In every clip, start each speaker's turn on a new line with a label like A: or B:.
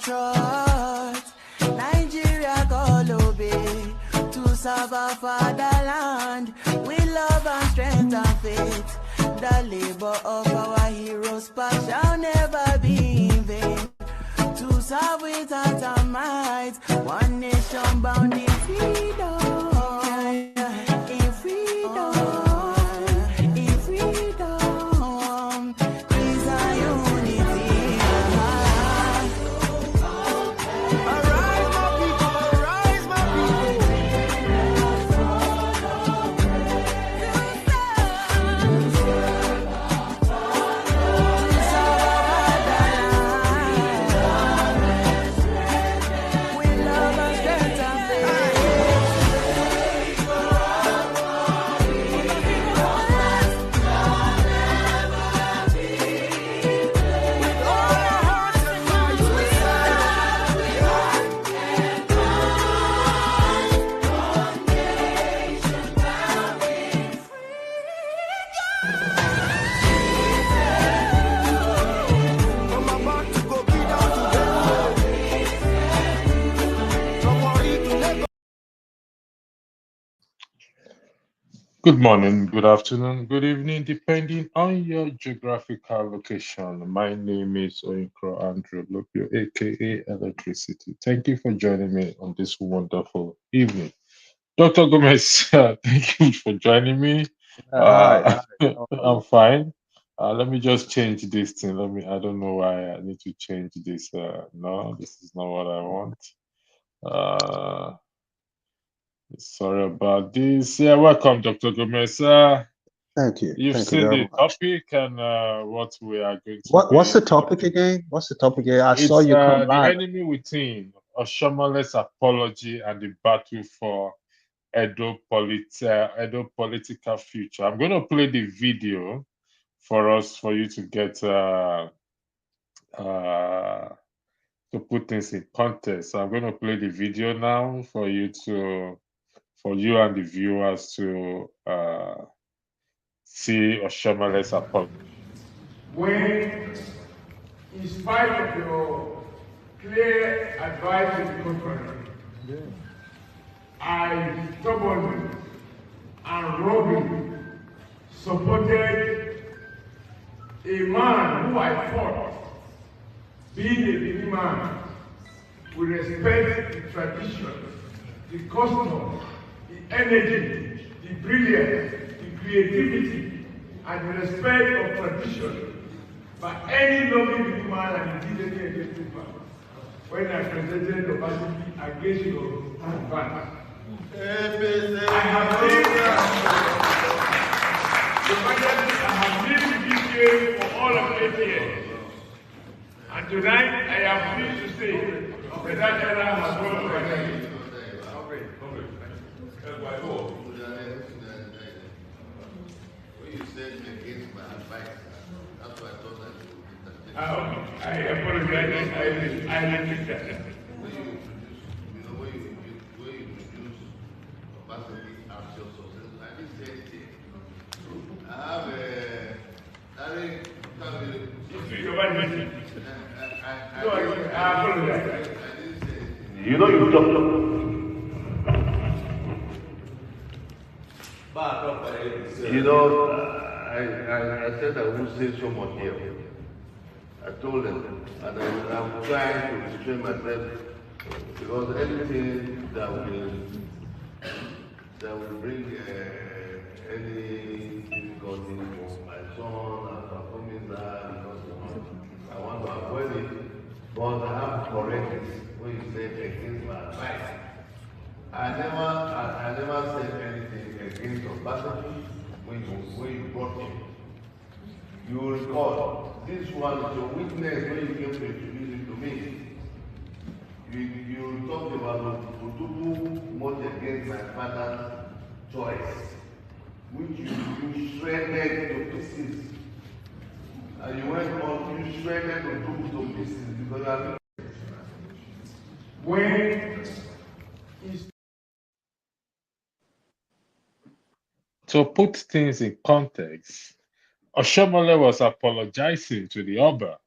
A: trust. Nigeria call obey to serve our fatherland with love and strength and faith. The labor of our heroes past shall never be in vain. To serve with heart and might, one nation bound in freedom. In freedom. In freedom. Peace and unity. Arise, my people, arise, my with love and strength and faith. With all our hearts and minds, we I'm about to go be down to
B: Good morning, good afternoon, good evening, depending on your geographical location. My name is Oinkro Andrew Lopio, aka Electricity. Thank you for joining me on this wonderful evening. Dr. Gomez, thank you for joining me.
C: Hi.
B: I'm fine. Let me just change this thing. I don't know why I need to change this. No, this is not what I want. Uh, Sorry about this. Yeah, welcome, Dr. Gomez.
C: Thank you.
B: You've
C: Thank you
B: seen
C: very
B: the
C: much.
B: topic and what we are going to
C: What's
B: be
C: the topic
B: talking.
C: again? What's the topic again? I saw
B: It's
C: you come
B: the
C: live.
B: enemy within, Oshomole's apology and the battle for Edo political future. I'm going to play the video for you to get to put things in context. So I'm going to play the video now for you and the viewers to see Oshomole's apology.
D: When, in spite of your clear advice in the conference, I stubbornly and ruggedly supported a man who I thought, being a Benin man, would respect the tradition, the custom, the energy, the brilliance, the creativity, and the respect of tradition by any loving Benin man and indeed any Egyptian man. When I presented Obaseki against your advance, I have lived this game for all of 8 years. And tonight I am pleased to say that era has gone to an end.
E: When you said against my advice, that's why I thought that you would entertain.
D: I apologize. I didn't think that.
E: When you introduce Obaseki as your successor, I didn't say anything. I have I apologize.
D: You know you talk.
E: I said I won't say so much here. I told them, and I'm trying to restrain myself because anything that will bring any difficulty for my son and performing that, I want to avoid it. But I have to correct it when you say against my advice. I never said anything against Obaseki when you brought him. You will recall, this one is your witness when you came to introduce it to me. You talked about to do much against my father's choice, which you shredded to pieces. And you went on, you shredded to pieces because I think
D: when
B: To put things in context, Oshiomole was apologizing to the Oba.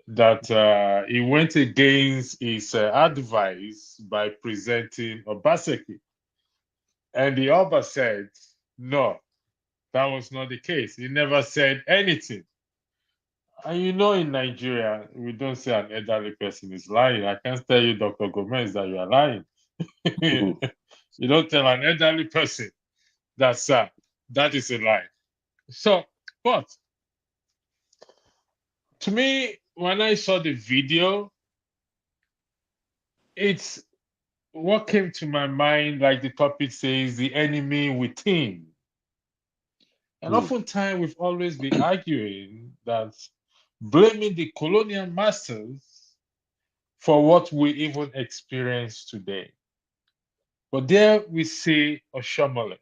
B: that he went against his advice by presenting Obaseki. And the Oba said, no, that was not the case. He never said anything. And you know, in Nigeria, we don't say an elderly person is lying. I can't tell you, Dr. Gomez, that you are lying. You don't tell an elderly person that, sir, that is a lie. So, but to me, when I saw the video, it's what came to my mind, like the topic says, the enemy within. And oftentimes we've always been arguing that blaming the colonial masters for what we even experience today. But there we see Oshiomhole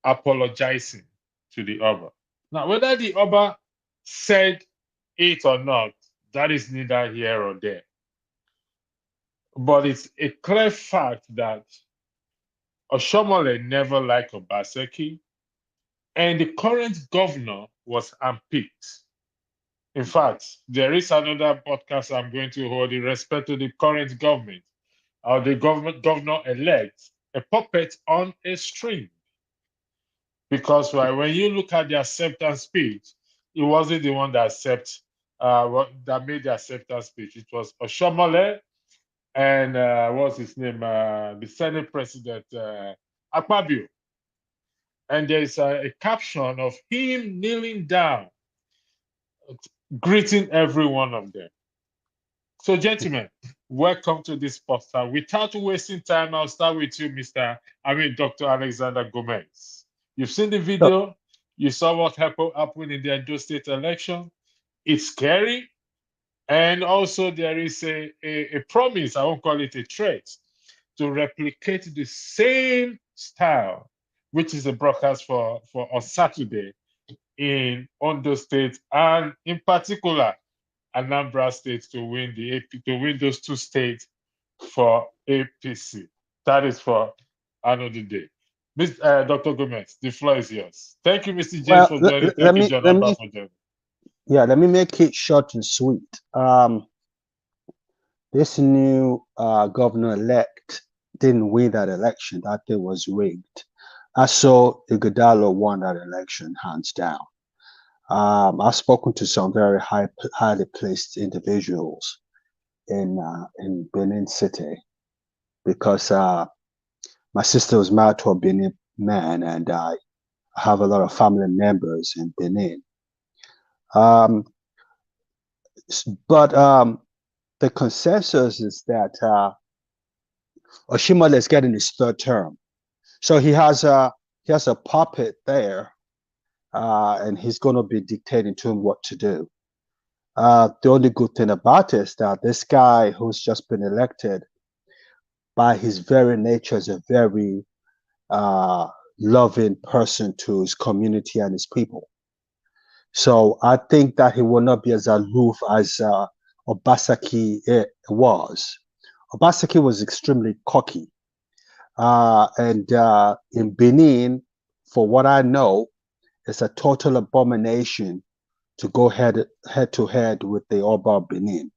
B: apologizing to the Oba. Now, whether the Oba said it or not, that is neither here or there. But it's a clear fact that Oshiomhole never liked Obaseki, and the current governor was unpicked. In fact, there is another podcast I'm going to hold in respect to the current government, or the governor-elect, a puppet on a string. Because when you look at the acceptance speech, it wasn't the one that that made the acceptance speech. It was Oshiomhole and what's his name, the Senate President Akpabio. And there's a caption of him kneeling down, greeting every one of them. So, gentlemen, welcome to this podcast. Without wasting time, I'll start with you, Dr. Alexander Gomez. You've seen the video. You saw what happened in the Edo State election. It's scary. And also there is a promise, I won't call it a threat, to replicate the same style, which is a broadcast for on Saturday in Ondo State, and in particular Anambra State, to win those two states for APC. That is for another day. Dr. Gomez, the floor is yours. Thank you, Mr. James, for joining. Thank you, John Abba, for joining.
C: Yeah, let me make it short and sweet. This new governor-elect didn't win that election. That thing was rigged. I saw Ighodalo won that election, hands down. I've spoken to some very highly placed individuals in Benin City, because my sister was married to a Benin man, and I have a lot of family members in Benin. But the consensus is that Oshiomhole is getting his third term, so he has a puppet there, and he's going to be dictating to him what to do. The only good thing about it is that this guy who's just been elected, by his very nature, is a very loving person to his community and his people. So I think that he will not be as aloof as Obaseki was. Obaseki was extremely cocky. And in Benin, for what I know, it's a total abomination to go head to head with the Oba of Benin.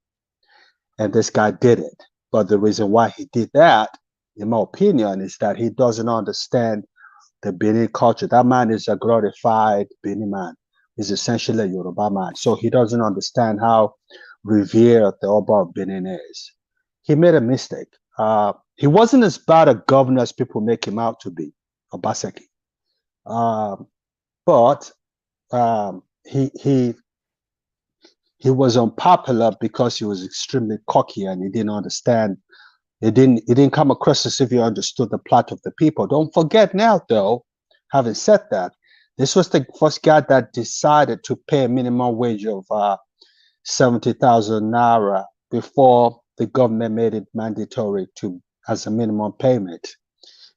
C: And this guy did it. But the reason why he did that, in my opinion, is that he doesn't understand the Benin culture. That man is a glorified Benin man. He's essentially a Yoruba man. So he doesn't understand how revered the Oba of Benin is. He made a mistake. He wasn't as bad a governor as people make him out to be, Obaseki. But he was unpopular because he was extremely cocky and he didn't understand. It didn't come across as if he understood the plight of the people. Don't forget now, though, having said that, this was the first guy that decided to pay a minimum wage of 70,000 naira before the government made it mandatory as a minimum payment.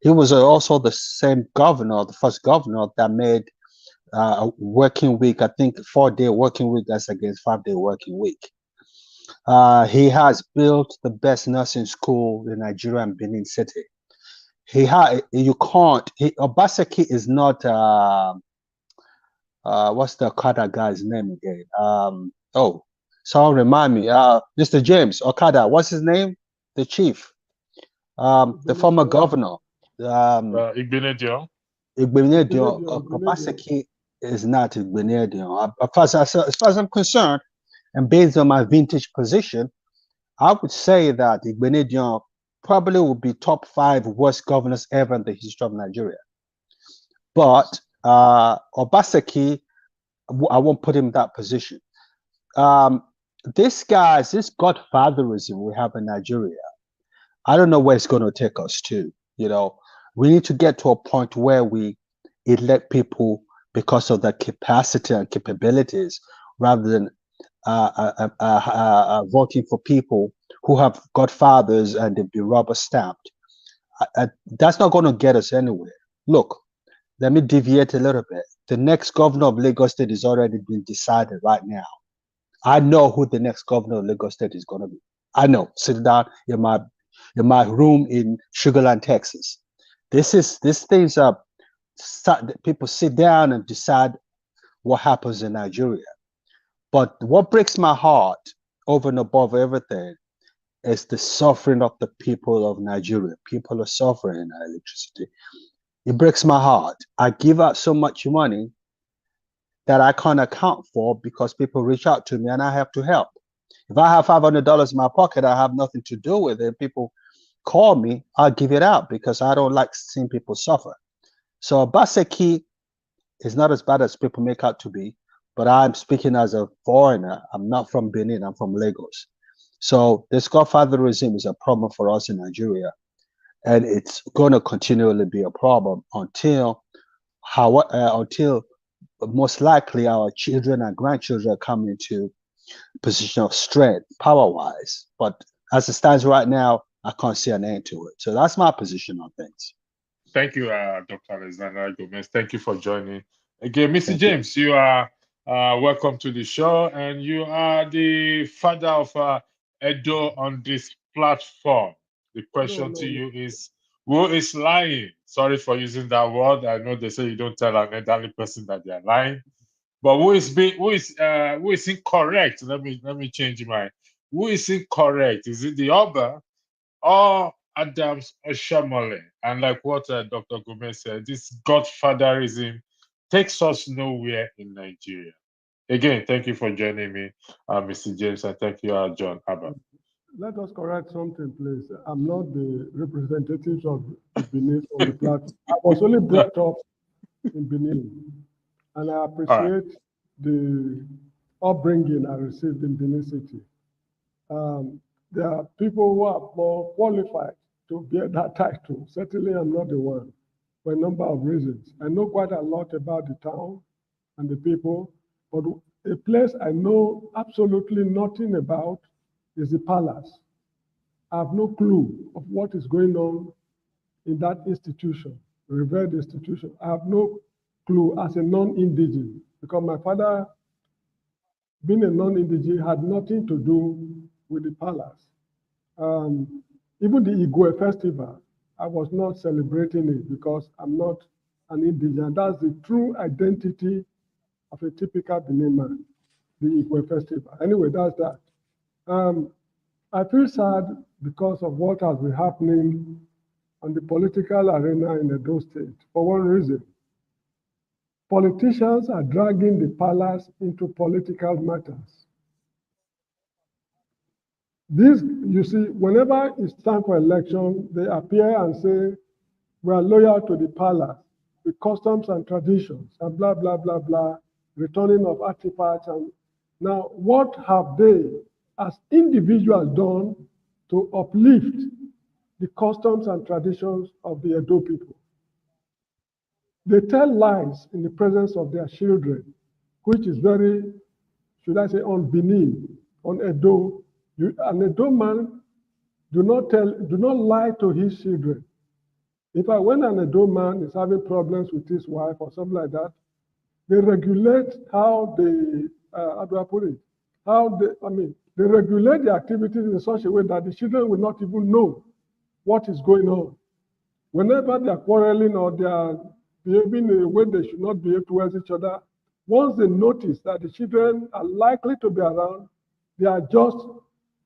C: He was also the same governor, the first governor that made a working week, I think 4-day working week, that's against 5-day working week. He has built the best nursing school in Nigeria and Benin City. Obaseki is not, what's the Okada guy's name again? Oh, so remind me. Mr. James Okada, what's his name? The chief. The former governor.
B: Igbenedion.
C: Igbenedion Obaseki is not Igbenedion. As far as I'm concerned, and based on my vintage position, I would say that Igbenedion probably would be top 5 worst governors ever in the history of Nigeria. But Obaseki, I won't put him in that position. This godfatherism we have in Nigeria, I don't know where it's going to take us to. We need to get to a point where we elect people because of their capacity and capabilities rather than voting for people who have godfathers and they've been rubber stamped. That's not going to get us anywhere. Look, let me deviate a little bit. The next governor of Lagos State is already been decided right now. I know who the next governor of Lagos State is going to be. I know. Sit down in my room in Sugar Land, Texas. These things are people sit down and decide what happens in Nigeria. But what breaks my heart over and above everything is the suffering of the people of Nigeria. People are suffering in electricity. It breaks my heart. I give out so much money that I can't account for because people reach out to me and I have to help. If I have $500 in my pocket, I have nothing to do with it. People call me, I'll give it out because I don't like seeing people suffer. So Obaseki is not as bad as people make out to be, but I'm speaking as a foreigner. I'm not from Benin, I'm from Lagos. So this godfatherism is a problem for us in Nigeria. And it's going to continually be a problem until most likely our children and grandchildren come into position of strength power-wise. But as it stands right now, I can't see an end to it. So that's my position on things.
B: Thank you, Dr. Alexander Gomez. Thank you for joining. Again, Mr.
C: Thank
B: James, you are welcome to the show, and you are the father of Edo on this platform. The question to you is, who is lying? Sorry for using that word. I know they say you don't tell an elderly person that they are lying, but who is incorrect? Let me change my. Who is incorrect? Is it the Oba or Adams Oshiomhole? And like what Dr. Gomez said, this godfatherism takes us nowhere in Nigeria. Again, thank you for joining me, Mr. James, and thank you, John Abba.
F: Let us correct something, please. I'm not the representative of Benin on the platform. I was only brought up in Benin, and I appreciate the upbringing I received in Benin City. There are people who are more qualified to bear that title. Certainly, I'm not the one, for a number of reasons. I know quite a lot about the town and the people, but a place I know absolutely nothing about is the palace. I have no clue of what is going on in that institution, revered institution. I have no clue as a non-indigene, because my father, being a non-indigene, had nothing to do with the palace. Even the Igwe festival, I was not celebrating it because I'm not an indigene. That's the true identity of a typical Benin man, the Igwe festival. Anyway, that's that. I feel sad because of what has been happening on the political arena in Edo State, for one reason. Politicians are dragging the palace into political matters. This, you see, whenever it's time for election, they appear and say, we are loyal to the palace, the customs and traditions, and blah, blah, blah, blah, returning of artifacts. And now, what have they, as individuals, done to uplift the customs and traditions of the Edo people? They tell lies in the presence of their children, which is very, should I say, on Benin, on Edo. An Edo man do not lie to his children. In fact, when an Edo man is having problems with his wife or something like that, they regulate how they, how do I put it? They regulate the activities in such a way that the children will not even know what is going on. Whenever they are quarreling or they are behaving in a way they should not behave towards each other, Once they notice that the children are likely to be around, they adjust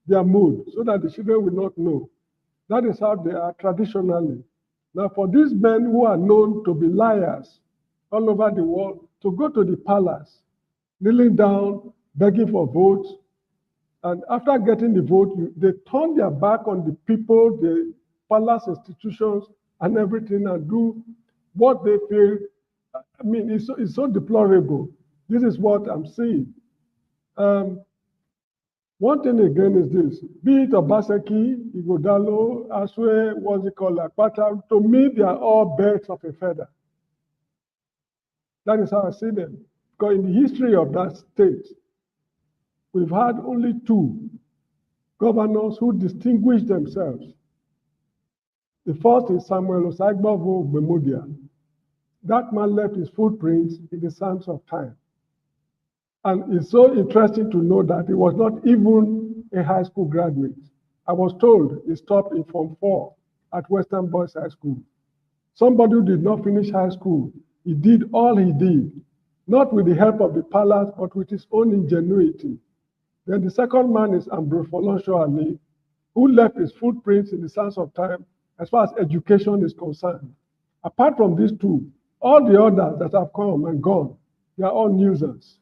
F: their mood so that the children will not know. That is how they are traditionally. Now, for these men who are known to be liars all over the world, to go to the palace, kneeling down, begging for votes, and after getting the vote, they turn their back on the people, the palace institutions, and everything, and do what they feel. I mean, it's so deplorable. This is what I'm seeing. One thing again is this: be it Obaseki, Ighodalo, Aswe, what's it called, Akpata, to me, they are all birds of a feather. That is how I see them. Because in the history of that state, we've had only 2 governors who distinguished themselves. The first is Samuel Oba of Benin. That man left his footprints in the sands of time. And it's so interesting to know that he was not even a high school graduate. I was told he stopped in Form 4 at Western Boys High School. Somebody who did not finish high school, he did all he did, not with the help of the palace, but with his own ingenuity. Then the second man is Ambrose Folosho Ali, who left his footprints in the sands of time as far as education is concerned. Apart from these 2, all the others that have come and gone, they are all nuisance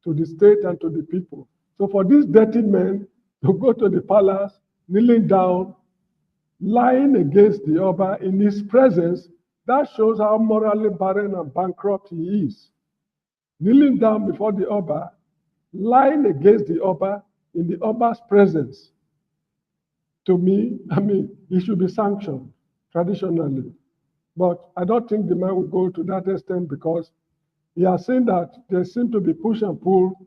F: to the state and to the people. So for these dirty men to go to the palace, kneeling down, lying against the Oba in his presence, that shows how morally barren and bankrupt he is. Kneeling down before the Oba, lying against the Oba in the Oba's presence. To me, I mean, he should be sanctioned traditionally. But I don't think the man will go to that extent, because he has seen that there seems to be push and pull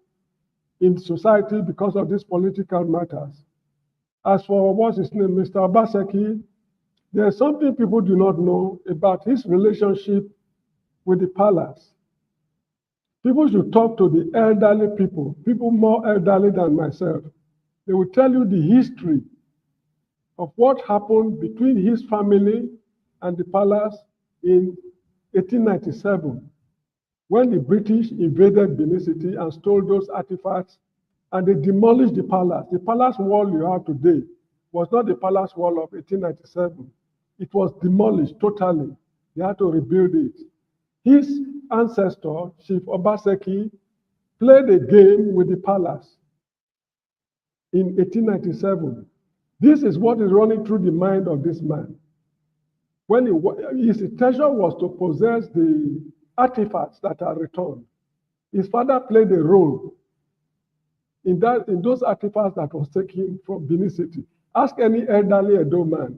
F: in society because of these political matters. As for what's his name, Mr. Obaseki, there's something people do not know about his relationship with the palace. People should talk to the elderly people more elderly than myself. They will tell you the history of what happened between his family and the palace in 1897, when the British invaded Benin City and stole those artifacts, and they demolished the palace. The palace wall you have today was not the palace wall of 1897. It was demolished totally. They had to rebuild it. His ancestor, Chief Obaseki, played a game with the palace in 1897. This is what is running through the mind of this man. When his intention was to possess the artifacts that are returned, his father played a role in those artifacts that was taken from Benin City. Ask any elderly Edo man,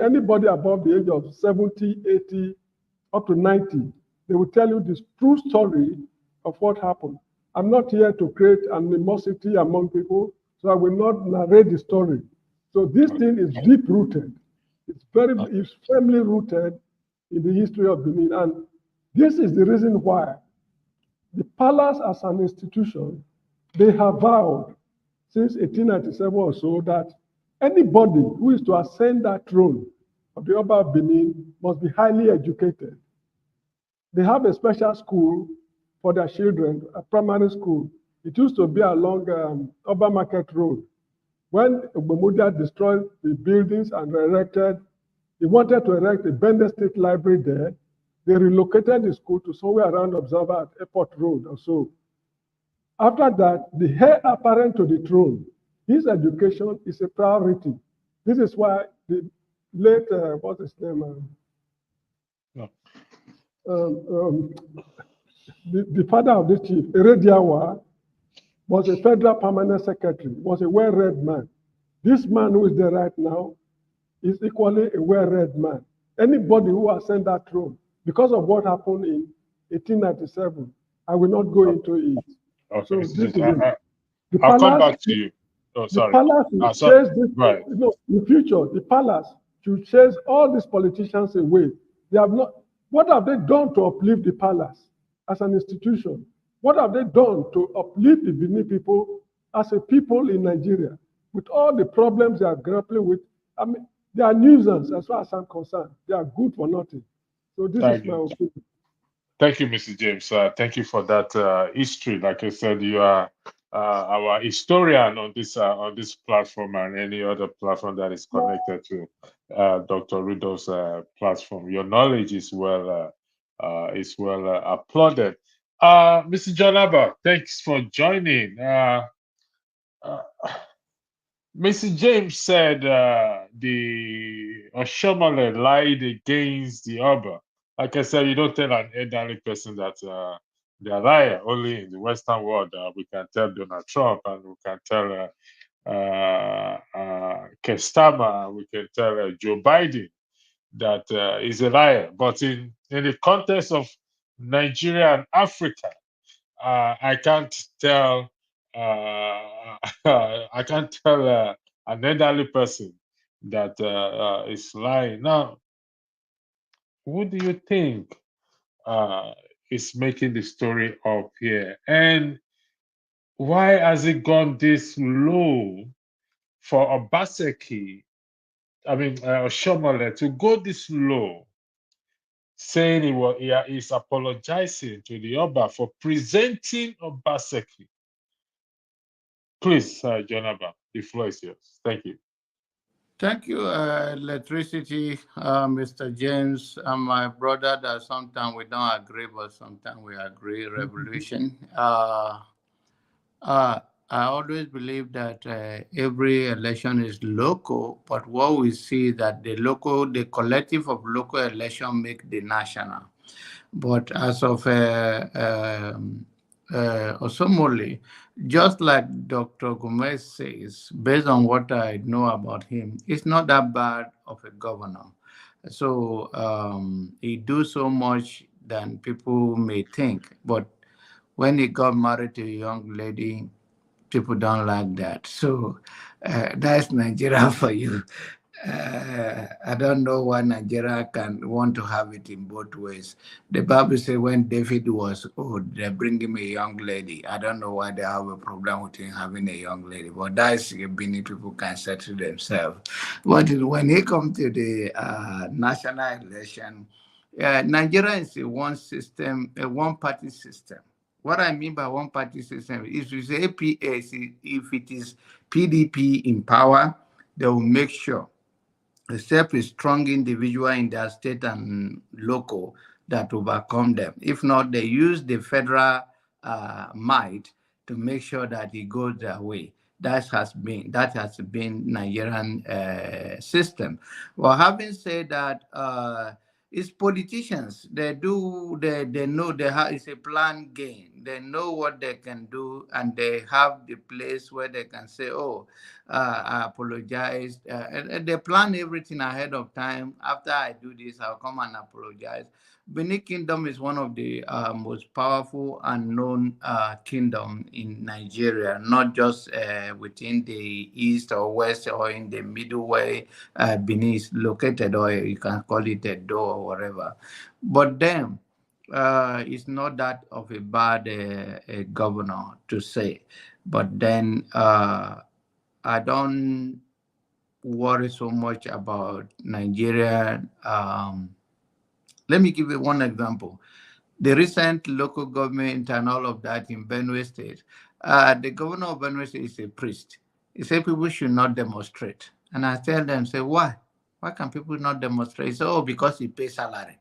F: anybody above the age of 70, 80, up to 90, they will tell you this true story of what happened. I'm not here to create animosity among people, so I will not narrate the story. So this thing is deep-rooted. It's firmly rooted in the history of Benin. And this is the reason why the palace as an institution, they have vowed since 1897 or so that anybody who is to ascend that throne of the Oba of Benin must be highly educated. They have a special school for their children, a primary school. It used to be along Oba Market Road. When Ogbemudia destroyed the buildings and erected, he wanted to erect a Benin State Library there. They relocated the school to somewhere around Observer at Airport Road or so. After that, the heir apparent to the throne, his education is a priority. This is why the late, what's his name? The father of this chief, Erediawa, was a federal permanent secretary, was a well-read man. This man who is there right now is equally a well-read man. Anybody who ascend that throne, because of what happened in 1897, I will not go into it.
B: Okay,
F: so
B: this
F: this
B: is,
F: is it. The
B: I'll come
F: palace,
B: back to you. Oh,
F: the
B: sorry.
F: palace will
B: Sorry.
F: chase this,
B: Right.
F: no, in future, the palace should chase all these politicians away. They have not, what have they done to uplift the palace as an institution? What have they done to uplift the Benin people as a people in Nigeria? With all the problems they are grappling with, I mean, they are nuisance as far as I'm concerned. They are good for nothing. So this is my opinion.
B: Thank you, Mr. James. Thank you for that history. Like I said, you are our historian on this platform and any other platform that is connected to Dr. Rido's platform. Your knowledge is well applauded. Mr. Janaba, thanks for joining. Uh, Mr. James said the Oshiomhole lied against the Oba. Like I said, you don't tell an elderly person that they're a liar. Only in the Western world we can tell Donald Trump and we can tell Kestama, we can tell Joe Biden that he's a liar. But in the context of Nigeria and Africa, I can't tell. I can't tell an elderly person that is lying. Now, who do you think is making the story up here, and why has it gone this low for Obaseki? I mean, Oshiomhole to go this low, saying he is apologizing to the Oba for presenting Obaseki. Please, Jonaba, the floor is yours. Thank you.
G: Thank you, Electricity, Mr. James, and my brother. That sometimes we don't agree, but sometimes we agree. Revolution. I always believe that every election is local, but what we see is that the collective of local election make the national. But as of Oshiomhole, just like Dr. Gomez says, based on what I know about him, it's not that bad of a governor. So he do so much than people may think. But when he got married to a young lady, people don't like that. So that's Nigeria for you. I don't know why Nigeria can want to have it in both ways. The Bible says when David was old, they bring him a young lady. I don't know why they have a problem with him having a young lady, but that's Benin people can settle themselves. But when it comes to the national election, Nigeria is a one system, a one-party system. What I mean by one-party system is with APS, if it is PDP in power, they will make sure, except a strong individual in their state and local, that overcome them. If not, they use the federal might to make sure that it goes their way. That has been Nigerian system. Well, having said that, it's politicians. They know it's a planned game. They know what they can do, and they have the place where they can say, "Oh, I apologize." And they plan everything ahead of time. After I do this, I'll come and apologize. Benin Kingdom is one of the most powerful and known kingdom in Nigeria, not just within the east or west or in the middle way Benin is located, or you can call it a door or whatever. But then it's not that of a bad governor to say. But then I don't worry so much about Nigeria. Let me give you one example. The recent local government and all of that in Benue State, the governor of Benue State is a priest. He said people should not demonstrate. And I tell them, say, why? Why can people not demonstrate? He said, oh, because he pays salary.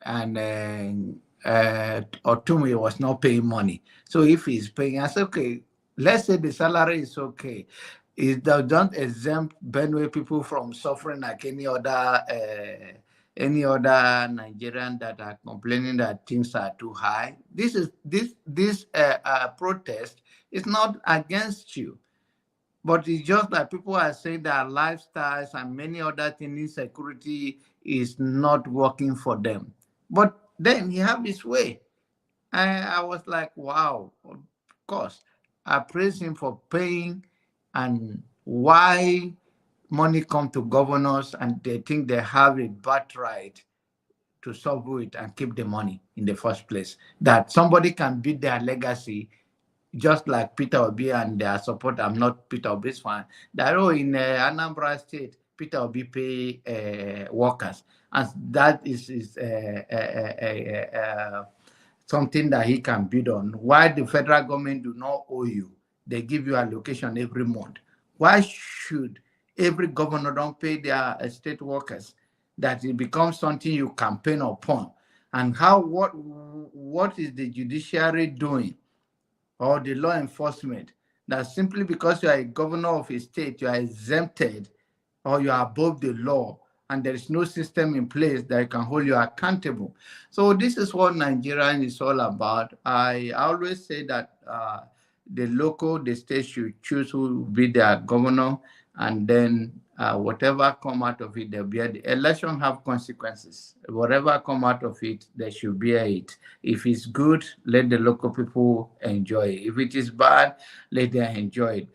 G: And Otumi was not paying money. So if he's paying, I said, okay, let's say the salary is okay. It don't exempt Benue people from suffering like any other Nigerian that are complaining that things are too high. This protest is not against you, but it's just that people are saying that lifestyles and many other things, insecurity is not working for them. But then he have his way. I was like, wow, of course. I praise him for paying, and why money come to governors and they think they have a birthright to solve it and keep the money in the first place. That somebody can build their legacy, just like Peter Obi and their support. I'm not Peter Obi's fan. That in Anambra State, Peter Obi pay workers, and that is something that he can bid on. Why the federal government do not owe you? They give you allocation every month. Why should every governor don't pay their state workers? That it becomes something you campaign upon. And what is the judiciary doing, or the law enforcement, that simply because you are a governor of a state, you are exempted, or you are above the law, and there is no system in place that can hold you accountable. So this is what Nigerian is all about. I always say that the state should choose who will be their governor, and then whatever come out of it, the election have consequences. Whatever come out of it, they should bear it. If it's good, let the local people enjoy it. If it is bad, let them enjoy it.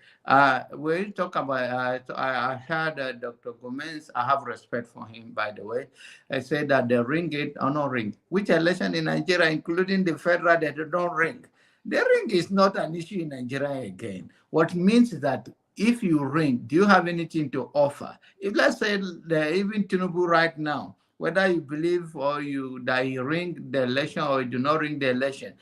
G: When you talk about, I heard Dr. Gomez, I have respect for him, by the way. I said that they ring it or not ring. Which election in Nigeria, including the federal, that they don't ring? The ring is not an issue in Nigeria again. What means is that if you ring, do you have anything to offer? If let's say even Tinubu right now, whether you believe or that you ring the election or you do not ring the election,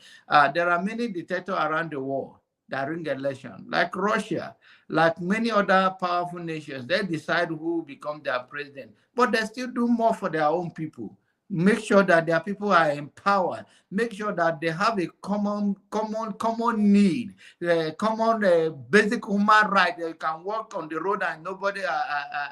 G: there are many dictators around the world that ring election, like Russia, like many other powerful nations. They decide who become their president, but they still do more for their own people. Make sure that their people are empowered. Make sure that they have a common need, common basic human right. They can walk on the road and nobody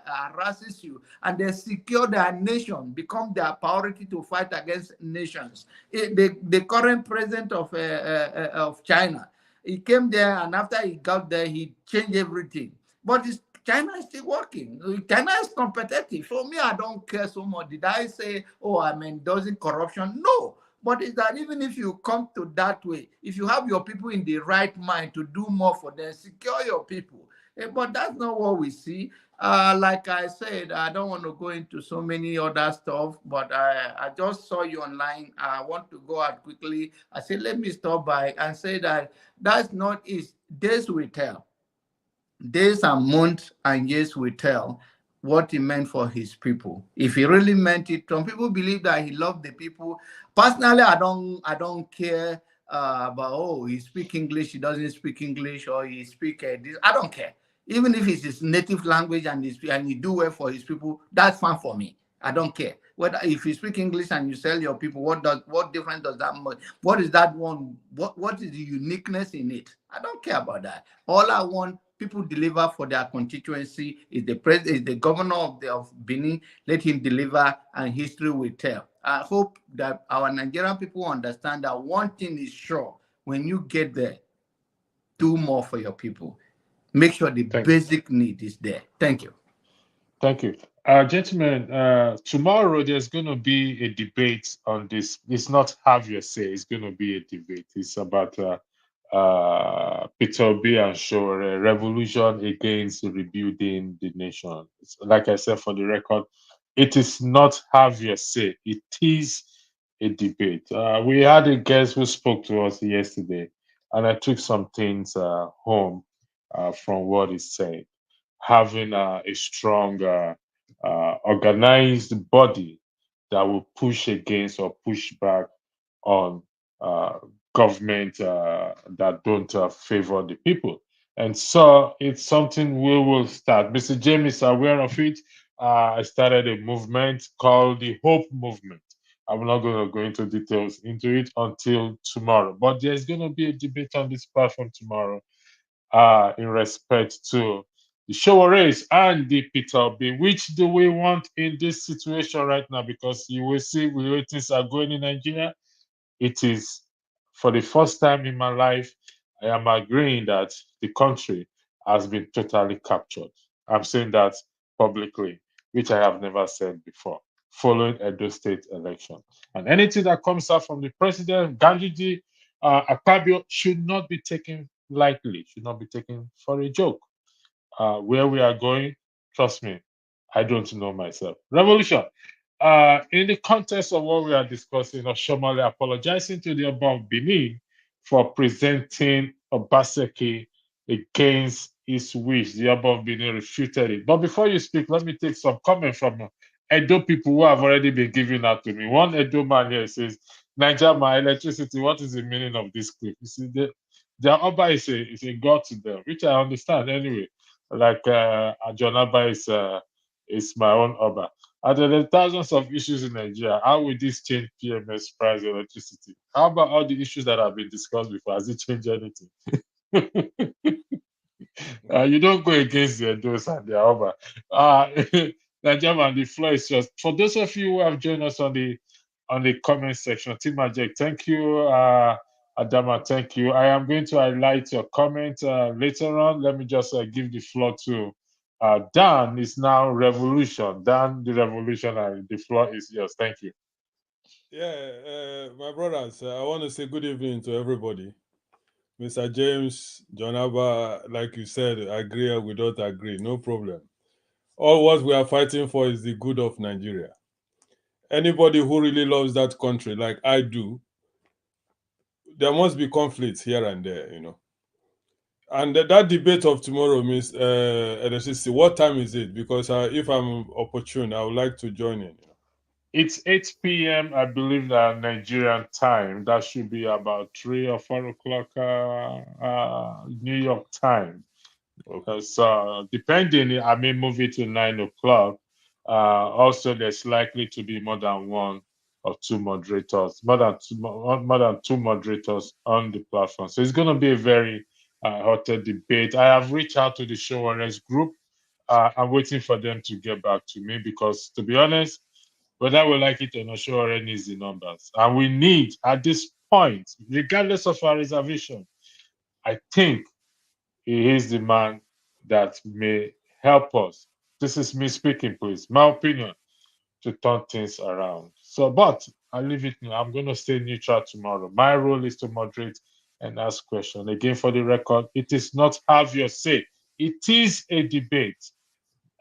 G: harasses you, and they secure their nation, become their priority to fight against nations. The current president of China, he came there, and after he got there, he changed everything. But China is still working. China is competitive. For me, I don't care so much. Did I say, oh, I'm endorsing corruption? No. But it's that even if you come to that way, if you have your people in the right mind to do more for them, secure your people. But that's not what we see. Like I said, I don't want to go into so many other stuff, but I just saw you online. I want to go out quickly. I said, let me stop by and say that that's not is days will tell. Days and months and years will tell what he meant for his people. If he really meant it, some people believe that he loved the people. Personally, I don't care about, oh, he speak English, he doesn't speak English, or he speak this. I don't care. Even if it's his native language and he do well for his people, that's fine for me. I don't care. Whether if you speak English and you sell your people, what difference does that make? What is that one? What is the uniqueness in it? I don't care about that. All I want people deliver for their constituency is the governor of Benin. Let him deliver, and history will tell. I hope that our Nigerian people understand that one thing is sure: when you get there, do more for your people. Make sure the basic need is there. Thank you.
B: Thank you. Gentlemen, tomorrow there's going to be a debate on this. It's not have your say, it's going to be a debate. It's about Peter Obi and Shore, revolution against rebuilding the nation. It's, like I said, for the record, it is not have your say, it is a debate. We had a guest who spoke to us yesterday, and I took some things home from what he said. Having a strong, organized body that will push against or push back on government that don't favor the people. And so it's something we will start. Mr. James is aware of it. I started a movement called the Hope Movement. I'm not going to go into details into it until tomorrow, but there's going to be a debate on this platform tomorrow in respect to the show race and the Peter Obi. Which do we want in this situation right now? Because you will see the way things are going in Nigeria. It is, for the first time in my life, I am agreeing that the country has been totally captured. I'm saying that publicly, which I have never said before, following Edo State election. And anything that comes out from the president, Gandhiji, Akpabio, should not be taken lightly, should not be taken for a joke. Where we are going, trust me, I don't know myself. Revolution. In the context of what we are discussing, Oshiomole apologizing to the Oba of Benin for presenting Obaseki against his wish. The Oba of Benin refuted it. But before you speak, let me take some comment from Edo people who have already been giving out to me. One Edo man here says, Niger, my electricity, what is the meaning of this clip? You see, the Oba is a god to them, which I understand anyway. Like John Abba is my own Oba. And there are thousands of issues in Nigeria. How will this change PMS price electricity? How about all the issues that have been discussed before? Has it changed anything? You don't go against the Edos and the Oba. Nigeria, the floor is yours. For those of you who have joined us on the comment section, Timajek, thank you. Adama, thank you. I am going to highlight your comment later on. Let me just give the floor to Dan. Is now revolution. Dan, the revolutionary. The floor is yours. Thank you.
H: Yeah, my brothers, I want to say good evening to everybody. Mr. James, John Abba, like you said, agree or we don't agree, no problem. All what we are fighting for is the good of Nigeria. Anybody who really loves that country, like I do, there must be conflicts here and there, you know. And that debate of tomorrow, Miss LSC, what time is it? Because if I'm opportune, I would like to join in.
B: It's 8 p.m. I believe that Nigerian time. That should be about 3 or 4 o'clock New York time. So depending, I may move it to 9 o'clock. Also, there's likely to be more than one or two moderators, more than two moderators on the platform. So it's going to be a very hotter debate. I have reached out to the show owners group. I'm waiting for them to get back to me because, to be honest, whether we like it or not, show already needs the numbers, and we need at this point, regardless of our reservation, I think he is the man that may help us. This is me speaking, please. My opinion to turn things around. So, but I'll leave it now. I'm going to stay neutral tomorrow. My role is to moderate and ask questions. Again, for the record, it is not have your say. It is a debate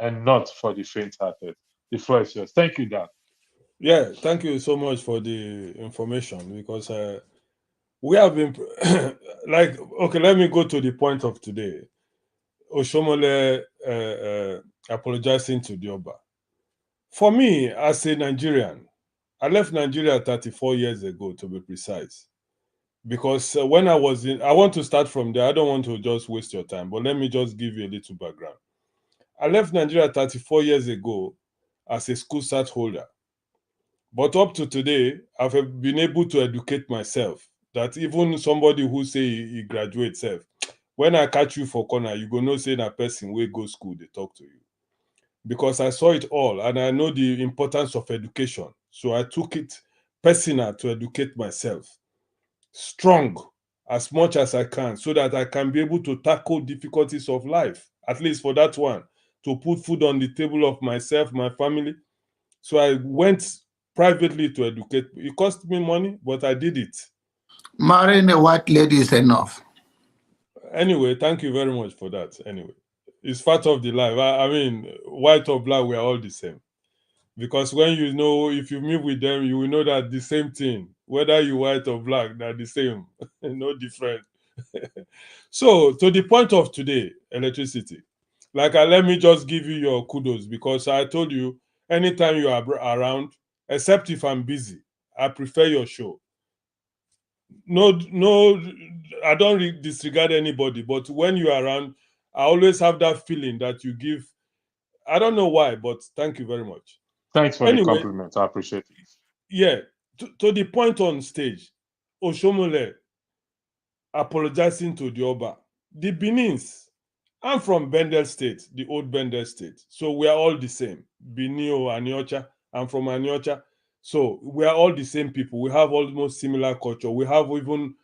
B: and not for the faint-hearted. The floor is yours. Thank you, Dan.
H: Yeah, thank you so much for the information because we have been like, okay, let me go to the point of today. Oshiomhole apologizing to the Oba. For me, as a Nigerian, I left Nigeria 34 years ago, to be precise. Because when I was I want to start from there. I don't want to just waste your time, but let me just give you a little background. I left Nigeria 34 years ago as a school cert holder. But up to today, I've been able to educate myself that even somebody who say he graduates self, when I catch you for corner, you go know say that person will go school, they talk to you. Because I saw it all and I know the importance of education. So I took it personal to educate myself. Strong as much as I can so that I can be able to tackle difficulties of life, at least for that one, to put food on the table of myself, my family. So I went privately to educate. It cost me money, but I did it.
G: Marrying a white lady is enough.
H: Anyway, thank you very much for that. Anyway, it's part of the life. I mean, white or black, we are all the same. Because when you know, if you meet with them, you will know that the same thing, whether you white or black, they're the same, no different. So, to the point of today, electricity. Like, let me just give you your kudos because I told you, anytime you are around, except if I'm busy, I prefer your show. No, I don't disregard anybody, but when you're around, I always have that feeling that you give. I don't know why, but thank you very much.
B: Thanks for the compliment. I appreciate it.
H: Yeah, to the point on stage, Oshiomhole apologizing to the Oba. The Benins, I'm from Bendel State, the old Bendel State. So we are all the same. Benin or Aniocha, I'm from Aniocha. So we are all the same people. We have almost similar culture. We have even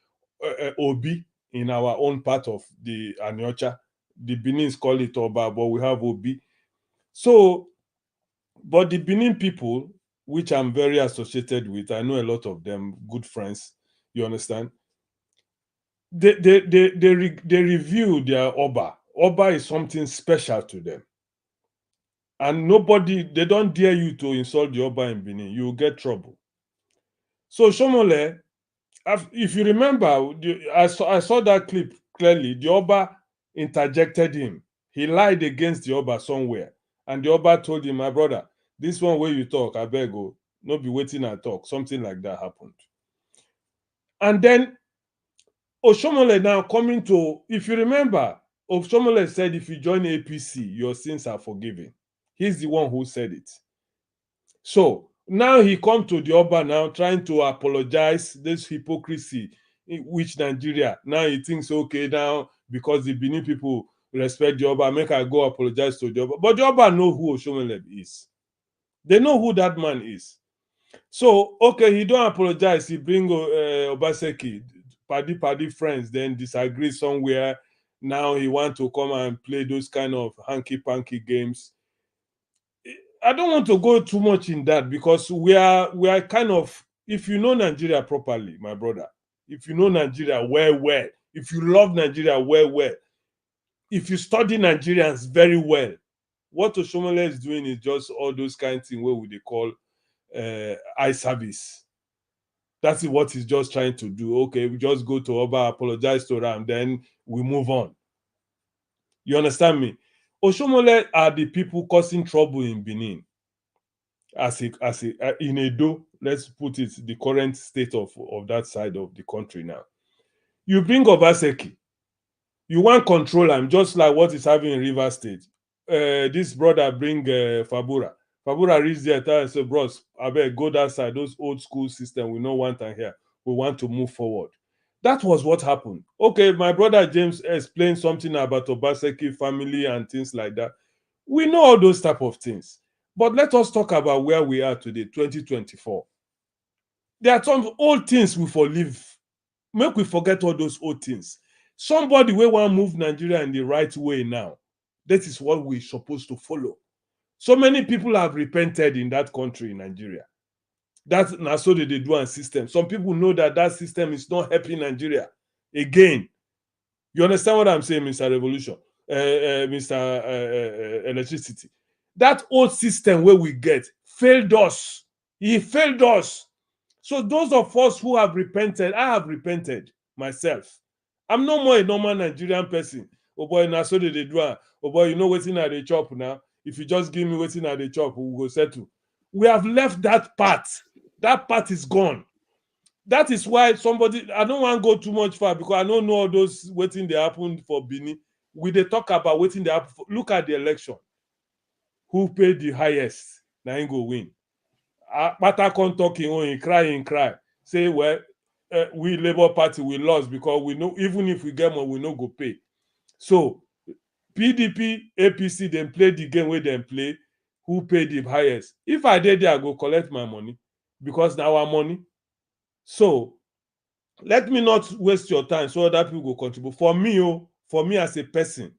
H: Obi in our own part of the Aniocha. The Benins call it Oba, but we have Obi. So, but the Benin people, which I'm very associated with, I know a lot of them, good friends, you understand? They review their Oba. Oba is something special to them. And they don't dare you to insult the Oba in Benin. You will get trouble. So Oshiomhole, if you remember, I saw that clip clearly. The Oba interjected him. He lied against the Oba somewhere. And the Oba told him, my brother, this one where you talk, I beg you, no be waiting and talk. Something like that happened. And then Oshiomhole now coming to, if you remember, Oshiomhole said, if you join APC, your sins are forgiven. He's the one who said it. So now he come to the Oba now trying to apologize, this hypocrisy which Nigeria, now he thinks, okay, now because the Benin people respect the Oba, make I go apologize to the Oba. But the Oba know who Oshiomhole is. They know who that man is. So, okay, he don't apologize. He bring Obaseki, paddy friends, then disagree somewhere. Now he want to come and play those kind of hanky-panky games. I don't want to go too much in that because we are kind of, if you know Nigeria properly, my brother, if you know Nigeria well, if you love Nigeria well, if you study Nigerians very well, what Oshiomhole is doing is just all those kind of things where we they call eye service. That's what he's just trying to do. Okay, we just go to Oba, apologize to Ram, then we move on. You understand me? Oshiomhole are the people causing trouble in Benin. In Edo, let's put it, the current state of that side of the country now. You bring Obaseki, you want control him, just like what is happening in River State. This brother bring Fabura. Fabura reach there and say, bros, I beg, go that side, those old school system, we don't want them here. We want to move forward. That was what happened. Okay, my brother James explained something about Obaseki family and things like that. We know all those type of things. But let us talk about where we are today, 2024. There are some old things we forlive. Make we forget all those old things. Somebody will want to move Nigeria in the right way now. That is what we're supposed to follow. So many people have repented in that country, in Nigeria. That's now so they do a system. Some people know that that system is not helping Nigeria. Again, you understand what I'm saying, Mr. Revolution, Mr. Electricity? That old system where we get failed us. He failed us. So those of us who have repented, I have repented myself. I'm no more a normal Nigerian person. Oh boy, now so they do. Oh boy, you know what's in at the chop now. If you just give me what's in at the chop, we will go settle. We have left that part. That part is gone. That is why somebody, I don't want to go too much far because I don't know all those waiting they happened for Benin. We they talk about waiting they happen for. Look at the election. Who paid the highest? Now he go win. Patakon talking, oh, he cry. Say, well, we Labour Party, we lost because we know even if we get more, we no go pay. So PDP, APC, then play the game where they play. Who paid the highest? If I did there, I go collect my money because now our money. So let me not waste your time so other people go contribute. For me as a person,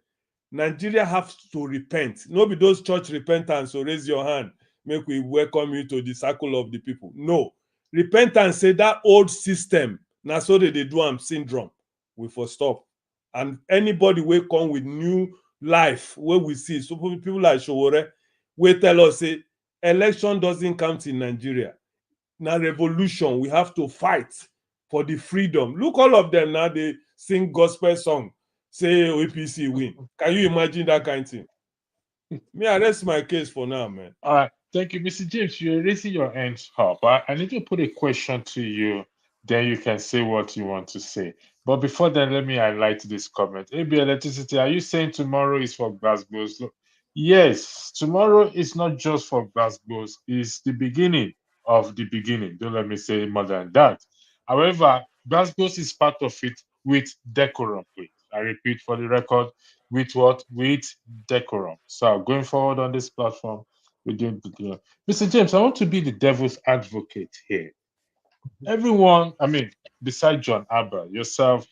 H: Nigeria has to repent. No be those church repentance, so raise your hand. Make we welcome you to the circle of the people. No. Repentance say that old system, now so they do syndrome, we for stop. And anybody will come with new life, where we see, so people like Showore, we tell us, say, election doesn't count in Nigeria. Now revolution, we have to fight for the freedom. Look, all of them now, they sing gospel song, say APC win. Can you imagine that kind of thing? Me, I rest my case for now, man.
B: All right. Thank you, Mr. James. You're raising your hands up. I need to put a question to you. Then you can say what you want to say. But before then, let me highlight this comment. AB Electricity, are you saying tomorrow is for Glasgow? Yes, tomorrow is not just for Glasgow. It's the beginning of the beginning. Don't let me say more than that. However, Glasgow is part of it with decorum. I repeat for the record, with what? With decorum. So going forward on this platform, we're doing the Mr. James, I want to be the devil's advocate here. Everyone, I mean, besides John Abba, yourself,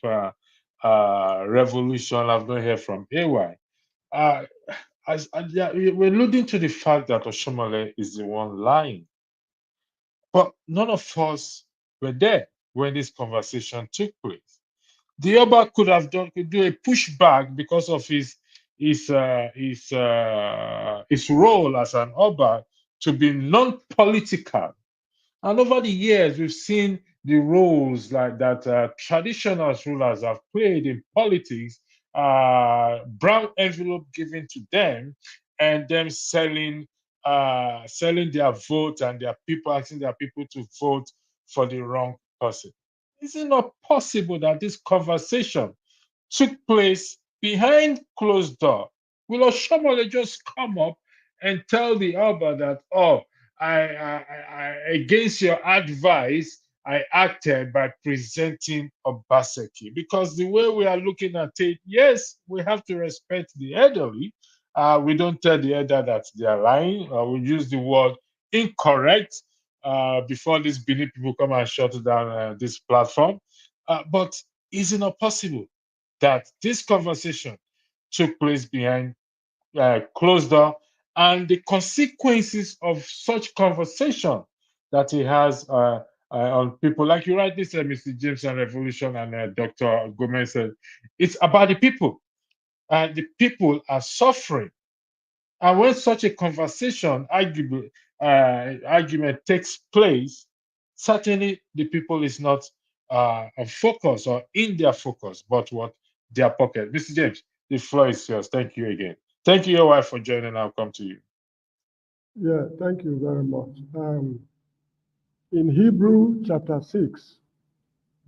B: Revolution, I've not heard from AY. We're alluding to the fact that Oshiomhole is the one lying. But none of us were there when this conversation took place. The Oba could do a pushback because of his role as an Oba to be non-political. And over the years, we've seen the roles like that traditional rulers have played in politics brown envelope given to them, and them selling their vote, and their people asking their people to vote for the wrong person. Is it not possible that this conversation took place behind closed door? Will Oshiomhole just come up and tell the Oba that, oh, against your advice, I acted by presenting Obaseki? Because the way we are looking at it, yes, we have to respect the elderly. We don't tell the elder that they are lying. We use the word incorrect before these Benin people come and shut down this platform. But is it not possible that this conversation took place behind closed door, and the consequences of such conversation that he has on people, like you rightly said, Mr. James, and Revolution, and Dr. Gomez said, it's about the people, and the people are suffering. And when such a conversation, argument takes place, certainly the people is not a focus or in their focus, but what their pocket. Mr. James, the floor is yours. Thank you again. Thank you, your wife, for joining. I'll come to you.
F: Yeah, thank you very much. In Hebrew chapter 6,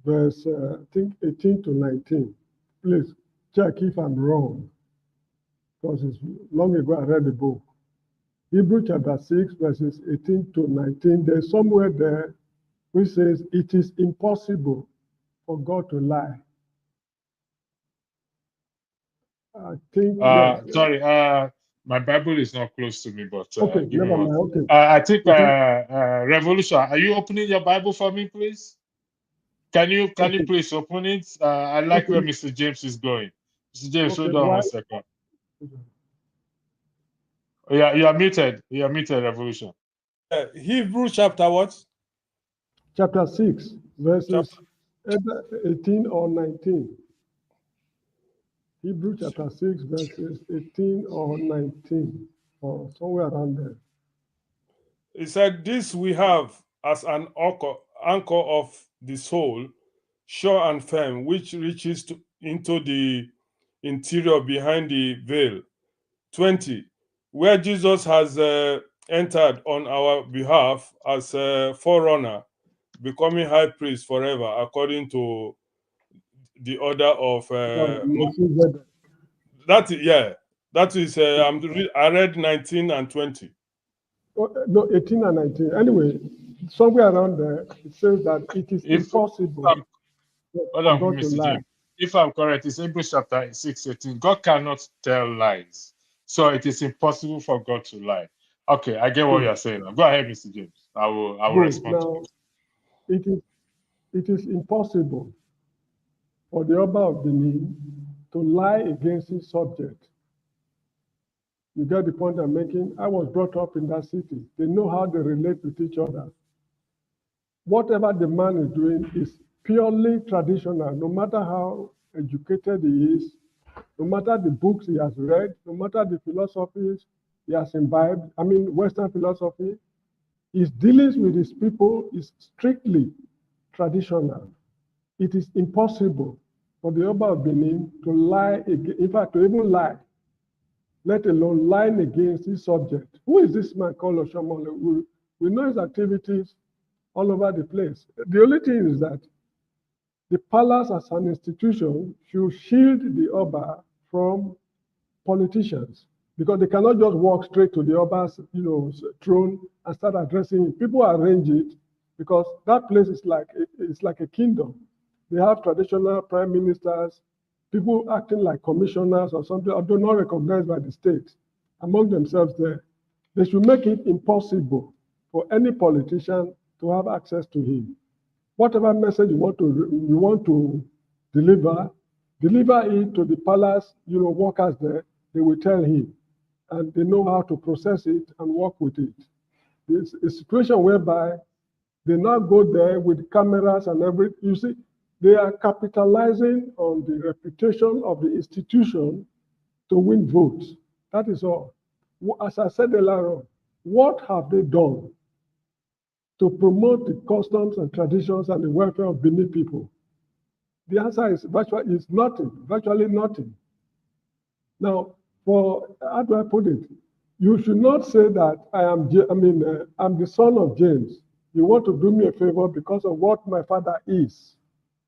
F: verse I think 18 to 19, please check if I'm wrong, because it's long ago I read the book. Hebrew chapter 6, verses 18 to 19, there's somewhere there which says, it is impossible for God to lie. I think,
B: Sorry, my Bible is not close to me, but
F: okay,
B: give me
F: never
B: one.
F: mind, okay.
B: I think Revolution, are you opening your Bible for me, please? Can you please open it? I like where Mr. James is going. Mr. James, hold on 1 second. Yeah, you are muted. You are muted, Revolution.
H: Hebrew chapter what?
F: Chapter 6, verses 18 or 19. Hebrew chapter 6, verses 18 or 19, or somewhere around there.
H: He said, this we have as an anchor of the soul, sure and firm, which reaches into the interior behind the veil. 20, where Jesus has entered on our behalf as a forerunner, becoming high priest forever, according to the order of that is I read 19 and 20.
F: No, 18 and 19. Anyway, somewhere around there, it says that it is impossible for God to lie.
B: If I'm correct, it's Hebrews chapter 6:18. God cannot tell lies, so it is impossible for God to lie. Okay, I get what you're saying. Go ahead, Mr. James. I will respond to
F: you. It is impossible for the Oba of Benin to lie against his subject. You get the point I'm making? I was brought up in that city. They know how they relate with each other. Whatever the man is doing is purely traditional, no matter how educated he is, no matter the books he has read, no matter the philosophies he has imbibed, Western philosophy, his dealings with his people is strictly traditional. It is impossible for the Oba of Benin to lie, in fact, to even lie, let alone lying against his subject. Who is this man called Oshiomole? We know his activities all over the place. The only thing is that the palace as an institution should shield the Oba from politicians, because they cannot just walk straight to the Oba's throne and start addressing him. People arrange it because that place is like a kingdom. They have traditional prime ministers, people acting like commissioners or something, although not recognized by the state, among themselves there. They should make it impossible for any politician to have access to him. Whatever message you want to deliver it to the palace, workers there, they will tell him, and they know how to process it and work with it. It's a situation whereby they now go there with cameras and everything. You see, they are capitalizing on the reputation of the institution to win votes. That is all. As I said earlier on, what have they done to promote the customs and traditions and the welfare of Benin people? The answer is virtually nothing. Now, how do I put it? You should not say that I'm the son of James. You want to do me a favor because of what my father is.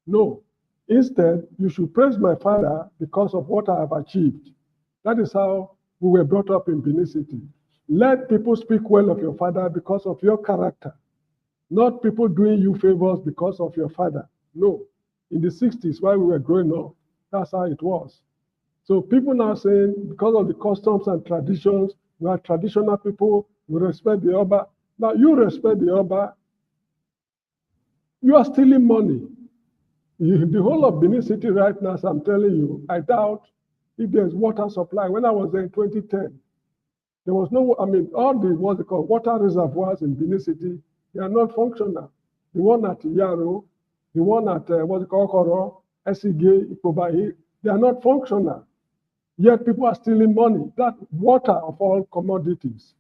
F: No. Instead, you should praise my father because of what I have achieved. That is how we were brought up in Benin City. Let people speak well of your father because of your character, not people doing you favors because of your father. No. In the 60s, while we were growing up, that's how it was. So people now saying, because of the customs and traditions, we are traditional people, we respect the Oba. Now you respect the Oba, you are stealing money. The whole of Benin City right now, as I'm telling you, I doubt if there's water supply. When I was there in 2010, there was no, all the, what's it called, water reservoirs in Benin City, they are not functional. The one at Yaro, the one at, what's it called, Koro, Esige, Ikobahi, they are not functional. Yet people are stealing money. That water of all commodities,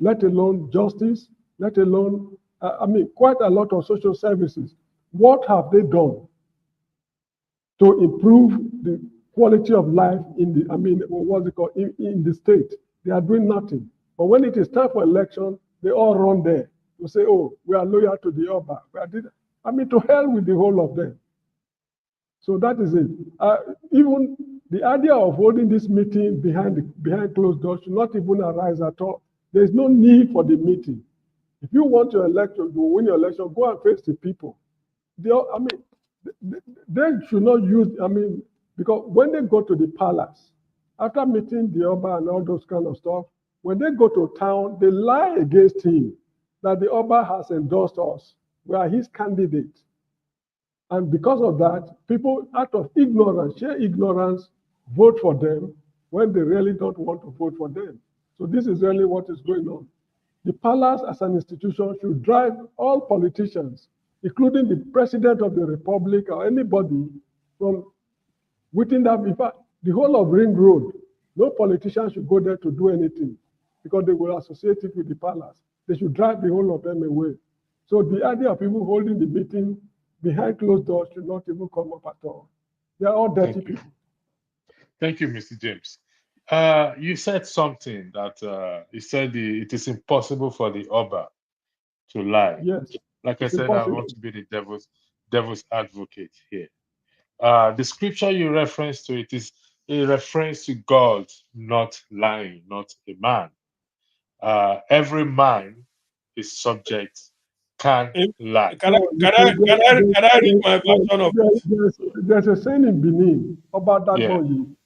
F: let alone justice, let alone, quite a lot of social services. What have they done to improve the quality of life in the, what's it called, in the state? They are doing nothing. But when it is time for election, they all run there to say, oh, we are loyal to the Oba. To hell with the whole of them. So that is it. Even the idea of holding this meeting behind closed doors should not even arise at all. There is no need for the meeting. If you want your election, to win your election, go and face the people. They should not use, because when they go to the palace, after meeting the Oba and all those kind of stuff, when they go to town, they lie against him that the Oba has endorsed us. We are his candidate. And because of that, people out of ignorance, sheer ignorance, vote for them when they really don't want to vote for them. So this is really what is going on. The palace as an institution should drive all politicians, including the president of the republic or anybody from within that. In fact, the whole of Ring Road, no politician should go there to do anything because they will associate it with the palace. They should drive the whole of them away. So the idea of people holding the meeting behind closed doors should not even come up at all. They are all dirty people.
B: Thank you, Mr. James. You said something that you said it is impossible for the Oba to lie.
F: Yes.
B: Like I said,
F: impossible.
B: I want to be the devil's advocate here. The scripture you reference to, it is a reference to God not lying, not a man. Every man is subject, can lie.
H: Can I read my version of it?
F: There's a saying in Benin, Oba
B: Yeah.
F: Dagmonyi,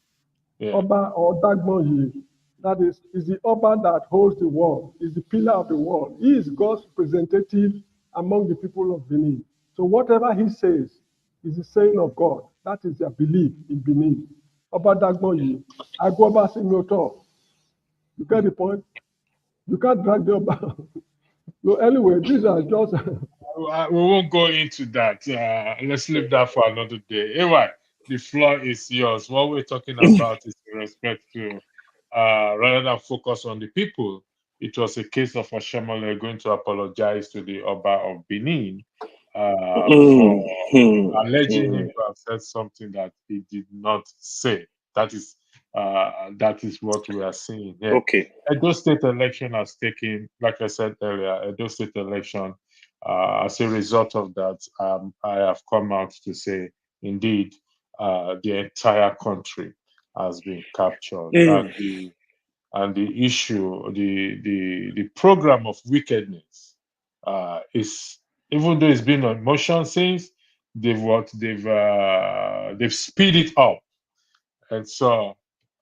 B: Yeah.
F: Oba or Dagmonyi, that is the Oba that holds the world, is the pillar of the world. He is God's representative among the people of Benin. So whatever he says is the saying of God. That is their belief in Benin. Oba Dagmonyi, Agoba Simyoto. You get the point? You can't drag the Oba. So anyway, these are just...
B: We won't go into that. Let's leave that for another day. Anyway, the floor is yours. What we're talking about is in respect to, rather than focus on the people, it was a case of Oshiomole going to apologize to the Oba of Benin for alleging him to have said something that he did not say. That is what we are seeing here.
I: Okay.
B: Edo State election has taken, like I said earlier, Edo State election. As a result of that, I have come out to say, indeed, the entire country has been captured, and the issue, the program of wickedness is, even though it's been on motion since, they've speed it up, and so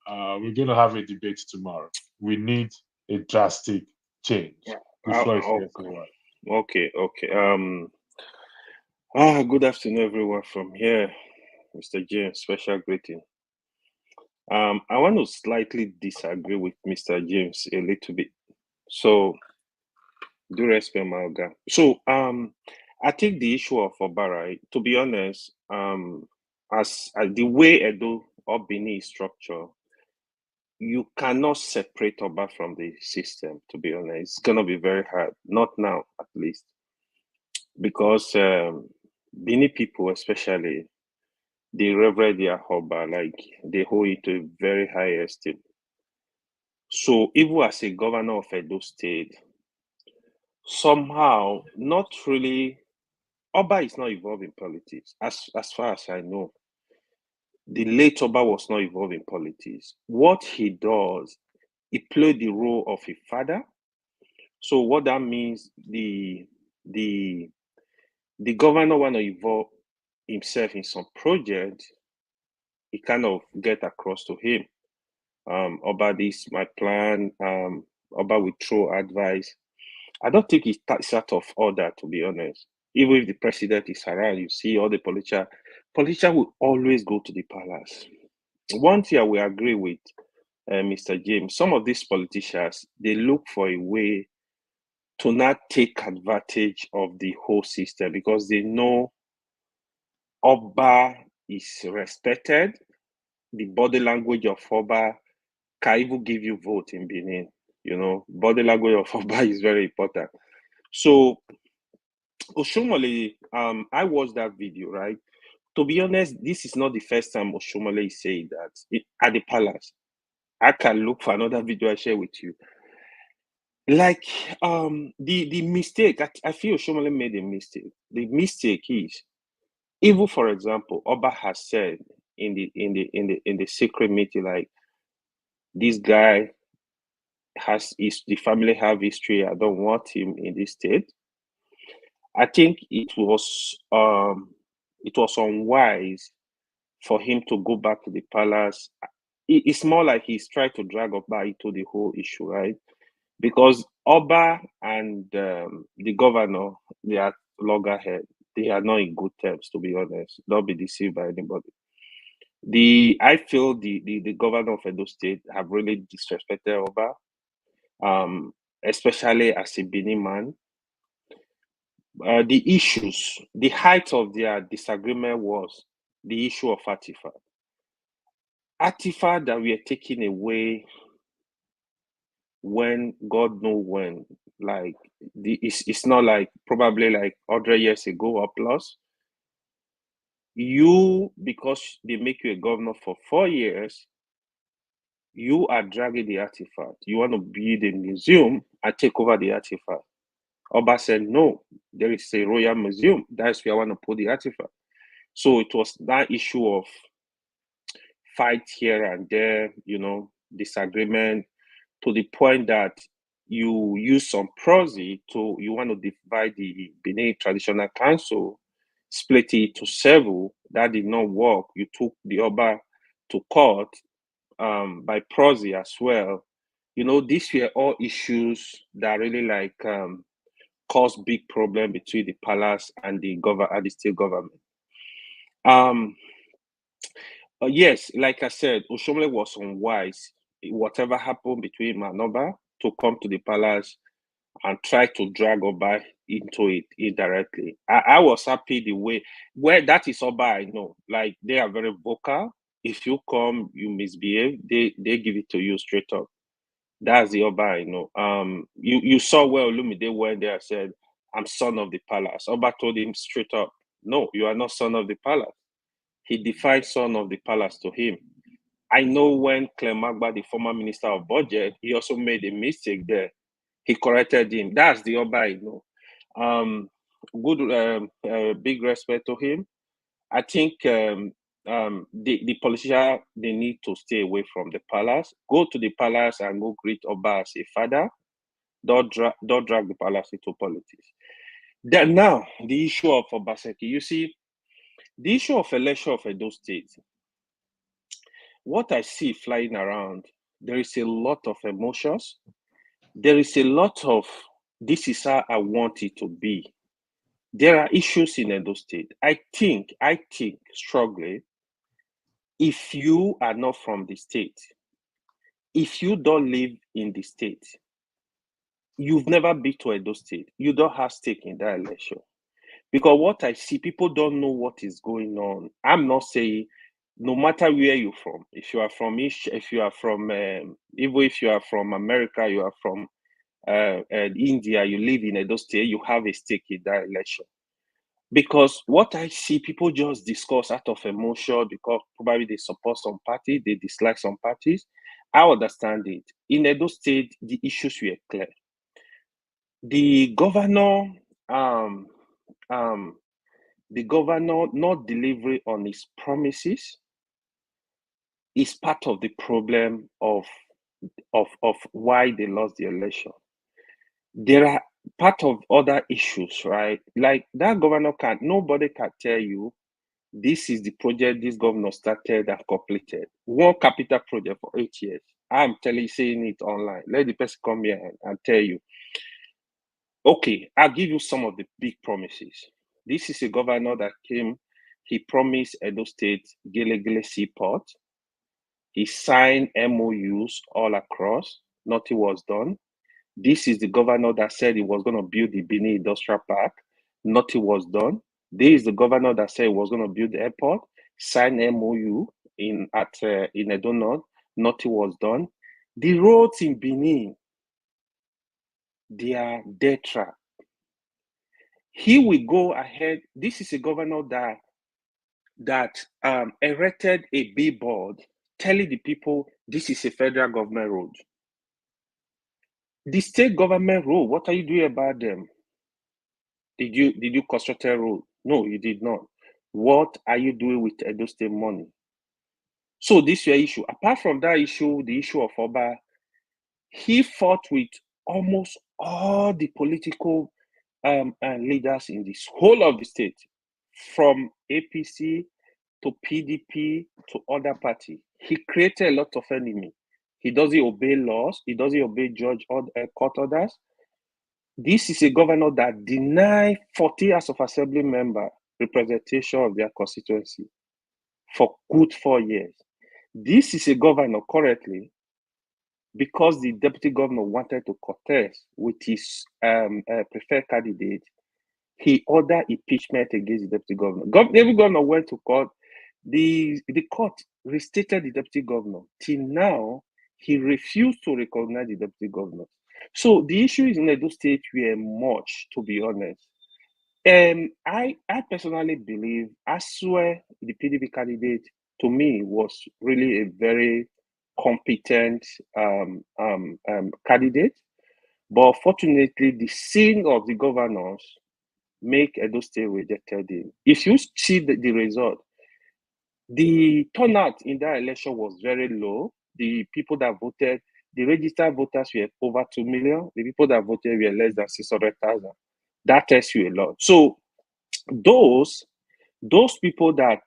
B: we're going to have a debate tomorrow. We need a drastic change. The floor is yours.
I: Okay. Good afternoon, everyone from here, Mr. James. Special greeting. I want to slightly disagree with Mr. James a little bit. So, do respect my guy. So, I take the issue of Obara. To be honest, as the way Edo or Benin is structured, you cannot separate Oba from the system. To be honest, it's gonna be very hard. Not now, at least, because Benin people, especially, they revere their Oba, like they hold it to a very high esteem. So even as a governor of Edo State, somehow not really, Oba is not involved in politics, as far as I know. The late Oba was not involved in politics. What he does, he played the role of a father. So what that means, the governor want to involve himself in some project, he kind of get across to him. Oba, this my plan. Oba will throw advice. I don't think it's out of order, to be honest. Even if the president is around, you see all the politicians will always go to the palace. One thing I will agree with Mr. James, some of these politicians, they look for a way to not take advantage of the whole system because they know Oba is respected. The body language of Oba can even give you vote in Benin. You know, body language of Oba is very important. So, Oshiomole, I watched that video, right? To be honest, this is not the first time Oshiomole is saying that at the palace. I can look for another video I share with you. Like the mistake, I feel Oshiomole made a mistake. The mistake is, even for example, Oba has said in the secret meeting, like this guy the family have history. I don't want him in this state. I think it was unwise for him to go back to the palace. It's more like he's trying to drag Oba into the whole issue, right? Because Oba and the governor, they are loggerhead. They are not in good terms, to be honest. Don't be deceived by anybody. I feel the governor of Edo State have really disrespected Oba, especially as a Benin man. The issues, the height of their disagreement was the issue of artifact. Artifact that we are taking away when God know when, like it's not like probably like 100 years ago or plus. You, because they make you a governor for 4 years, you are dragging the artifact. You want to build a museum and take over the artifact. Oba said, no, there is a royal museum. That's where I want to put the artifact. So it was that issue of fight here and there, you know, disagreement, to the point that you use some prosy you want to divide the Benin Traditional Council, split it to several. That did not work. You took the Oba to court by prosy as well. You know, these were all issues that really like caused big problem between the palace and the state government. Yes, like I said, Oshiomole was unwise. Whatever happened between him and Oba, to come to the palace and try to drag Oba into it indirectly. I was happy the way where that is Oba. I know, like they are very vocal. If you come, you misbehave, they give it to you straight up. That's the Oba I know. You saw where Olumide went there, said, "I'm son of the palace." Oba told him straight up, "No, you are not son of the palace." He defined son of the palace to him. I know when Clem Magba, the former minister of budget, he also made a mistake there. He corrected him. That's the Oba I know. Big respect to him. I think the politician, they need to stay away from the palace. Go to the palace and go greet Oba as a father. Don't drag the palace into politics. Then now, the issue of Obaseki. You see, the issue of election of Edo State, what I see flying around, there is a lot of emotions. There is a lot of, this is how I want it to be. There are issues in Edo State. I think strongly, if you are not from the state, if you don't live in the state, you've never been to Edo State, you don't have stake in that election. Because what I see, people don't know what is going on. I'm not saying, no matter where you're from, if you are from even if you are from America, you are from India, you live in Edo State, you have a stake in that election. Because what I see, people just discuss out of emotion because probably they support some party, they dislike some parties. I understand it. In Edo State, the issues were clear. The governor not delivering on his promises is part of the problem of why they lost the election. There are part of other issues, right? Like that governor nobody can tell you this is the project this governor started and completed. One capital project for 8 years. I'm saying it online. Let the person come here and tell you. Okay, I'll give you some of the big promises. This is a governor that came, he promised Edo State Gelegele Seaport. He signed MOUs all across, nothing was done. This is the governor that said he was going to build the Benin Industrial Park, nothing was done. This is the governor that said he was going to build the airport, signed MOU in Edo North, nothing was done. The roads in Benin, they are dead trap. He will go ahead. This is a governor that erected a billboard telling the people this is a federal government road. The state government road, what are you doing about them? Did you construct a road? No, you did not. What are you doing with Edo State money? So this is your issue. Apart from that issue, the issue of Oba, he fought with almost all the political leaders in this whole of the state, from APC to PDP to other party. He created a lot of enemy. He doesn't obey laws. He doesn't obey judge or court orders. This is a governor that denied 40 House of Assembly member representation of their constituency for good 4 years. This is a governor currently, because the deputy governor wanted to contest with his preferred candidate, he ordered impeachment against the deputy governor. Every governor went to court. The court restated the deputy governor. Till now, he refused to recognize the deputy governor. So the issues in Edo State were much, to be honest. I personally believe, I swear, the PDP candidate, to me, was really a very competent candidate. But fortunately, the sin of the governors make Edo State rejected him. If you see the result, the turnout in that election was very low. The people that voted, the registered voters were over 2 million. The people that voted were less than 600,000. That tells you a lot. So those people that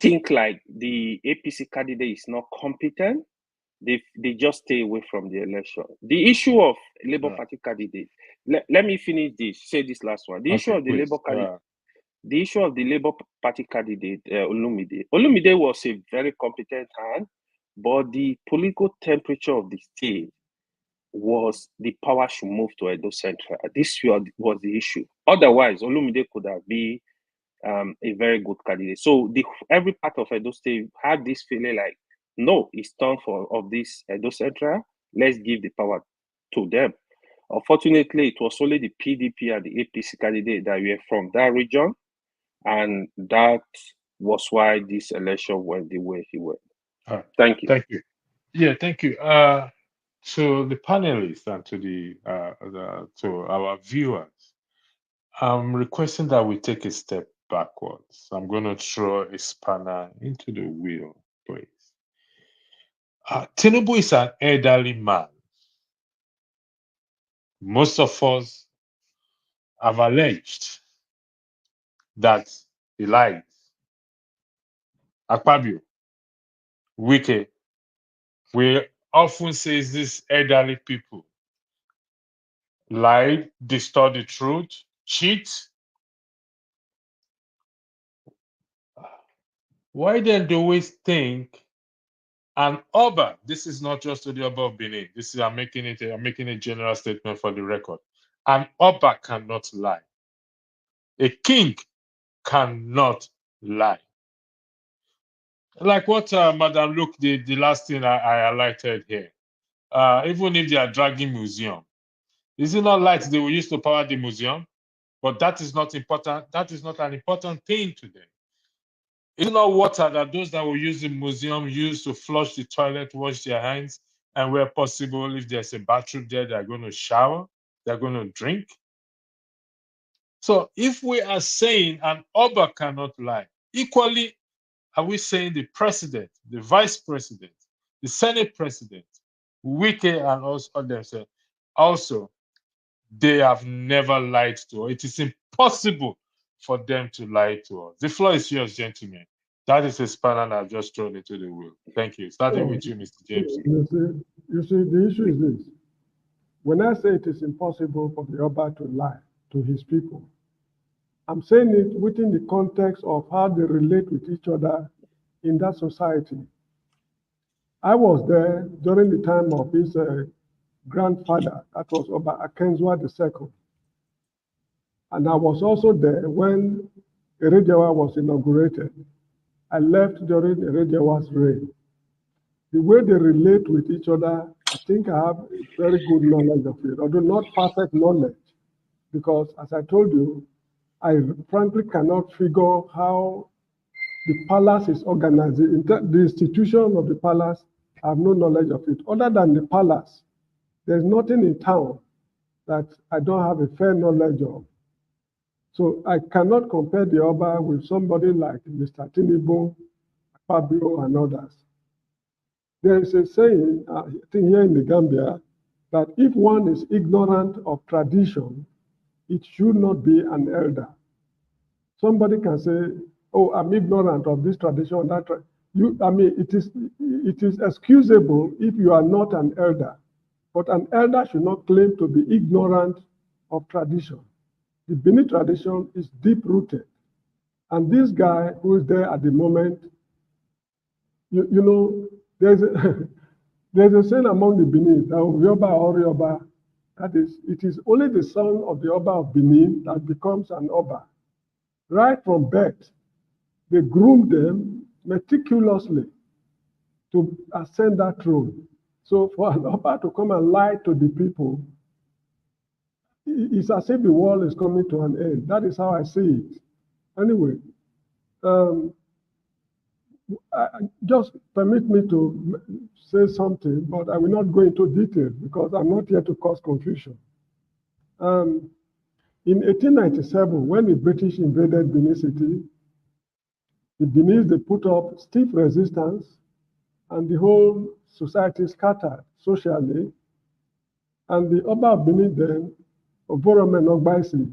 I: think like the APC candidate is not competent, they just stay away from the election. The issue of Labour Party candidate. Let me finish this. Say this last one. The issue of the Labour candidate. The issue of the Labour Party candidate, Olumide. Olumide was a very competent hand, but the political temperature of the state was the power should move to Edo Central. This was the issue. Otherwise, Olumide could have been a very good candidate. So every part of Edo State had this feeling like, no, it's time of this Edo Central. Let's give the power to them. Unfortunately, it was only the PDP and the APC candidate that were from that region. And that was why this election went the way he went. Thank you.
B: Thank you. Yeah, thank you. To the panelists and to our viewers, I'm requesting that we take a step backwards. I'm going to throw a spanner into the wheel, please. Tinubu is an elderly man. Most of us have alleged that he lied. Akpabio, Wike, we often say these elderly people lie, distort the truth, cheat. Why then do we think an Oba, this is not just to the Oba of Benin, this is I'm making a general statement for the record. An Oba cannot lie. A king cannot lie. Like what Madam Luke, the last thing I highlighted here. Even if they are dragging museum, is it not light they will use to power the museum? But that is not important. That is not an important thing to them. It's not water that those that will use the museum use to flush the toilet, wash their hands, and where possible, if there's a bathroom there, they're going to shower, they're going to drink. So if we are saying an Oba cannot lie, equally, are we saying the president, the vice president, the Senate president, Wike and also others, also, they have never lied to us. It is impossible for them to lie to us. The floor is yours, gentlemen. That is a spanner I've just thrown into the wheel. Thank you. Starting with you, Mr. James.
F: You see, the issue is this. When I say it is impossible for the Oba to lie to his people, I'm saying it within the context of how they relate with each other in that society. I was there during the time of his grandfather, that was Oba Akenzwa II. And I was also there when Erejewa was inaugurated. I left during Erejewa's reign. The way they relate with each other, I think I have very good knowledge of it, although not perfect knowledge, because as I told you, I frankly cannot figure how the palace is organized. The institution of the palace, I have no knowledge of it. Other than the palace, there's nothing in town that I don't have a fair knowledge of. So I cannot compare the Oba with somebody like Mr. Tinubu, Fabio, and others. There is a saying, I think here in the Gambia, that if one is ignorant of tradition, it should not be an elder. Somebody can say, oh, I'm ignorant of this tradition, that it is excusable if you are not an elder, but an elder should not claim to be ignorant of tradition. The Benin tradition is deep-rooted. And this guy who is there at the moment, you know, there's a saying among the Benin that Oba or Oba, that is, it is only the son of the Oba of Benin that becomes an Oba. Right from birth, they groom them meticulously to ascend that throne. So for an Oba to come and lie to the people, it's as if the world is coming to an end. That is how I see it. Anyway, just permit me to say something, but I will not go into detail because I'm not here to cause confusion. In 1897, when the British invaded Benin City, the Benin, they put up stiff resistance and the whole society scattered socially. And the Oba of Benin then, Oboromen Ogbaisi,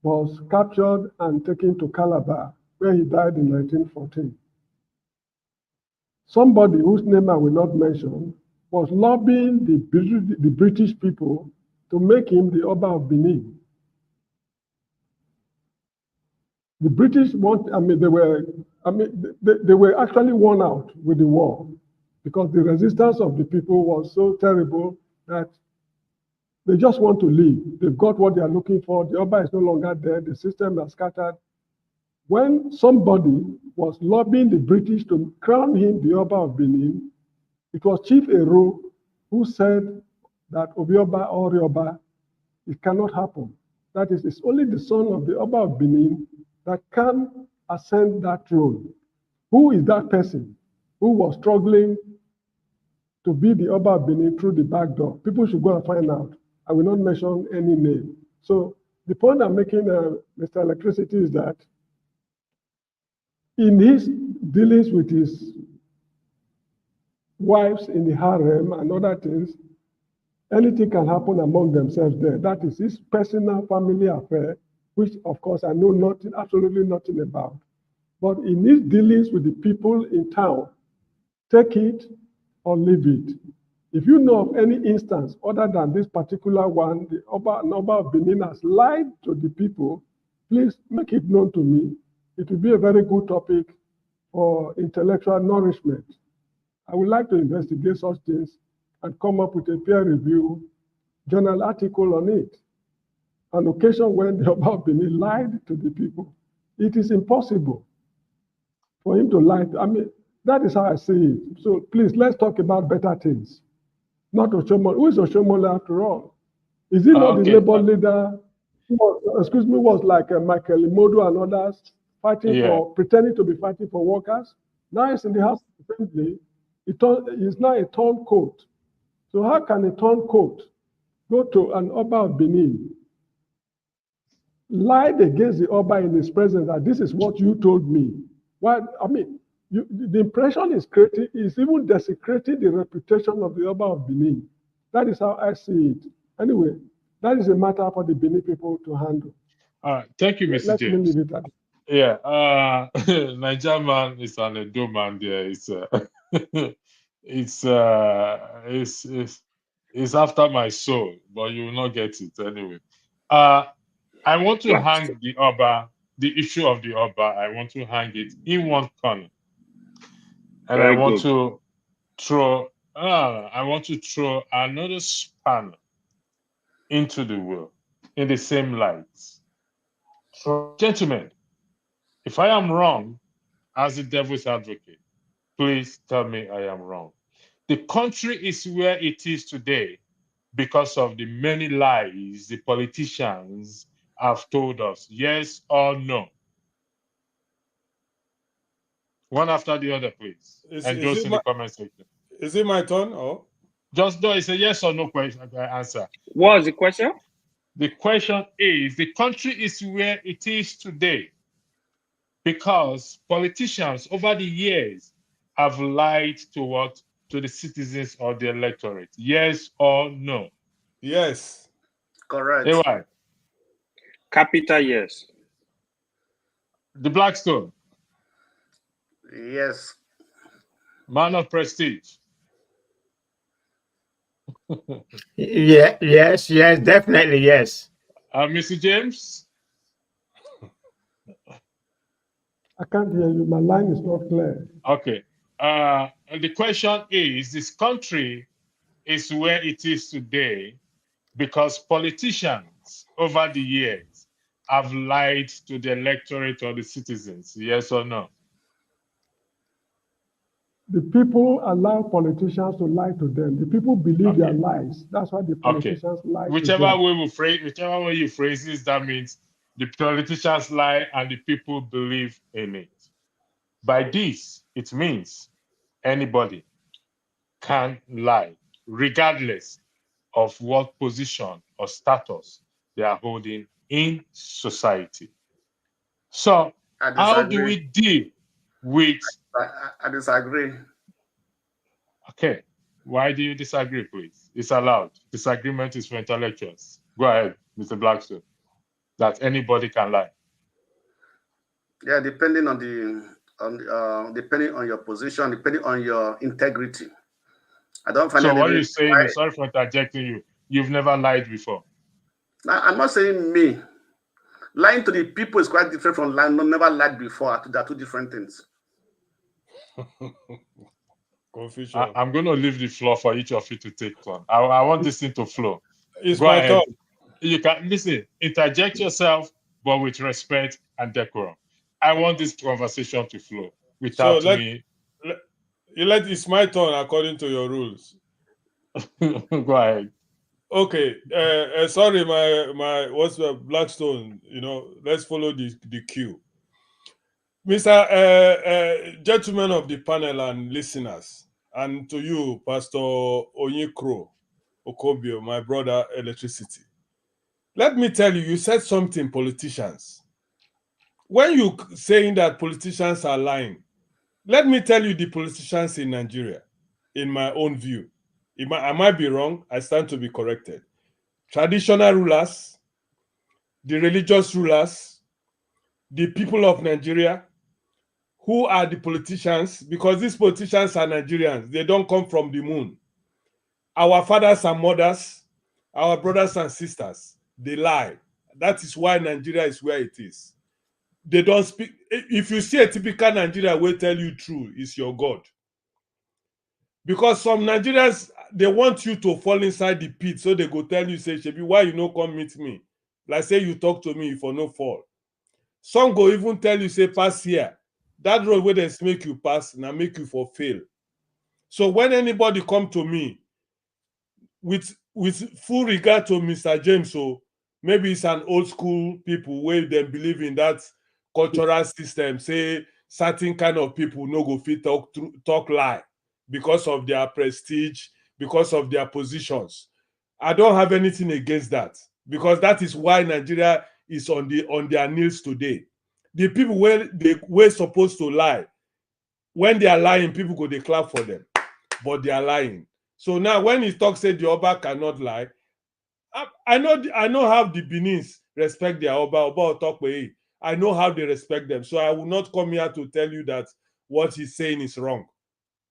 F: was captured and taken to Calabar, where he died in 1914. Somebody whose name I will not mention was lobbying the British people to make him the Oba of Benin. The British they were actually worn out with the war because the resistance of the people was so terrible that they just want to leave. They've got what they are looking for. The Oba is no longer there. The system has scattered. When somebody was lobbying the British to crown him the Oba of Benin, it was Chief Ero who said that Obioba or Rioba, it cannot happen. That is, it's only the son of the Oba of Benin that can ascend that throne. Who is that person who was struggling to be the Oba of Benin through the back door? People should go and find out. I will not mention any name. So the point I'm making, Mr. Electricity, is that in his dealings with his wives in the harem and other things, anything can happen among themselves there. That is his personal family affair, which of course I know nothing, absolutely nothing about. But in his dealings with the people in town, take it or leave it. If you know of any instance other than this particular one, the Oba of Benin has lied to the people, please make it known to me. It will be a very good topic for intellectual nourishment. I would like to investigate such things and come up with a peer review journal article on it. On occasion when the Oba of Benin lied to the people, it is impossible for him to lie. I mean, that is how I see it. So please, let's talk about better things. Not Oshiomole. Who is Oshiomole after all? Is he not the labor leader excuse me, was like Michael Imodu and others fighting for, pretending to be fighting for workers. Now it's in the House of Assembly. It's now a turncoat. So how can a turncoat go to an Oba of Benin, lied against the Oba in his presence that this is what you told me? Why? I mean, the impression is creating, is even desecrating the reputation of the Oba of Benin. That is how I see it. Anyway, that is a matter for the Benin people to handle.
B: All right, thank you, Mr.
F: Let
B: James.
F: me leave it at that.
B: Yeah, Niger man is an Edo man there. It's after my soul, but you will not get it anyway. I want to hang the Oba, the issue of the Oba. I want to hang it in one corner, and I want to throw another spanner into the wheel in the same light. So, gentlemen, if I am wrong, as the devil's advocate, please tell me I am wrong. The country is where it is today because of the many lies the politicians have told us. Yes or no? One after the other, please. And just in the comment section.
H: Is it my turn? Or?
B: Just do it's a yes or no question answer.
I: What was the question?
B: The question is, the country is where it is today because politicians over the years have lied to the citizens or the electorate. Yes or no?
H: Yes.
G: Correct.
B: Anyway.
I: Capital yes.
B: The Blackstone.
G: Yes.
B: Man of prestige.
J: Yes, definitely yes.
B: Mr. James?
F: I can't hear you. My line is not clear.
B: Okay. And the question is, this country is where it is today because politicians over the years have lied to the electorate or the citizens. Yes or no?
F: The people allow politicians to lie to them. The people believe their lies. That's why the politicians lie
B: Whichever
F: to them.
B: whichever way you phrase it, that means the politicians lie and the people believe in it. By this, it means anybody can lie, regardless of what position or status they are holding in society. So, how do we deal with...
G: I disagree.
B: Okay. Why do you disagree, please? It's allowed. Disagreement is for intellectuals. Go ahead, Mr. Blackstone. That anybody can lie.
G: Yeah, depending on depending on your position, depending on your integrity. I don't find.
B: So what you're saying is, sorry for interjecting you, you've never lied before.
G: I'm not saying me. Lying to the people is quite different from lying. Never lied before. They're two different things.
H: Confusion.
B: I'm going to leave the floor for each of you to take turn. I want this thing to flow.
H: It's
B: Go
H: my
B: ahead.
H: turn.
B: You can listen, interject yourself, but with respect and decorum. I want this conversation to flow without me.
H: It's my turn according to your rules.
B: Go ahead.
H: Okay. Sorry, my what's the Blackstone? Let's follow the queue. Mr. Gentlemen of the panel and listeners, and to you, Pastor Onyekro Okobio, my brother, electricity. Let me tell you, you said something, politicians. When you saying that politicians are lying, let me tell you the politicians in Nigeria, in my own view. I might be wrong, I stand to be corrected. Traditional rulers, the religious rulers, the people of Nigeria. Who are the politicians? Because these politicians are Nigerians. They don't come from the moon. Our fathers and mothers, our brothers and sisters, they lie. That is why Nigeria is where it is. They don't speak. If you see a typical Nigerian will tell you true, it's your God. Because some Nigerians, they want you to fall inside the pit, so they go tell you, say, Shebi, why you no come meet me? Like say you talk to me for no fall. Some go even tell you, say, pass here. That road where they make you pass, now make you for fail. So when anybody come to me, with full regard to Mr. James, so Maybe it's an old school people where they believe in that cultural system, say certain kind of people no go fit talk lie because of their prestige, because of their positions. I don't have anything against that, because that is why Nigeria is on their knees today. The people where they were supposed to lie, when they are lying, people go they clap for them, but they are lying. So now when he talks, say the Oba cannot lie, I know how the Benins respect their Oba Otokwe. I know how they respect them. So I will not come here to tell you that what he's saying is wrong.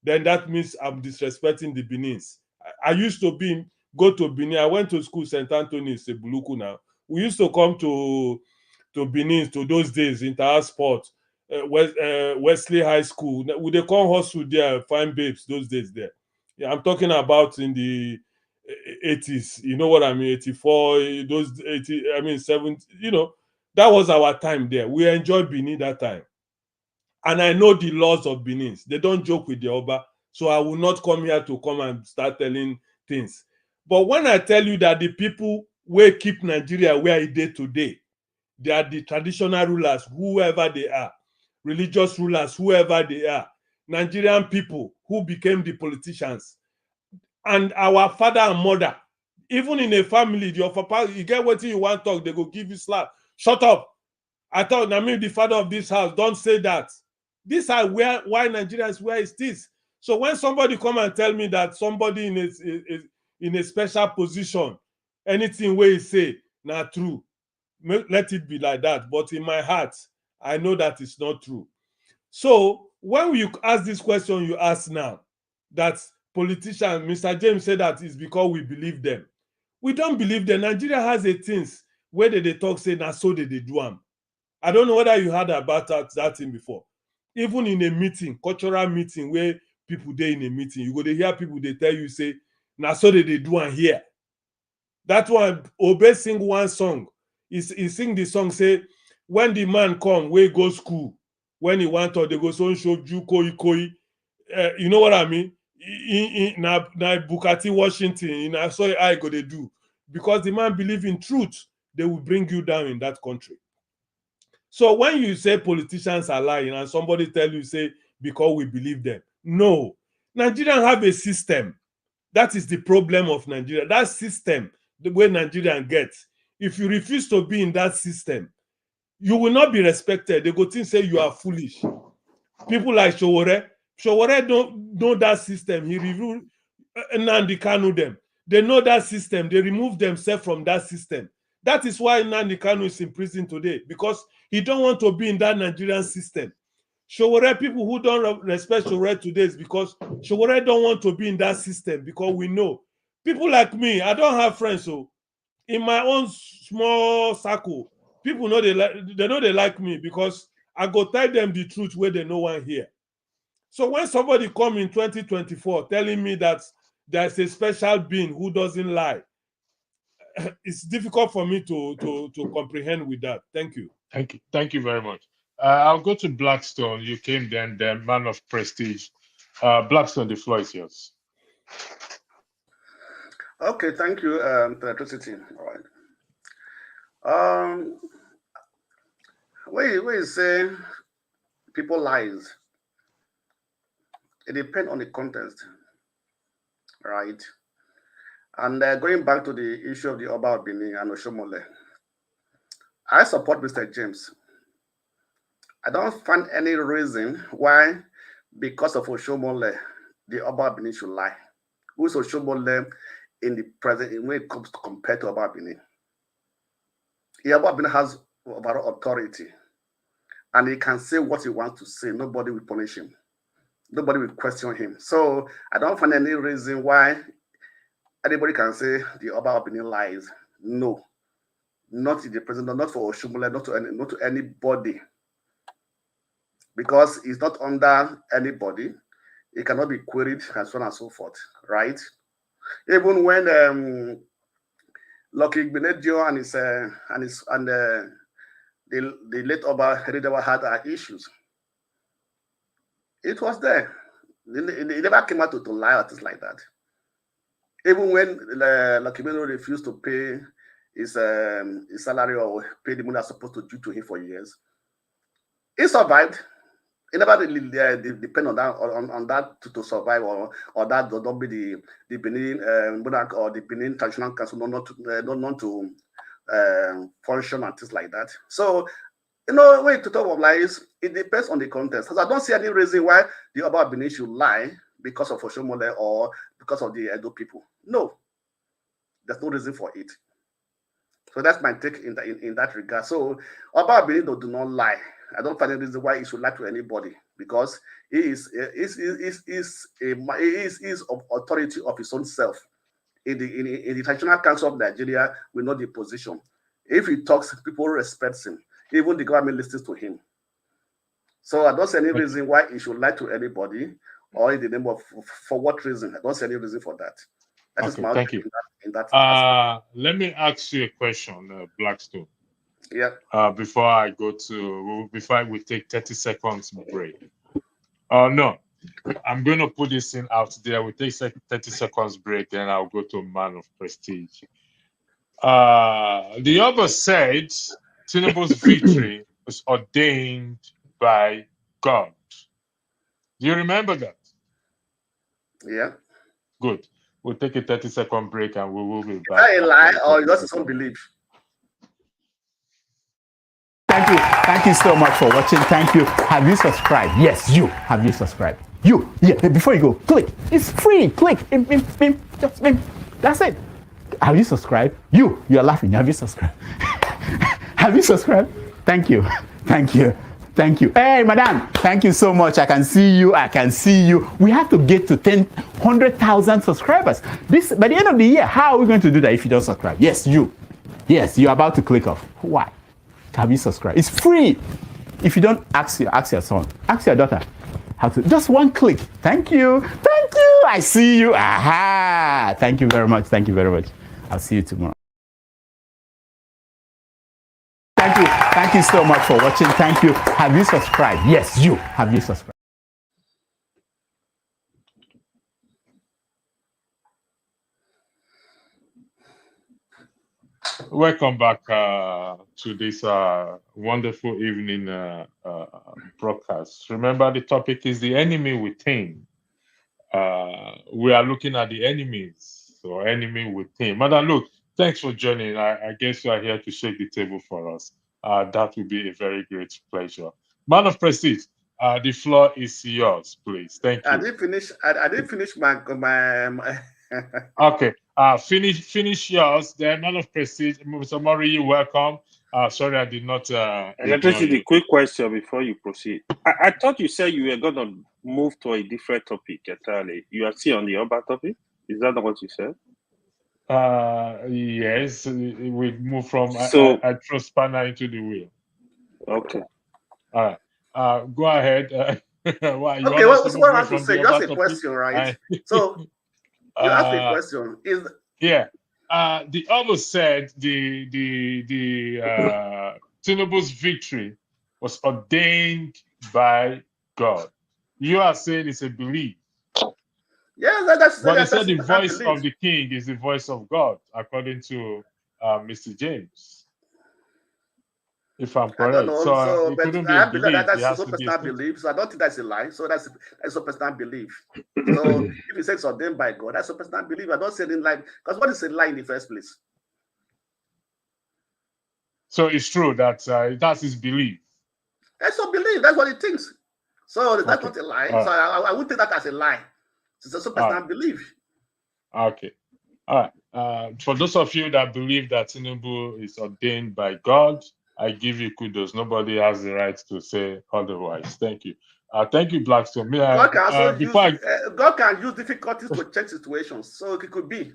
H: Then that means I'm disrespecting the Benins. I used to go to Benin. I went to school, St. Anthony, Sebuluku now. We used to come to Benin to those days, Inter Sport, Wesley High School. Would they come hustle there, find babes those days there? Yeah, I'm talking about in the 80s. You know what I mean? 84, those 80, I mean 70. You know, that was our time there. We enjoyed Benin that time. And I know the laws of Benin. They don't joke with the Oba. So I will not come here to come and start telling things. But when I tell you that the people will keep Nigeria where it is today, they are the traditional rulers, whoever they are, religious rulers, whoever they are, Nigerian people who became the politicians, and our father and mother. Even in a family, your papa, you get what you want to talk, they go give you slap. Shut up. I thought, I mean, the father of this house, don't say that. These are why Nigeria is where it is. So when somebody come and tell me that somebody in a special position, anything where he say, not true, let it be like that. But in my heart, I know that it's not true. So when you ask this question you ask now, that politician, Mr. James said that it's because we believe them. We don't believe them. Nigeria has a things where they talk, say, now so they do them. I don't know whether you heard about that thing before. Even in a meeting, cultural meeting, where people there in a meeting, you go to hear people, they tell you, say, now so they do and here. That one, Obe sing one song. He sing the song, say, when the man come, we go school. When he want to, they go so show you koi. You know what I mean? Na Bukati, Washington, I saw I go they do. Because the man believe in truth, they will bring you down in that country. So when you say politicians are lying and somebody tell you, say, because we believe them. No. Nigerians have a system. That is the problem of Nigeria. That system, the way Nigerian gets, if you refuse to be in that system, you will not be respected. They go think say you are foolish. People like Showore don't know that system. He reviewed Nnamdi Kanu them. They know that system. They remove themselves from that system. That is why Nnamdi Kanu is in prison today, because he don't want to be in that Nigerian system. Showore, people who don't respect Showore today is because Showore don't want to be in that system, because we know. People like me, I don't have friends, so in my own small circle, people know they know they like me, because I go tell them the truth where they no one hear. So when somebody come in 2024 telling me that there's a special being who doesn't lie, it's difficult for me to comprehend with that. Thank you.
B: Thank you very much. I'll go to Blackstone. You came then, man of prestige. Blackstone, the floor is yours.
K: Okay, thank you, electricity. All right. When you say people lies, it depends on the context, right? And going back to the issue of the Oba of Benin and Oshiomole, I support Mr. James. I don't find any reason why, because of Oshiomole, the Oba of Benin should lie. Who's Oshiomole in the present when it comes to compare to Oba of Benin? The Oba of Benin has overall authority, and he can say what he wants to say. Nobody will punish him. Nobody will question him. So I don't find any reason why anybody can say the Oba of Benin lies. No, not to the president, not for Oshiomole, not to anybody, because he's not under anybody. He cannot be queried, and so on and so forth, right? Even when Lucky Benedio and the late Oba Heridewa had issues, it was there. He never came out to lie or things like that. Even when Lucky Benedio refused to pay his salary or pay the money that's supposed to due to him for years. He survived. He never really depend on that to survive, or that does not be the Benin monarch or the Benin traditional council not to function and things like that. So, you know, when you talk of lies, it depends on the context. Because I don't see any reason why the Oba of Benin should lie because of Oshiomole or because of the Edo people. No, there's no reason for it. So that's my take in that regard. So Oba of Benin do not lie. I don't find any reason why he should lie to anybody, because he is of authority of his own self. In the traditional council of Nigeria, we know the position. If he talks, people respect him. Even the government listens to him. So I don't see any reason why he should lie to anybody, or in the name of, for what reason. I don't see any reason for that. That is my
B: thank you.
K: In that
B: let me ask you a question, Blackstone.
K: Yeah.
B: Before we take 30 seconds break. No, I'm going to put this in out there. We take 30 seconds break, then I'll go to Man of Prestige. The Oba said Tinubu's victory was ordained by God. Do you remember that?
K: Yeah.
B: Good. We'll take a 30-second break and we will be back.
K: Is that a lie or just his own belief?
J: Thank you. Thank you so much for watching. Thank you. Have you subscribed? Yes, you. Have you subscribed? You. Yeah. Before you go, click. It's free. Click. Just that's it. Have you subscribed? You are laughing. Have you subscribed? Have you subscribed? Thank you. Thank you. Thank you. Hey, madam. Thank you so much. I can see you. I can see you. We have to get to 100,000 subscribers. By the end of the year, how are we going to do that if you don't subscribe? Yes, you. Yes, you're about to click off. Why? Have you subscribed? It's free. If you don't, ask your son, ask your daughter how to. Just one click. Thank you. Thank you. I see you. Aha. Thank you very much. Thank you very much. I'll see you tomorrow. Thank you. Thank you so much for watching. Thank you. Have you subscribed? Yes, you. Have you subscribed?
B: Welcome back to this wonderful evening broadcast. Remember, the topic is the enemy within. We are looking at the enemies, so enemy within. Madam, look, thanks for joining. I guess you are here to shake the table for us. That will be a very great pleasure. Man of Prestige, the floor is yours, please. Thank you.
K: I didn't finish my
B: Okay. Finish yours. Then Man of Prestige, Mr. Mori, welcome. Sorry, I did not.
I: Electricity, quick question before you proceed. I thought you said you were going to move to a different topic entirely. You are still on the Oba topic? Is that not what you said?
B: Yes, we move from
I: So,
B: I throw spanner into the wheel.
I: Okay.
B: All right. Go ahead.
K: What I have to say? Just a question, right? So you asked me a question.
B: The Oba said the Tinubu's victory was ordained by God. You are saying it's a belief.
K: Yeah, that's.
B: But they said the voice of the king is the voice of God, according to Mr. James. If I'm correct,
K: I don't know. So
B: it
K: but
B: couldn't be
K: I
B: a
K: believe
B: belief.
K: that's so personal belief. So I don't think that's a lie. So that's a personal belief. So if you say it's ordained by God, that's a personal belief. I don't say it in lie, because what is a lie in the first place?
B: So it's true that that's his belief.
K: That's a belief. That's what he thinks. So that's not a lie. So I wouldn't take that as a lie. It's a personal belief.
B: Okay. All right. For those of you that believe that Tinubu is ordained by God, I give you kudos. Nobody has the right to say otherwise. Thank you. Thank you, Blackstone.
K: God can use difficulties to check situations. So it could be.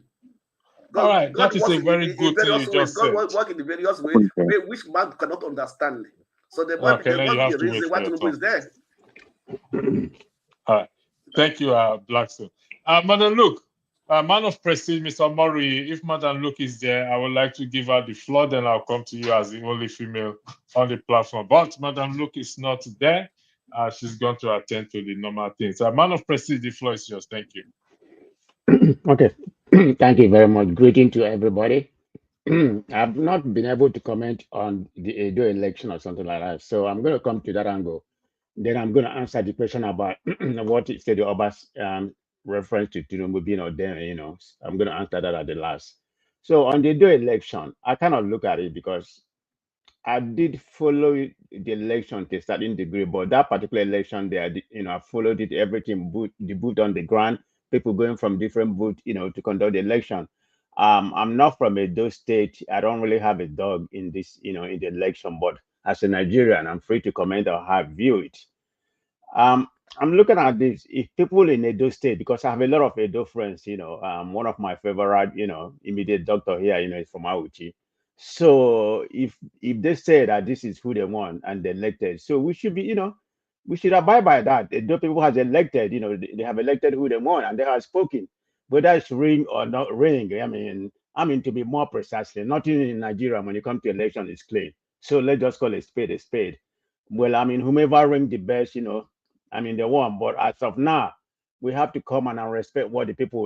K: God,
B: all right,
K: God
B: that is a very good thing you just said.
K: God works in the various ways which man cannot understand. So there must be a reason why Tinubu is there.
B: All right. Thank you, Blackstone. Madam Luke, Man of Prestige, Mr. Murray, if Madam Luke is there, I would like to give her the floor, then I'll come to you as the only female on the platform. But Madam Luke is not there. She's going to attend to the normal things. Man of Prestige, the floor is yours. Thank you.
L: Okay. Thank you very much. Greeting to everybody. I've not been able to comment on the Edo election or something like that. So I'm going to come to that angle. Then I'm going to answer the question about what it said the Oba's reference to Tinubu being ordained. I'm going to answer that at the last. So on the Edo election, I cannot look at it because I did follow the election to a certain degree, but that particular election there, I followed it, everything, the boot on the ground, people going from different booths, to conduct the election. I'm not from Edo State. I don't really have a dog in this, in the election, but as a Nigerian, I'm free to comment on how I view it. Um, I'm looking at this. If people in Edo State, because I have a lot of Edo friends, one of my favorite, immediate doctor here, is from Auchi. So if they say that this is who they want and they elected, so we should be, we should abide by that. Edo people has elected, they have elected who they want and they have spoken, whether it's ring or not ring. I mean to be more precisely, nothing in Nigeria when it comes to election is clean. So let's just call a spade a spade. Well, whomever ring the best, they won. But as of now, we have to come and respect what the people,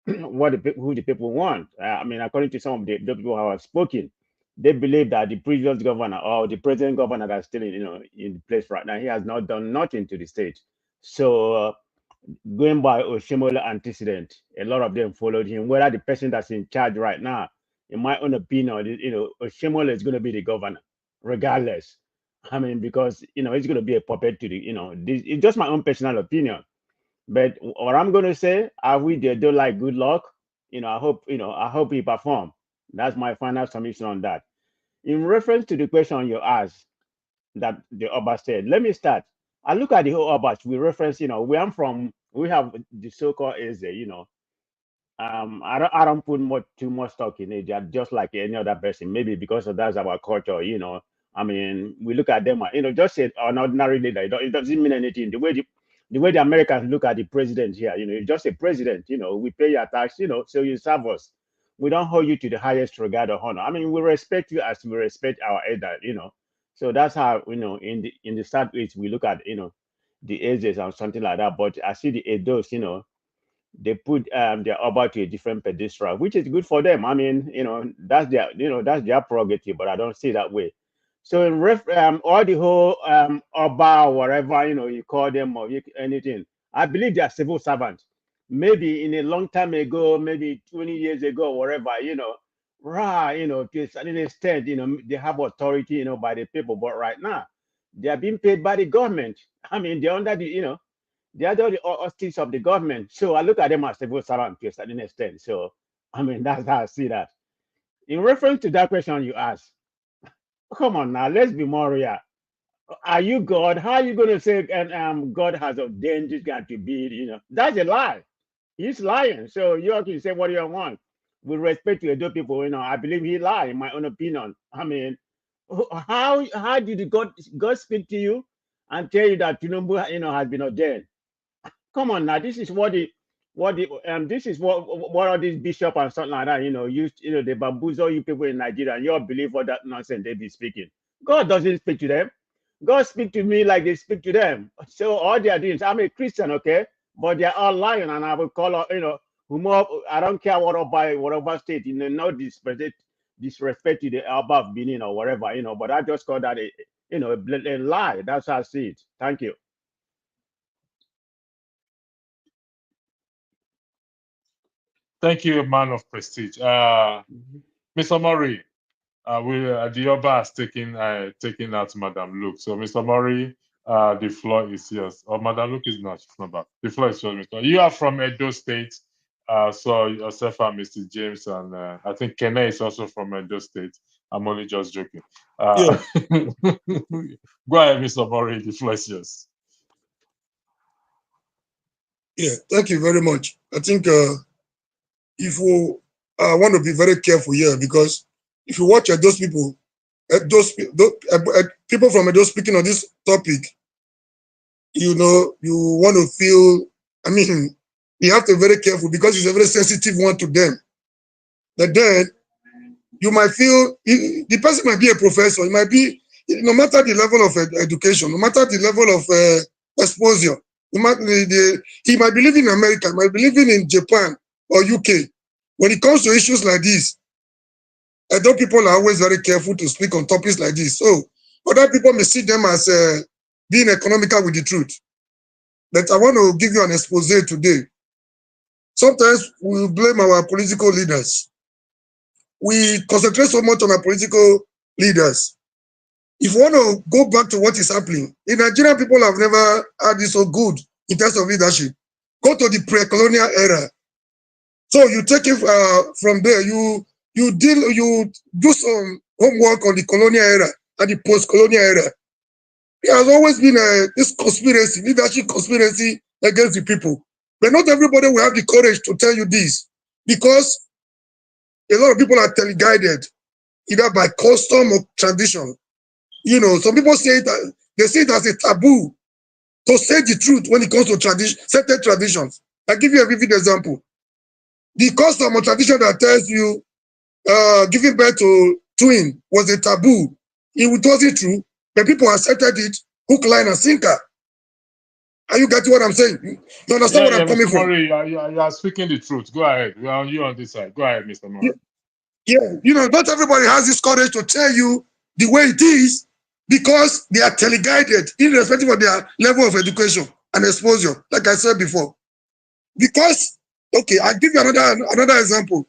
L: who the people want. According to some of the people who have spoken, they believe that the previous governor or the present governor that's still in place right now, he has not done nothing to the state. So going by Oshiomhole antecedent, a lot of them followed him. Whether the person that's in charge right now, in my own opinion, Oshiomhole is going to be the governor, regardless. Because it's going to be a puppet to this. It's just my own personal opinion. But what I'm going to say, I wish they do like good luck. I hope he perform. That's my final submission on that. In reference to the question you asked, that the Oba said, let me start. I look at the whole Obas. We reference, we have the so-called Eze, I don't put too much stock in it. They're just like any other person. Maybe because of that's our culture. We look at them. Just say an ordinary leader. It doesn't mean anything. The way the Americans look at the president here. You're just a president. We pay your tax. So you serve us. We don't hold you to the highest regard or honor. We respect you as we respect our elder. So that's how in the Southeast we look at the ages or something like that. But I see the Edos. They put their Oba to a different pedestal, which is good for them. That's their prerogative, but I don't see it that way. So in all the whole Oba or whatever you call them or anything, I believe they are civil servants. Maybe in a long time ago, maybe 20 years ago, or whatever, to a certain extent, they have authority, by the people. But right now, they are being paid by the government. They're under the, they are the auspices of the government. So I look at them as civil servants to a certain extent. So, that's how I see that. In reference to that question you asked, come on now, let's be more real. Are you God? How are you going to say God has ordained this guy to be, That's a lie. He's lying. So you have to say what you want. With respect to Edo people, I believe he lied, in my own opinion. How did God speak to you and tell you that Tinubu, has been ordained? Come on now, this is what all these bishops and something like that, they bamboozle you people in Nigeria, and you all believe all that nonsense they be speaking. God doesn't speak to them. God speak to me like they speak to them. So all they are doing, I'm a Christian, okay, but they're all lying, and I will call, I don't care whatever state, no disrespect to the Oba of Benin or whatever, but I just call that a lie. That's how I see it. Thank you.
B: Thank you, man of prestige. Mr. Murray, the Oba has taken out Madam Luke. So, Mr. Murray, the floor is yours. Oh, Madam Luke is not. She's not back. The floor is yours, Mr. You are from Edo State. So yourself and Mr. James, and I think Kene is also from Edo State. I'm only just joking.
M: Yeah.
B: Go ahead, Mr. Murray. The floor is yours.
M: Yeah, thank you very much. I think if we want to be very careful here, because if you watch those people, people from Edo speaking on this topic, you want to feel, you have to be very careful because it's a very sensitive one to them. But then you might feel, the person might be a professor, it might be, no matter the level of education, no matter the level of exposure, he might be living in America, might be living in Japan or UK. When it comes to issues like this, Although people are always very careful to speak on topics like this. So other people may see them as being economical with the truth. But I want to give you an expose today. Sometimes we blame our political leaders. We concentrate so much on our political leaders. If you want to go back to what is happening, in Nigeria, people have never had this so good in terms of leadership. Go to the pre-colonial era. So you take it from there. You do some homework on the colonial era and the post-colonial era. There has always been this conspiracy, leadership conspiracy against the people. But not everybody will have the courage to tell you this, because a lot of people are teleguided, either by custom or tradition. You know, some people say it, they see it as a taboo to say the truth when it comes to tradition, certain traditions. I'll give you a vivid example. The custom or tradition that tells you giving birth to twin was a taboo. It wasn't true, but people accepted it, hook, line, and sinker. Are you getting what I'm saying? You understand where I'm coming
B: Mr.
M: from?
B: Murray, you are speaking the truth. Go ahead. We are on you on this side. Go ahead, Mr. Murray.
M: Yeah, you know, not everybody has this courage to tell you the way it is, because they are teleguided, irrespective of their level of education and exposure, like I said before. Because, okay, I'll give you another example.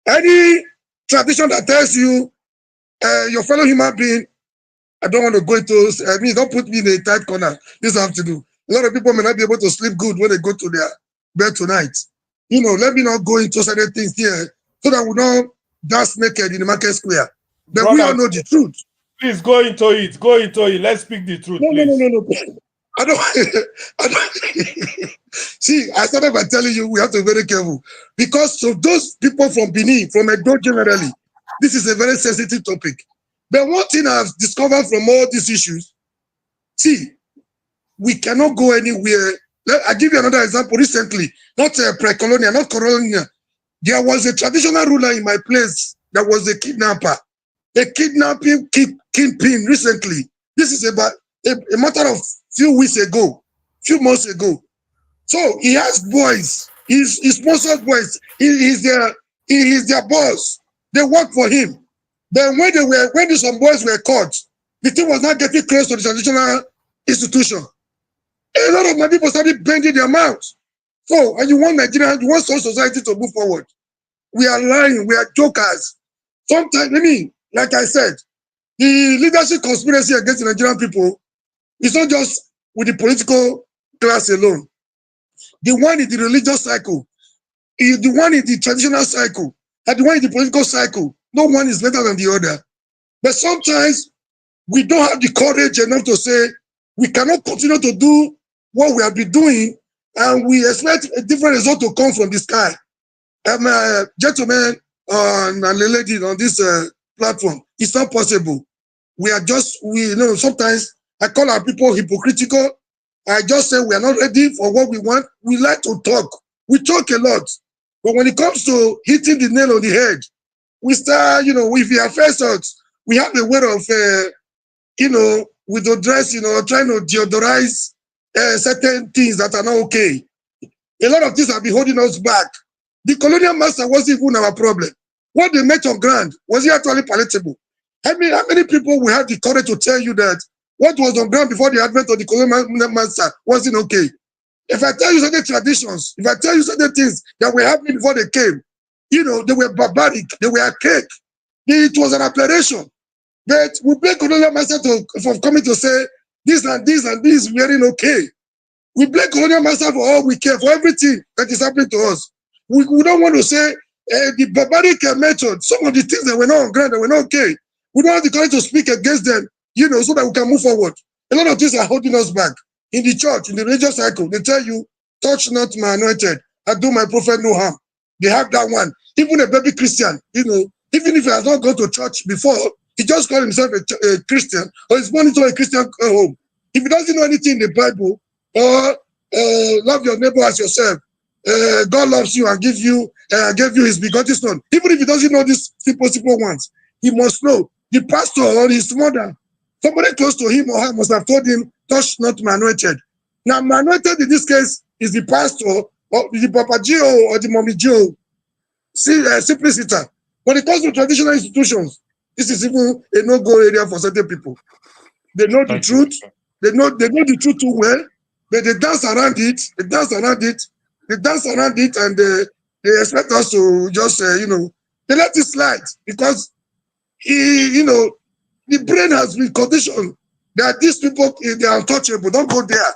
M: Any tradition that tells you your fellow human being, I don't want to go into, don't put me in a tight corner. This I have to do. A lot of people may not be able to sleep good when they go to their bed tonight. You know, let me not go into certain things here so that we don't dance naked in the market square. But we all know the truth.
H: Please go into it. Go into it. Let's speak the truth, please.
M: No. I don't. See, I started by telling you we have to be very careful, because so those people from Benin, from Edo generally, this is a very sensitive topic. But one thing I've discovered from all these issues, see, we cannot go anywhere. I'll give you another example. Recently, not pre-colonial, not colonial. There was a traditional ruler in my place that was a kidnapper. A kidnapping kingpin recently. This is about a matter of few weeks ago, few months ago. So he has boys. He sponsors boys. He is their boss. They work for him. Then when some boys were caught, the thing was not getting close to the traditional institution. A lot of my people started bending their mouths. So, and you want Nigeria, you want society to move forward. We are lying. We are jokers. Sometimes, like I said, the leadership conspiracy against the Nigerian people is not just with the political class alone. The one in the religious cycle, the one in the traditional cycle, and the one in the political cycle. No one is better than the other. But sometimes we don't have the courage enough to say we cannot continue to do what we have been doing, and we expect a different result to come from the sky. Gentlemen and ladies on this platform, it's not possible. Sometimes I call our people hypocritical. I just say we are not ready for what we want. We like to talk. We talk a lot. But when it comes to hitting the nail on the head, we start, if we are first out, we have a way of, with the dress, trying to deodorize certain things that are not okay. A lot of things have been holding us back. The colonial master wasn't even our problem. What they made on ground, was it actually palatable? How many people will have the courage to tell you that what was on ground before the advent of the colonial master wasn't okay? If I tell you certain traditions, if I tell you certain things that were happening before they came, they were barbaric, they were archaic. It was an aberration. But we blame colonial master for coming to say this and this and this weren't okay. We blame colonial master for all we care, for everything that is happening to us. We don't want to say the barbaric method, some of the things that were not on ground, that were not okay. We don't have the courage to speak against them, so that we can move forward. A lot of things are holding us back. In the church, in the religious cycle, they tell you, touch not my anointed, I do my prophet no harm. They have that one. Even a baby Christian, even if he has not gone to church before, he just called himself a Christian, or he's born into a Christian home. If he doesn't know anything in the Bible, or love your neighbor as yourself, God loves you and gave you his begotten son. Even if he doesn't know these simple ones, he must know. The pastor or his mother, somebody close to him or her must have told him, touch not my anointed. Now, my anointed in this case is the pastor, or the Papa Gio or the Mommy Gio, simpliciter. When it comes to traditional institutions, this is even a no-go area for certain people. They know the truth. They know the truth too well, but they dance around it. They dance around it. They dance around it, and they expect us to just, they let it slide because the brain has been conditioned that these people, they are untouchable. Don't go there.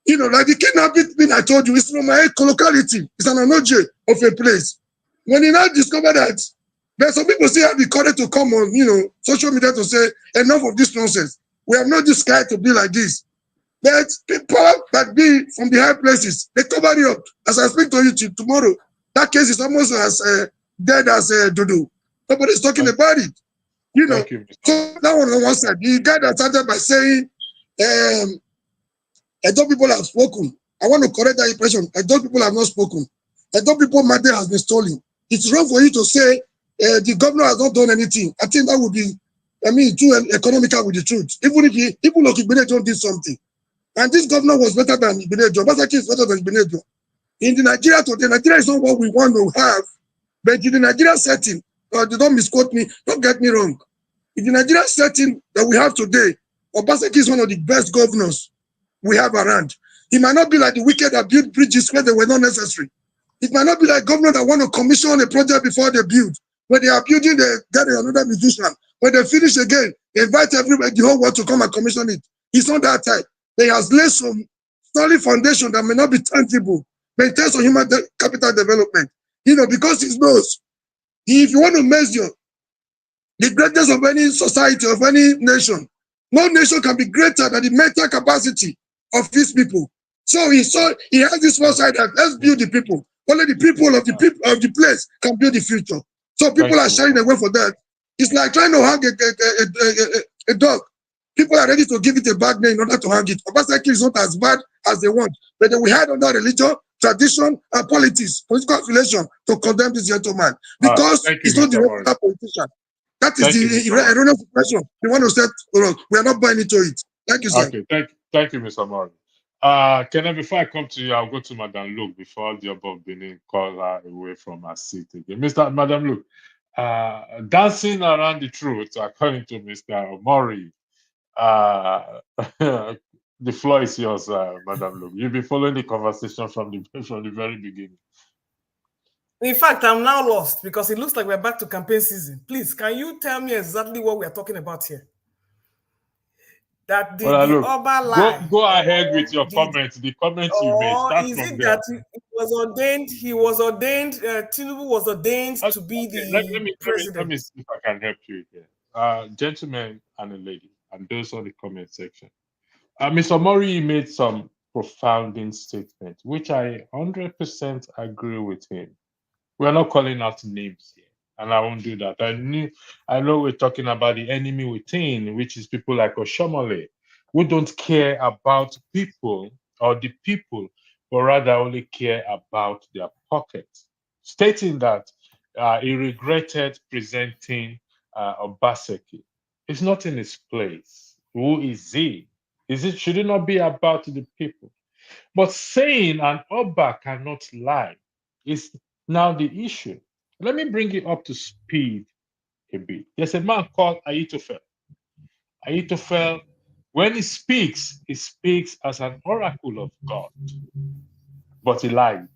M: Like the kidnapping thing I told you, it's from my locality. It's an analogy of a place. When you now discover that, there's some people still have the courage to come on, social media to say, enough of this nonsense. We have not this guy to be like this. But people that be from the high places, they cover it up. As I speak to you tomorrow, that case is almost as dead as Dudu. Nobody's talking about it. So that one on one side, the guy that started by saying, Edo people have spoken. I want to correct that impression. Edo people have not spoken. Edo people matter has been stolen. It's wrong for you to say the governor has not done anything. I think that would be, too economical with the truth. Even if Ibenejo did something. And this governor was better than Ibenejo. Obaseki is better than Ibenejo. In the Nigeria today, Nigeria is not what we want to have. But in the Nigeria setting, don't misquote me, don't get me wrong. In the Nigeria setting that we have today, Obaseki is one of the best governors we have around. He might not be like the wicked that built bridges where they were not necessary. It might not be like governor that want to commission a project before they build. When they are building, they get another musician. When they finish again, they invite everybody, the whole world to come and commission it. He's not that type. He has laid some solid foundation that may not be tangible, but in terms of human capital development, because he knows, if you want to measure the greatness of any society, of any nation, no nation can be greater than the mental capacity of his people. So he has this foresight that let's build the people. Only the people of the place can build the future. So people are sharing away for that. It's like trying to hang a dog. People are ready to give it a bad name in order to hang it. Obaseki is not as bad as they want, but then we had under religion, tradition, and politics, political affiliation to condemn this gentleman because he's not the regular politician. That is the erroneous impression we want to set for us. We are not buying into it. Thank you, sir.
B: Okay, thank you, Mr. Mori. Kenneth, before I come to you, I'll go to Madam Luke before the Oba of Benin call her away from her seat again. Madam Luke, dancing around the truth, according to Mr. Mori, the floor is yours, Madam Luke. You've been following the conversation from the very beginning.
N: In fact, I'm now lost because it looks like we're back to campaign season. Please, can you tell me exactly what we are talking about here? That the Oba lie.
B: Go ahead with your comments. The comments you made. Start
N: is
B: from
N: it
B: there.
N: that he was ordained, Tinubu was ordained to be the president?
B: Let me see if I can help you here. Gentlemen and a lady, and those on the comment section. Mr. Mori made some profounding statements, which I 100% agree with him. We're not calling out names here, and I won't do that. I know we're talking about the enemy within, which is people like Oshiomole, who don't care about people or the people, but rather only care about their pockets, stating that he regretted presenting Obaseki. It's not in his place. Who is he? Should it not be about the people? But saying an Oba cannot lie is now the issue. Let me bring you up to speed a bit. There's a man called Ahithophel. Ahithophel, when he speaks as an oracle of God, but he lied.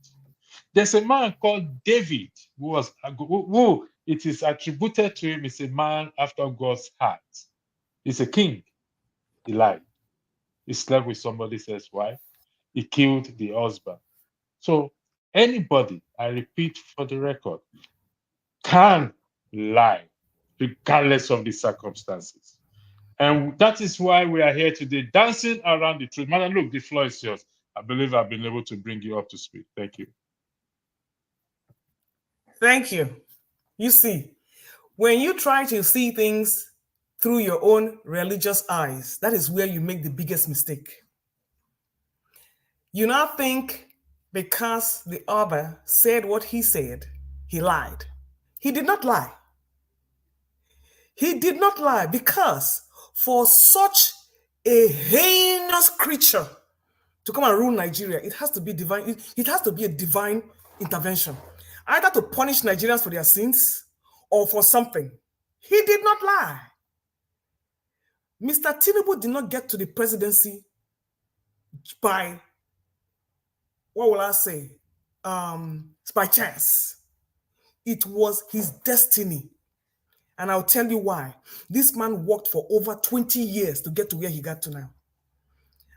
B: There's a man called David, who it is attributed to him is a man after God's heart. He's a king. He lied. He slept with somebody else's wife. He killed the husband. So anybody, I repeat for the record, can lie regardless of the circumstances. And that is why we are here today, dancing around the truth. Madam, look, the floor is yours. I believe I've been able to bring you up to speed. Thank you.
N: Thank you. You see, when you try to see things through your own religious eyes, that is where you make the biggest mistake. You now think because the Oba said what he said, he lied. He did not lie. He did not lie because for such a heinous creature to come and rule Nigeria, it has to be divine. It has to be a divine intervention, either to punish Nigerians for their sins or for something. He did not lie. Mr. Tinubu did not get to the presidency by, what will I say, by chance. It was his destiny. And I'll tell you why. This man worked for over 20 years to get to where he got to now.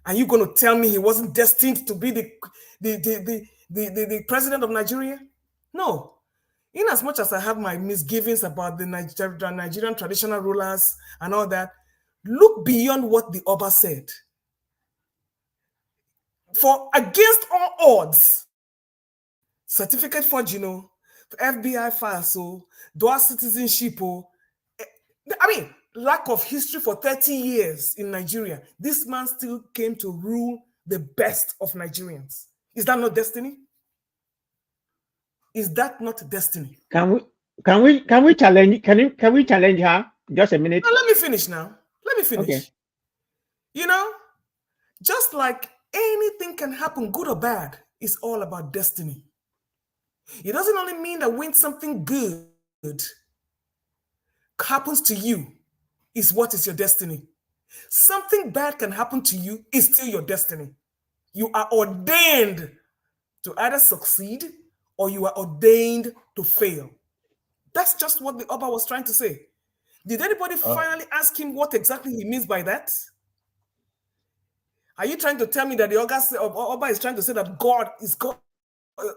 N: And you're going to tell me he wasn't destined to be the president of Nigeria? No. In as much as I have my misgivings about the Nigerian traditional rulers and all that, look beyond what the Oba said. For against all odds, certificate for FBI files, dual citizenship, lack of history for 30 years in Nigeria. This man still came to rule the best of Nigerians. Is that not destiny? Is that not destiny?
L: Can we challenge? Can we challenge her? Just a minute.
N: Now, let me finish now. Let me finish.
L: Okay.
N: Just like anything can happen, good or bad, it's all about destiny. It doesn't only mean that when something good happens to you, is what is your destiny. Something bad can happen to you, is still your destiny. You are ordained to either succeed or you are ordained to fail. That's just what the Oba was trying to say. Did anybody finally ask him what exactly he means by that? Are you trying to tell me that the Oba is trying to say that God is God,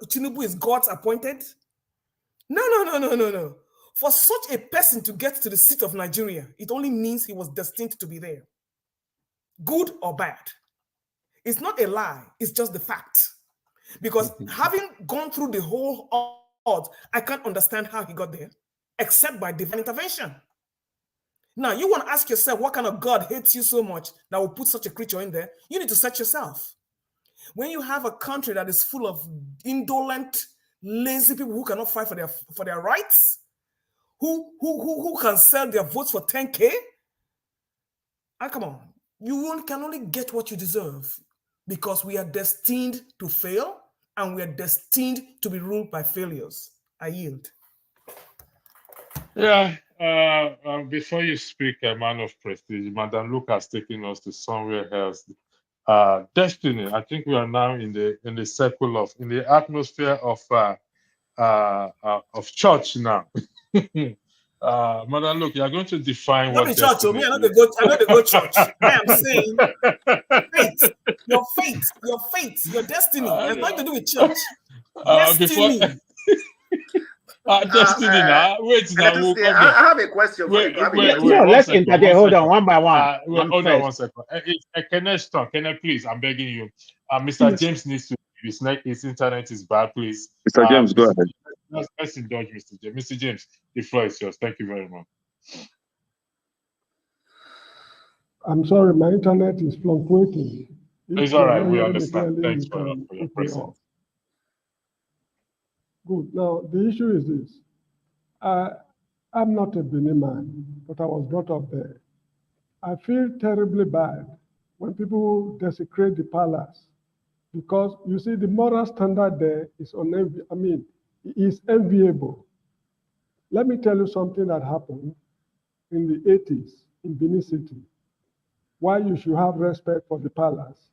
N: Tinubu is God's appointed? No. For such a person to get to the seat of Nigeria, it only means he was destined to be there. Good or bad. It's not a lie, it's just the fact. Because having gone through the whole odds, I can't understand how he got there, except by divine intervention. Now, you want to ask yourself, what kind of God hates you so much that will put such a creature in there? You need to search yourself. When you have a country that is full of indolent, lazy people who cannot fight for their rights, who can sell their votes for 10K, come on, you can only get what you deserve, because we are destined to fail and we are destined to be ruled by failures. I yield.
B: Yeah. Before you speak, a man of prestige, Madam Luke has taken us to somewhere else. Destiny. I think we are now in the circle of, in the atmosphere of church now. Madam Luke, you are going to define what
N: church.
B: destiny is.
N: I know they go church. I am saying faith, your faith, your destiny. It's nothing to do with church. Destiny.
B: Destiny now. Wait now. We'll come
K: I have a question for you.
L: No, let's interject. Hold on, one by one.
B: Hold on 1 second. Kenneth, please, I'm begging you. Mr. James needs to. His internet is bad, please.
O: Mr. James, go ahead.
B: Let's indulge Mr. James. Mr. James, the floor is yours. Thank you very much.
F: I'm sorry, my internet is fluctuating.
B: It's all right. We understand. Thanks for your presence.
F: Good. Now, the issue is this. I'm not a Benin man, but I was brought up there. I feel terribly bad when people desecrate the palace, because you see the moral standard there is is enviable. Let me tell you something that happened in the 80s in Benin City, why you should have respect for the palace.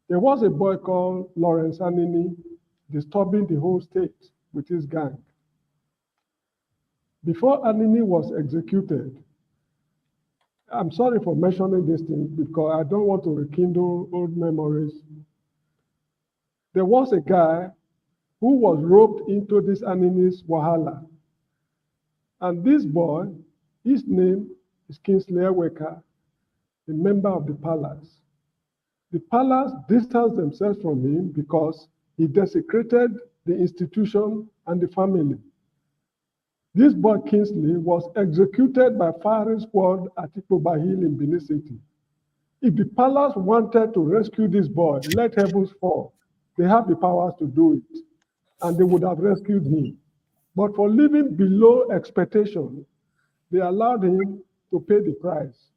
F: There was a boy called Lawrence Anini disturbing the whole state with his gang. Before Anini was executed, I'm sorry for mentioning this thing because I don't want to rekindle old memories. There was a guy who was roped into this Anini's Wahala. And this boy, his name is Kingsley Eweka, a member of the palace. The palace distanced themselves from him because he desecrated the institution and the family. This boy Kingsley was executed by firing squad at Oba Hill in Benin City. If the palace wanted to rescue this boy, let heavens fall. They have the powers to do it, and they would have rescued him. But for living below expectation, they allowed him to pay the price.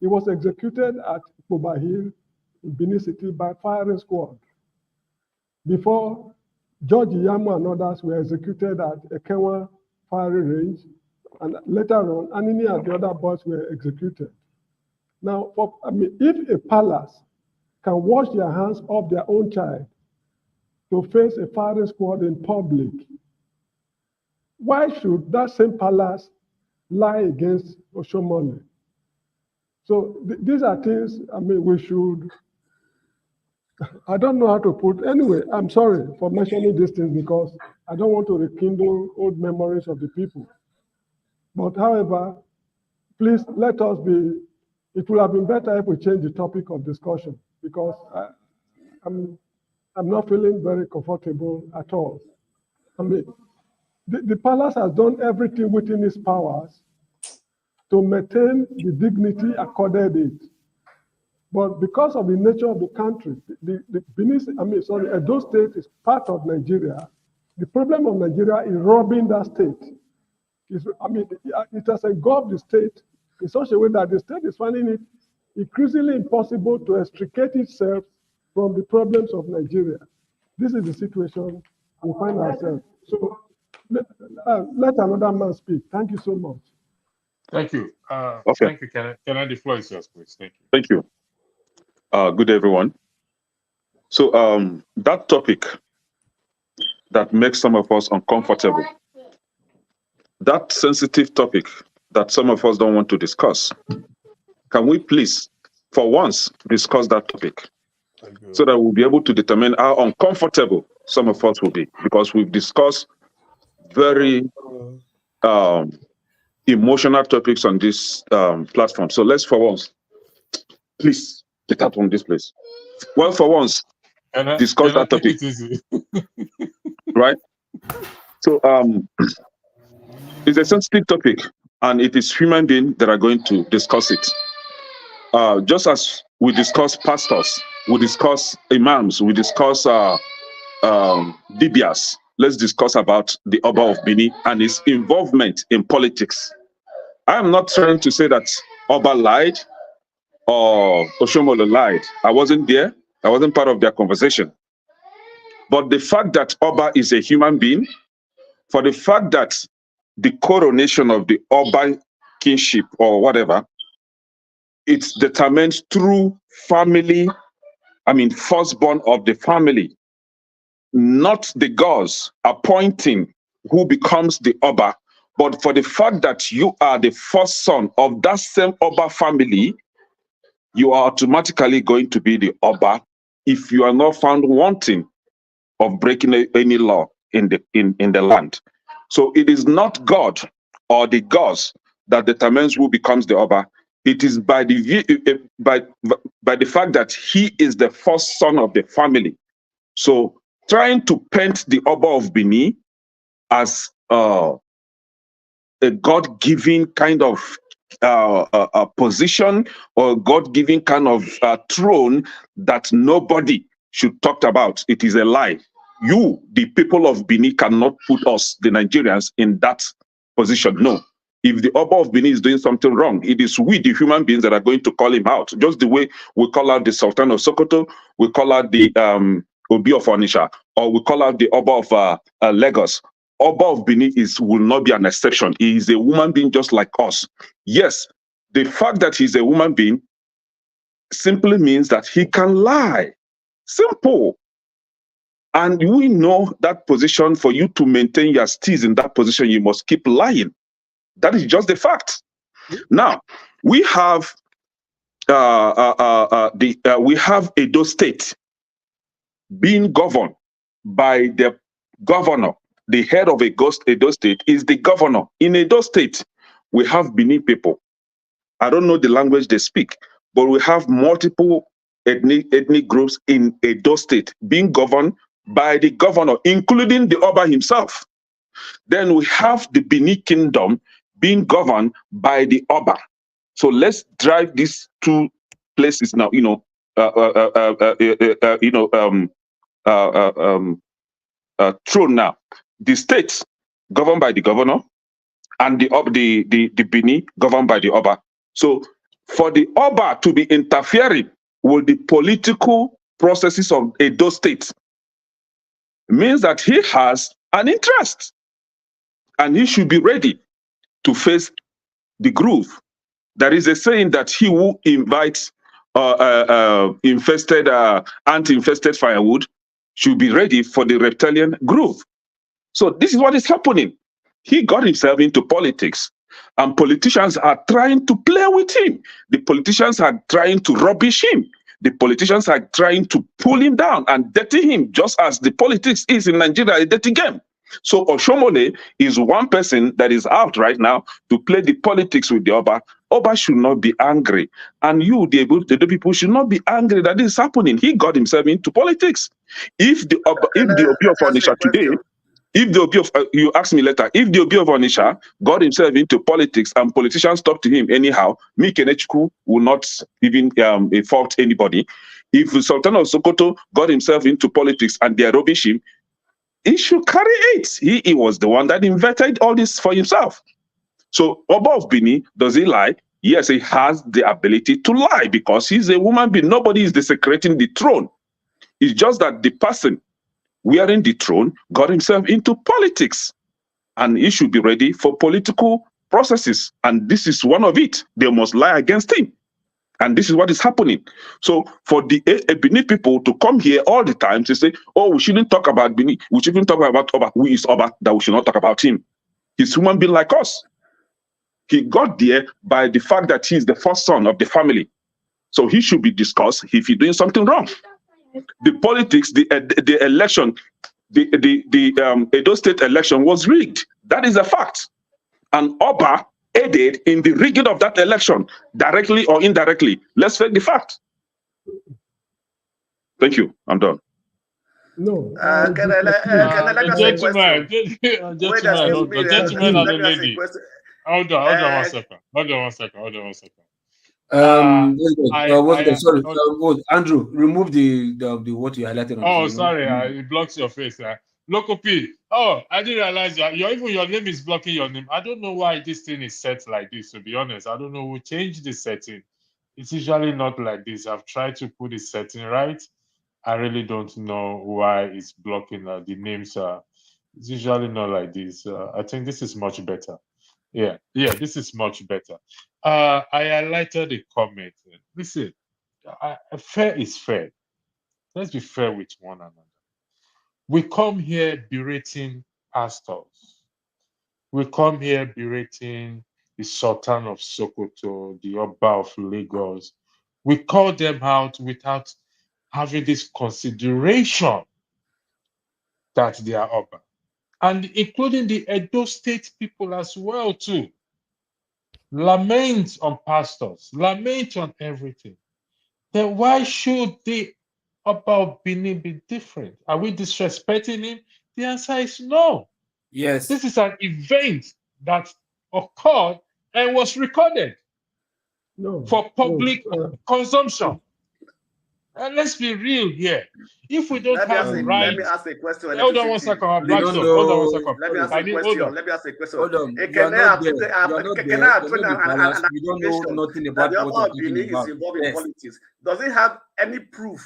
F: He was executed at Oba Hill in Benin City by firing squad. Before, George Yamu and others were executed at Ekenwa fiery range, and later on, Anini and the other boys were executed. Now, if a palace can wash their hands off their own child to face a firing squad in public, why should that same palace lie against Oshiomole? So these are things, we should, I don't know how to put, anyway, I'm sorry for mentioning these things because I don't want to rekindle old memories of the people. But however, please let us be, it would have been better if we change the topic of discussion because I'm not feeling very comfortable at all. The palace has done everything within its powers to maintain the dignity accorded it. But because of the nature of the country, Edo State is part of Nigeria. The problem of Nigeria is robbing that state. It has engulfed the state in such a way that the state is finding it increasingly impossible to extricate itself from the problems of Nigeria. This is the situation we find ourselves. So let another man speak. Thank you so much.
B: Thank you.
O: Okay.
B: Thank you. Can I the floor is yours, please? Thank you.
O: Thank you. Good day, everyone. So that topic that makes some of us uncomfortable, that sensitive topic that some of us don't want to discuss, can we please, for once, discuss that topic so that we'll be able to determine how uncomfortable some of us will be, because we've discussed very emotional topics on this platform. So let's, for once, please get out from this place. Well, for once, discuss that topic. Right? So it's a sensitive topic, and it is human beings that are going to discuss it. Just as we discuss pastors, we discuss imams, we discuss Bibias, let's discuss about the Oba of Benin and his involvement in politics. I am not trying to say that Oba lied or Oshiomhole lied. I wasn't there. I wasn't part of their conversation. But the fact that Oba is a human being, for the fact that the coronation of the Oba kingship or whatever, it's determined through family, firstborn of the family, not the gods appointing who becomes the Oba, but for the fact that you are the first son of that same Oba family, you are automatically going to be the Oba if you are not found wanting of breaking any law in the land. So it is not God or the gods that determines who becomes the Oba. It is by the fact that he is the first son of the family. So trying to paint the Oba of Benin as a God-given kind of a position or God-given kind of throne that nobody should talk about, it is a lie. You, the people of Benin, cannot put us, the Nigerians, in that position. No. If the Oba of Benin is doing something wrong, it is we, the human beings, that are going to call him out. Just the way we call out the Sultan of Sokoto, we call out the Oba of Onitsha, or we call out the Oba of Lagos. Oba of Benin will not be an exception. He is a woman being just like us. Yes, the fact that he's a woman being simply means that he can lie. Simple. And we know that position, for you to maintain your steez in that position, you must keep lying. That is just the fact. Now, we have we have Edo State being governed by the governor. The head of Edo State is the governor. In Edo State, we have Benin people. I don't know the language they speak, but we have multiple ethnic groups in Edo State being governed by the governor, including the Oba himself. Then we have the Benin Kingdom being governed by the Oba. So let's drive these two places now. Throne now. The states governed by the governor, and the Benin governed by the Oba. So for the Oba to be interfering with the political processes of Edo State means that he has an interest. and he should be ready to face the groove. There is a saying that he who invites anti-infested firewood should be ready for the reptilian groove. So this is what is happening. He got himself into politics, and politicians are trying to play with him. The politicians are trying to rubbish him. The politicians are trying to pull him down and dirty him, just as the politics is in Nigeria, a dirty game. So Oshiomhole is one person that is out right now to play the politics with the Oba. Oba should not be angry. And you, the people, should not be angry that this is happening. He got himself into politics. If the Oba of Onitsha today, if the Obi of, you ask me later, if the Obi of Onitsha got himself into politics and politicians talk to him anyhow, me Kenechku will not even fault anybody. If Sultan of Sokoto got himself into politics and they rubbish him, he should carry it. He was the one that invented all this for himself. So Oba of Benin, does he lie? Yes, he has the ability to lie because he's a woman being. Nobody is desecrating the throne. It's just that the person wearing the throne got himself into politics, and he should be ready for political processes. And this is one of it. They must lie against him. And this is what is happening. So for the Benin people to come here all the time to say, oh, we shouldn't talk about Benin, we shouldn't talk about Oba, who is Oba, that we should not talk about him. He's a human being like us. He got there by the fact that he's the first son of the family. So he should be discussed if he's doing something wrong. The politics, the election, the Edo State election was rigged. That is a fact. And Oba aided in the rigging of that election, directly or indirectly. Let's face the fact. Thank you. I'm done.
F: No.
B: Gentlemen and a lady. Hold on one second.
P: Andrew, remove the what you highlighted on.
B: Oh, sorry, it blocks your face. Local P. Oh, I didn't realize that your name is blocking your name. I don't know why this thing is set like this, to be honest. I don't know who changed the setting. It's usually not like this. I've tried to put the setting right. I really don't know why it's blocking the names. It's usually not like this. I think this is much better. Yeah, this is much better. I highlighted the comment. Listen, fair is fair. Let's be fair with one another. We come here berating pastors. We come here berating the Sultan of Sokoto, the Oba of Lagos. We call them out without having this consideration that they are Oba. And including the Edo State people as well too. Lament on pastors, lament on everything. Then why should the Oba of Benin be different? Are we disrespecting him? The answer is no.
P: Yes.
B: This is an event that occurred and was recorded for public consumption. And let's be real here. If we don't have right,
K: let me ask a question.
B: Hold on one second. Hold on one second.
K: Let me ask a question. Let me ask a question.
P: Hold on. You don't know nothing about
K: the Oba of Benin is involved in politics. Does it have any proof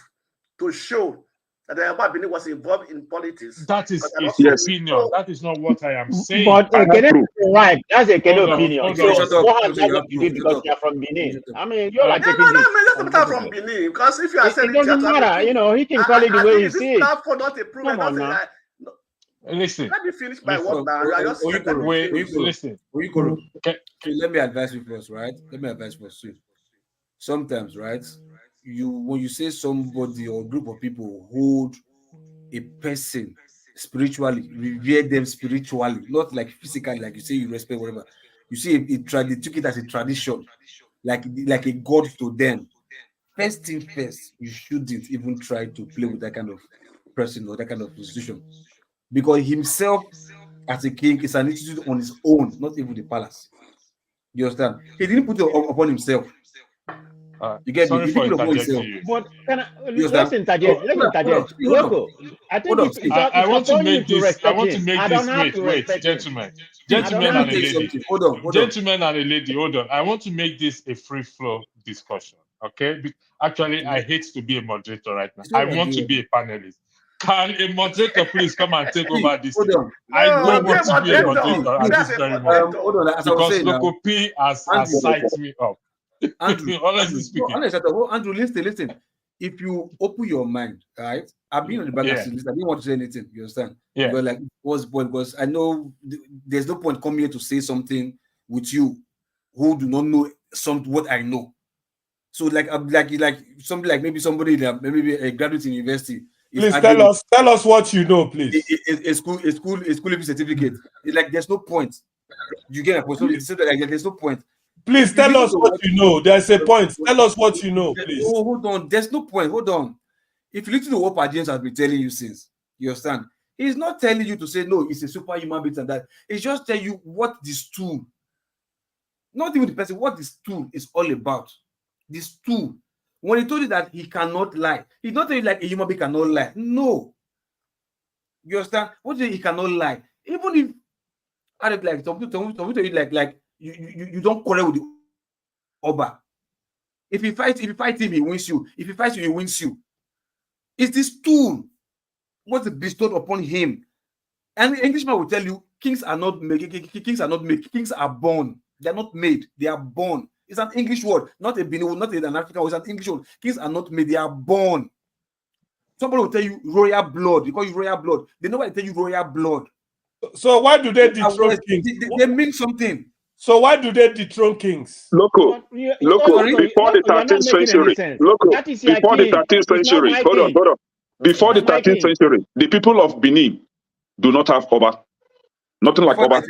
K: to show that the Oba of Benin was involved in politics?
B: That is his opinion. That is not what I am saying.
L: But right, that's a kind of opinion.
B: So
L: what has that to do because you're from Benin? I mean, you're like taking
K: this. That's not from Benin because if you are saying
L: it doesn't matter, you know, he can call it the way he sees.
K: Not a proof.
B: Listen.
K: Let me finish my work now.
B: Listen.
P: Okay, let me advise you first, right? Let me advise you first. Sometimes, right? When you say somebody or group of people hold a person spiritually, revere them spiritually, not like physically, like you say you respect whatever. You see, they took it as a tradition, like a god to them. First thing first, you shouldn't even try to play with that kind of person or that kind of institution, because himself as a king is an institution on his own, not even the palace. You understand? He didn't put it upon himself. You get me?
L: But let's interject. Loco, I think
B: I want to make this. Wait, gentlemen and a lady. Gentlemen and a lady, hold on. I want to make this a free flow discussion. Okay? Actually, I hate to be a moderator right now. I want to be a panelist. Can a moderator please come and take over this
P: Hold
B: thing?
P: on.
B: I don't
K: No,
B: want to be a moderator at
K: that's
B: this
K: a
B: very moment
P: Hold on. As I was
B: because
P: saying now,
B: Loco P has
P: Andrew,
B: psyched me up.
P: Andrew,
B: Honestly speaking.
P: Andrew, listen. If you open your mind, right? I've been on the back
B: Yeah.
P: since I didn't want to say anything. You understand?
B: Yeah.
P: But like, what's point? Because I know there's no point coming here to say something with you who do not know what I know. So like something like maybe somebody that maybe a graduate in university.
H: Please tell us what you know, please.
P: A school certificate. It's like there's no point. You get a point. So there's no point.
H: Please tell us what you know. There's a point. Tell us what you know, please.
P: Oh, hold on. There's no point. Hold on. If you listen to what James has been telling you since, you understand? He's not telling you to say no, it's a superhuman being and that. He's just telling you what this tool, not even the person, what this tool is all about. This tool. When he told you that he cannot lie, he's not telling you like a human being cannot lie. No. You understand? What do you he cannot lie? Even if I don't like like you don't quarrel with the Oba. If you fight him, he wins you. If he fights you, he wins you. It's this tool what is bestowed upon him. And the Englishman will tell you, kings are not made. Kings are not made. Kings are born. They are not made. They are born. It's an English word, not a Benin, not an African word. It's an English word. Kings are not made. They are born. Somebody will tell you royal blood. They call you royal blood. They know why they tell you royal blood.
H: So why do they dethrone kings?
P: They mean something.
H: So why do they dethrone kings?
O: Before the 13th century, before the 13th century, hold on. Before the 13th century, the people of Benin do not have Oba. Nothing like Oba.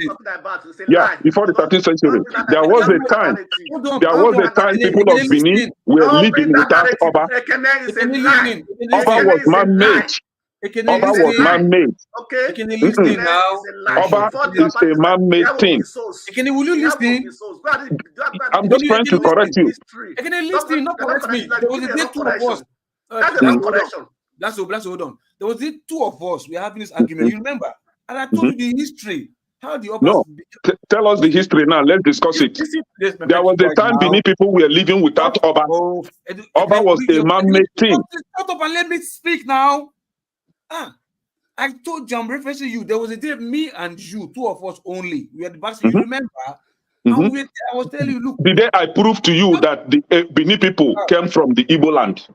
O: Yeah, before the 13th century, there was a time people of Benin were living without Oba. Oba was man-made. Oba was man-made. Oba is a man-made thing.
P: Will you listen?
O: I'm just trying to correct you.
P: Can you listen? Not correct me. There was a day two of us.
K: That's the correction.
P: Hold on. There was the two of us. We are having this argument. You remember? And I told you the history. How the Obas.
O: No, tell us the history now. Let's discuss it. There was a time Benin people were living without Oba. Oba was a man-made thing.
P: Shut up and let me speak now. I told you, I'm referencing you. There was a day, me and you, two of us only. We had the back. You remember? And I was telling you, look.
O: The day I proved to you that the Benin people came from the Igbo land.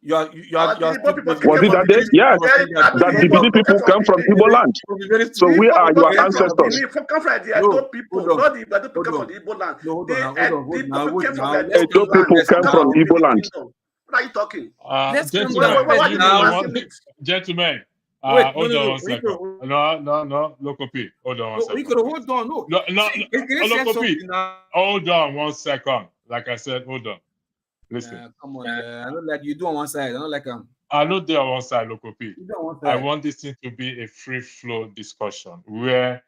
P: Was
O: it that day? Yes. That the Benin people come from Igbo land. So we are your ancestors. Edo people came from Igbo land.
K: What are you talking?
B: Gentlemen, hold on one second. No, Loco P. Hold on one second.
P: Hold on,
B: Loco P. Hold on 1 second. Like I said, hold on. Listen.
P: Come on, I don't like you do on one side. I don't like them.
B: I know they are on one side, Loco P. I want this thing to be a free flow discussion where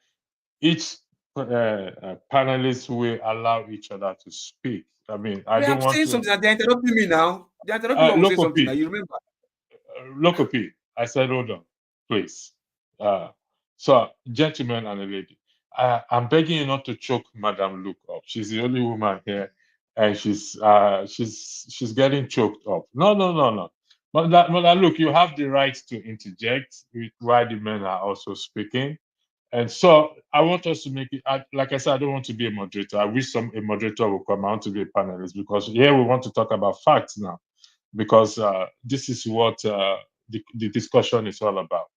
B: each panelist will allow each other to speak. I mean, I don't want to.
P: Something. They're interrupting me now. They're interrupting me. Say something. Now. You remember?
B: Loco P. I said, hold on, please. So, gentlemen and a lady, I'm begging you not to choke Madam Luke up. She's the only woman here, and she's getting choked up. No. Madam Luke, you have the right to interject while the men are also speaking. And so I want us to make it, like I said, I don't want to be a moderator. I wish a moderator would come. I want to be a panelist because here we want to talk about facts now, because this is what the discussion is all about.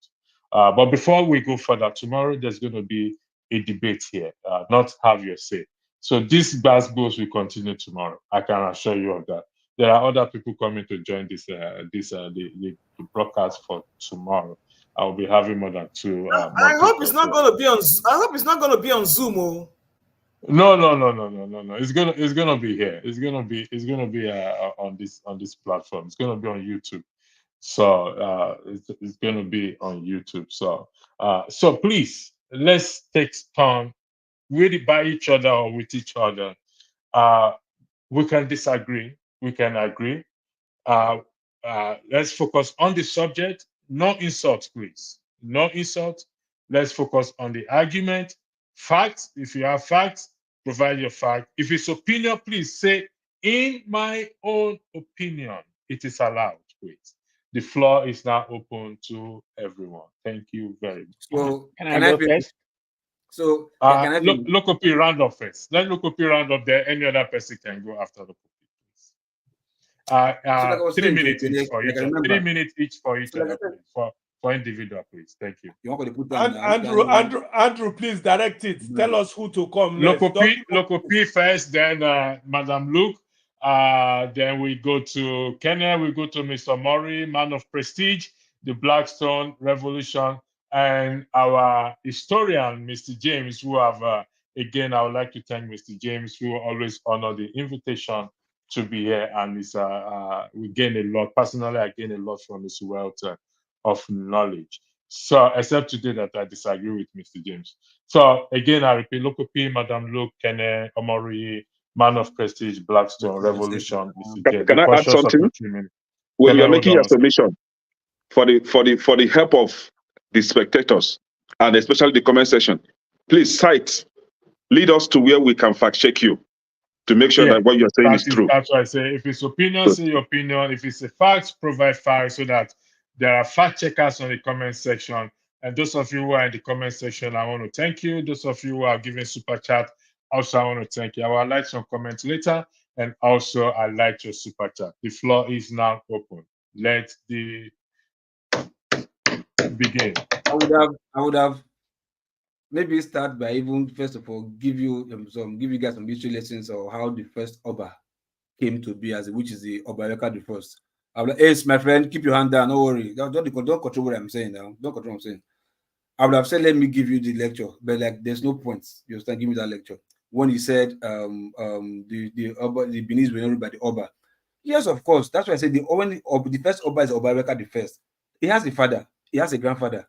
B: But before we go further, tomorrow there's going to be a debate here, not have your say. So this goes will continue tomorrow. I can assure you of that. There are other people coming to join the broadcast for tomorrow. I'll be having more than two.
N: I hope it's not going to be on. I hope it's not going to be on Zoom. Oh.
B: No. It's gonna be here. It's gonna be on this platform. It's gonna be on YouTube. So it's gonna be on YouTube. So please let's take turn really by each other or with each other. We can disagree. We can agree. Let's focus on the subject. No insult, please. No insult. Let's focus on the argument. Facts. If you have facts, provide your fact. If it's opinion, please say, in my own opinion. It is allowed, please. The floor is now open to everyone. Thank you very much.
P: So
L: can I go
P: finish?
L: first?
P: So can I finish?
B: Lokopi round up first. Let Lokopi round up there. Any other person can go after Lokopi.
P: So like I was
B: 3
P: saying,
B: minutes each for
P: like
B: each
P: I
B: other.
P: remember.
B: 3 minutes each for each
P: So like I
B: other,
P: said,
B: please. For individual, please. Thank you.
P: you want to put down
H: Andrew, please direct it. Tell us who to come next.
B: Lokopi first, then Madam Luke. Then we go to Kenya. We go to Mr. Mori, man of prestige, the Blackstone Revolution, and our historian, Mr. James, who have again, I would like to thank Mr. James, who always honor the invitation to be here, and we gain a lot. Personally, I gain a lot from his wealth of knowledge. So, except today that I disagree with Mr. James. So, again, I repeat, Lokopi, Madam Luke, Kene, Omori, man of prestige, Blackstone, Revolution, Mr. James.
O: Can I add something? When you're making your submission, for the help of the spectators and especially the comment section, please lead us to where we can fact check you to make sure that what you're saying is true.
B: That's why I say if it's opinion, say your opinion. If it's a fact, provide facts so that there are fact checkers on the comment section. And those of you who are in the comment section, I want to thank you. Those of you who are giving super chat, also I want to thank you. I will like some comments later, and also I like your super chat. The floor is now open. Let the begin.
P: I would have maybe start by even first of all give you guys some history lessons or how the first Oba came to be, which is the Oba the first. I'm like, hey, my friend, keep your hand down. Don't worry. Don't control what I'm saying now. Don't control what I'm saying. I would have said, let me give you the lecture, but like, there's no point. You understand? Give me that lecture. When he said, the Benin were not ruled by the Oba. Yes, of course. That's why I said the first Oba is Oba the first. He has a father. He has a grandfather.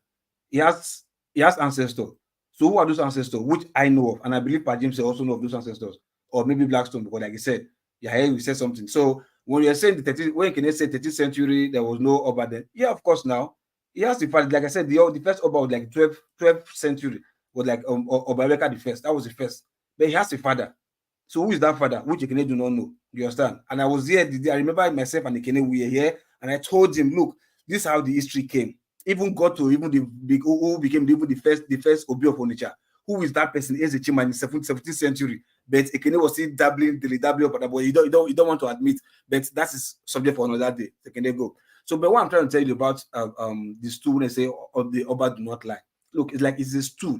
P: He has ancestors. So who are those ancestors? Which I know of, and I believe Pa James also know of those ancestors, or maybe Blackstone, because like he said, we said something. So when you're saying when can they say 13th century there was no Oba then? Yeah, of course. Now he has the father. Like I said, the first Oba was like 12th century, was like Oba the first. That was the first, but he has a father. So who is that father? Which Ekene do not know. You understand? And I was here. I remember myself and Ekene, we were here, and I told him, look, this is how the history came. Even got to even who became the first Obi of Onitsha. Who is that person? Is a Chima in the 17th century. But Ekene was still dabbling, but you don't want to admit. But that is subject for another day. Ekene go. So, but what I'm trying to tell you about the stool, when I say the Oba do not lie. Look, it's a stool.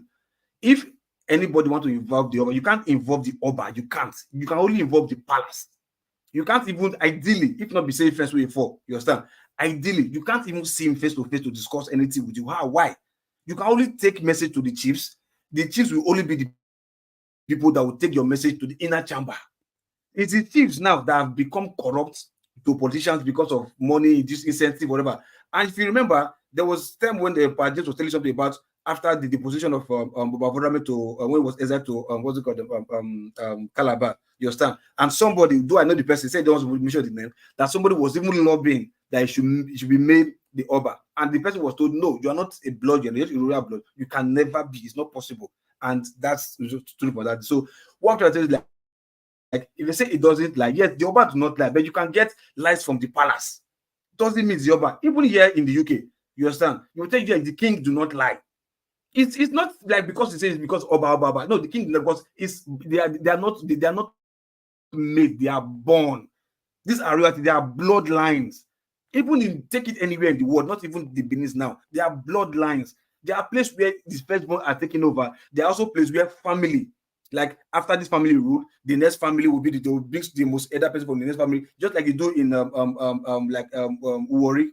P: If anybody want to involve the Oba, you can't involve the Oba. You can't. You can only involve the palace. You can't even, ideally, if not be saying first way for, you understand? Ideally, you can't even see him face to face to discuss anything with you. How? Why? You can only take message to the chiefs. The chiefs will only be the people that will take your message to the inner chamber. It's the chiefs now that have become corrupt to politicians because of money, this incentive, whatever. And if you remember, there was time when the James was telling something about after the deposition of Boba to when it was exiled to what's it called, Calabar. You understand? And somebody, do I know the person? Said they don't want to mention the name. That somebody was even lobbying that it should be made the Oba, and the person was told, no, you are not a blood generation, you royal blood. You can never be. It's not possible. And that's true for that. So what I'm trying to tell is like if they say it doesn't lie, yes, the Oba do not lie, but you can get lies from the palace. Doesn't mean the Oba. Even here in the UK, you understand? You will tell you the king do not lie. It's not like because he says it's because Oba. No, the king because they are not made, they are born. These are reality, they are bloodlines. Even if you take it anywhere in the world, not even the Benin now, they are bloodlines. There are places where these firstborn are taking over. There are also places where family, like after this family rule, the next family will be the most elder person from the next family, just like you do in Uwari,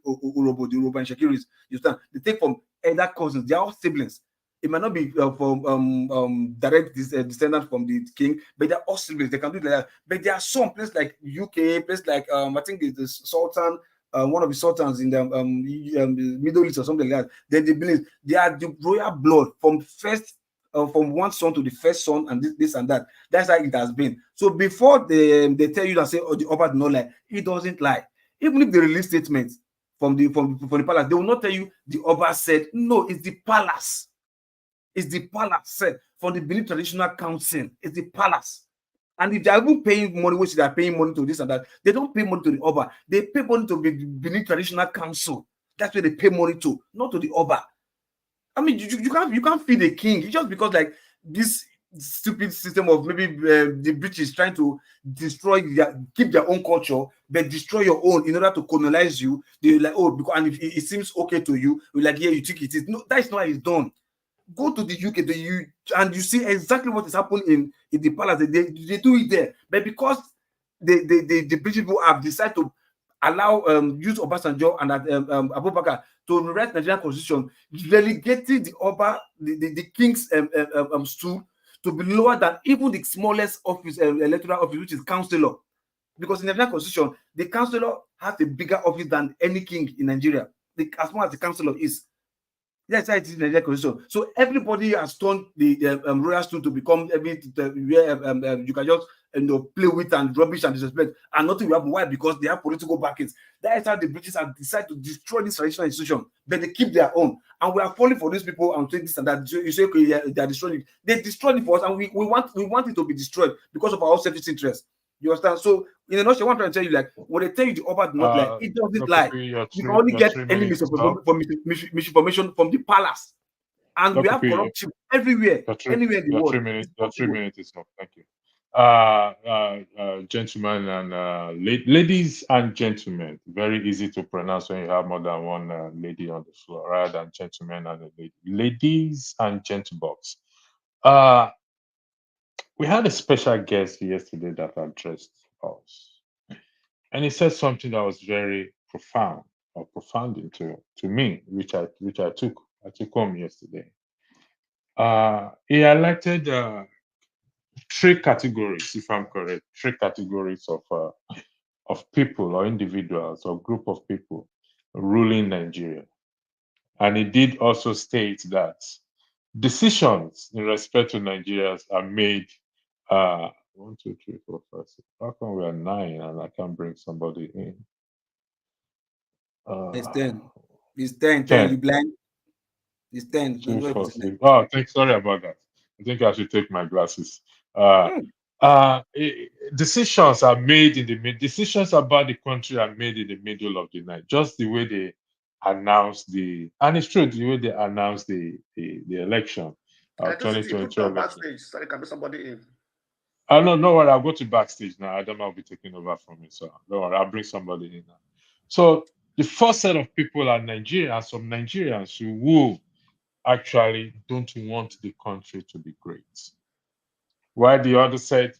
P: Urobo, the Urobo and Shakiris. You understand? They take from elder cousins. They are all siblings. It might not be from direct descendants from the king, but they're all siblings. They can do that. But there are some places like UK, places like I think it's the Sultan, one of the sultans in the Middle East or something like that. Then they believe they are the royal blood from one son to the first son, and this and that. That's how it has been. So before they tell you that say, oh, the Oba do not lie, it doesn't lie. Even if they release statements from the palace, they will not tell you the Oba said. No, it's the palace. It's the palace said from the Benin Traditional Council. It's the palace. And if they are even paying money, which they are paying money to this and that, they don't pay money to the Oba. They pay money to the Benin Traditional Council. That's where they pay money to, not to the Oba. I mean, you can't feed a king just because like this stupid system of maybe the British trying to keep their own culture, but destroy your own in order to colonize you. They're like, oh, because and if it seems okay to you, you're like, yeah, you think it is. No, that is not how it's done. Go to the UK, and you see exactly what is happening in the palace. They do it there, but because the British people have decided to allow use Obasanjo and Abubakar to rewrite Nigerian constitution, relegating the Oba, the king's stool to be lower than even the smallest office, electoral office, which is councillor. Because in the Nigerian constitution, the councillor has a bigger office than any king in Nigeria. As small as the councillor is. That's how it is in the Nigerian constitution. So everybody has turned the royal stool to become where you can just play with and rubbish and disrespect, and nothing will happen. Why? Because they have political backings. That is how the British have decided to destroy this traditional institution, but they keep their own. And we are falling for these people and doing this and that. You say, okay, yeah, they are destroying it. They destroyed it for us, and we want it to be destroyed because of our selfish interest. You understand? So, in a nutshell, I want to tell you, like, when they tell you the Oba do not lie, it doesn't lie. You can only get any misinformation from the palace. And we have corruption everywhere, anywhere in the world.
B: 3 minutes. Your 3 minutes is up. Thank you. Gentlemen and ladies and gentlemen, very easy to pronounce when you have more than one lady on the floor, rather than gentlemen and a lady. Ladies and gentlebox. We had a special guest yesterday that addressed us, and he said something that was very profounding to me, which I took home yesterday. He highlighted 3 categories, if I'm correct, 3 categories of people or individuals or group of people ruling Nigeria. And he did also state that decisions in respect to Nigerians are made 1, 2, 3, 4, 5, 6. How come we are 9 and I can't bring somebody in?
P: It's 10. It's 10. 10. You blind? It's 10.
B: 2, 4, 6. Oh, sorry about that. I think I should take my glasses. Decisions are made decisions about the country are made in the middle of the night, just the way they announce and it's true, the way they announce the election, 2022 election.
K: Backstage, so they can bring somebody in.
B: No worry, I'll go to backstage now. I don't know, I'll be taking over from me, so don't worry, I'll bring somebody in now. So the first set of people are Nigerians, some Nigerians who actually don't want the country to be great. While the other side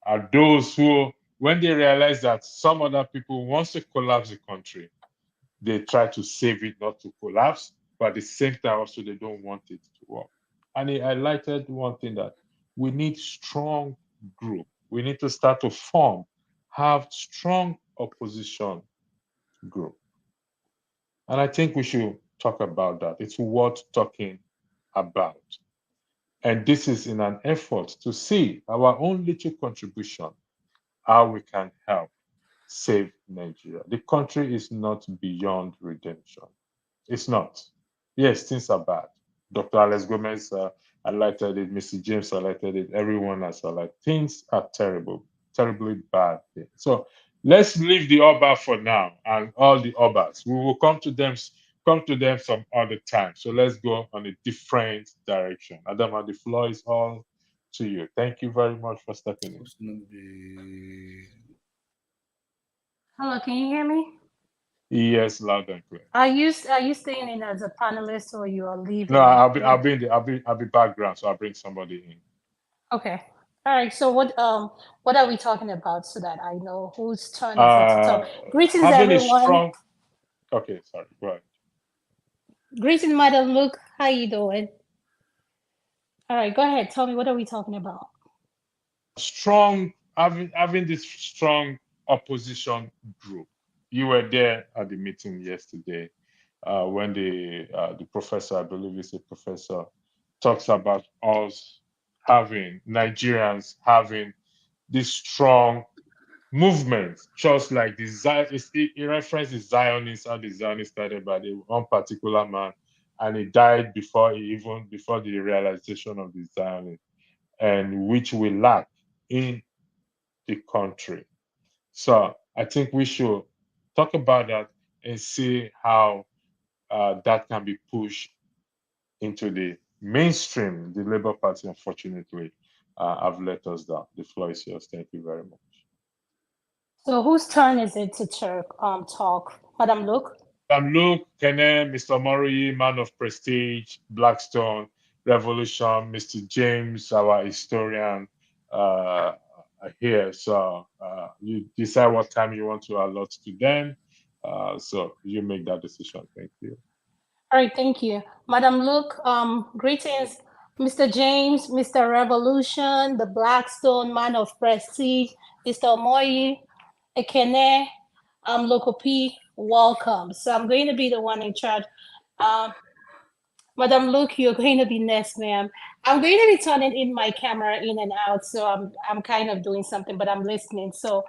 B: are those who, when they realize that some other people want to collapse the country, they try to save it not to collapse, but at the same time also they don't want it to work. And he highlighted one thing, that we need strong group. We need to start to have strong opposition group. And I think we should talk about that. It's worth talking about. And this is in an effort to see our own little contribution, how we can help save Nigeria. The country is not beyond redemption. It's not. Yes, things are bad. Dr. Alex Gomez highlighted it, Mr. James highlighted it, everyone has highlighted. Things are terrible, terribly bad. So let's leave the Oba for now and all the Obas. We will come to them some other time. So let's go on a different direction. Adama, the floor is all to you. Thank you very much for stepping in.
Q: Hello, can you hear me?
B: Yes, loud and clear.
Q: Are you staying in as a panelist or you are leaving?
B: No, I'll be background, so I'll bring somebody in.
Q: Okay. All right. So what are we talking about so that I know whose turn is it to talk? Greetings, everyone.
B: Okay, sorry. Go ahead.
Q: Greetings, Madam Luke. How you doing? All right, go ahead. Tell me, what are we talking about?
B: Having this strong opposition group. You were there at the meeting yesterday when the professor, I believe it's a professor, talks about us Nigerians having this strong movement, just like he referenced the Zionists, how the Zionists started by one particular man, and he died before the realization of the Zionists, and which we lack in the country. So I think we should talk about that and see how that can be pushed into the mainstream. The Labour Party, unfortunately, have let us down. The floor is yours. Thank you very much.
Q: So whose turn is it to talk? Madam Luke?
B: Luke, Kene, Mr. Murray, Man of Prestige, Blackstone, Revolution, Mr. James, our historian, here. So you decide what time you want to allot to them. So you make that decision. Thank you.
Q: All right, thank you. Madam Luke, greetings, Mr. James, Mr. Revolution, the Blackstone, Man of Prestige, Mr. Omoyi, Ekene, Local P, welcome. So I'm going to be the one in charge. Madam Luke, you're going to be next, ma'am. I'm going to be turning in my camera in and out, so I'm kind of doing something, but I'm listening. So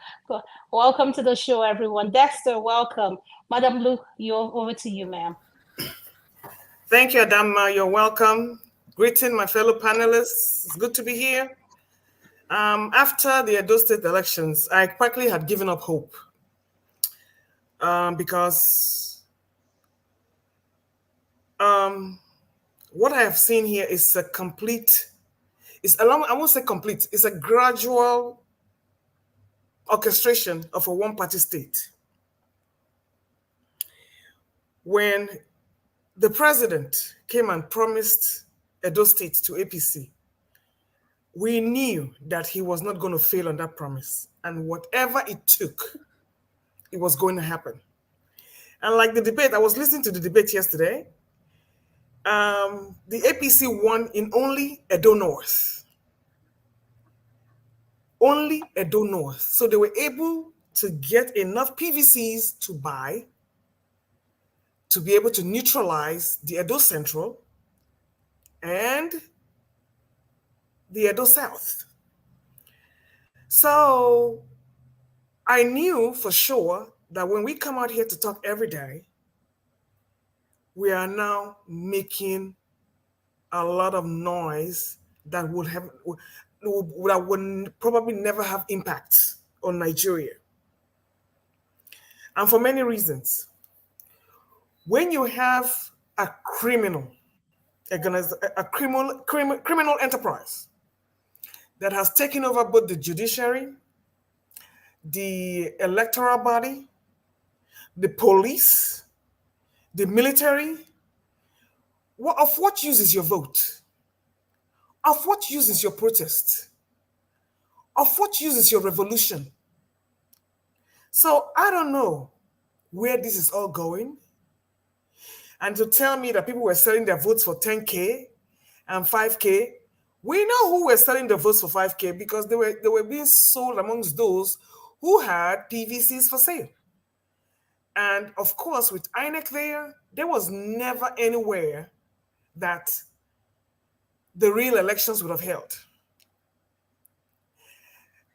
Q: welcome to the show, everyone. Dexter, welcome. Madam Luke, over to you, ma'am.
N: Thank you, Adama. You're welcome. Greeting my fellow panelists. It's good to be here. After the Edo State elections, I quickly had given up hope because what I have seen here is a complete, I won't say complete, it's a gradual orchestration of a one-party state. When the president came and promised Edo State to APC, we knew that he was not going to fail on that promise. And whatever it took, it was going to happen. And like the debate, I was listening to the debate yesterday. The APC won in only Edo North. Only Edo North. So they were able to get enough PVCs to buy to be able to neutralize the Edo Central and the Edo South. So I knew for sure that when we come out here to talk every day, we are now making a lot of noise that would probably never have impact on Nigeria. And for many reasons. When you have a criminal enterprise that has taken over both the judiciary, the electoral body, the police, the military, of what use is your vote? Of what use is your protest? Of what use is your revolution? So I don't know where this is all going. And to tell me that people were selling their votes for 10K and 5K, we know who were selling the votes for 5K because they were being sold amongst those who had PVCs for sale. And of course, with INEC there was never anywhere that the real elections would have held.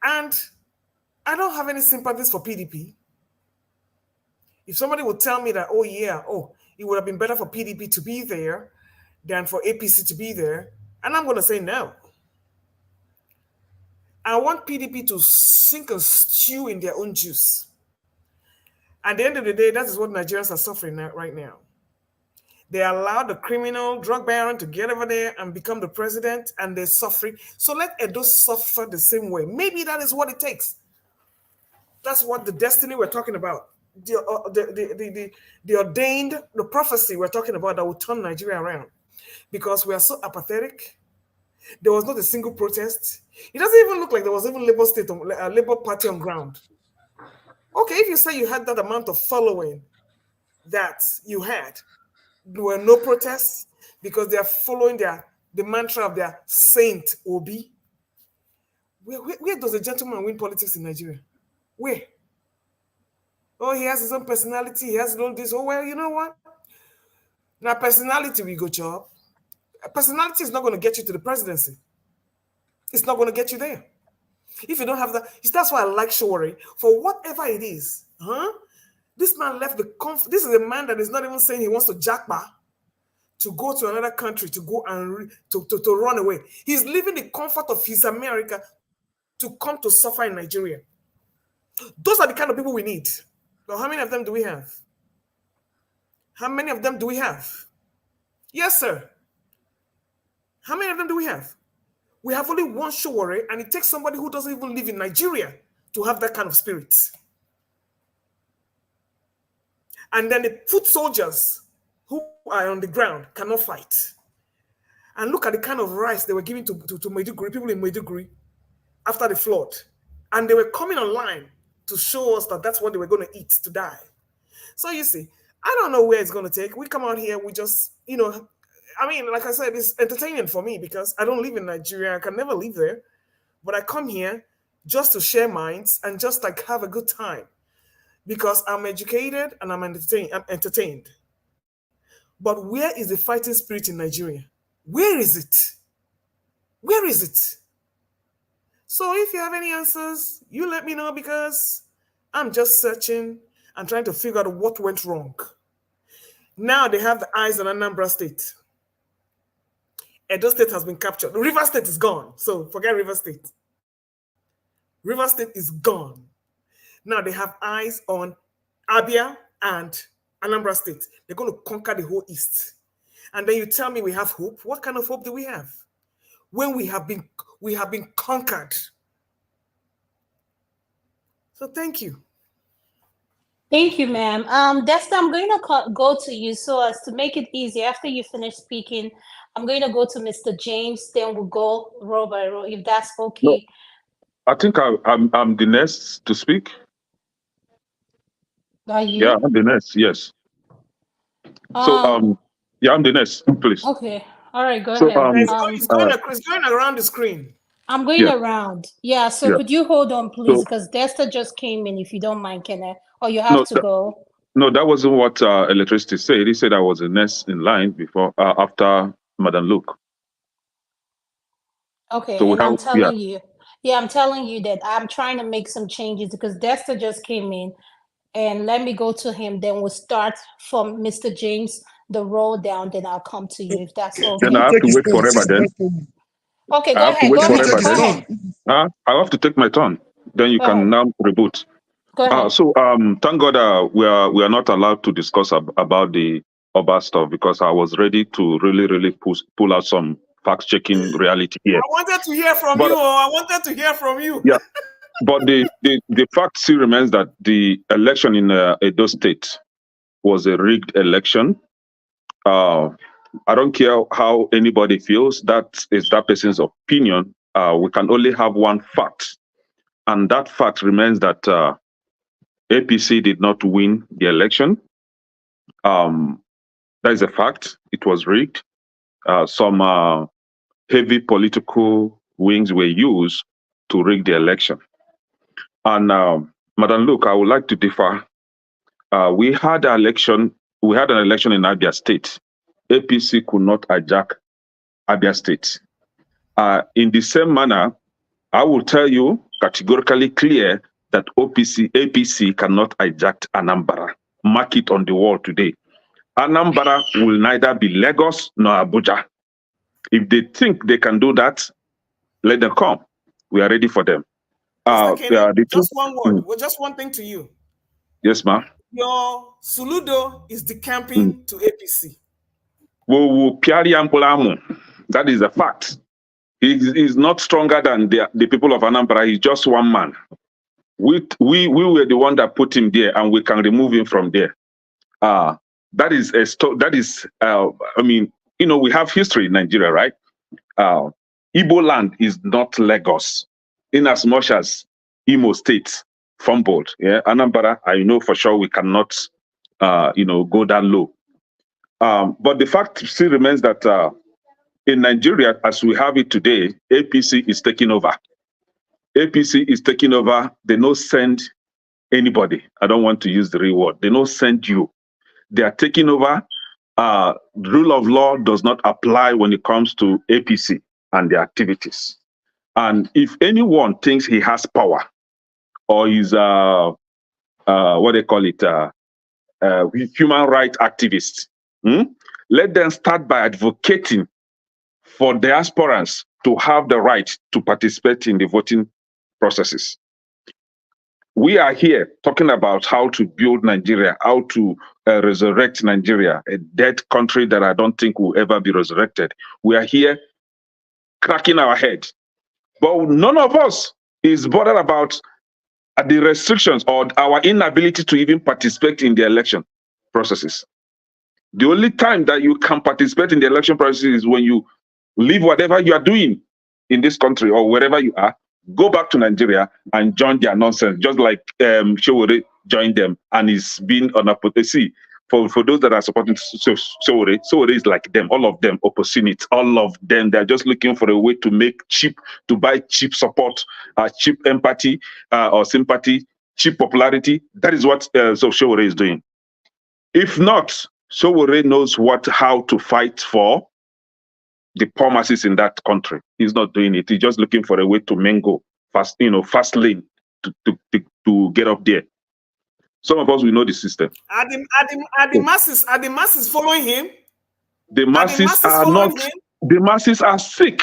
N: And I don't have any sympathies for PDP. If somebody would tell me that, it would have been better for PDP to be there than for APC to be there, and I'm going to say no. I want PDP to sink and stew in their own juice. At the end of the day, that is what Nigerians are suffering right now. They allow the criminal drug baron to get over there and become the president, and they're suffering. So let Edo suffer the same way. Maybe that is what it takes. That's what the destiny we're talking about. The ordained, the prophecy we're talking about that will turn Nigeria around. Because we are so apathetic. There was not a single protest. It doesn't even look like there was even Labour Party on ground. Okay, if you say you had that amount of following that you had, there were no protests because they are following the mantra of their Saint Obi. Where does a gentleman win politics in Nigeria? Where? Oh, he has his own personality. He has his own this. Oh, well, you know what? Now, personality we go job. Personality is not going to get you to the presidency. It's not going to get you there. If you don't have that, that's why I like Showore. For whatever it is, this man left this is a man that is not even saying he wants to jackpot to go to another country to go and to run away. He's leaving the comfort of his America to come to suffer in Nigeria. Those are the kind of people we need. But how many of them do we have? How many of them do we have? Yes, sir. How many of them do we have? We have only one Showore, and it takes somebody who doesn't even live in Nigeria to have that kind of spirit. And then the foot soldiers who are on the ground cannot fight. And look at the kind of rice they were giving to Maiduguri, people in Maiduguri after the flood. And they were coming online to show us that that's what they were going to eat to die. So you see, I don't know where it's going to take. We come out here, we just, you know, I mean, like I said, it's entertaining for me because I don't live in Nigeria. I can never live there. But I come here just to share minds and just like have a good time because I'm educated and I'm entertained. But where is the fighting spirit in Nigeria? Where is it? Where is it? So if you have any answers, you let me know because I'm just searching and trying to figure out what went wrong. Now they have the eyes on Anambra State. Edo State has been captured. River State is gone. So forget River State. River State is gone. Now they have eyes on Abia and Anambra State. They're going to conquer the whole East. And then you tell me we have hope. What kind of hope do we have? When we have been conquered. So thank you.
Q: Thank you, ma'am. Desta, I'm going to go to you so as to make it easy. After you finish speaking, I'm going to go to Mr. James, then we'll go row by row, if that's okay.
O: No, I think I'm the next to speak.
Q: Are you?
O: Yeah, I'm the next, yes. So, yeah, I'm the next, please.
Q: Okay, all right, go
O: So,
Q: ahead.
N: It's going around the screen.
Q: I'm going around. Yeah, so could you hold on, please?
O: So,
Q: because Desta just came in, if you don't mind, can I? Or you have to go.
O: No, that wasn't what electricity said. He said I was the next in line before, after Madam Luke.
Q: Okay,
O: so
Q: and I'm telling you, I'm telling you that I'm trying to make some changes because Desta just came in, and let me go to him. Then we'll start from Mr. James, the roll down. Then I'll come to you if that's okay.
O: Then I have to wait forever. Then
Q: okay,
O: I
Q: go
O: have to
Q: ahead.
O: wait
Q: Go
O: forever.
Q: ahead. Go
O: Then
Q: ahead.
O: I have to take my turn. Then you
Q: Go
O: can
Q: ahead.
O: now reboot.
Q: Go ahead.
O: So thank God we are not allowed to discuss about the Oba stuff because I was ready to really pull out some fact-checking reality here.
N: I wanted to hear from you. I wanted to hear from you.
O: Yeah, but the fact still remains that the election in Edo State was a rigged election. I don't care how anybody feels. That is that person's opinion. We can only have one fact, and that fact remains that APC did not win the election. That is a fact. It was rigged. Some heavy political wings were used to rig the election. And Madam Luke, I would like to differ. We had an election in Abia State. APC could not hijack Abia State. In the same manner, I will tell you categorically clear that APC cannot hijack Anambra. Mark it on the wall today. Anambra will neither be Lagos nor Abuja. If they think they can do that, let them come. We are ready for them.
N: Just one word. Well, just one thing to you.
O: Yes, ma'am.
N: Your Suludo is decamping to APC.
O: That is a fact. He is not stronger than the people of Anambra. He's just one man. We were the one that put him there, and we can remove him from there. That is I mean, you know, we have history in Nigeria, right? Igbo land is not Lagos, in as much as Imo State fumbled. Yeah, Anambra, I know for sure we cannot, go that low. But the fact still remains that in Nigeria, as we have it today, APC is taking over. APC is taking over. They don't send anybody. I don't want to use the real word. They don't send you. They are taking over. Rule of law does not apply when it comes to APC and their activities. And if anyone thinks he has power or is what they call it, human rights activist, let them start by advocating for diasporans to have the right to participate in the voting processes. We are here talking about how to build Nigeria, how to resurrect Nigeria, a dead country that I don't think will ever be resurrected. We are here cracking our head. But none of us is bothered about the restrictions or our inability to even participate in the election processes. The only time that you can participate in the election process is when you leave whatever you are doing in this country or wherever you are, go back to Nigeria and join their nonsense, just like Showore joined them and is being on a potency. For those that are supporting Showore is like them, all of them opportunists, all of them. They're just looking for a way to buy cheap support, cheap empathy or sympathy, cheap popularity. That is what Showore is doing. If not, Showore knows how to fight for the poor masses in that country. He's not doing it. He's just looking for a way to mingle fast lane to get up there. Some of us, we know the system.
N: Are the masses following him?
O: The masses are not. The masses are sick.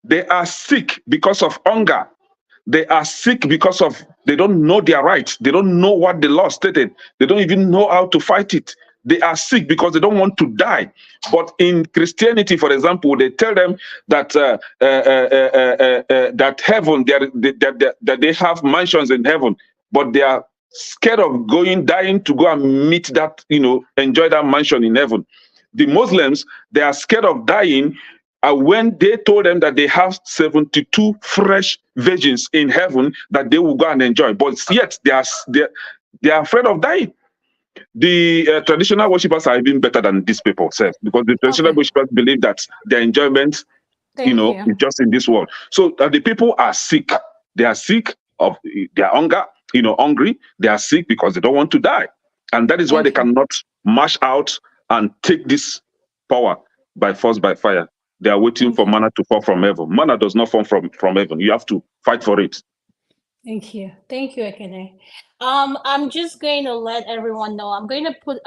O: They are sick because of hunger. They are sick because they don't know their rights. They don't know what the law stated. They don't even know how to fight it. They are sick because they don't want to die. But in Christianity, for example, they tell them that that heaven, that they have mansions in heaven, but they are scared of dying to go and meet that, enjoy that mansion in heaven. The Muslims, they are scared of dying. When they told them that they have 72 fresh virgins in heaven that they will go and enjoy, but yet they are afraid of dying. The traditional worshippers are even better than these people, because the traditional worshippers believe that their enjoyment, is just in this world. So the people are sick. They are sick of their hunger, hungry. They are sick because they don't want to die, and that is why they cannot march out and take this power by force, by fire. They are waiting for manna to fall from heaven. Manna does not fall from heaven. You have to fight for it.
Q: Thank you, Ekene. I'm just going to let everyone know. I'm going to put.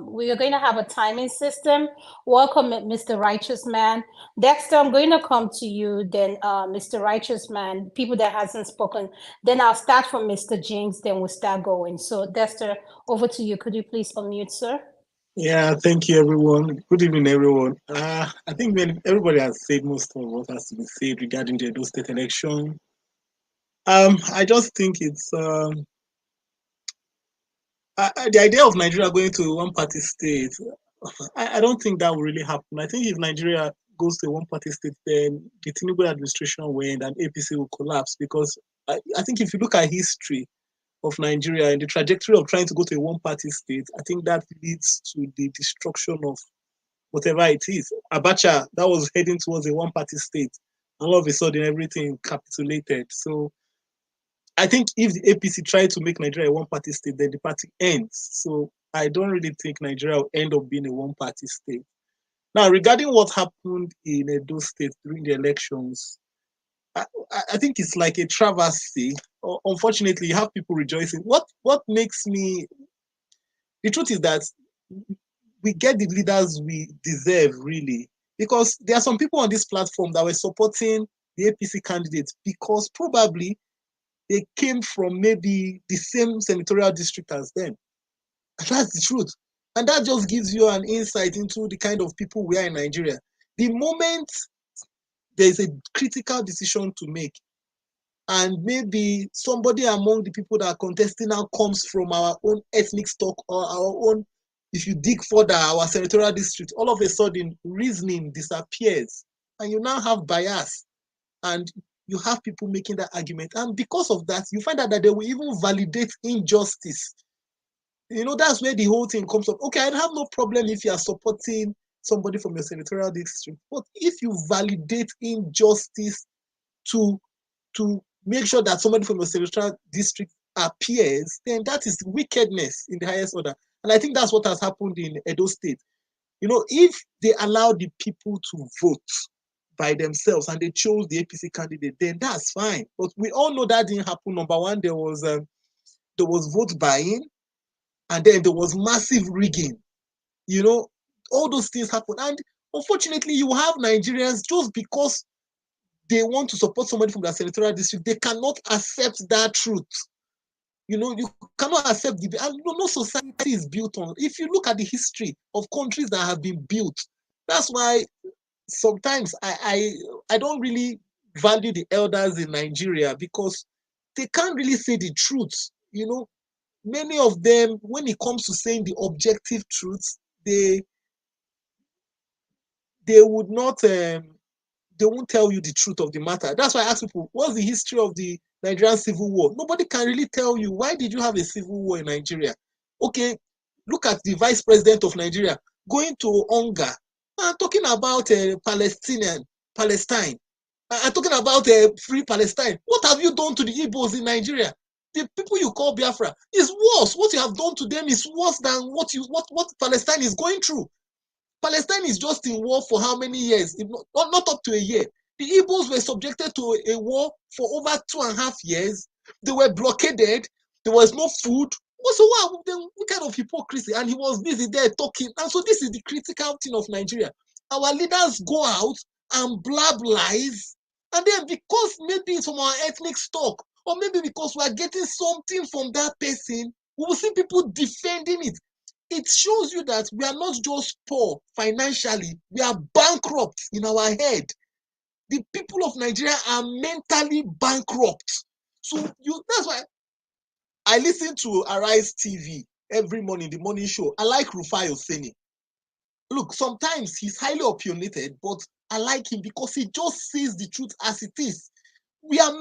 Q: We are going to have a timing system. Welcome, Mr. Righteous Man. Dexter, I'm going to come to you. Then, Mr. Righteous Man. People that hasn't spoken. Then I'll start from Mr. James. Then we'll start going. So, Dexter, over to you. Could you please unmute, sir?
R: Yeah, thank you, everyone. Good evening, everyone. I think everybody has said most of what has to be said regarding the Edo State election. I just think it's the idea of Nigeria going to a one-party state. I don't think that will really happen. I think if Nigeria goes to a one-party state, then the Tinubu administration will end and APC will collapse, because I think if you look at history of Nigeria and the trajectory of trying to go to a one-party state, I think that leads to the destruction of whatever it is. Abacha, that was heading towards a one-party state. All of a sudden, everything capitulated. So I think if the APC tried to make Nigeria a one-party state, then the party ends. So I don't really think Nigeria will end up being a one-party state. Now, regarding what happened in Edo State during the elections, I think it's like a travesty. Unfortunately, you have people rejoicing. What makes me... The truth is that we get the leaders we deserve, really. Because there are some people on this platform that were supporting the APC candidates because probably they came from maybe the same senatorial district as them. And that's the truth. And that just gives you an insight into the kind of people we are in Nigeria. The moment there's a critical decision to make, and maybe somebody among the people that are contesting now comes from our own ethnic stock or our own, if you dig further, our senatorial district, all of a sudden reasoning disappears. And you now have bias. And you have people making that argument. And because of that, you find out that they will even validate injustice. That's where the whole thing comes up. Okay, I have no problem if you are supporting somebody from your senatorial district. But if you validate injustice to make sure that somebody from your senatorial district appears, then that is wickedness in the highest order. And I think that's what has happened in Edo State. If they allow the people to vote by themselves and they chose the APC candidate, then that's fine. But we all know that didn't happen. Number one, there was vote buying, and then there was massive rigging. All those things happen. And unfortunately, you have Nigerians, just because they want to support somebody from their senatorial district, they cannot accept that truth. You know, you cannot accept the, and no society is built on. If you look at the history of countries that have been built, that's why sometimes I don't really value the elders in Nigeria, because they can't really say the truth. You know, many of them, when it comes to saying the objective truths, they would not they won't tell you the truth of the matter. That's why I ask people, what's the history of the Nigerian Civil War? Nobody can really tell you, why did you have a civil war in Nigeria? Okay, look at the vice president of Nigeria going to Onga and talking about Palestine, and talking about free Palestine. What have you done to the Igbos in Nigeria? The people you call Biafra is worse. What you have done to them is worse than what Palestine is going through. Palestine is just in war for how many years? Not up to a year. The Igbos were subjected to a war for over 2.5 years. They were blockaded. There was no food. So what kind of hypocrisy? And he was busy there talking. And so this is the critical thing of Nigeria. Our leaders go out and blab lies. And then because maybe it's from our ethnic stock, or maybe because we are getting something from that person, we will see people defending it. It shows you that we are not just poor financially, we are bankrupt in our head. The people of Nigeria are mentally bankrupt. So that's why I listen to Arise TV every morning, the morning show. I like Rufai Oseni. Look, sometimes he's highly opinionated, but I like him because he just says the truth as it is. We are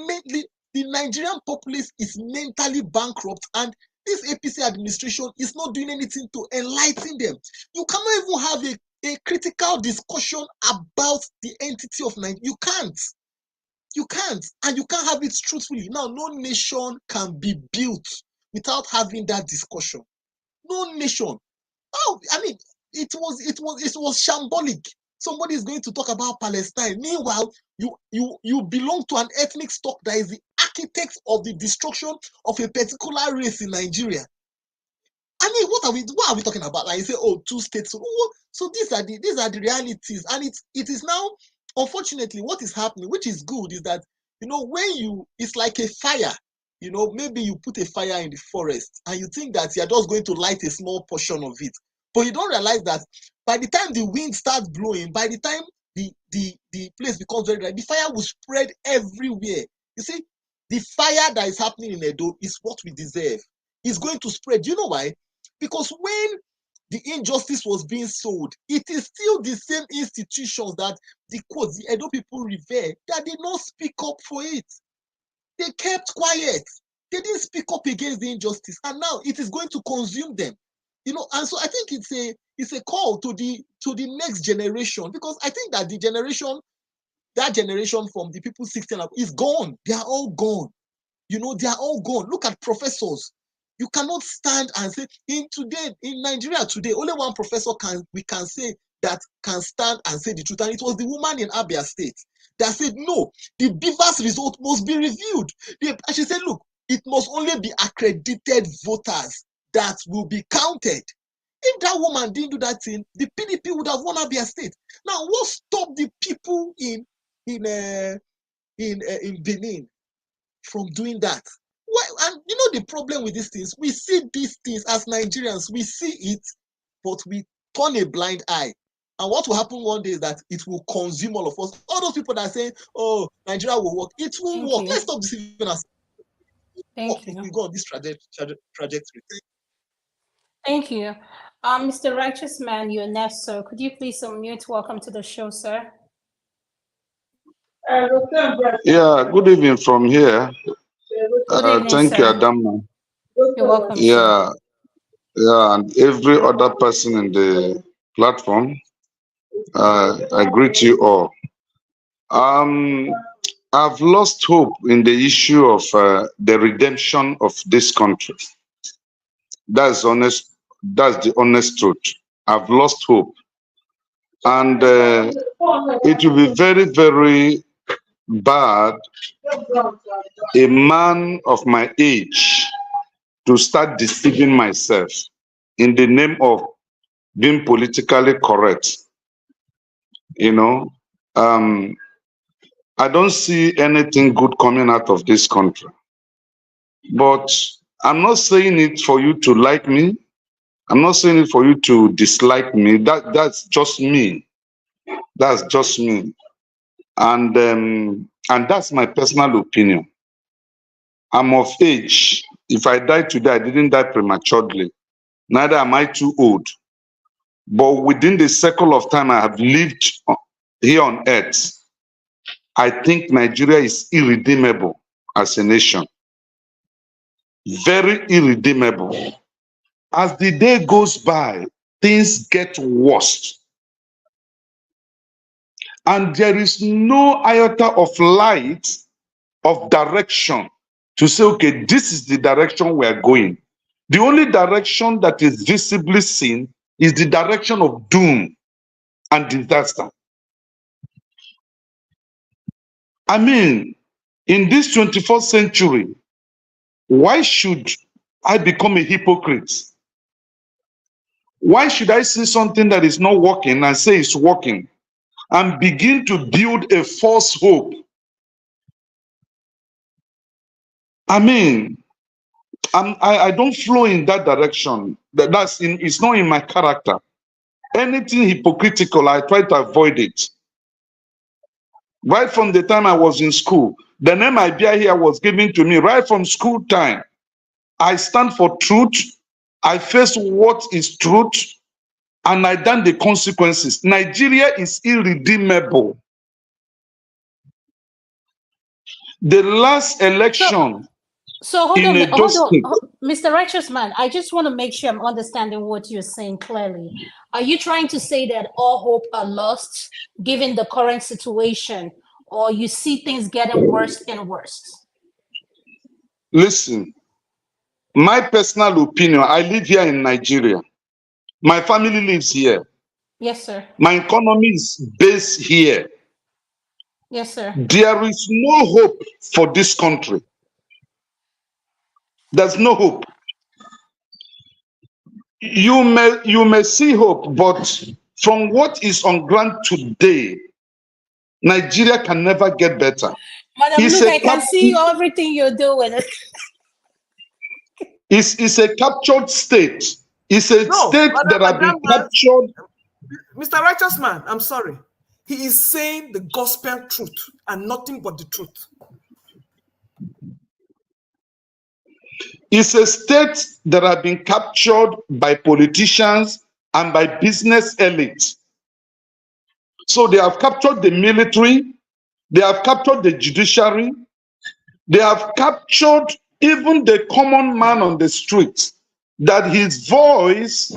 R: the Nigerian populace is mentally bankrupt, and this APC administration is not doing anything to enlighten them. You cannot even have a critical discussion about the entity of Nigeria. You can't. You can't. And you can't have it truthfully. Now, no nation can be built without having that discussion. No nation. Oh, I mean, it was shambolic. Somebody is going to talk about Palestine. Meanwhile, you belong to an ethnic stock that is the architect of the destruction of a particular race in Nigeria. I mean, what are we talking about? Like you say, oh, 2 states. So these are the realities, and it is now, unfortunately, what is happening, which is good, is that, you know, when it's like a fire. You know, maybe you put a fire in the forest and you think that you're just going to light a small portion of it. But you don't realize that by the time the wind starts blowing, by the time the place becomes very dry, the fire will spread everywhere. You see, the fire that is happening in Edo is what we deserve. It's going to spread. You know why? Because when the injustice was being sold, it is still the same institutions that the Edo people revere that did not speak up for it. They kept quiet. They didn't speak up against the injustice, and now it is going to consume them. You know, and so I think it's a call to the next generation, because I think that that generation from the people 16 is gone. They are all gone. You know, they are all gone. Look at professors. You cannot stand and say in Nigeria today, only one professor we can say that can stand and say the truth, and it was the woman in Abia State that said, no, the Beavers result must be reviewed. And she said, look, it must only be accredited voters that will be counted. If that woman didn't do that thing, the PDP would have won Abia State. Now, what stopped the people in Benin from doing that? And you know the problem with these things, we see these things as Nigerians, we see it, but we turn a blind eye. And what will happen one day is that it will consume all of us. All those people that are saying, oh, Nigeria will work, it will work. Let's stop deceiving us. If we go on this trajectory.
Q: Thank you. Mr. Righteous Man, you're next, sir. Could you please unmute? Welcome to the show, sir.
S: Yeah, good evening from here.
Q: Good evening,
S: thank
Q: sir.
S: you, Adam.
Q: You're welcome,
S: yeah, sir. Yeah, and every other person in the platform. I greet you all. I've lost hope in the issue of the redemption of this country. That's honest. That's the honest truth. I've lost hope, and it will be very, very bad a man of my age to start deceiving myself in the name of being politically correct. You know, I don't see anything good coming out of this country. But I'm not saying it for you to like me. I'm not saying it for you to dislike me. That's just me. That's just me. And that's my personal opinion. I'm of age. If I die today, I didn't die prematurely. Neither am I too old. But within the circle of time I have lived here on earth, I think Nigeria is irredeemable as a nation. Very irredeemable. As the day goes by, things get worse. And there is no iota of light, of direction to say, okay, this is the direction we are going. The only direction that is visibly seen is the direction of doom and disaster. I mean, in this 21st century, why should I become a hypocrite? Why should I see something that is not working and say it's working and begin to build a false hope? I mean, I don't flow in that direction. It's not in my character. Anything hypocritical, I try to avoid it. Right from the time I was in school, the name I bear here was given to me right from school time. I stand for truth. I face what is truth, and I done the consequences. Nigeria is irredeemable. The last election
Q: So hold
S: in
Q: on,
S: Edo State.
Q: Mr. Righteous Man, I just want to make sure I'm understanding what you're saying clearly. Are you trying to say that all hope are lost given the current situation, or you see things getting worse and worse?
S: Listen, my personal opinion, I live here in Nigeria. My family lives here.
Q: Yes, sir.
S: My economy is based here.
Q: Yes, sir.
S: There is no hope for this country. There's no hope. You may see hope, but from what is on ground today, Nigeria can never get better.
Q: Madam, look, I can see everything you're doing.
S: It's a captured state. It's a state that has been captured.
N: Mr. Righteous Man, I'm sorry. He is saying the gospel truth and nothing but the truth.
S: It's a state that has been captured by politicians and by business elites. So they have captured the military, they have captured the judiciary, they have captured even the common man on the street, that his voice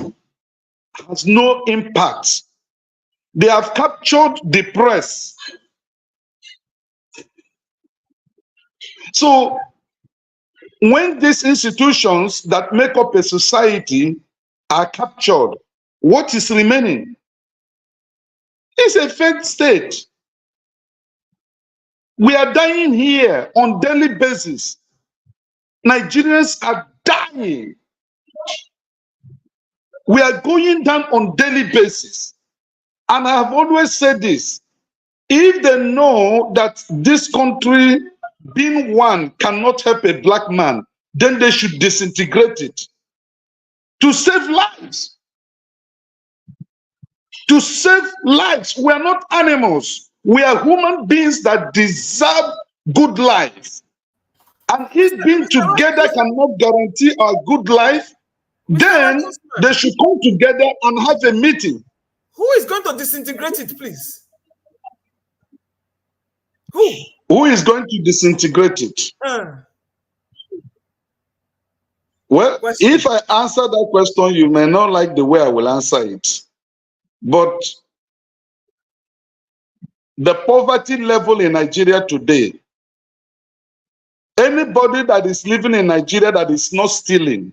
S: has no impact. They have captured the press. So when these institutions that make up a society are captured, what is remaining? It's a failed state. We are dying here on daily basis. Nigerians are dying. We are going down on daily basis. And I have always said this. If they know that this country being one cannot help a black man, then they should disintegrate it to save lives. To save lives. We are not animals. We are human beings that deserve good life. And if being together cannot guarantee our good life, then they should come together and have a meeting.
N: Who is going to disintegrate it, please? Who?
S: Who is going to disintegrate it? Well, if I answer that question, you may not like the way I will answer it. But the poverty level in Nigeria today, anybody that is living in Nigeria that is not stealing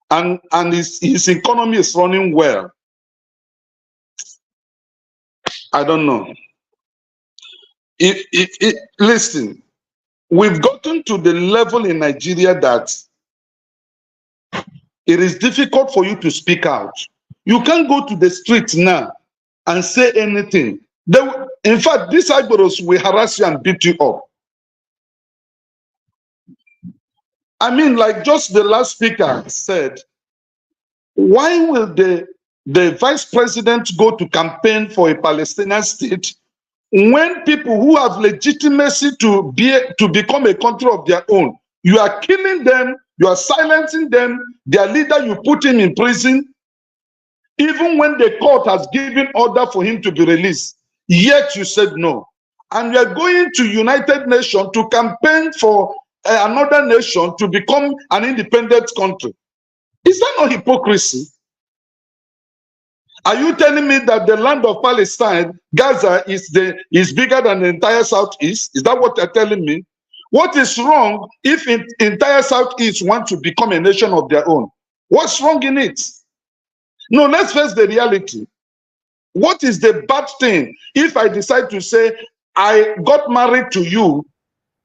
S: and his economy is running well, I don't know. Listen, we've gotten to the level in Nigeria that it is difficult for you to speak out. You can't go to the streets now and say anything. in fact, these Igboros will harass you and beat you up. I mean, like just the last speaker said, why will the vice president go to campaign for a Palestinian state when people who have legitimacy to become a country of their own, you are killing them, you are silencing them, their leader, you put him in prison, even when the court has given order for him to be released, yet you said no. And you are going to United Nations to campaign for another nation to become an independent country. Is that not hypocrisy? Are you telling me that the land of Palestine, Gaza, is bigger than the entire Southeast? Is that what you're telling me? What is wrong if the entire Southeast want to become a nation of their own? What's wrong in it? No, let's face the reality. What is the bad thing if I decide to say, I got married to you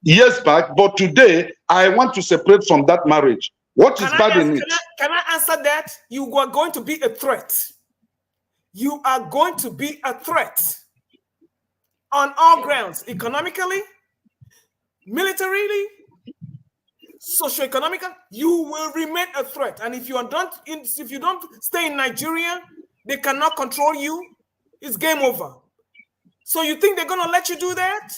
S: years back, but today I want to separate from that marriage? What is bad in it?
N: Can I answer that? You are going to be a threat. You are going to be a threat on all grounds, economically, militarily, socioeconomically. You will remain a threat. And if you don't stay in Nigeria, they cannot control you. It's game over. So you think they're going to let you do that?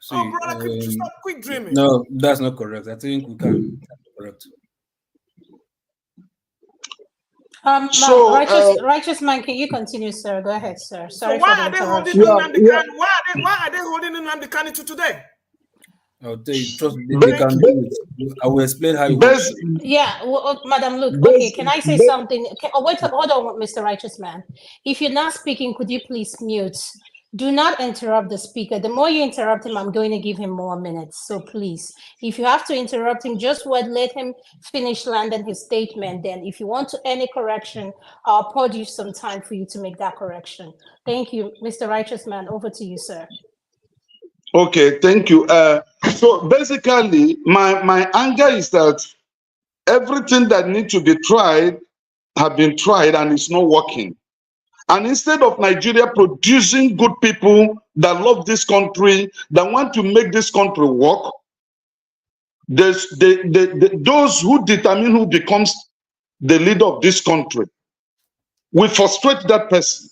P: See,
N: oh, brother, stop quick dreaming.
P: No, that's not correct. I think we can. That's correct.
Q: Righteous man, can you continue, sir? Go ahead, sir. Sorry
N: so why
Q: for the
N: are they holding
Q: interruption.
N: Why are they holding Nnamdi Kanu to today?
P: I'll tell you, trust me, they can do it. I will explain how you
Q: Yeah, Madam Luke, okay, can I say something? Wait, hold on, Mr. Righteous Man. If you're not speaking, could you please mute? Do not interrupt the speaker. The more you interrupt him, I'm going to give him more minutes. So please, if you have to interrupt him, just let him finish landing his statement. Then if you want to any correction, I'll afford you some time for you to make that correction. Thank you, Mr. Righteous Man. Over to you, sir.
S: Okay, thank you. So basically, my anger is that everything that needs to be tried have been tried and it's not working. And instead of Nigeria producing good people that love this country, that want to make this country work, those who determine who becomes the leader of this country will frustrate that person.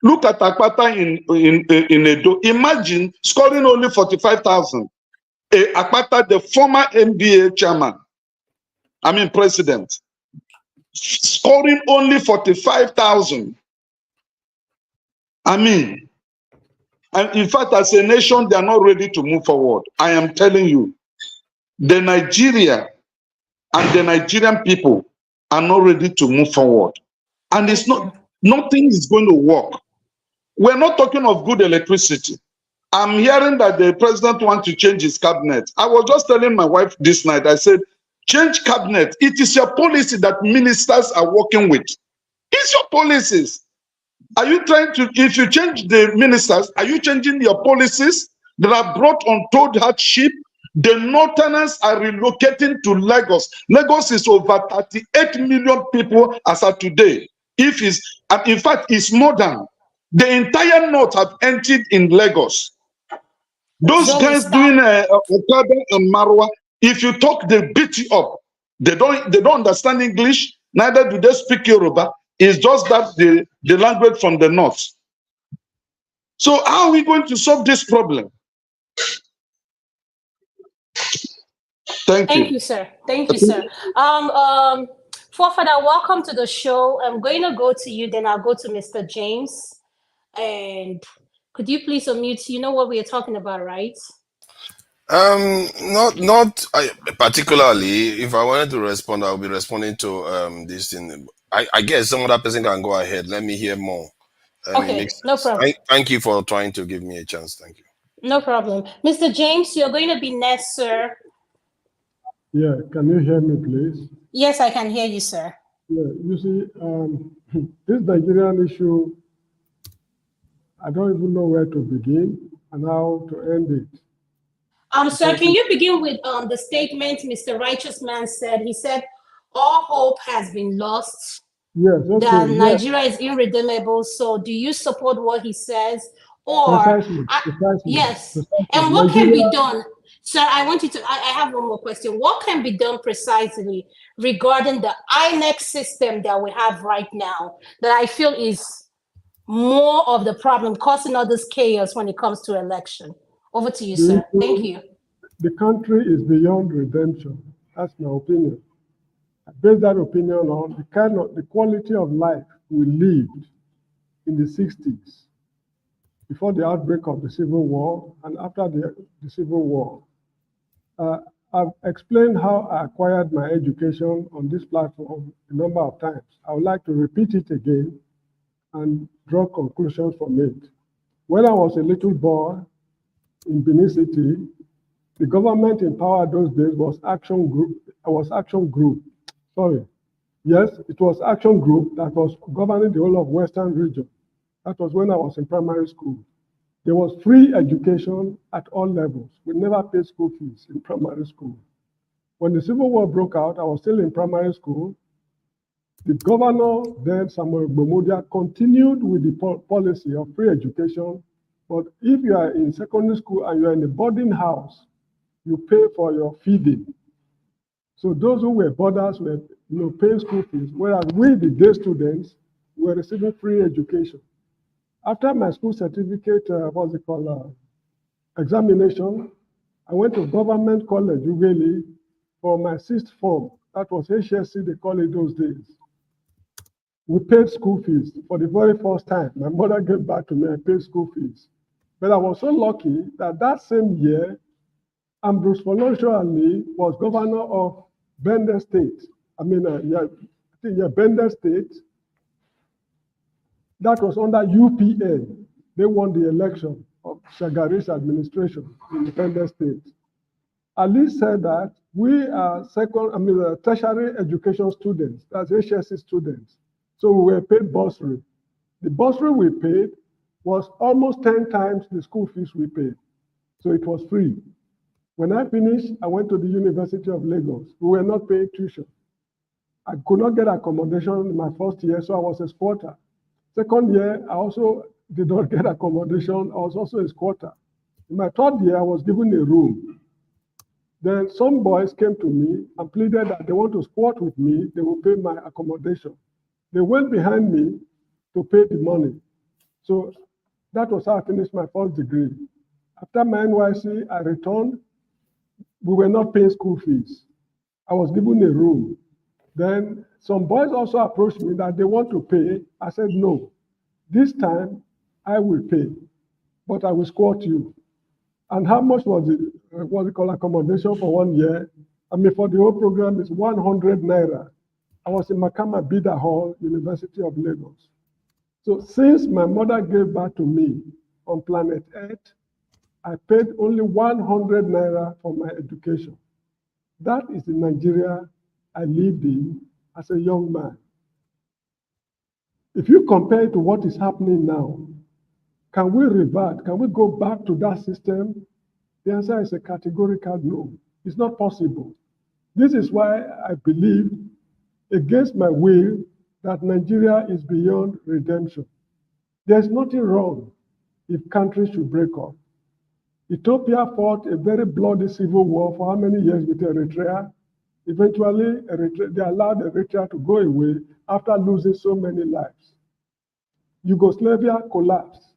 S: Look at Akpata in Edo. Imagine scoring only 45,000. Akpata, the former NBA chairman, president, scoring only 45,000. And in fact, as a nation, they are not ready to move forward. I am telling you, the Nigeria and the Nigerian people are not ready to move forward. And it's nothing is going to work. We're not talking of good electricity. I'm hearing that the president wants to change his cabinet. I was just telling my wife this night, I said, change cabinet. It is your policy that ministers are working with. It's your policies. Are you trying to, if you change the ministers, are you changing your policies that are brought untold hardship? The Northerners are relocating to Lagos. Lagos is over 38 million people as of today. In fact, it's more than. The entire North have entered in Lagos. Those guys doing Okada and Marwa, if you talk, they beat you up. They don't understand English, neither do they speak Yoruba. It's just that the language from the North. So how are we going to solve this problem?
Q: Thank you, sir. Thank you, sir. Forefather, welcome to the show. I'm going to go to you, then I'll go to Mr. James. And could you please unmute? You know what we are talking about, right?
T: Not particularly. If I wanted to respond, I'll be responding to this thing. I guess some other person can go ahead. Let me hear more.
Q: Okay, no problem.
T: Thank you for trying to give me a chance. Thank you.
Q: No problem. Mr. James, you're going to be next, sir.
F: Yeah, can you hear me, please?
Q: Yes, I can hear you, sir.
F: Yeah, you see, this Nigerian issue, I don't even know where to begin and how to end it.
Q: Sir, can you begin with the statement Mr. Righteous Man said? He said, all hope has been lost.
F: Yes, okay,
Q: that Nigeria is irredeemable. So do you support what he says? Or
F: Precisely.
Q: yes,
F: Precisely.
Q: and what can be
F: Nigeria,
Q: done? Sir, I want you to, I have one more question. What can be done precisely regarding the INEC system that we have right now that I feel is more of the problem, causing all this chaos when it comes to election? Over to you, sir. Thank you.
F: the country is beyond redemption. That's my opinion. I base that opinion on the quality of life we lived in the 60s, before the outbreak of the Civil War and after the Civil War. I've explained how I acquired my education on this platform a number of times. I would like to repeat it again and draw conclusions from it. When I was a little boy in Benin City, the government in power those days was Action Group. Sorry. Yes, it was Action Group that was governing the whole of Western region. That was when I was in primary school. There was free education at all levels. We never paid school fees in primary school. When the Civil War broke out, I was still in primary school. The governor then, Samuel Gbomodia, continued with the policy of free education. But if you are in secondary school and you are in a boarding house, you pay for your feeding. So those who were boarders were paying school fees, whereas we, the day students, were receiving free education. After my school certificate, examination, I went to Government College, Ughelli, for my 6th form. That was HSC, they call it those days. We paid school fees for the very first time. My mother gave back to me, I paid school fees. But I was so lucky that that same year, Ambrose Folosho Ali was governor of Bender State. Bender State. That was under UPN. They won the election of Shagari's administration in Bender State. Ali said that we are tertiary education students, that's HSC students. So we were paid bursary. The bursary we paid was almost 10 times the school fees we paid. So it was free. When I finished, I went to the University of Lagos. We were not paying tuition. I could not get accommodation in my first year, so I was a squatter. Second year, I also did not get accommodation. I was also a squatter. In my third year, I was given a room. Then some boys came to me and pleaded that they want to squat with me, they will pay my accommodation. They went behind me to pay the money. So that was how I finished my first degree. After my NYC, I returned. We were not paying school fees. I was given a room. Then some boys also approached me that they want to pay. I said, no, this time I will pay, but I will squat you. And how much was it, accommodation for 1 year? For the whole program, it's 100 naira. I was in Makama Bida Hall, University of Lagos. So since my mother gave birth to me on planet Earth, I paid only 100 naira for my education. That is the Nigeria I lived in as a young man. If you compare it to what is happening now, can we revert? Can we go back to that system? The answer is a categorical no. It's not possible. This is why I believe, against my will, that Nigeria is beyond redemption. There's nothing wrong if countries should break up. Ethiopia fought a very bloody civil war for how many years with Eritrea? Eventually, they allowed Eritrea to go away after losing so many lives. Yugoslavia collapsed.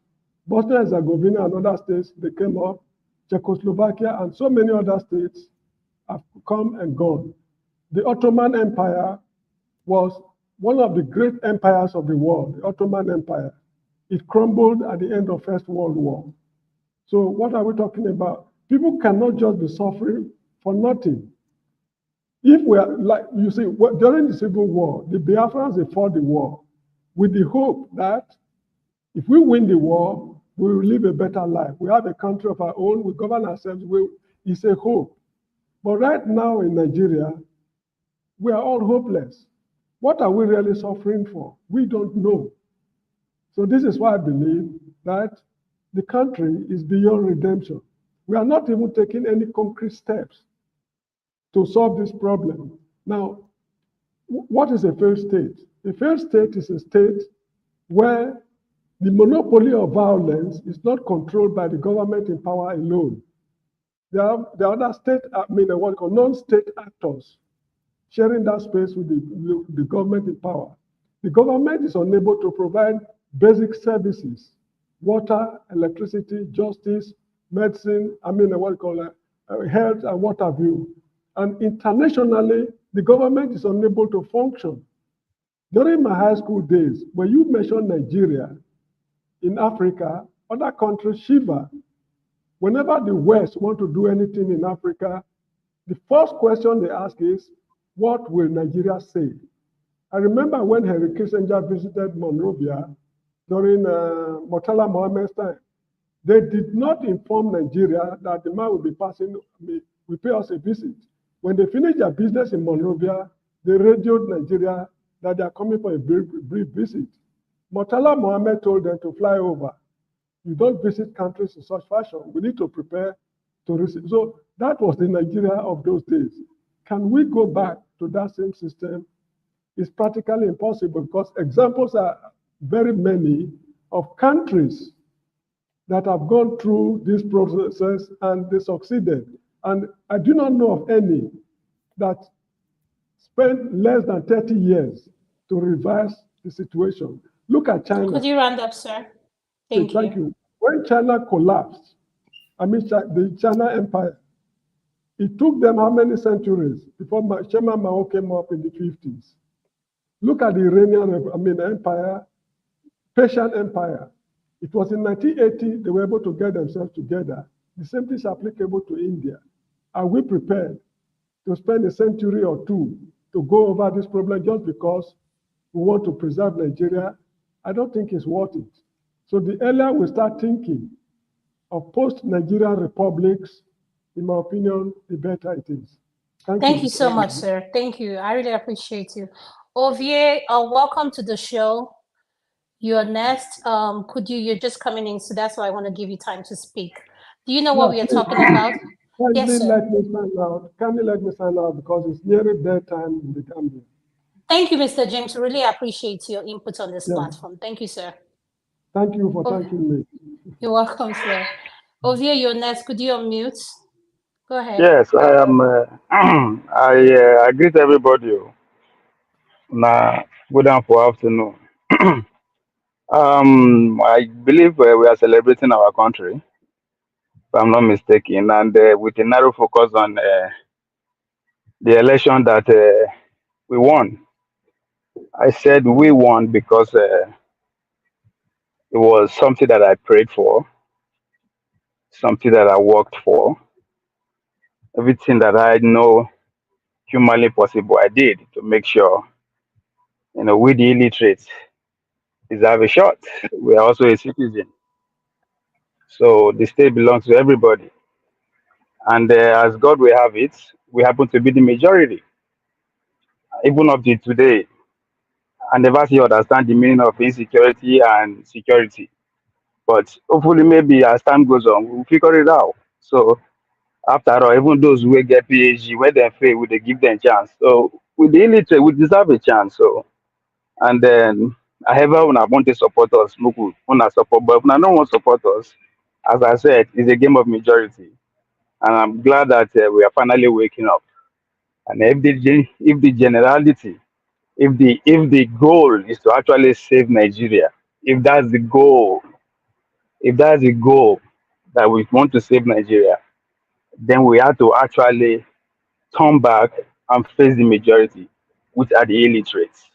F: Bosnia and Herzegovina and other states, they came up. Czechoslovakia and so many other states have come and gone. The Ottoman Empire was one of the great empires of the world, the Ottoman Empire. It crumbled at the end of First World War. So what are we talking about? People cannot just be suffering for nothing. If we are, like you see, during the Civil War, the Biafrans, they fought the war with the hope that if we win the war, we will live a better life. We have a country of our own, we govern ourselves, it's a hope. But right now in Nigeria, we are all hopeless. What are we really suffering for? We don't know. So this is why I believe that the country is beyond redemption. We are not even taking any concrete steps to solve this problem. Now, what is a failed state? A failed state is a state where The monopoly of violence is not controlled by the government in power alone. There are other what we call non-state actors sharing that space with the government in power. The government is unable to provide basic services, water, electricity, justice, medicine, health and what have you. And internationally, the government is unable to function. During my high school days, when you mention Nigeria, in Africa, other countries shiver. Whenever the West want to do anything in Africa, the first question they ask is, what will Nigeria say? I remember when Henry Kissinger visited Monrovia during Murtala Mohammed's time. They did not inform Nigeria that the man will be passing, will pay us a visit. When they finished their business in Monrovia, they radioed Nigeria that they are coming for a brief visit. Murtala Mohammed told them to fly over. You don't visit countries in such fashion. We need to prepare to receive. So that was the Nigeria of those days. Can we go back to that same system? It's practically impossible because examples are very many of countries that have gone through this process and they succeeded. And I do not know of any that spent less than 30 years to reverse the situation. Look at China.
Q: Could you round up, sir? Thank you.
F: When China collapsed, the China Empire, it took them how many centuries before Chairman Mao came up in the 50s? Look at the Iranian Empire, Persian Empire. It was in 1980 they were able to get themselves together. The same thing is applicable to India. Are we prepared to spend a century or two to go over this problem just because we want to preserve Nigeria? I don't think it's worth it. So the earlier we start thinking of post-Nigerian republics, in my opinion, the better it is.
Q: Thank you so much, sir. Thank you. I really appreciate you. Ovie, welcome to the show. You're next. You're just coming in, so that's why I want to give you time to speak. Do you know what we are talking about? Yes, sir.
F: Can you let me sign out because it's nearly bedtime in the Gambia.
Q: Thank you, Mr. James. Really appreciate your input on this platform. Thank you, sir.
F: Thank you for thanking me.
Q: You're welcome, sir. Ovie, you're next. Could you unmute? Go ahead.
U: Yes, I am. I greet everybody. Good afternoon. I believe we are celebrating our country, if I'm not mistaken, and with a narrow focus on the election that we won. I said we won because it was something that I prayed for, something that I worked for, everything that I know humanly possible, I did to make sure, we the illiterates deserve a shot. We are also a citizen. So the state belongs to everybody. And as God will have it, we happen to be the majority. Even up to today, I never see understand the meaning of insecurity and security. But hopefully, maybe as time goes on, we'll figure it out. So after all, even those who get PhD, when they fail, we they give them a chance. So with the illiterate, we deserve a chance. So and then I have want to support us, want support, but if I don't want to support us, as I said, it's a game of majority. And I'm glad that we are finally waking up. And if the generality, if the goal is to actually save Nigeria, if that's the goal that we want to save Nigeria, then we have to actually turn back and face the majority, which are the illiterates.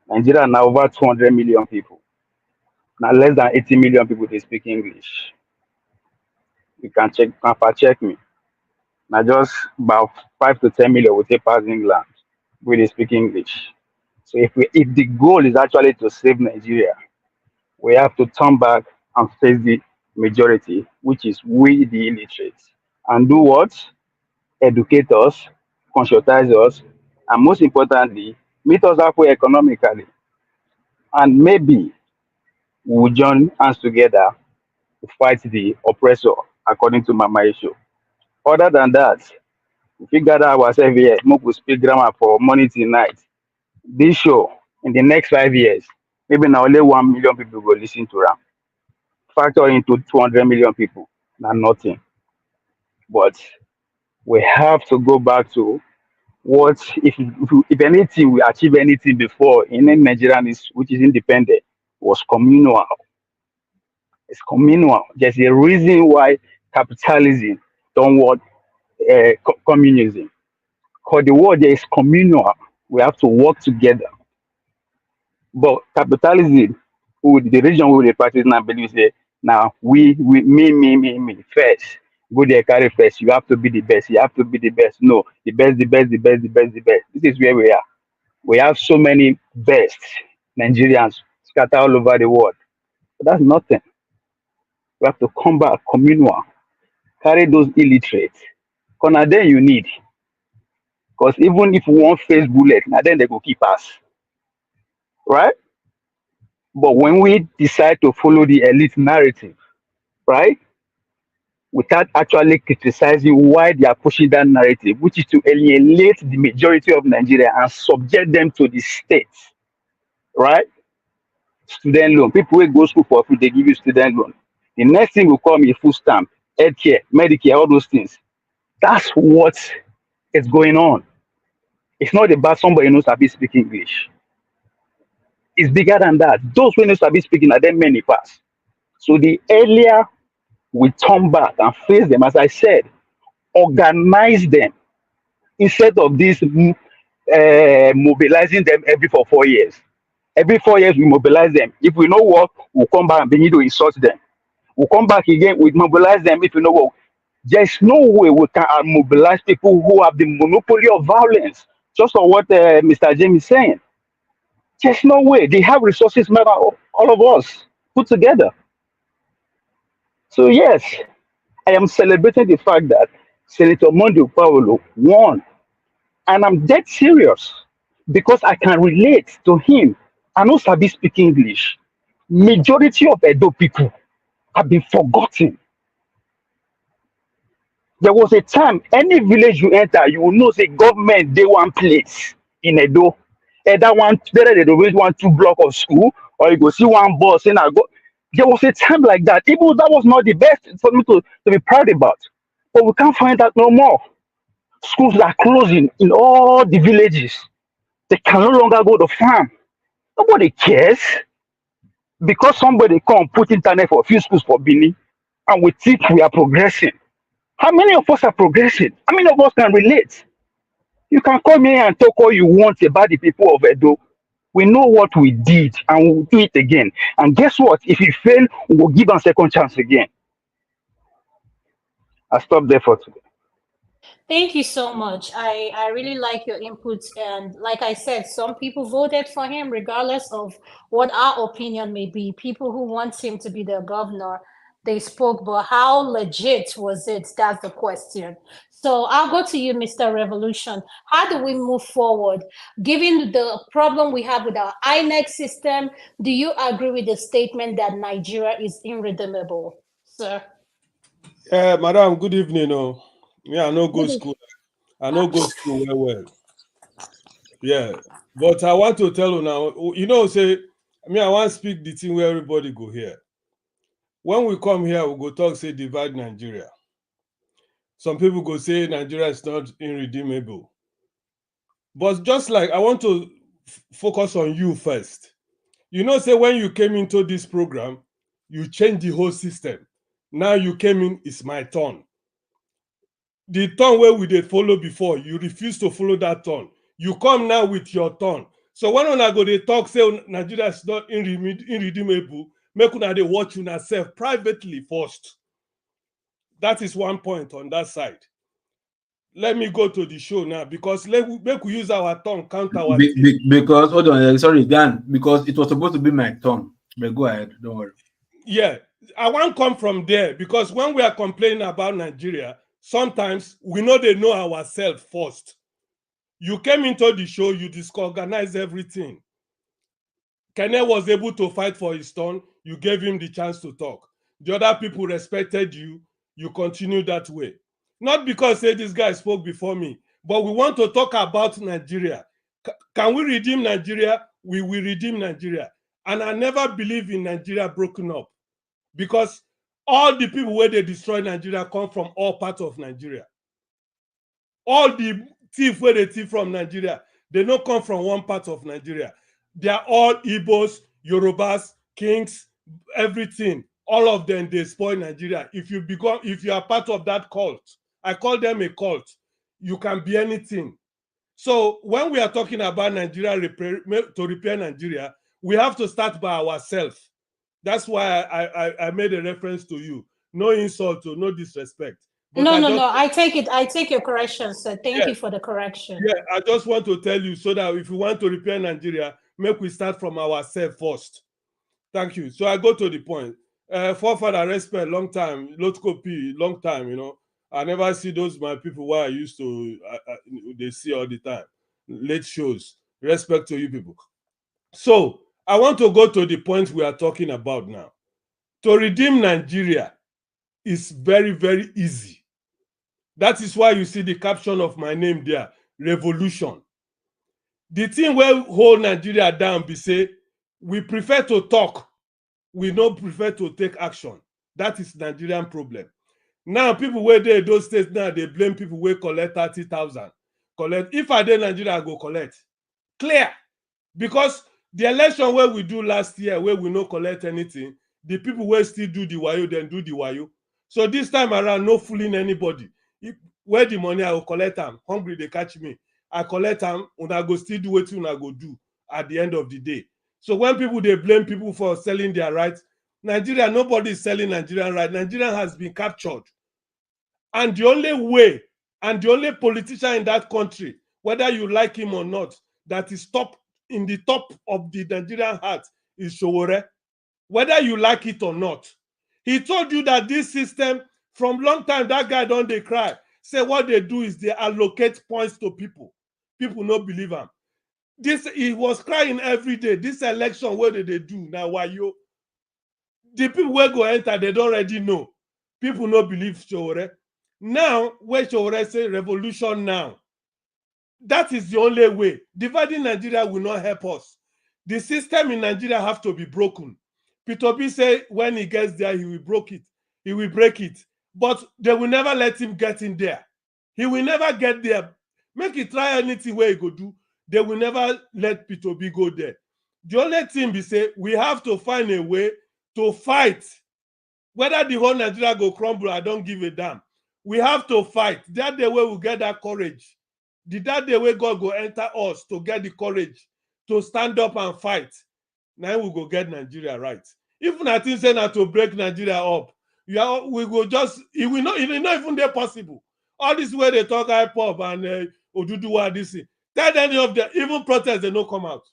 U: Nigeria are now over 200 million people. Now less than 80 million people they speak English. You can check me. Now just about 5 to 10 million will take past England where they speak English. So if the goal is actually to save Nigeria, we have to turn back and face the majority, which is we the illiterates. And do what? Educate us, conscientize us, and most importantly, meet us halfway economically. And maybe we'll join hands together to fight the oppressor, according to Mama Isho. Other than that, if we gather ourselves here, we speak grammar for morning till night. This show, in the next 5 years, maybe now only 1 million people go listen to them. Factor into 200 million people, not nothing. But we have to go back to what if anything we achieve anything before in Nigerian is which is independent was communal. It's communal. There's a reason why capitalism don't want communism. Because the world there is communal. We have to work together. But capitalism, the region we dey practice now believe say now we me first. Go there carry first. You have to be the best. You have to be the best. No, the best, the best, the best, the best, the best. This is where we are. We have so many best Nigerians scattered all over the world. But that's nothing. We have to come back communal. Carry those illiterate. Because now then you need. Because even if we want face bullet, now then they go keep us. Right? But when we decide to follow the elite narrative, right, without actually criticizing why they are pushing that narrative, which is to alienate the majority of Nigeria and subject them to the state, right? Student loan. People will go school for free, they give you student loan. The next thing will come is food stamp, healthcare, Medicare, all those things. That's what is going on. It's not about somebody who knows how to speak English. It's bigger than that. Those who know how to speak are them many pass. So the earlier we turn back and face them, as I said, organize them instead of this mobilizing them every 4 years. Every 4 years we mobilize them. If we know work, we'll come back and begin to insult them. We'll come back again, we mobilize them if we know work. There's no way we can mobilize people who have the monopoly of violence. Just on what Mr. James is saying. There's no way. They have resources, all of us put together. So yes, I am celebrating the fact that Senator Monday Paulo won. And I'm dead serious because I can relate to him. I know Sabi speak English. Majority of Edo people have been forgotten. There was a time, any village you enter, you will know the government, they one place in Edo. Either one, whether they always want 2 blocks of school, or you go see one bus and I go. There was a time like that. Even though that was not the best for me to be proud about. But we can't find that no more. Schools are closing in all the villages. They can no longer go to farm. Nobody cares. Because somebody come put internet for a few schools for Benin, and we think we are progressing. How many of us are progressing? How many of us can relate? You can come here and talk all you want about the people of Edo. We know what we did and we'll do it again. And guess what? If we fail, we'll give them a second chance again. I'll stop there for today.
Q: Thank you so much. I really like your inputs. And like I said, some people voted for him regardless of what our opinion may be. People who want him to be their governor, they spoke, but how legit was it? That's the question. So I'll go to you, Mr. Revolution. How do we move forward? Given the problem we have with our INEC system, do you agree with the statement that Nigeria is irredeemable, sir?
H: Madam, good evening. Oh. Yeah, I no go school. I no go school well. Yeah, but I want to tell you now, you know, say, I want to speak the thing where everybody go here. When we come here, we go talk, say, divide Nigeria. Some people go say Nigeria is not irredeemable. But just like, I want to focus on you first. You know, say, when you came into this program, you changed the whole system. Now you came in, it's my turn. The turn where we did follow before, you refuse to follow that turn. You come now with your turn. So when una go they talk, say Nigeria is not irredeemable, make una they watch una self privately first. That is one point on that side. Let me go to the show now because make we use our tongue count our
P: because hold on, sorry, Dan, because it was supposed to be my turn. But go ahead, don't worry.
H: Yeah, I want to come from there because when we are complaining about Nigeria, sometimes we know they know ourselves first. You came into the show, you disorganized everything. Kene was able to fight for his turn. You gave him the chance to talk. The other people respected you. You continue that way. Not because, say, this guy spoke before me, but we want to talk about Nigeria. Can we redeem Nigeria? We will redeem Nigeria. And I never believe in Nigeria broken up, because all the people where they destroy Nigeria come from all parts of Nigeria. All the thief where they thief from Nigeria, they don't come from one part of Nigeria. They are all Igbos, Yorubas, Kings, everything. All of them, they spoil Nigeria. If you are part of that cult, I call them a cult, you can be anything. So when we are talking about Nigeria to repair Nigeria, we have to start by ourselves. That's why I made a reference to you. No insult, no disrespect. But
Q: No. I take it. I take your correction, sir. Thank you for the correction.
H: Yeah, I just want to tell you so that if you want to repair Nigeria, make we start from ourselves first. Thank you. So I go to the point. Forefather respect, long time. Lotkopi, long time, you know. I never see those my people where I used to, they see all the time. Late shows. Respect to you people. So I want to go to the point we are talking about now. To redeem Nigeria is very, very easy. That is why you see the caption of my name there, revolution. The thing where hold Nigeria down be say, we prefer to talk, we don't prefer to take action. That is Nigerian problem. Now people where they those states now, they blame people where collect 30,000. Collect. If I did Nigeria, I go collect. Clear. Because the election where we do last year, where we no collect anything, the people where still do the wayo, then do the wayo. So this time around, no fooling anybody. Where the money I will collect them, hungry they catch me. I collect them, and I go still do what I go do at the end of the day. So when people they blame people for selling their rights, Nigeria, nobody is selling Nigerian rights. Nigeria has been captured. And the only way, and the only politician in that country, whether you like him or not, that is in the top of the Nigerian heart is Sowore. Whether you like it or not. He told you that this system, from long time, that guy don't they cry. Say what they do is they allocate points to people. People don't believe him. He was crying every day. This election, what did they do? Now, why you? The people who go enter, they don't already know. People don't believe Sowore. Now, where Sowore say revolution now, that is the only way. Dividing Nigeria will not help us. The system in Nigeria have to be broken. Peter B say when he gets there, he will break it. He will break it. But they will never let him get in there. He will never get there. Make it try anything where he go do. They will never let Peter B go there. The only thing be say, we have to find a way to fight. Whether the whole Nigeria go crumble, I don't give a damn. We have to fight. That the way we get that courage. That the way God go enter us to get the courage to stand up and fight. Now we go get Nigeria right. If nothing say not to break Nigeria up, we go just it will not even there possible. All this way they talk hip-hop and Oduduwa this thing. Tell any of them, even protests, they don't come out.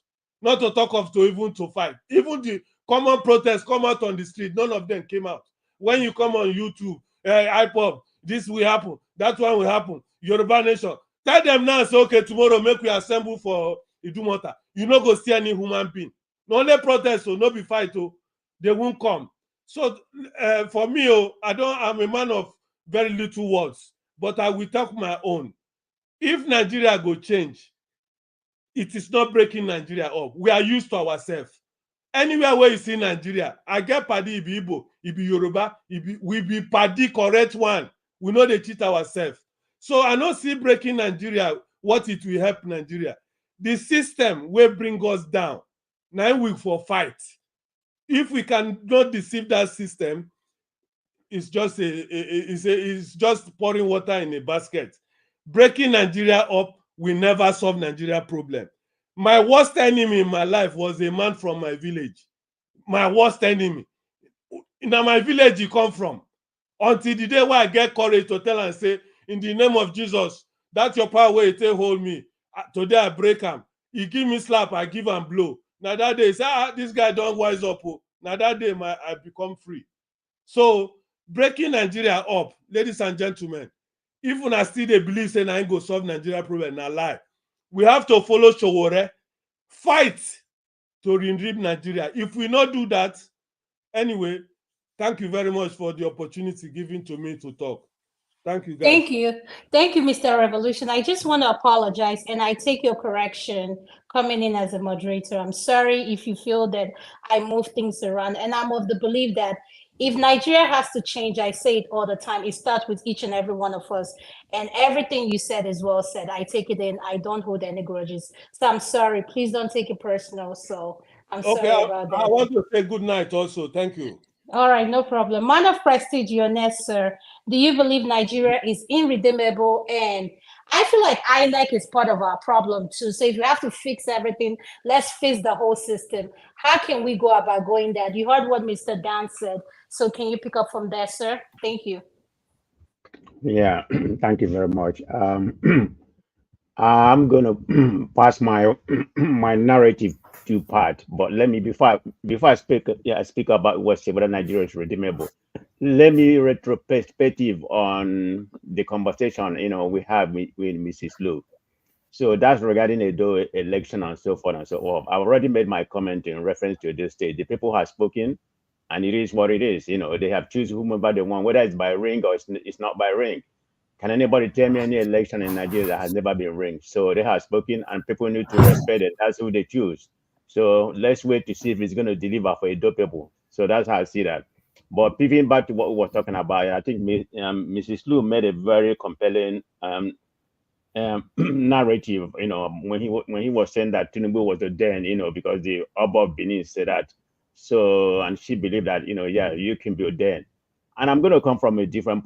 H: Not to talk of to even to fight. Even the common protests come out on the street, none of them came out. When you come on YouTube, hip-hop, this will happen, that one will happen. Yoruba Nation. Tell them now, say, okay, tomorrow make we assemble for Idumota. You no go see any human being. No only protest, so no be fight, oh, they won't come. So for me, I'm a man of very little words, but I will talk my own. If Nigeria go change, it is not breaking Nigeria up. We are used to ourselves. Anywhere where you see Nigeria, I get Padi, Ibi Igbo, Ibi Yoruba, we be Padi correct one. We know they cheat ourselves. So I don't see breaking Nigeria, what it will help Nigeria. The system will bring us down. Now we for fight. If we cannot deceive that system, it's just pouring water in a basket. Breaking Nigeria up will never solve Nigeria problem. My worst enemy in my life was a man from my village. My worst enemy. Now my village you come from. Until the day where I get courage to tell and say, in the name of Jesus, that's your power where you take hold me. Today I break him. He give me slap, I give him blow. Now that day, say, this guy don't wise up. Oh. Now that day, I become free. So breaking Nigeria up, ladies and gentlemen, even I still they believe saying I ain't go solve Nigeria problem, na lie. We have to follow Sowore, fight to redeem Nigeria. If we not do that, anyway, thank you very much for the opportunity given to me to talk. Thank you, guys.
Q: Thank you. Thank you, Mr. Revolution. I just want to apologize and I take your correction coming in as a moderator. I'm sorry if you feel that I move things around. And I'm of the belief that if Nigeria has to change, I say it all the time, it starts with each and every one of us. And everything you said is well said. I take it in. I don't hold any grudges. So I'm sorry. Please don't take it personal. So I'm
H: Okay,
Q: sorry about that.
H: I want to say good night also. Thank you.
Q: All right, no problem. Man of prestige, you're next, sir. Do you believe Nigeria is irredeemable? And I feel like INEC is part of our problem too. So if you have to fix everything, let's fix the whole system. How can we go about going that? You heard what Mr. Dan said. So can you pick up from there, sir? Thank you.
L: Yeah, thank you very much. I'm gonna pass my my narrative to part, but let me before I speak about whether Nigeria is redeemable. Let me retrospective on the conversation we have with Mrs. Lu. So that's regarding Edo election and so forth and so on. I've already made my comment in reference to Edo State. The people have spoken, and it is what it is. They have chosen whomever they want, whether it's by ring or it's not by ring. Can anybody tell me any election in Nigeria that has never been ringed? So they have spoken, and people need to respect it. That's who they choose. So let's wait to see if it's going to deliver for Edo people. So that's how I see that. But pivoting back to what we were talking about, I think Mrs. Lu made a very compelling narrative. When he was saying that Tinubu was the den, because the Oba of Benin said that. So, and she believed that, yeah, you can be a den. And I'm going to come from a different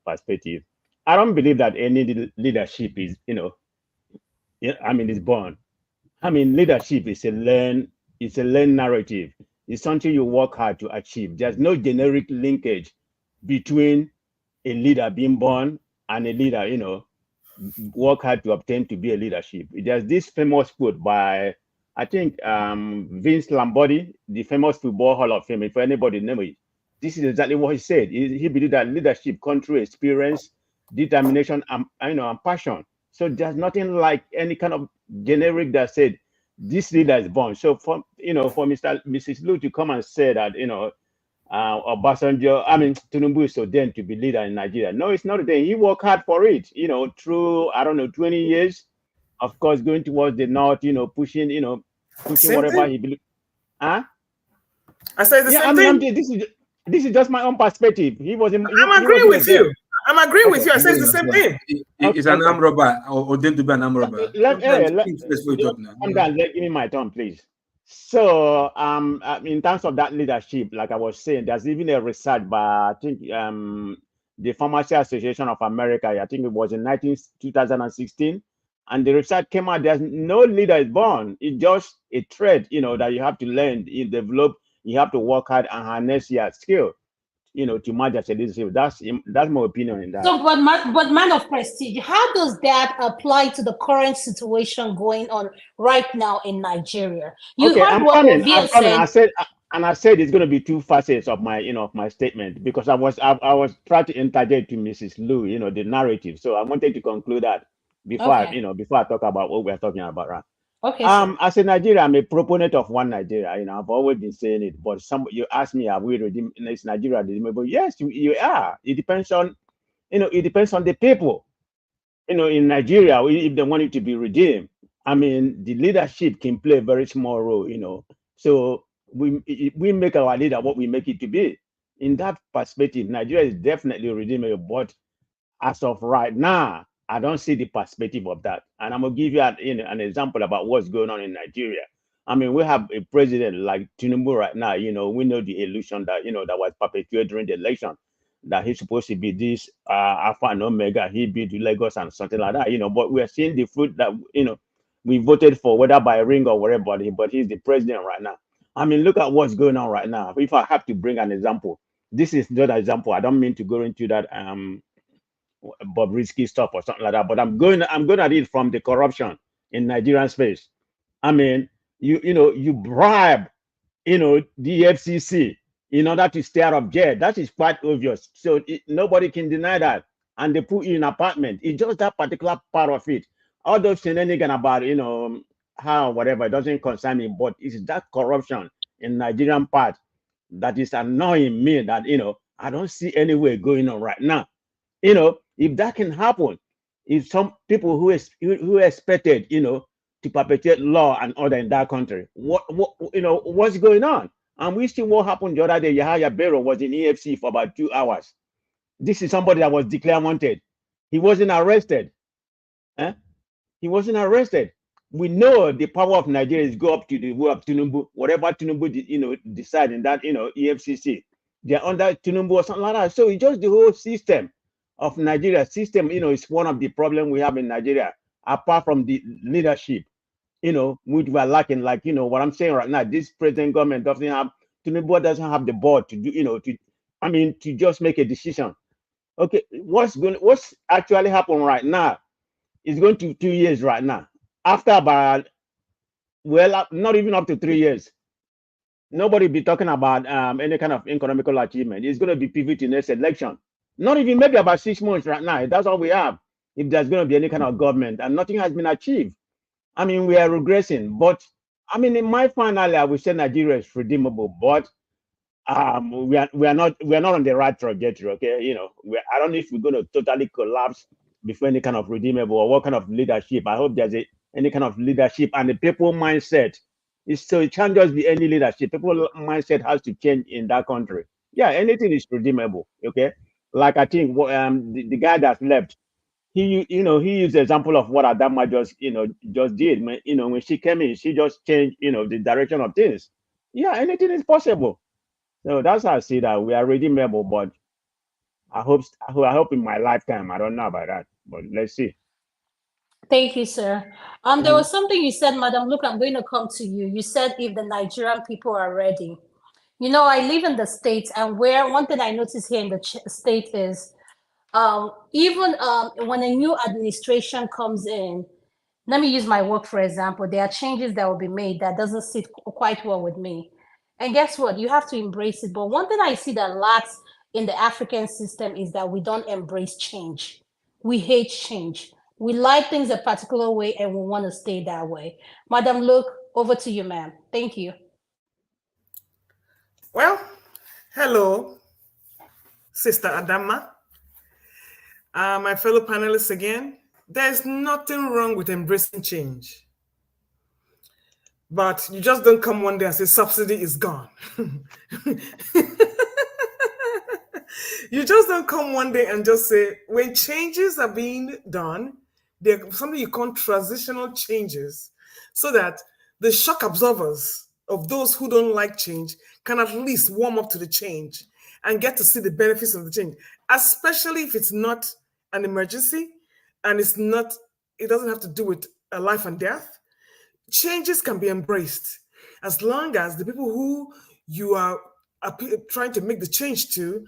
L: perspective. I don't believe that any leadership is, is born. Leadership is a learned narrative. It's something you work hard to achieve. There's no generic linkage between a leader being born and a leader, work hard to obtain to be a leadership. There's this famous quote by, I think, Vince Lombardi, the famous football Hall of Fame. If anybody knows it, this is exactly what he said. He believed that leadership comes through experience, determination, and passion. So there's nothing like any kind of generic that said this leader is born. So for Mrs. Lu to come and say that Obasanjo, Tinubu is so then to be leader in Nigeria. No, it's not a thing. He worked hard for it, through 20 years, of course, going towards the north, pushing
N: Same
L: whatever
N: thing.
L: he believes. Huh?
N: I said the same thing.
L: This is just my own perspective.
N: I'm agreeing with you. I'm agreeing with you. I said the same thing.
P: It's an arm robber or then to be an arm robber.
L: Let give me my turn, please. So, in terms of that leadership, like I was saying, there's even a research by, I think, the Pharmacy Association of America. I think it was in 2016, and the research came out. There's no leader is born. It's just a trait, that you have to learn, you develop. You have to work hard and harness your skill, to manage as a leadership. That's my opinion in that.
Q: So, but man of prestige, how does that apply to the current situation going on right now in Nigeria?
L: Okay, I'm coming. I
Q: said.
L: I said it's going to be two facets of my, of my statement, because I was trying to interject to Mrs. Lu, the narrative. So I wanted to conclude that before before I talk about what we're talking about, right?
Q: Okay.
L: As a Nigerian, I'm a proponent of one Nigeria. I've always been saying it, but you ask me, are we redeemed? Is Nigeria redeemable? Yes, you are. It depends on, it depends on the people. In Nigeria, if they want it to be redeemed, the leadership can play a very small role. So we make our leader what we make it to be. In that perspective, Nigeria is definitely redeemable, but as of right now, I don't see the perspective of that. And I'm gonna give you an example about what's going on in Nigeria. We have a president like Tinubu right now. We know the illusion that that was perpetuated during the election, that he's supposed to be this alpha and omega. He beat Lagos and something like that. But we are seeing the fruit that we voted for, whether by ring or whatever. But he's the president right now. Look at what's going on right now. If I have to bring an example, this is not an example. I don't mean to go into that Bobrisky stuff or something like that, but I'm going at it from the corruption in Nigerian space. You bribe, the FCC in order to stay out of jail. That is quite obvious. So nobody can deny that. And they put you in an apartment. It's just that particular part of it. All those shenanigans about, how whatever, it doesn't concern me, but it's that corruption in Nigerian part that is annoying me that, I don't see any way going on right now. If that can happen, if some people who expected, to perpetuate law and order in that country, what's going on? And we see what happened the other day. Yahaya Bello was in EFC for about 2 hours. This is somebody that was declared wanted. He wasn't arrested. He wasn't arrested. We know the power of Nigeria is go up to the way of Tinubu. Whatever Tinubu, decide in that, EFCC, they're under Tinubu or something like that. So it's just the whole system of Nigeria. System, is one of the problems we have in Nigeria. Apart from the leadership, which we're lacking. Like, what I'm saying right now, this present government doesn't have, Tinubu doesn't have the board to do, to just make a decision. Okay, what's actually happening right now? It's going to 2 years right now. After about, well, not even up to 3 years, nobody be talking about any kind of economical achievement. It's going to be pivot in next election. Not even, maybe about 6 months right now. That's all we have. If there's going to be any kind of government, and nothing has been achieved. We are regressing. But in my finally, I would say Nigeria is redeemable, but we are not on the right trajectory. Okay, I don't know if we're going to totally collapse before any kind of redeemable, or what kind of leadership. I hope there's any kind of leadership, and the people mindset so it can't just be any leadership. People mindset has to change in that country. Yeah, anything is redeemable. Okay, like I think the guy that left, he used the example of what Adama just did. When she came in, she just changed the direction of things. Yeah, anything is possible. So that's how I see that we are redeemable, but I hope in my lifetime. I don't know about that, but let's see.
Q: Thank you, sir. There was something you said, Madam. Look, I'm going to come to you. You said if the Nigerian people are ready. I live in the States, and one thing I notice here in the state is even when a new administration comes in, let me use my work for example, there are changes that will be made that doesn't sit quite well with me. And guess what? You have to embrace it. But one thing I see that lacks in the African system is that we don't embrace change. We hate change. We like things a particular way and we want to stay that way. Madam Luke, over to you, ma'am. Thank you.
N: Well, hello, Sister Adama. My fellow panelists again. There's nothing wrong with embracing change. But you just don't come one day and say subsidy is gone. You just don't come one day and just say, when changes are being done, there's something you call transitional changes, so that the shock absorbers of those who don't like change can at least warm up to the change and get to see the benefits of the change, especially if it's not an emergency and it doesn't have to do with a life and death. Changes can be embraced as long as the people who you are trying to make the change to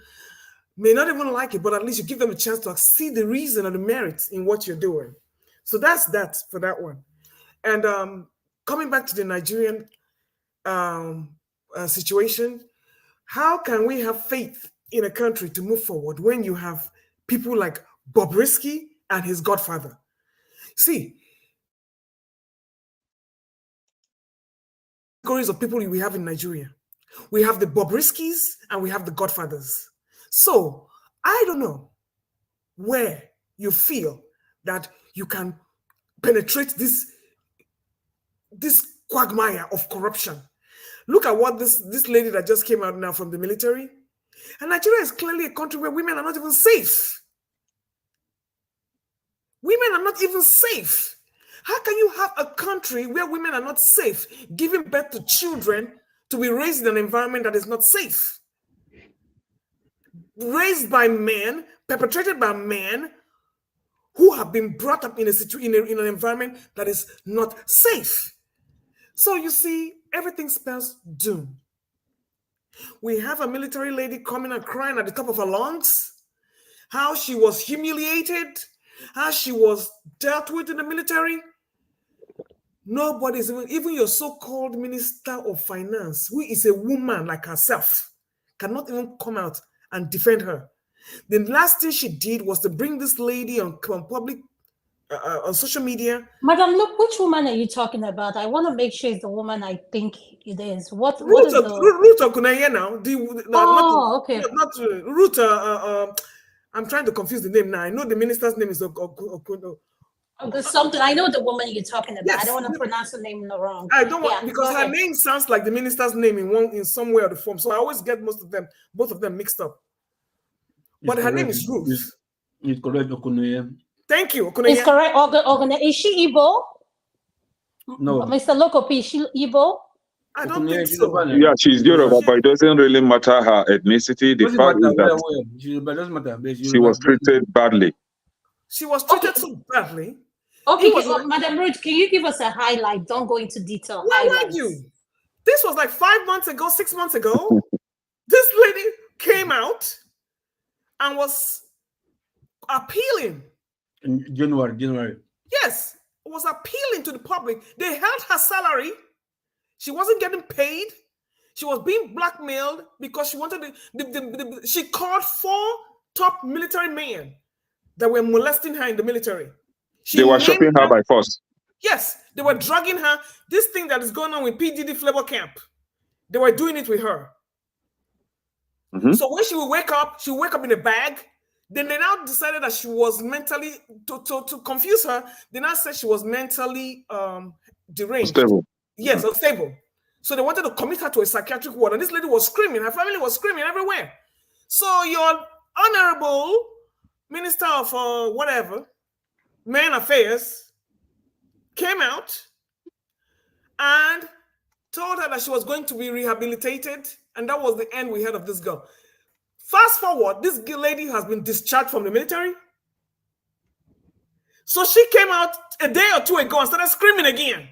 N: may not even like it, but at least you give them a chance to see the reason or the merits in what you're doing. So that's that for that one. And coming back to the Nigerian situation, how can we have faith in a country to move forward when you have people like Bobrisky and his godfather? See, categories of people we have in Nigeria. We have the Bobriskys and we have the godfathers. So I don't know where you feel that you can penetrate this quagmire of corruption. Look at what this lady that just came out now from the military. And Nigeria is clearly a country where women are not even safe. Women are not even safe. How can you have a country where women are not safe, giving birth to children to be raised in an environment that is not safe? Raised by men, perpetrated by men who have been brought up in an environment that is not safe. So you see, everything spells doom. We have a military lady coming and crying at the top of her lungs, how she was humiliated, how she was dealt with in the military. Nobody's even your so-called Minister of Finance, who is a woman like herself, cannot even come out and defend her. The last thing she did was to bring this lady on public, on social media.
Q: Madam, look, which woman are you talking about? I want to make sure it's the woman I think it is. Ruth
N: Okuneye now.
Q: Okay.
N: Not Ruth. I'm trying to confuse the name now. I know the minister's name is
Q: There's something. I know the woman you're talking about.
N: Yes.
Q: I don't want to pronounce her name wrong.
N: I don't want
Q: Yeah,
N: because
Q: go
N: her
Q: ahead.
N: name sounds like the minister's name in some way or the form. So I always get both of them mixed up. But her name is Ruth.
P: It's correct, Okonoye.
N: Thank you, Okonoye.
Q: It's correct. Is she Igbo?
P: No.
Q: Mr. Lokopi, is she Igbo?
N: I don't think so.
O: Yeah, she's Yoruba, but it doesn't really matter her ethnicity. The fact is that
P: doesn't matter.
O: she was treated badly.
N: She was treated so badly.
Q: Okay, Madam Ruth, can you give us a highlight? Don't go into detail.
N: Why would you? This was like 5 months ago, 6 months ago. This lady came out and was appealing.
P: In January.
N: Yes, was appealing to the public. They held her salary. She wasn't getting paid. She was being blackmailed because she wanted she called 4 top military men that were molesting her in the military.
O: They were shopping her by force.
N: Yes, they were drugging her. This thing that is going on with PDD Flavor Camp, they were doing it with her. So when she would wake up in a bag. Then they now decided that she was mentally, to confuse her, they now said she was mentally deranged.
O: Unstable.
N: Yes, unstable. So they wanted to commit her to a psychiatric ward. And this lady was screaming. Her family was screaming everywhere. So your honorable minister of men affairs came out and told her that she was going to be rehabilitated. And that was the end we heard of this girl. Fast forward, this lady has been discharged from the military. So she came out a day or two ago and started screaming again.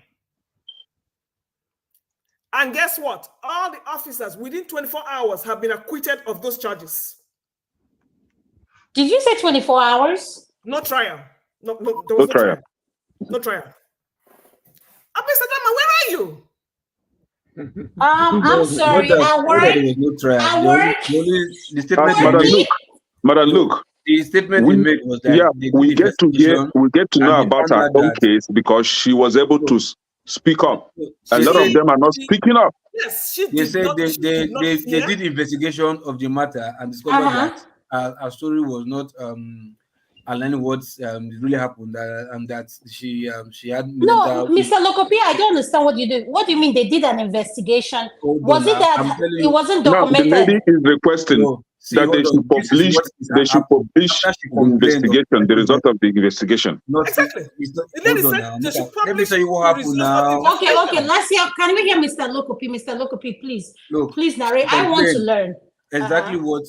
N: And guess what? All the officers within 24 hours have been acquitted of those charges.
Q: Did you say 24 hours?
N: No trial. No, there was no trial. No trial. Mr. Dama, where are you?
Q: I'm sorry.
O: Madam, look.
P: The statement he made was that
O: we get to know about her own case because she was able to speak up. A lot of them are not speaking up.
N: Yes,
P: they said they did investigation of the matter and discovered that her story was not aligning what really happened, and that she had
Q: no, Mr. Lokopi, I don't understand what you do. What do you mean they did an investigation? Was it that it wasn't documented?
O: No, the lady is requesting that they should publish the investigation, the result of the investigation.
N: Exactly.
P: Let me tell you what happened now.
Q: Okay. Let's hear. Can we hear Mr. Lokopi? Mr. Lokopi, please. Please narrate. I want to learn.
P: Exactly what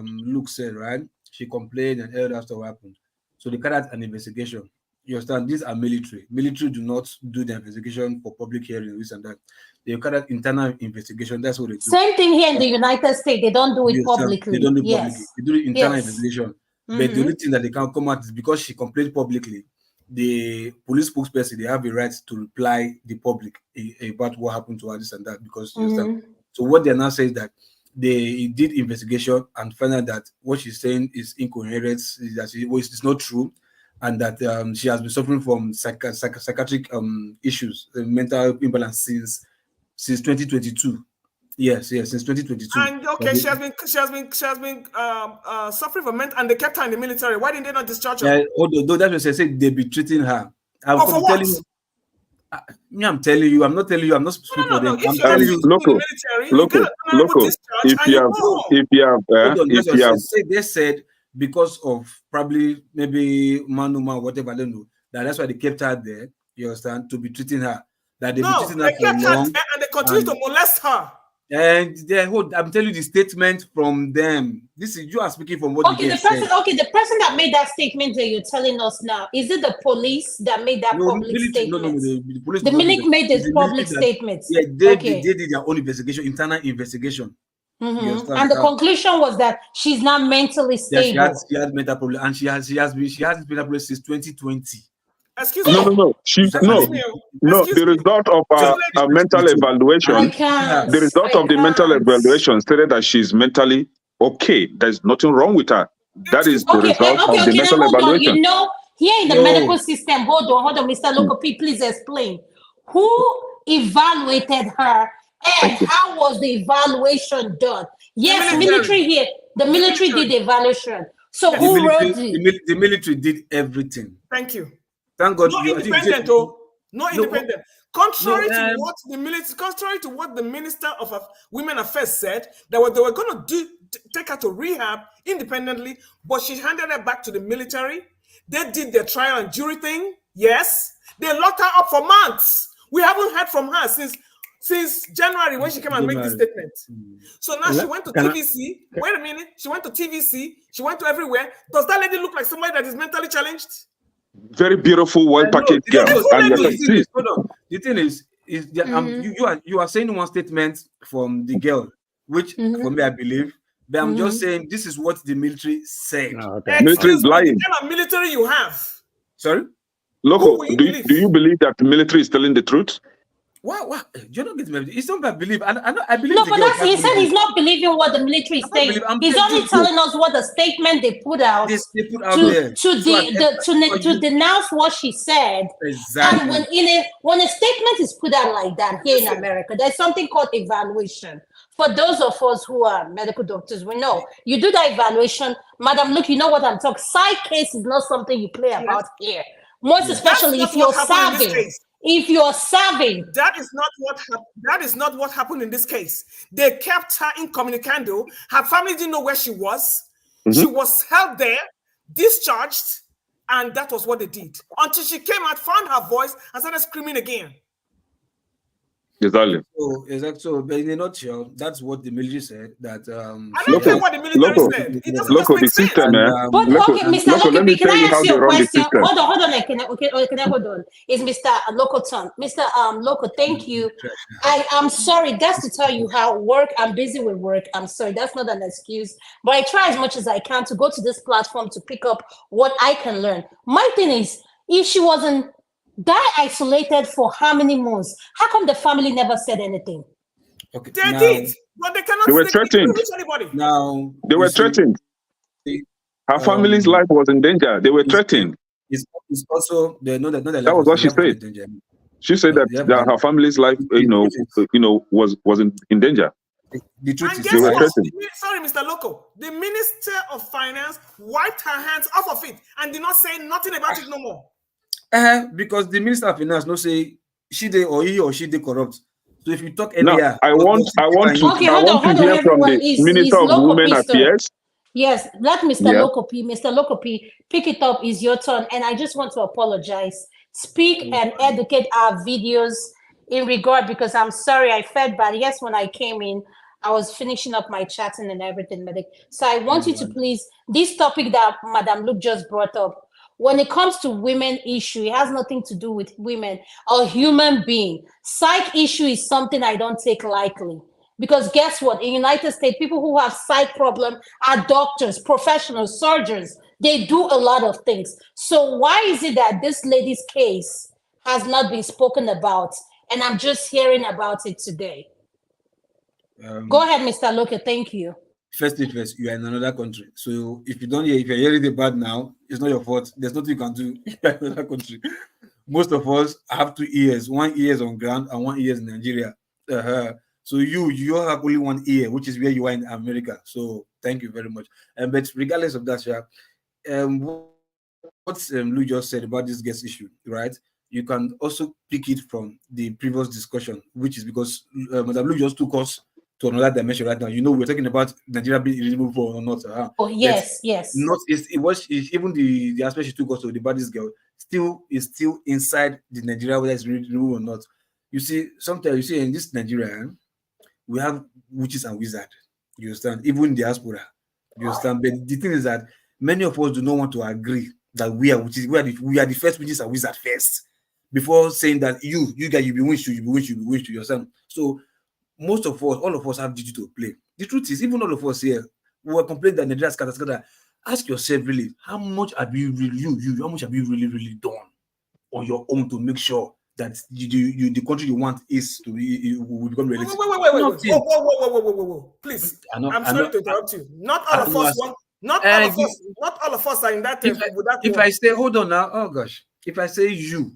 P: Luke said, right? She complained and all that stuff happened. So they carried out an investigation. You understand? These are military. Military do not do the investigation for public hearing, this and that. They carry out internal investigation. That's what they do.
Q: Same thing here in the United States. They don't do it publicly.
P: They don't do it publicly. They do it internal investigation. But the only thing that they can come out is because she complained publicly, the police spokesperson, they have a right to reply the public about what happened to her, this and that. Because you understand? So what they now say is that they did investigation and found out that what she's saying is incoherent, that it's not true, and that she has been suffering from psychiatric issues, mental imbalance since 2022. Yes, since 2022.
N: And okay, she has been suffering from mental, and they kept her in the military. Why didn't they not discharge her?
P: Although that's what I said, they be treating her.
N: For what?
P: I'm telling you, I'm not telling you, I'm not speaking for them. I'm telling you,
O: local.
P: They said because of probably maybe man, whatever, I don't know. That's why they kept her there. You understand? To be treating her. That they be treating her for long,
N: and they continue to molest her.
P: And I'm telling you the statement from them. This is you are speaking from what
Q: the person. Okay, the person that made that statement that you're telling us now, is it the police that made that public statement?
P: No, the police.
Q: The military made this public statement.
P: Yeah, they did their own investigation, internal investigation.
Q: And the conclusion was that she's not mentally stable.
P: Yeah, she has mental problem, and she has mental problem since 2020.
N: Excuse me.
O: No. The result of a mental evaluation. The result of the mental evaluation stated that she's mentally okay. There's nothing wrong with her. That is the result of the mental evaluation.
Q: You know, here in the medical system, hold on, Mr. Lokopi, please explain. Who evaluated her and how was the evaluation done? Yes, military here. The military did the evaluation. So
P: The
Q: who
P: military,
Q: wrote it?
P: the military did everything.
N: Thank you.
P: Thank God.
N: No
P: I think you said-
N: independent, oh, no independent. Contrary
P: no,
N: to what the military, contrary to what the Minister of Women Affairs said, they were going to take her to rehab independently, but she handed her back to the military. They did their trial and jury thing. Yes, they locked her up for months. We haven't heard from her since January when she came and made this statement. So now she went to TVC. Wait a minute, she went to TVC. She went to everywhere. Does that lady look like somebody that is mentally challenged?
O: Very beautiful, well-packaged girl.
P: The thing is that, you are saying one statement from the girl, which for me I believe, but I'm just saying this is what the military said.
O: Military is lying.
N: What kind of military you have?
P: Sorry?
O: Loco, do you believe that the military is telling the truth?
P: What? You don't get me. It's not that I believe. I believe.
Q: No, but that's he said he's not believing what the military is saying. He's only telling us what the statement they put out, to denounce what she said.
P: Exactly.
Q: And when a statement is put out like that here in America, there's something called evaluation. For those of us who are medical doctors, we know you do that evaluation. Madam, look, you know what I'm talking. Side case is not something you play about here. Most especially if you're serving. If you're serving,
N: that is not what happened in this case. They kept her incommunicado. Her family didn't know where she was. She was held there, discharged, and that was what they did until she came out, found her voice, and started screaming again.
O: Exactly.
P: So, but in a nutshell, that's what the military said. That
N: I don't care what the military said. It doesn't just make
O: the
N: sense.
O: system, man.
Q: But okay, Mr. Loco, can I ask you a question? Hold on. Can I hold on? It's Mr. Loco Tom. Mr. Loco, thank you. I'm sorry. That's to tell you how I'm busy with work. I'm sorry. That's not an excuse. But I try as much as I can to go to this platform to pick up what I can learn. My thing is, if she wasn't that isolated for how many months? How come the family never said anything?
N: Okay, they did, but they cannot.
O: They were threatened.
P: Now
O: they were threatened. Her family's life was in danger. They were threatened.
P: It's also they know that
O: that was what she said. She said that her family's life, was in danger.
P: The truth is,
O: they were threatened.
N: Sorry, Mr. Loco. The Minister of Finance wiped her hands off of it and did not say nothing about it no more.
P: Because the Minister of Finance no say he or she corrupt. So if you talk
O: earlier, I want to hear from the Minister of Women Affairs.
Q: Yes, let Mr. Loco P pick it up. Is your turn, and I just want to apologize. Speak and educate our videos in regard, because I'm sorry I felt bad. Yes, when I came in, I was finishing up my chatting and everything, Medic. So I want you to please, this topic that Madam Luke just brought up, when it comes to women issue, it has nothing to do with women or human being. Psych issue is something I don't take lightly. Because guess what? In United States, people who have psych problem are doctors, professionals, surgeons. They do a lot of things. So why is it that this lady's case has not been spoken about? And I'm just hearing about it today. Go ahead, Mr. Loke. Thank you.
P: First thing first, you are in another country. So if you don't hear, if you're hearing it bad now, it's not your fault. There's nothing you can do in another country. Most of us have 2 ears. 1 ear is on ground and 1 ear is in Nigeria. So you have only 1 ear, which is where you are in America. So thank you very much. But regardless of that, what Lou just said about this guest issue, right? You can also pick it from the previous discussion, which is because Madam Lou just took us to another dimension right now. We're talking about Nigeria being removed or not.
Q: Oh yes, yes.
P: Not even the aspect she took us to the baddest girl is still inside the Nigeria, whether it's removed or not. You see, sometimes in this Nigeria, we have witches and wizards. You understand? Even in diaspora. You understand? But the thing is that many of us do not want to agree that we are witches. We are the first witches and wizards first, before saying that you guys, you be witched, you understand? So most of us, all of us have duty to play. The truth is, even all of us here, we were complaining that Nigeria scatter. Ask yourself really, how much have you really done on your own to make sure that the country you want will become realistic?
N: Wait. Whoa. Please, I'm sorry to interrupt you. Not all of us want. Not all of us are in that.
P: If I say, hold on now, oh gosh, if I say you,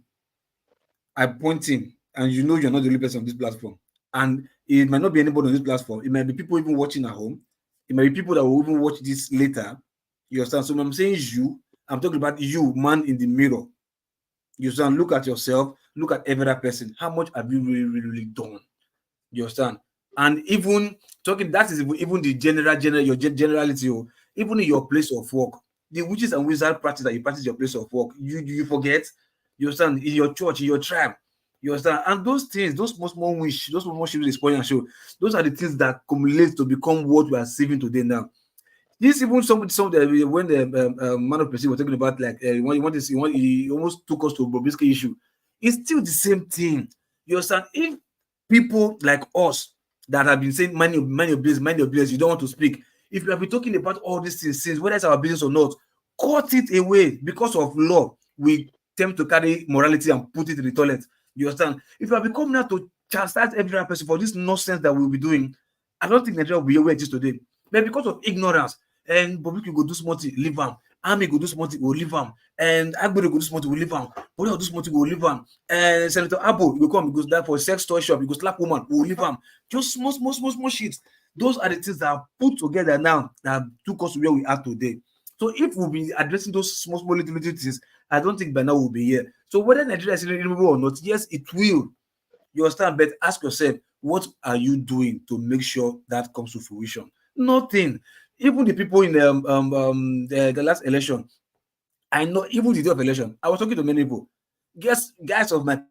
P: I point him, and you're not the only person on this platform, and it might not be anybody on this platform. It might be people even watching at home. It might be people that will even watch this later. You understand? So when I'm saying you, I'm talking about you, man in the mirror. You understand? Look at yourself, look at every other person. How much have you really done? You understand? And even talking, that is even the your generality, even in your place of work, the witches and wizard practice that you practice your place of work, you forget. You understand? In your church, in your tribe, you understand? And those things, those small wish, those small shivers and show, those are the things that accumulate to become what we are seeing today now. This even some when the man of Percy was talking about, like he almost took us to a Bobrisky issue. It's still the same thing. You understand? If people like us that have been saying mind your business, you don't want to speak. If you have been talking about all these things since, whether it's our business or not, cut it away. Because of law, we tend to carry morality and put it in the toilet. You understand? If you have been coming out to chastise every other person for this nonsense that we'll be doing, I don't think Nigeria will be where it is today. But because of ignorance, and public go do something, leave them. Army go do something, will leave them. And Agbero go do something, will leave them. Police go do something, will leave them. And Senator Abo, you go come, he goes there for a sex toy shop, he goes slap woman, will leave them. Just small shit. Those are the things that are put together now that took us to where we are today. So if we'll be addressing those small little things, I don't think by now we'll be here. So whether Nigeria is renewable or not, yes, it will. You understand? But ask yourself, what are you doing to make sure that comes to fruition? Nothing. Even the people in the last election, I know, even the day of election, I was talking to many people. Guys of my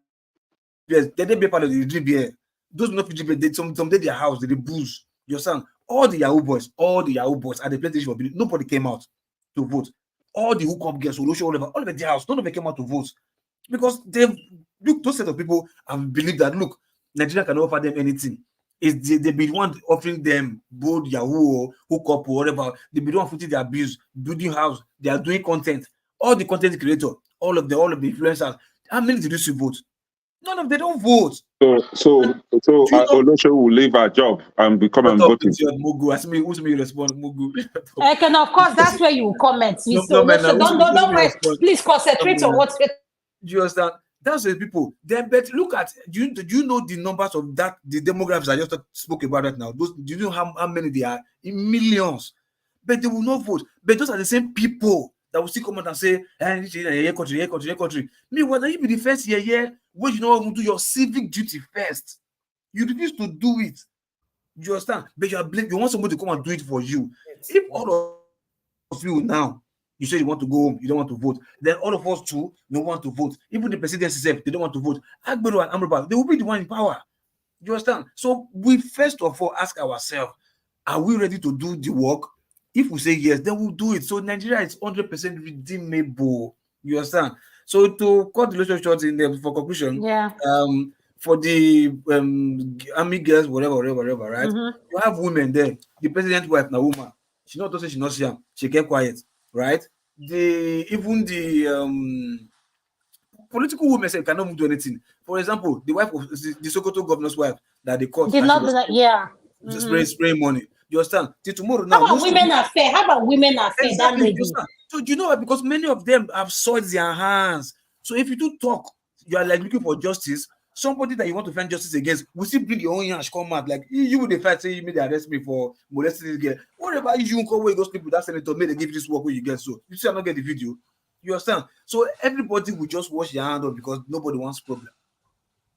P: peers, they be part of the GBA. Those not GBA, some day their house, they booze. You understand? All the Yahoo boys at the PlayStation, nobody came out to vote. All the hookup girls, all of their house, none of them came out to vote. Because those set of people have believed that, look, Nigeria can offer them anything. They be the one offering them both Yahoo or hookup or whatever. They be the one footing their abuse, building house. They are doing content. All the content creators, all of the influencers. How many did you vote? None of them don't vote.
O: So Olosho will leave our job and become and voting.
P: Mugu. Ask me, who's me respond, Mugu?
Q: And of course, that's where you comment. Don't please concentrate on what.
P: Do you understand? That's the people. Then, but look at, do you know the numbers of that, the demographics I just spoke about right now? Those, do you know how many they are? In millions. But they will not vote. But those are the same people that will still come out and say, country. Meanwhile, you be the first year where you know how to do your civic duty first. You refuse to do it. Do you understand? But you want somebody to come and do it for you. If all of you now, you say you want to go home, you don't want to vote. Then all of us too don't want to vote. Even the presidency itself, they don't want to vote. Agbero and Amraba, they will be the one in power. You understand? So we first of all ask ourselves, are we ready to do the work? If we say yes, then we'll do it. So Nigeria is 100% redeemable. You understand? So to cut the relationship short for conclusion, for the army girls, whatever, right? You have women there. The president's wife, na woman. She not say she not see. She kept quiet. Right? Even the political women say cannot do anything. For example, the wife of the Sokoto governor's wife that they caught
Q: did not
P: spraying money. You understand? Till tomorrow now.
Q: How about women are fair?
P: Exactly.
Q: That lady?
P: So do you know what? Because many of them have soiled their hands. So if you do talk, you are like looking for justice. Somebody that you want to find justice against will still bring your own yash come out. Like you would fight, say you made arrest me for molesting this girl. What about you go away, go sleep with that senator, made they give you this work where you get so you still not get the video. You understand? So everybody will just wash their hand up because nobody wants problem.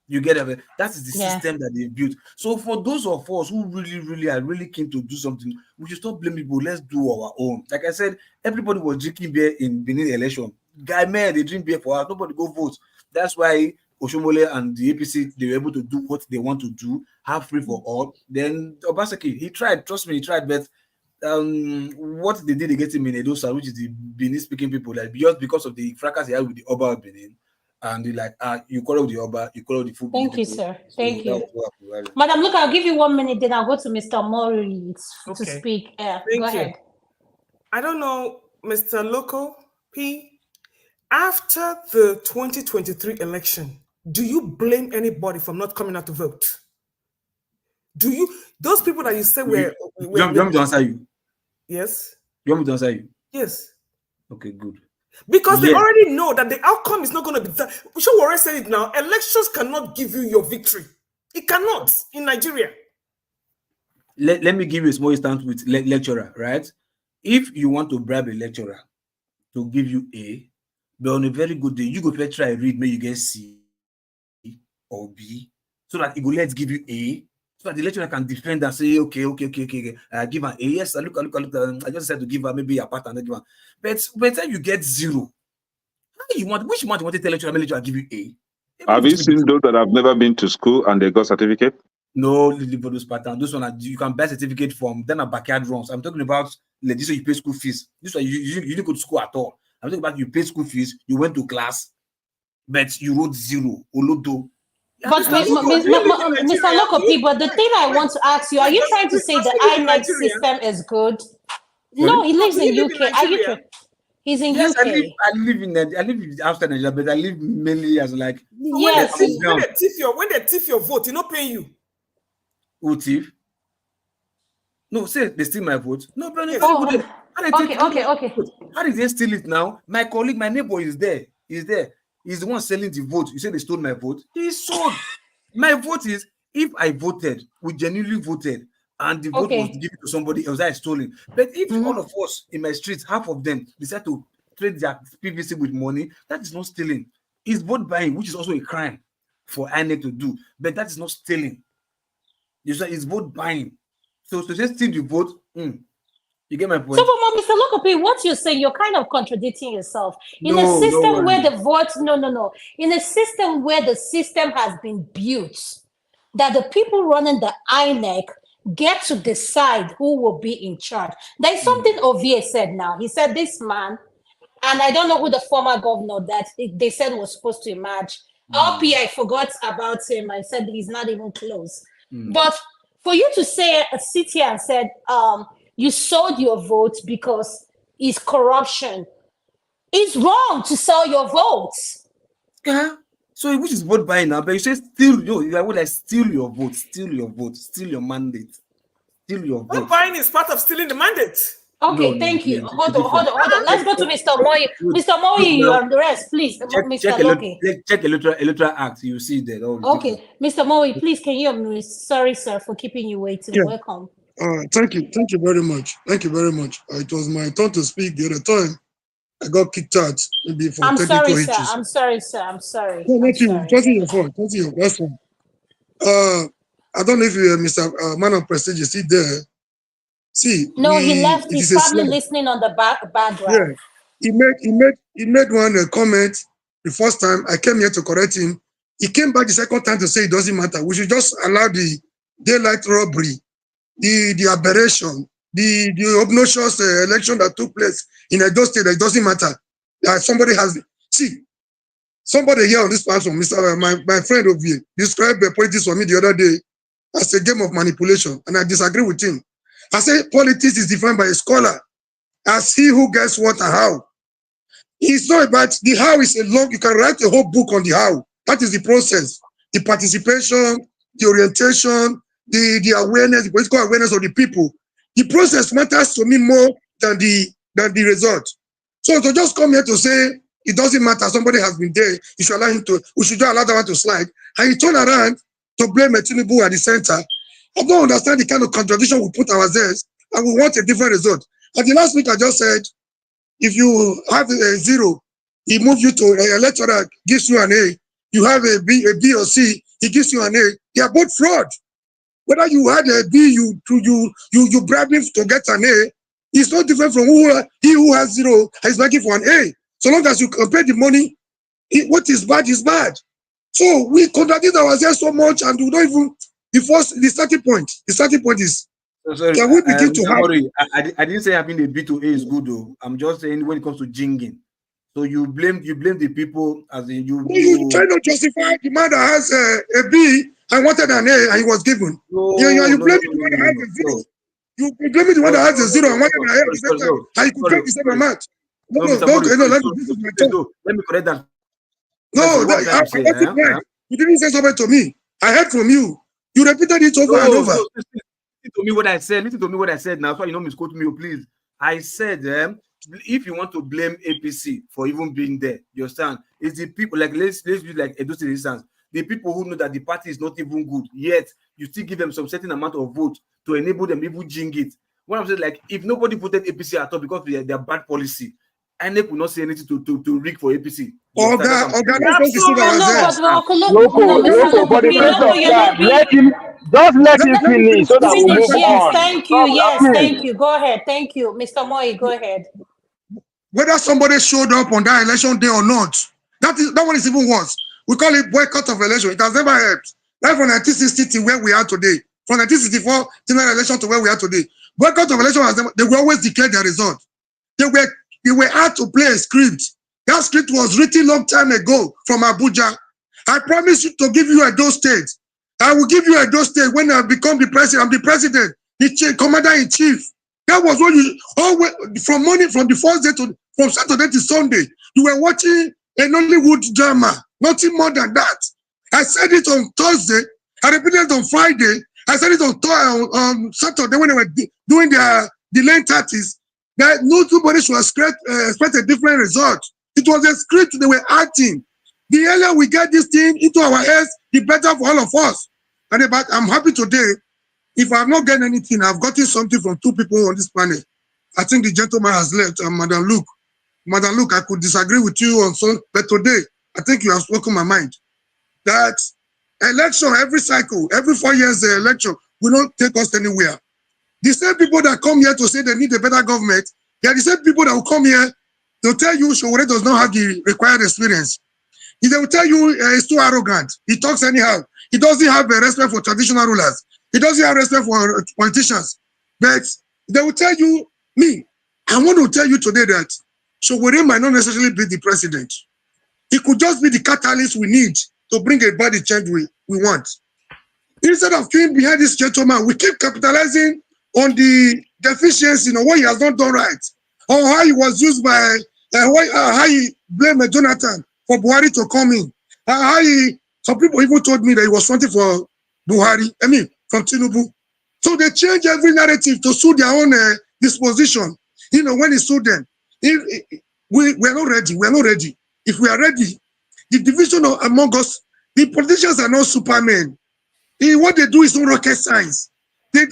P: You get it? That is the system that they built. So for those of us who really are really keen to do something, we should stop blaming people. Let's do our own. Like I said, everybody was drinking beer in Benin election. Guy man, they drink beer for us. Nobody go vote. That's why Oshiomole and the APC, they were able to do what they want to do, have free for all. Then Obaseki, he tried, trust me, he tried, but what they did against him in Edo State, which is the Benin speaking people, like just because of the fracas he had with the Oba of Benin, and they like, you quarrel with the Oba, you quarrel with the food.
Q: Thank you, sir. Thank you. Madam, look, I'll give you 1 minute, then I'll go to Mr. Mori to speak. Go ahead.
N: I don't know, Mr. Loco P. After the 2023 election, do you blame anybody for not coming out to vote? Do you, those people that you say were...
P: You want me to answer you?
N: Yes.
P: You want me to answer you?
N: Yes.
P: Okay, good.
N: Because they already know that the outcome is not going to be that. Sure, Warren said it now. Elections cannot give you your victory. It cannot in Nigeria.
P: Let me give you a small instance with lecturer, right? If you want to bribe a lecturer to give you A, but on a very good day, you go first try read, maybe you get C or B, so that it will let's give you A, so that the lecturer can defend and say, okay, give her A. Yes, I just said to give her maybe a part and then give her. But by the time you get 0, which month you want to tell lecturer give you A?
O: Have you seen those that have never been to school and they got certificate?
P: No, leave for those patterns. Those one you can buy certificate from. Then a backyard runs. I'm talking about like this. You pay school fees. This one you didn't go to school at all. I'm talking about you pay school fees. You went to class, but you wrote 0. Olodo.
Q: But Mr. Lokopi, but the thing I want to ask you, are you trying to say the INEC system is good? No, he lives in UK. Are you? He's in
P: yes,
Q: UK.
P: I live in outside Nigeria, but I live mainly as like.
N: So yes. When they thief your vote, you not paying you.
P: Who thief? No, say they steal my vote. No, but
Q: okay.
P: How did they steal it now? My colleague, my neighbor is there. He's the one selling the vote. You say they stole my vote. He sold. My vote is if I voted, we genuinely voted, and the vote was given to somebody else, I stole it. But if all of us in my streets, half of them decide to trade their PVC with money, that is not stealing. It's vote buying, which is also a crime for INEC to do. But that is not stealing. It's vote buying. So to just steal the vote, you get my point.
Q: So, for Mr. Lokopi, what you're saying, you're kind of contradicting yourself. In a system where the votes, in a system where the system has been built, that the people running the INEC get to decide who will be in charge. There's something Ovie said now. He said this man, and I don't know who the former governor that they said was supposed to emerge. LP, I forgot about him. I said he's not even close. But for you to sit here and said, you sold your vote because it's corruption, it's wrong to sell your votes.
P: Yeah. So which is vote buying now? But you say steal steal your vote, steal your mandate, steal your vote.
N: Vote buying is part of stealing the mandate.
Q: Okay, thank you. Hold on. Let's go to Mr. Moyi. Mr. Moyi, you are the rest, please. Mr. Loki.
P: Check electoral act. You see that.
Q: Okay, Mr. Moyi, please, can you hear me? Sorry, sir, for keeping you waiting. Yeah. Welcome.
M: Thank you very much. It was my turn to speak the other time. I got kicked out maybe for technical issues.
Q: I'm sorry, sir. I'm sorry.
M: No, not you. It wasn't your fault. That's fine. I don't know if you, Mr. Man of Prestige, is he there? See,
Q: no, he left. He's probably listening on the background.
M: Yeah, he made one comment the first time. I came here to correct him. He came back the second time to say it doesn't matter. We should just allow the daylight robbery, the aberration, the obnoxious election that took place in Edo State. It doesn't matter. Somebody here on this platform, my friend over here, described politics for me the other day as a game of manipulation, and I disagree with him. I say politics is defined by a scholar as he who gets what and how. It's not about the how is a long, you can write a whole book on the how. That is the process, the participation, the orientation, the awareness, the political awareness of the people. The process matters to me more than the result. So to just come here to say it doesn't matter, somebody has been there, you should allow him to, we should just allow that one to slide, and you turn around to blame Tinubu at the center. I don't understand the kind of contradiction we put ourselves, and we want a different result. At the last week, I just said, if you have a 0, he moves you to a lecturer, gives you an A. You have a B or C, he gives you an A. They are both fraud. Whether you had a B, you bribed him to get an A, it's not different from he who has 0 is making for an A. So long as you compare the money, what is bad is bad. So we contradict ourselves so much, and we don't even. The starting point is, can we begin to have...
P: I didn't say having a B to A is good though. I'm just saying when it comes to jinging. So you blame the people as in you.
M: You try to justify the man that has a B and wanted an A and he was given. You blame the one that has a 0. You blame the one that has a 0 and wanted an A at the same time, and you could get the same amount.
P: Let me correct that.
M: No, you didn't say something to me. I heard from you. You repeated it over and over.
P: Listen to me what I said. Listen to me what I said now. So you know, misquote me, please. I said, if you want to blame APC for even being there, you understand? It's the people, like let's use like Edo State instance. The people who know that the party is not even good, yet you still give them some certain amount of vote to enable them even jing it. What I'm saying, like, if nobody voted APC at all because of their bad policy, INEC will not say anything to rig for APC.
M: That's what we see
Q: No,
M: ourselves.
Q: but look,
L: Loco,
Q: no, Mr.
L: Loco,
Q: Look,
L: for the
Q: you're
L: sake
Q: not,
L: of
Q: you're
L: time,
Q: not being.
L: let him
M: Let me
L: finish
M: finish
L: so
M: this
L: that we
M: my
L: move
M: question.
Q: Yes,
L: on.
Q: thank you.
L: Stop
Q: Yes,
L: laughing.
Q: thank you. Go ahead. Thank you, Mr. Moy. Go ahead.
M: Whether somebody showed up on that election day or not, that one is even worse. We call it boycott of election. It has never helped. Like from 1960 to where we are today, from 1964 general election to where we are today, boycott of election has never, they will always declare their result. They were asked to play a script. That script was written long time ago from Abuja. I promise you to give you Edo State. I will give you Edo State when I become the president. I'm the president, the commander-in-chief. That was when you always from the first day from Saturday to Sunday, you were watching a Nollywood drama, nothing more than that. I said it on Thursday, I repeated it on Friday, I said it on Saturday when they were doing the lane 30s, that nobody should expect a different result. It was a script they were acting. The earlier we get this thing into our heads, the better for all of us. And I'm happy today. If I have not gotten anything, I've gotten something from two people on this panel. I think the gentleman has left, Madam Luke. Madam Luke, I could disagree with you on some, but today, I think you have spoken my mind. That election, every cycle, every 4 years, the election will not take us anywhere. The same people that come here to say they need a better government, they are the same people that will come here to tell you Showore does not have the required experience. They will tell you he's too arrogant. He talks anyhow. He doesn't have a respect for traditional rulers. He doesn't have respect for politicians. But they will tell you, I want to tell you today that Showore might not necessarily be the president. He could just be the catalyst we need to bring about the change we want. Instead of queuing behind this gentleman, we keep capitalizing on the deficiency, what he has not done right, or how he was used by, how he blamed Jonathan for Buhari to come in. Some people even told me that he was fronting for Buhari, from Tinubu. So they change every narrative to suit their own disposition. When it suit them. We are not ready. We are not ready. If we are ready, the division among us, the politicians are not supermen. What they do is not rocket science. They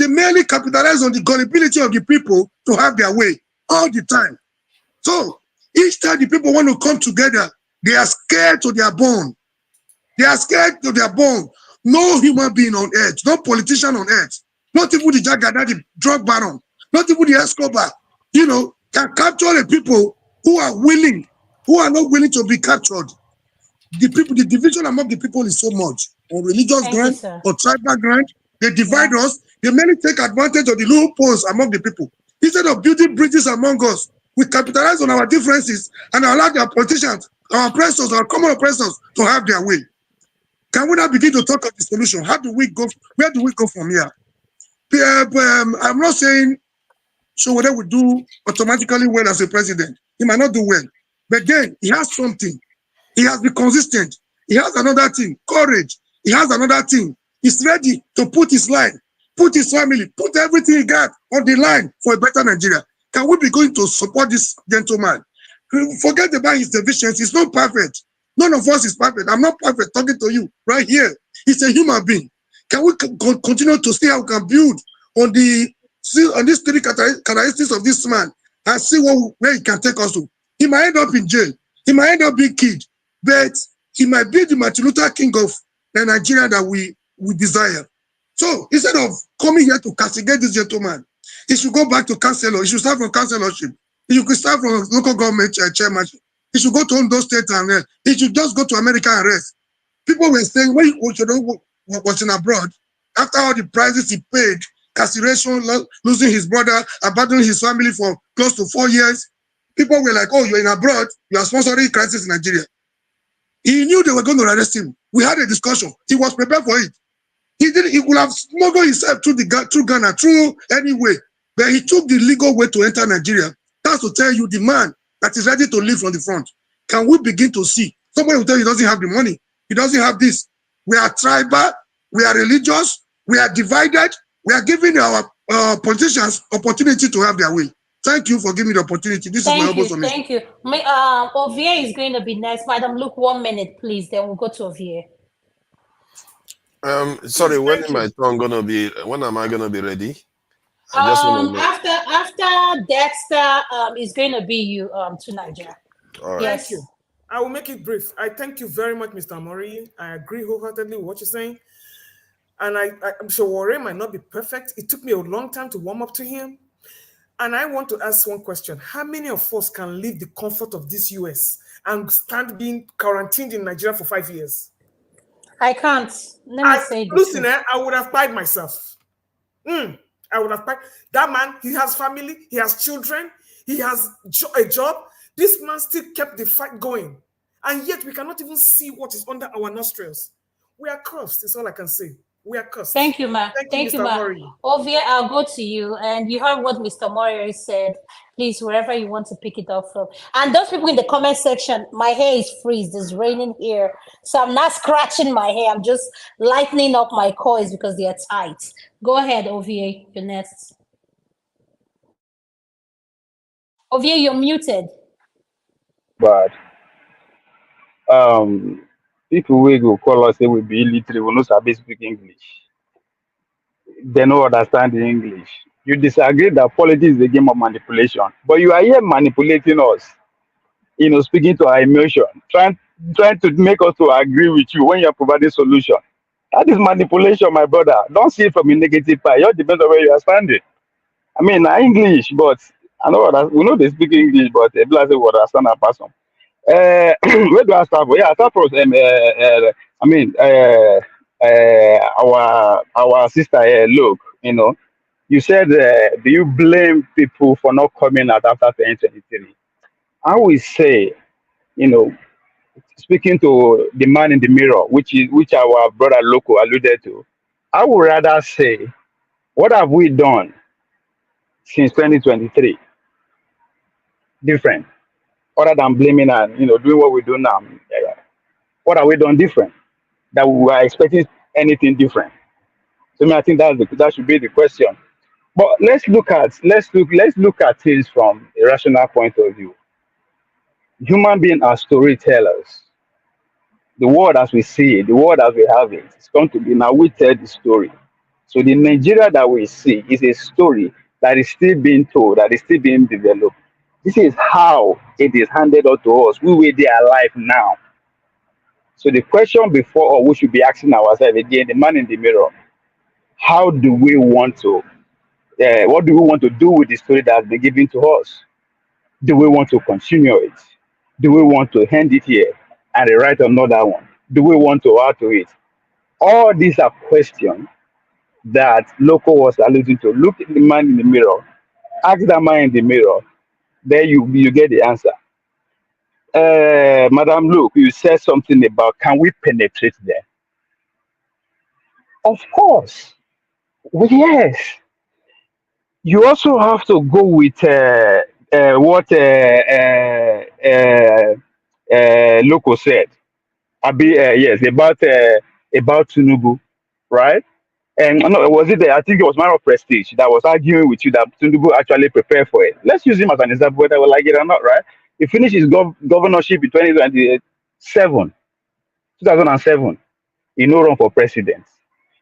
M: merely capitalize on the gullibility of the people to have their way all the time. So each time the people want to come together, they are scared to their bone. They are scared to their bone. No human being on earth, no politician on earth, not even the Jagada, the drug baron, not even the Escobar, can capture the people who are not willing to be captured. The division among the people is so much. On religious ground, or tribal ground, they divide us. They merely take advantage of the loopholes among the people. Instead of building bridges among us, we capitalize on our differences and allow their politicians, our oppressors, our common oppressors to have their way. Can we now begin to talk of the solution? How do we go? Where do we go from here? I'm not saying Showore will do automatically well as a president. He might not do well. But then he has something. He has been consistent. He has another thing, courage. He has another thing. He's ready to put his line, put his family, put everything he got on the line for a better Nigeria. Can we be going to support this gentleman? Forget about his deficiency. He's not perfect. None of us is perfect. I'm not perfect talking to you right here. He's a human being. Can we continue to see how we can build on these three characteristics of this man and see where he can take us to? He might end up in jail. He might end up being killed. But he might be the Martin Luther King of the Nigeria that we desire. So instead of coming here to castigate this gentleman, he should go back to councilor. He should start from councilorship. He could start from local government chairmanship. He should go to Ondo State and he should just go to America and rest. People were saying when he was in abroad, after all the prices he paid, incarceration, losing his brother, abandoning his family for close to 4 years, people were like, oh, you're in abroad, you are sponsoring crisis in Nigeria. He knew they were going to arrest him. We had a discussion. He was prepared for it. He would have smuggled himself through Ghana, through any way. But he took the legal way to enter Nigeria. That's to tell you the man that is ready to lead from the front. Can we begin to see? Somebody will tell you he doesn't have the money. He doesn't have this. We are tribal. We are religious. We are divided. We are giving our politicians opportunity to have their way. Thank you for giving me the opportunity. This is my elbow submission.
Q: Thank you. Ovie is going to be next. Madam, look 1 minute, please. Then we'll go to Ovie.
T: Sorry, when am I gonna be ready? I just want to know.
Q: After Dexter, is going to be you to Nigeria.
T: All right.
N: Thank you. I will make it brief. I thank you very much, Mr. Mori. I agree wholeheartedly with what you're saying. And I'm sure Warren might not be perfect. It took me a long time to warm up to him. And I want to ask one question. How many of us can leave the comfort of this US and stand being quarantined in Nigeria for 5 years?
Q: I can't. Let me say this.
N: Listen, I would have cried myself. I would have cried. That man, he has family, he has children, he has a job. This man still kept the fight going. And yet we cannot even see what is under our nostrils. We are cursed, is all I can say. We are cursed.
Q: Thank you, ma. Thank you, ma. Ovia, I'll go to you. And you heard what Mr. Mori said. Please, wherever you want to pick it up from. And those people in the comment section, my hair is freezed. It's raining here. So I'm not scratching my hair. I'm just lightening up my coils because they are tight. Go ahead, Ovia. You're next. Ovia, you're muted.
U: But people will go call us say we be illiterate, we no sabi speak English. They don't understand the English. You disagree that politics is a game of manipulation, but you are here manipulating us. Speaking to our emotion, trying to make us to agree with you when you are providing solution. That is manipulation, my brother. Don't see it from a negative part. It all depends on where you are standing. I mean, English, but I know that we know they speak English, but they don't understand a person. Where do I start from? Yeah, I start from our sister here, look, you said, do you blame people for not coming out after 2023? I will say, speaking to the man in the mirror, which our brother Loco alluded to, I would rather say, what have we done since 2023? Different. Other than blaming and doing what we do now. What have we done different that we were expecting anything different? So I think that should be the question. But let's look at things from a rational point of view. Human beings are storytellers. The world as we see it, the world as we have it, it's going to be now we tell the story. So the Nigeria that we see is a story that is still being told, that is still being developed. This is how it is handed out to us. We were there alive now. So the question before, or we should be asking ourselves again, the man in the mirror, how do we want to, what do we want to do with the story that has been given to us? Do we want to continue it? Do we want to end it here and write another one? Do we want to add to it? All these are questions that Loco was alluding to. Look at the man in the mirror, ask that man in the mirror, then you get the answer. Madam Luke, you said something about can we penetrate there? Of course. Well, yes. You also have to go with what Loco said. Yes, about Tinubu, right? And no, was it? I think it was Man of Prestige that was arguing with you that Tinubu actually prepared for it. Let's use him as an example, whether we like it or not, right? He finished his governorship in 2007. He no run for president.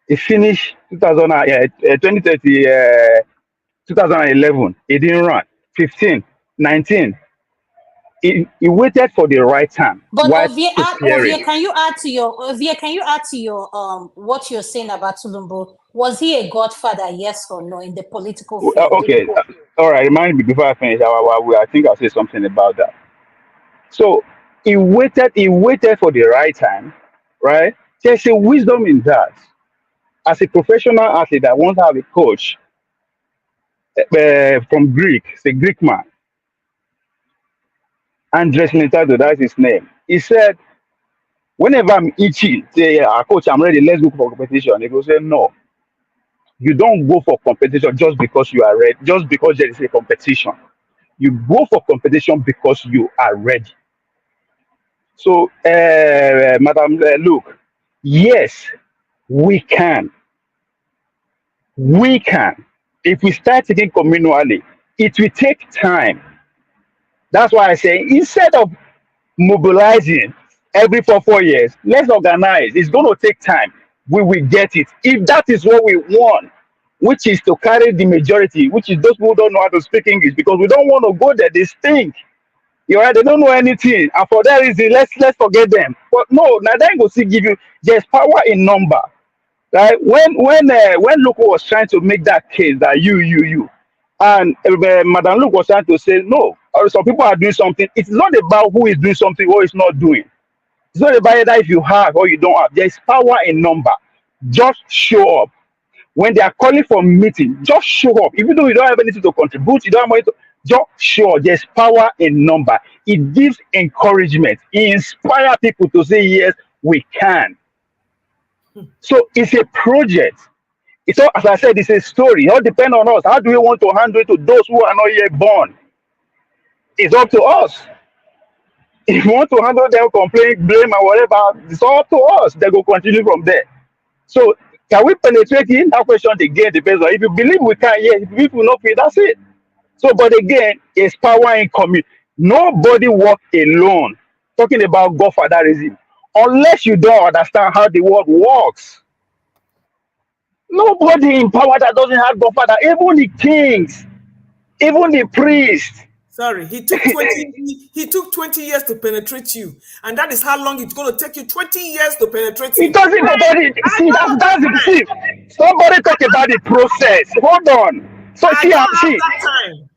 U: He finished 2011. He didn't run. 15, 19. He waited for the right time.
Q: But Ovia, can you add to your what you're saying about Tulumbu? Was he a godfather, yes or no, in the political field?
U: Okay, all right. Remind me before I finish. I think I'll say something about that. So he waited for the right time, right? There's a wisdom in that. As a professional athlete, I want to have a coach from Greek. It's a Greek man. Andres Nitado, that's his name. He said, whenever I'm itchy, say, coach, I'm ready, let's go for competition. He goes, say, no. You don't go for competition just because you are ready, just because there is a competition. You go for competition because you are ready. So, Madam Luke, yes, we can. We can. If we start thinking communally, it will take time. That's why I say instead of mobilizing every 4 years, let's organize. It's going to take time. We will get it. If that is what we want, which is to carry the majority, which is those who don't know how to speak English, because we don't want to go there. They stink. You right? They don't know anything, and for that reason, let's forget them. But no, now they go see give you. There's power in number, right? When Luke was trying to make that case that you, and Madam Luke was trying to say no, or some people are doing something. It's not about who is doing something or is not doing. It's not about either if you have or you don't have. There is power in number. Just show up. When they are calling for meeting, just show up. Even though you don't have anything to contribute, you don't have money to just show up. There's power in number. It gives encouragement. It inspires people to say, yes, we can. So it's a project. It's all, as I said, it's a story. It all depends on us. How do we want to handle it to those who are not yet born? It's up to us. If you want to handle them, complain, blame, or whatever, it's all up to us. They go continue from there. So can we penetrate in? That question again depends on if you believe we can, yes. If people not pay, that's it. So, but again, it's power in community. Nobody works alone. Talking about godfatherism, unless you don't understand how the world works. Nobody in power that doesn't have godfather, even the kings, even the priests.
N: Sorry, he took 20 years to penetrate you, and that is how long it's going to take you. 20 years to penetrate you.
U: It doesn't nobody see that's the see. Somebody talk about the process. Hold on. So see,
N: time.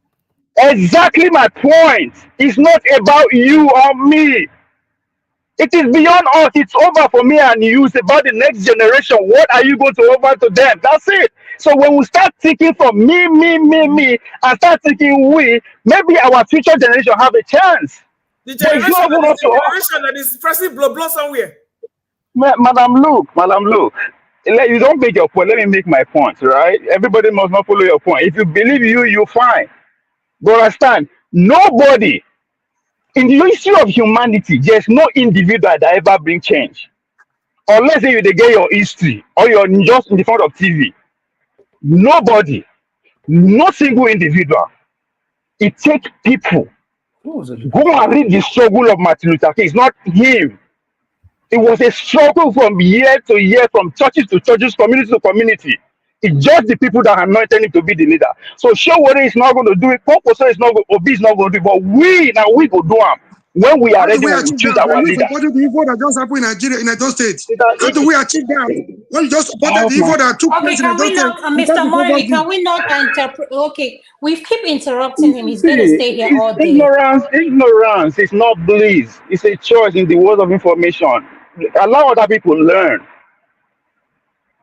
U: Exactly my point. It's not about you or me. It is beyond us. It's over for me and you. It's about the next generation. What are you going to offer to them? That's it. So when we start thinking from me, and start thinking we, maybe our future generation have a chance.
N: The generation that is pressing blood somewhere.
U: Madam Luke, you don't make your point. Let me make my point, right? Everybody must not follow your point. If you believe you're fine. But understand, nobody in the history of humanity, there's no individual that ever bring change. Unless you they get your history or you're just in the front of TV. Nobody, no single individual. It takes people. Go and read the struggle of Martin Luther King. It's not him. It was a struggle from year to year, from churches to churches, community to community. It's just the people that anointed him to be the leader. So Showore is not going to do it. Poposo is not going to, Obi is not going to do it. But we go do it. When we are ready, we choose our leader.
M: What did the evil that just happened in Nigeria, in Edo State? How do we achieve that? When you just supported the evil that took place in Edo State.
Q: Mr. Mori, can we not interpret? Okay, we keep interrupting him. He's going to stay here all day.
U: Ignorance is not bliss. It's a choice in the world of information. Allow other people learn.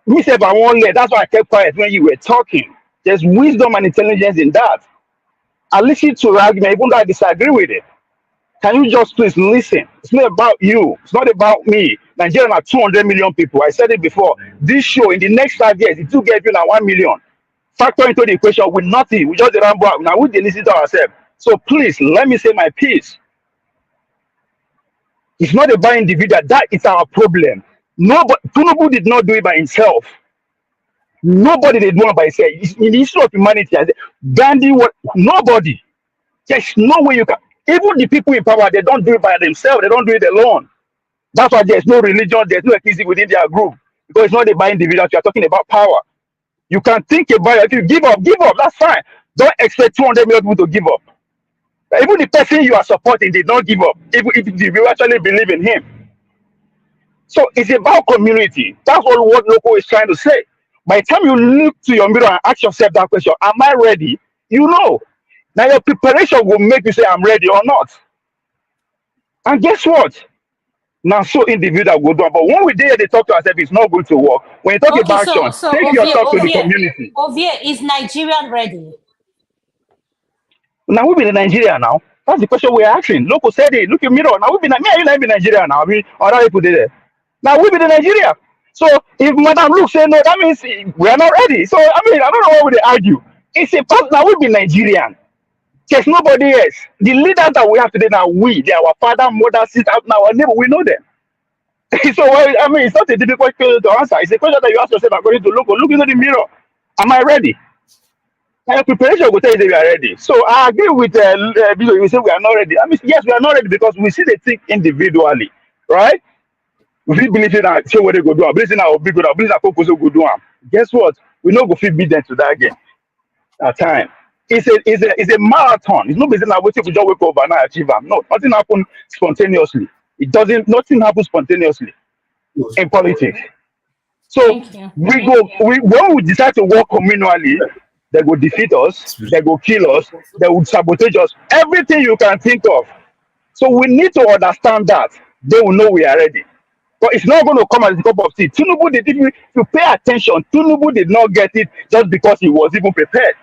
U: Me say, I won't let. That's why I kept quiet when you were talking. There's wisdom and intelligence in that. I listen to your argument, even though I disagree with it. Can you just please listen? It's not about you. It's not about me. Nigeria are 200 million people. I said it before. This show, in the next 5 years, it will get you now 1 million. Factor into the equation with nothing. We just ramble out. Now we listen to ourselves. So please, let me say my piece. It's not about individual. That is our problem. Nobody, Tinubu did not do it by himself. Nobody did do it by himself. In the history of humanity, Gandhi, nobody. There's no way you can. Even the people in power, they don't do it by themselves. They don't do it alone. That's why there's no religion, there's no ethnicity within their group. Because it's not about individuals. You're talking about power. You can think about it. If you give up, that's fine. Don't expect 200 million people to give up. Even the person you are supporting did not give up, if you actually believe in him. So it's about community. That's what Loco is trying to say. By the time you look to your mirror and ask yourself that question, am I ready? You know. Now your preparation will make you say I'm ready or not. And guess what? Now so individual will do. But when we dare they talk to ourselves, it's not going to work. When you talk about action, take your talk to the community.
Q: Ovie, is Nigeria ready?
U: Now we've been in Nigeria now. That's the question we're asking. Local said it. Look at mirror. Now we've been in Nigeria now. I mean, other people did it. Now we've been in Nigeria. So if Madam Luke say no, that means we are not ready. So I mean, I don't know why would they argue. It's a fact that we've been Nigerian. There's nobody else. The leaders that we have today now, they are our father, mother, sister, now our neighbor, we know them. So I mean, it's not a difficult question to answer. It's a question that you ask yourself according to look into the mirror. Am I ready? And your preparation will tell you that we are ready. So I agree with you say we are not ready. I mean, yes, we are not ready because we see the thing individually, right? We believe in that show what they go do. Believe in our big good. Believe in our focus go do. Guess what? we no go fit beat them to that game at time. It's a marathon. It's not based on what we just wake up and achieve them. No, nothing happens spontaneously. Nothing happens spontaneously in politics. So
Q: Thank you.
U: when we decide to work communally, they will defeat us, they will kill us, they will sabotage us, everything you can think of. So we need to understand that they will know we are ready. But it's not going to come as a cup of tea. Tinubu did, if you pay attention, Tinubu did not get it just because he was even prepared.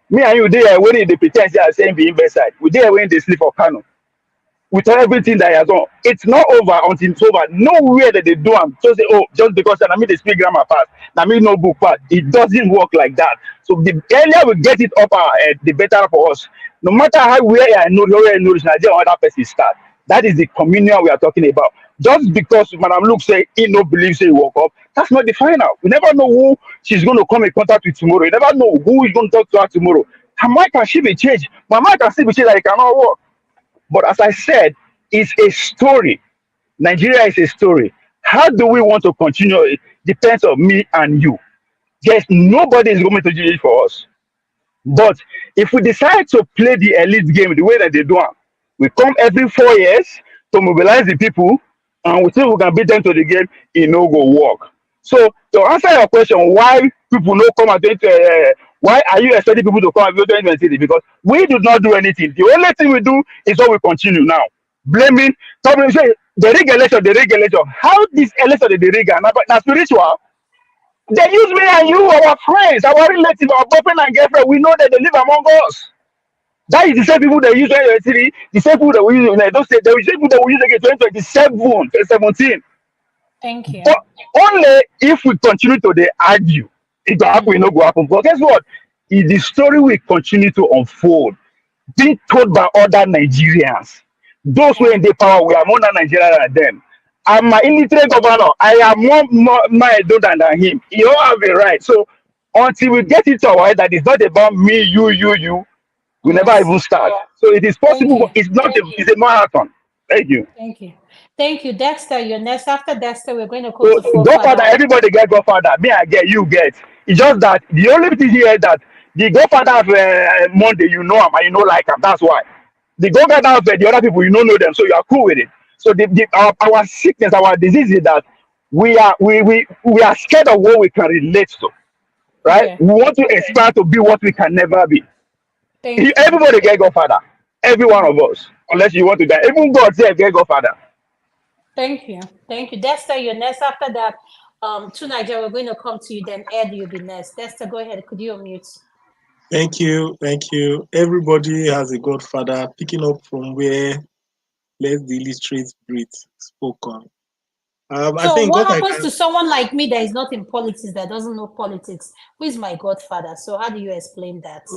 U: Me and you there when they pretend they are saying the invest side. We there when they sleep for Kano. With everything that he has done. It's not over until it's over. Nowhere that they do them. So say, oh, just because I mean they speak grammar fast, I mean no book fast. It doesn't work like that. So the earlier we get it up our head, the better for us. No matter how where I know Nigeria other person start. That is the communion we are talking about. Just because Madam Luke say he no believe say he woke up, that's not the final. We never know who she's going to come in contact with tomorrow. You never know who is going to talk to her tomorrow. Her mind can she be changed? My mind can still be changed that it cannot work. But as I said, it's a story. Nigeria is a story. How do we want to continue? It depends on me and you. Yes, nobody is going to do it for us. But if we decide to play the elite game the way that they do it, we come every 4 years to mobilize the people, and we think we can beat them to the game, it no go work. So to answer your question, why people no come at why are you expecting people to come at 2023? Because we do not do anything. The only thing we do is what we continue now. Blaming, talking, say the regulation. How this election the rig now spiritual? They use me and you, our friends, our relatives, our boyfriend and girlfriend. We know that they live among us. That is the same people they use 2023, the same people that we use in Edo State, the same people that we use again 2027, 2017.
Q: Thank you.
U: But only if we continue to they argue, it will happen, it no go happen. But guess what? Is the story will continue to unfold, being told by other Nigerians. Those who are in the power, we are more than Nigerian than them. I'm my illiterate governor. I am more than him. You don't have a right. So until we get it to our head that it's not about me, you, we never
Q: Yes.
U: even start. So it is
Q: Thank
U: possible.
Q: you.
U: It's not. It's a marathon. Thank you.
Q: Thank you. Thank you. Dexter, you're next. After Dexter, we're going to go
U: So
Q: to
U: Godfather,
Q: forefather.
U: everybody get Godfather. Me, I get, you get. It's just that the only thing here is that the Godfather of Monday, you know him and you know like him. That's why. The Godfather of the other people, you don't know them, so you are cool with it. So our sickness, our disease is that we are scared of what we can relate to, right?
Q: Okay.
U: We want to aspire to be what we can never be.
Q: Thank you.
U: Everybody get Godfather. Every one of us, unless you want to die. Even God said get Godfather.
Q: Thank you. Thank you. Dexter, you're next. After that, to Nigeria, we're going to come to you. Then Ed, you'll be next. Dexter, go ahead. Could you unmute?
R: Thank you. Everybody has a godfather, picking up from where Let the Illustrate Breathe spoke on. I
Q: So
R: think
Q: what
R: what I
Q: happens
R: can,
Q: to someone like me that is not in politics, that doesn't know politics? Who is my godfather? So how do you explain that?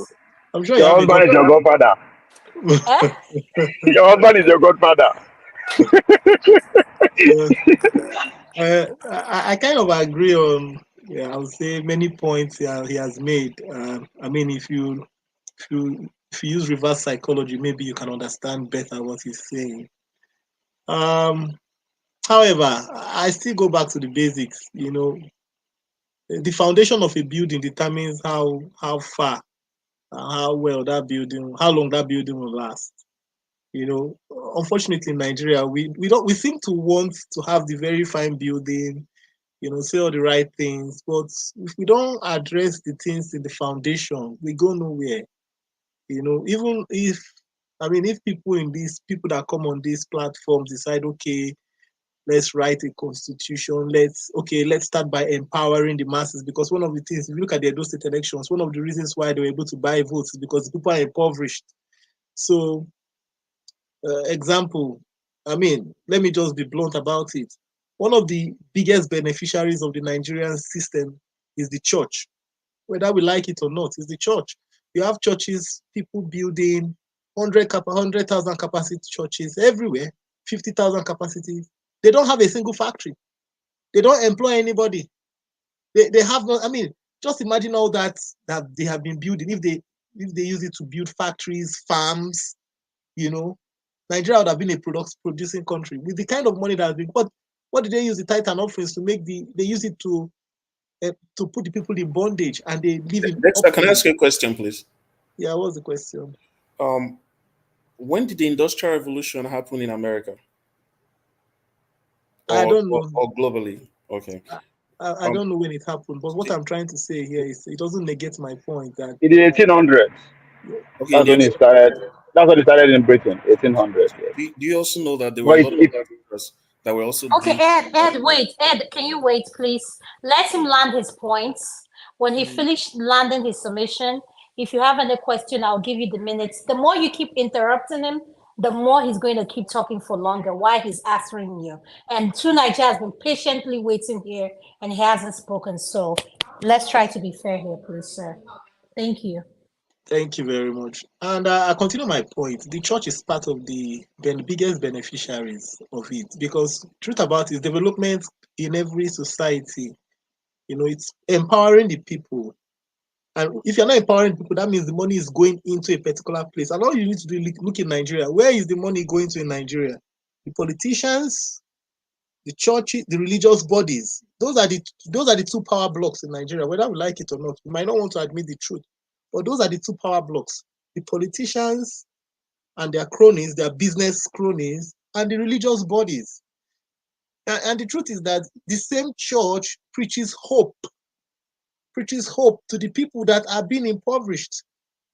R: I'm sure you
U: Your
R: have a
U: husband is your godfather.
Q: Huh?
U: Your husband is your godfather.
R: I kind of agree on, yeah, I would say many points he has made. I mean, if you use reverse psychology, maybe you can understand better what he's saying. However, I still go back to the basics. You know, the foundation of a building determines how far and how well that building, how long that building will last. You know, unfortunately, in Nigeria, we seem to want to have the very fine building, you know, say all the right things, but if we don't address the things in the foundation, we go nowhere. You know, even if, I mean, if people that come on these platforms decide, okay, let's write a constitution, let's start by empowering the masses, because one of the things, if you look at the Edo State elections, one of the reasons why they were able to buy votes is because the people are impoverished. So, example, I mean, let me just be blunt about it. One of the biggest beneficiaries of the Nigerian system is the church. Whether we like it or not, is the church. You have churches, people building 100,000 capacity churches everywhere, 50,000 capacity. They don't have a single factory. They don't employ anybody. They have no, I mean, just imagine all that they have been building. If they use it to build factories, farms, you know, Nigeria would have been a producing country with the kind of money that has been. What did they use the tithe and offerings to make? They use it to to put the people in bondage, and they live in.
A: Dexter, can I ask you a question, please?
R: Yeah, what's the question?
A: When did the Industrial Revolution happen in America?
R: I don't know.
A: Or globally? Okay.
R: I don't know when it happened, but what I'm trying to say here is it doesn't negate my point that
U: In the 1800s.
A: Okay,
U: That's when it started. That's when it started in Britain, 1800s. Yes.
A: do you also know that there were
U: But
A: a lot of Africans that were also
Q: Okay, Ed, wait. Ed, can you wait, please? Let him land his points. When he finished landing his submission, if you have any question, I'll give you the minutes. The more you keep interrupting him, the more he's going to keep talking for longer while he's answering you. And Tunaija has been patiently waiting here, and he hasn't spoken. So let's try to be fair here, please, sir. Thank you.
R: Thank you very much. And I continue my point. The church is part of the biggest beneficiaries of it, because truth about it, development in every society, it's empowering the people. And if you're not empowering people, that means the money is going into a particular place. And all you need to do is look in Nigeria. Where is the money going to in Nigeria? The politicians, the churches, the religious bodies. Those are the two power blocks in Nigeria, whether we like it or not. We might not want to admit the truth, but those are the two power blocks: the politicians and their cronies, their business cronies, and the religious bodies. And the truth is that the same church preaches hope to the people that are being impoverished.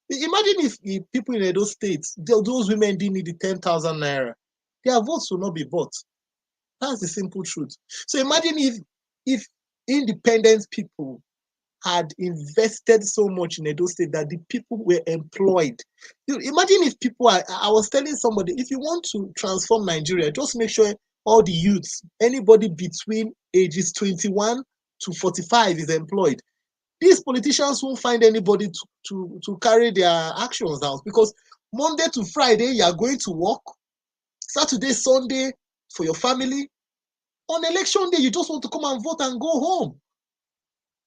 R: Imagine if people in Edo State, those women didn't need the 10,000 naira, their votes will not be bought. That's the simple truth. So imagine if independent people had invested so much in Edo State that the people were employed. Imagine if people I was telling somebody, if you want to transform Nigeria, just make sure all the youths, anybody between ages 21 to 45 is employed. These politicians won't find anybody to carry their actions out, because Monday to Friday, you are going to work. Saturday, Sunday, for your family. On election day, you just want to come and vote and go home.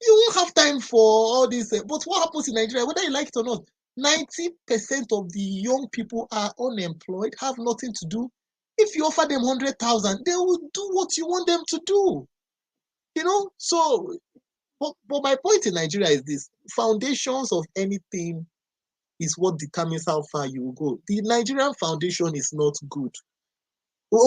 R: You won't have time for all this. But what happens in Nigeria, whether you like it or not, 90% of the young people are unemployed, have nothing to do. If you offer them 100,000, they will do what you want them to do. So, but my point in Nigeria is this: foundations of anything is what determines how far you will go. The Nigerian foundation is not good.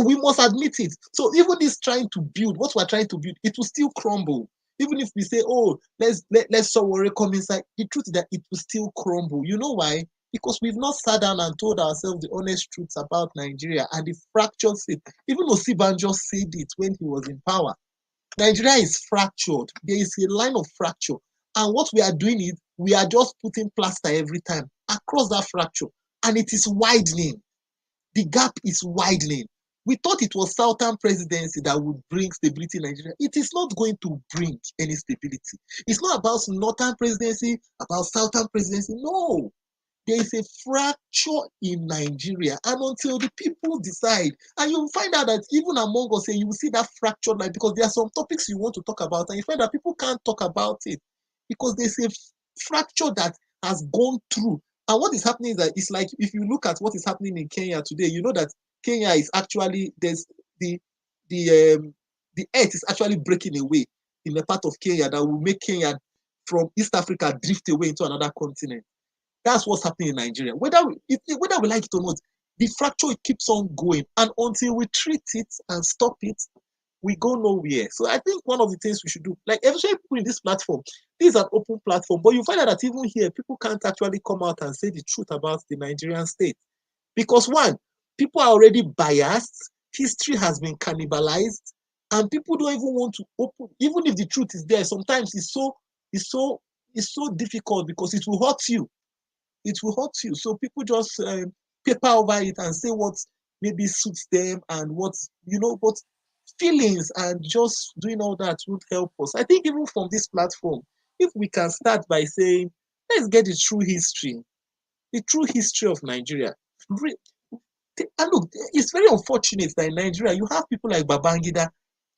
R: We must admit it. So even this trying to build, what we're trying to build, it will still crumble. Even if we say, oh, let's worry come inside, the truth is that it will still crumble. You know why? Because we've not sat down and told ourselves the honest truths about Nigeria and the fractured state. Even Osibanjo said it when he was in power. Nigeria is fractured. There is a line of fracture. And what we are doing is we are just putting plaster every time across that fracture. And it is widening. The gap is widening. We thought it was Southern presidency that would bring stability in Nigeria. It is not going to bring any stability. It's not about Northern presidency, about Southern presidency. No. There is a fracture in Nigeria. And until the people decide, and you'll find out that even among us, you will see that fracture line, because there are some topics you want to talk about, and you find that people can't talk about it because there's a fracture that has gone through. And what is happening is that it's like, if you look at what is happening in Kenya today, you know that Kenya is actually, there's the earth is actually breaking away in a part of Kenya that will make Kenya from East Africa drift away into another continent. That's what's happening in Nigeria. Whether we like it or not, the fracture keeps on going, and until we treat it and stop it, we go nowhere. So I think one of the things we should do, like especially people in this platform, this is an open platform, but you find out that even here, people can't actually come out and say the truth about the Nigerian state. Because one, people are already biased, history has been cannibalized, and people don't even want to open, even if the truth is there, sometimes it's so difficult because it will hurt you. It will hurt you. So people just paper over it and say what maybe suits them and what, but feelings and just doing all that would help us. I think even from this platform, if we can start by saying, let's get the true history of Nigeria. And look, it's very unfortunate that in Nigeria, you have people like Babangida,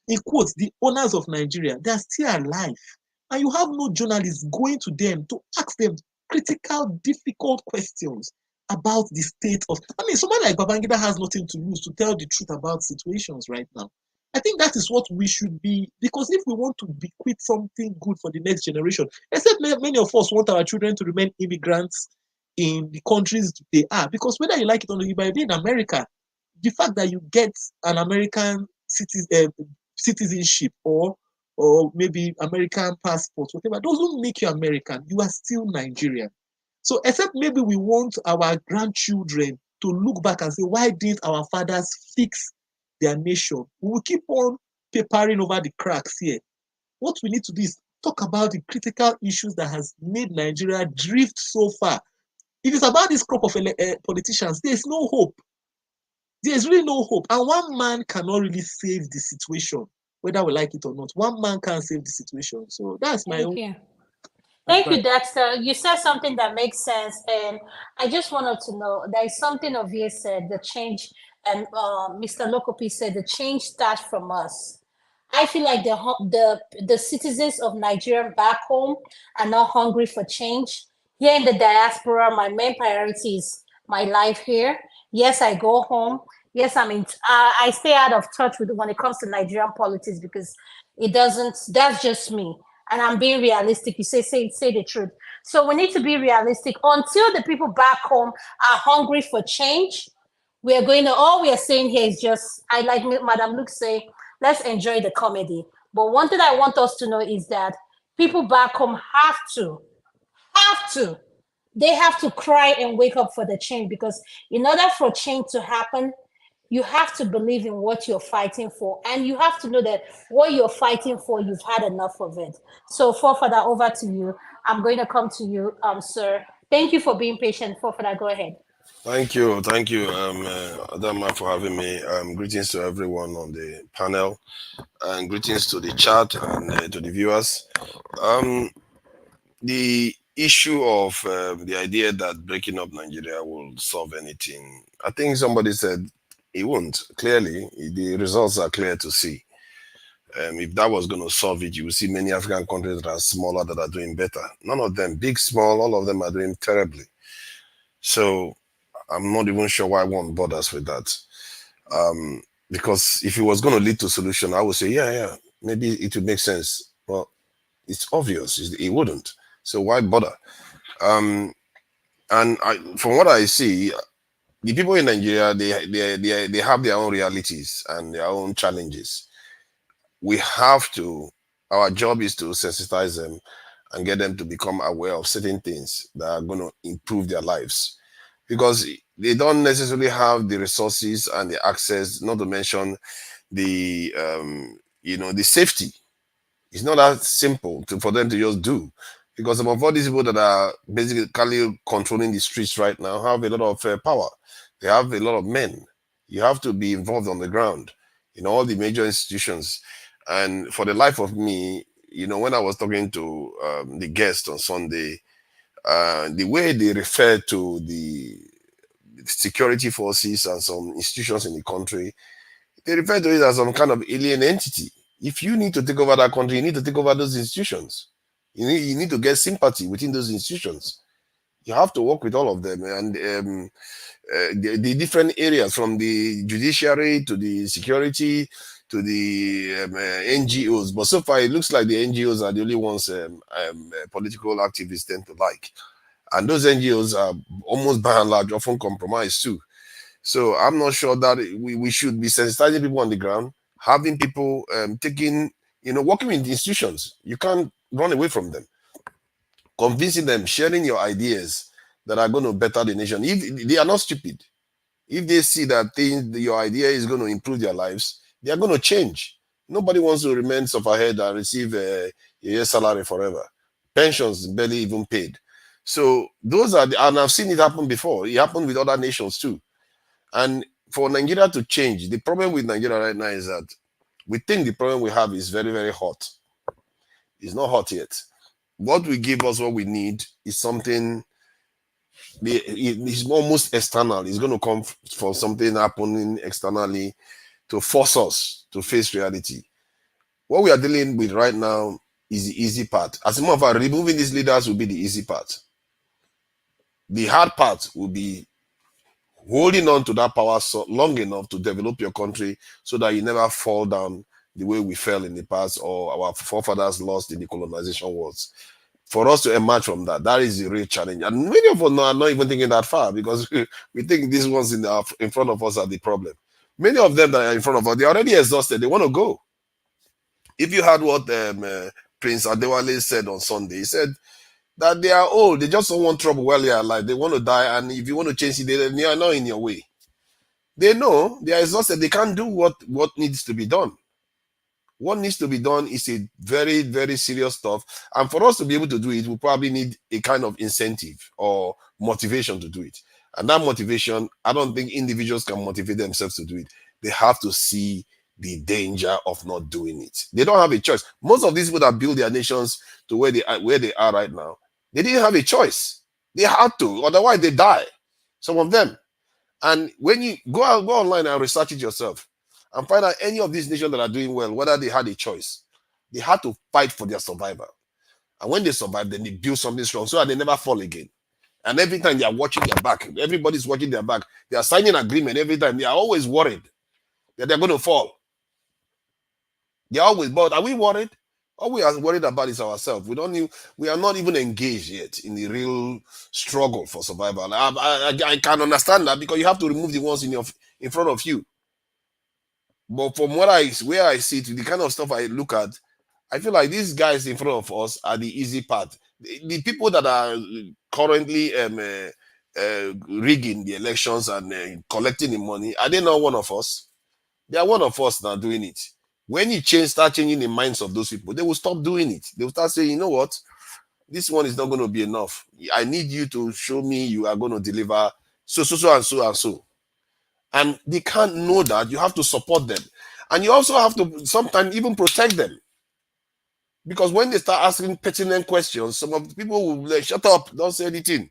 R: in quotes, the owners of Nigeria, they are still alive. And you have no journalists going to them to ask them critical, difficult questions about the state of... somebody like Babangida has nothing to lose to tell the truth about situations right now. I think that is what we should be, because if we want to bequeath something good for the next generation, except many of us want our children to remain immigrants in the countries they are, because whether you like it or not, you might be in America. The fact that you get an American citizenship or maybe American passport, whatever, doesn't make you American. You are still Nigerian. So except maybe we want our grandchildren to look back and say, why didn't our fathers fix their nation? We will keep on papering over the cracks here. What we need to do is talk about the critical issues that has made Nigeria drift so far. If it's about this crop of politicians, there's no hope. There's really no hope. And one man cannot really save the situation, whether we like it or not. One man can't save the situation. So that's my own.
Q: Thank you. Thank you, Dexter. You said something that makes sense, and I just wanted to know, there is something Ovie said, the change, and Mr. Lokopi said the change starts from us. I feel like the citizens of Nigeria back home are not hungry for change. Here in the diaspora, my main priority is my life here. Yes, I go home. Yes, I stay out of touch with when it comes to Nigerian politics because it doesn't. That's just me. And I'm being realistic. You say the truth. So we need to be realistic. Until the people back home are hungry for change, we are going to, all we are saying here is just, I like Madam Luke say, let's enjoy the comedy. But one thing I want us to know is that people back home have to, they have to cry and wake up for the change, because in order for change to happen, you have to believe in what you're fighting for. And you have to know that what you're fighting for, you've had enough of it. So Forefather, over to you. I'm going to come to you, sir. Thank you for being patient. Forefather, go ahead.
T: Thank you, Adama, for having me. Greetings to everyone on the panel, and greetings to the chat and to the viewers. The issue of the idea that breaking up Nigeria will solve anything, I think somebody said it won't. Clearly, the results are clear to see. If that was going to solve it, you will see many African countries that are smaller that are doing better. None of them, big, small, all of them are doing terribly. So I'm not even sure why one bothers with that. Because if it was going to lead to solution, I would say, yeah, maybe it would make sense. Well, it's obvious it wouldn't. So why bother? And from what I see, the people in Nigeria, they have their own realities and their own challenges. We have to, our job is to sensitize them and get them to become aware of certain things that are going to improve their lives. Because they don't necessarily have the resources and the access, not to mention the, the safety. It's not that simple for them to just do. Because some of all these people that are basically controlling the streets right now have a lot of power. They have a lot of men. You have to be involved on the ground in all the major institutions. And for the life of me, when I was talking to the guest on Sunday, the way they refer to the security forces and some institutions in the country, they refer to it as some kind of alien entity. If you need to take over that country, you need to take over those institutions. You need to get sympathy within those institutions. You have to work with all of them, and the different areas, from the judiciary to the security to the NGOs. But so far, it looks like the NGOs are the only ones political activists tend to like. And those NGOs are almost by and large often compromised too. So I'm not sure that we should be sensitizing people on the ground, having people working with institutions. You can't run away from them. Convincing them, sharing your ideas that are going to better the nation. If they are not stupid, if they see that your idea is going to improve their lives, they are going to change. Nobody wants to remain sufferhead and receive a year's salary forever. Pensions barely even paid. So those are, and I've seen it happen before. It happened with other nations too. And for Nigeria to change, the problem with Nigeria right now is that we think the problem we have is very, very hot. It's not hot yet. What will give us what we need is something, it's almost external. It's going to come from something happening externally to force us to face reality. What we are dealing with right now is the easy part. As a matter of fact, removing these leaders will be the easy part. The hard part will be holding on to that power so long enough to develop your country so that you never fall down the way we fell in the past or our forefathers lost in the colonization wars. For us to emerge from that, that is the real challenge. And many of us are not even thinking that far because we think these ones in front of us are the problem. Many of them that are in front of us, they're already exhausted. They want to go. If you heard what Prince Adewale said on Sunday, he said that they are old. They just don't want trouble while they are alive. They want to die. And if you want to change it, they are not in your way. They know they are exhausted. They can't do what needs to be done. What needs to be done is a very, very serious stuff. And for us to be able to do it, we probably need a kind of incentive or motivation to do it. And that motivation, I don't think individuals can motivate themselves to do it. They have to see the danger of not doing it. They don't have a choice. Most of these people that build their nations to where they are right now, they didn't have a choice. They had to, otherwise they die. Some of them. And when you go online and research it yourself, and find out any of these nations that are doing well, whether they had a choice. They had to fight for their survival. And when they survive, then they build something strong so that they never fall again. And every time they are watching their back, everybody's watching their back. They are signing agreement every time. They are always worried that they're going to fall. They're always, but are we worried? All we are worried about is ourselves. We are not even engaged yet in the real struggle for survival. I can understand that because you have to remove the ones in front of you. But from where I see it, the kind of stuff I look at, I feel like these guys in front of us are the easy part. The people that are currently rigging the elections and collecting the money, are they not one of us? They are one of us now doing it. When you start changing the minds of those people, they will stop doing it. They will start saying, you know what? This one is not going to be enough. I need you to show me you are going to deliver so and so and so. And they can't know that. You have to support them. And you also have to sometimes even protect them. Because when they start asking pertinent questions, some of the people will like, shut up, don't say anything.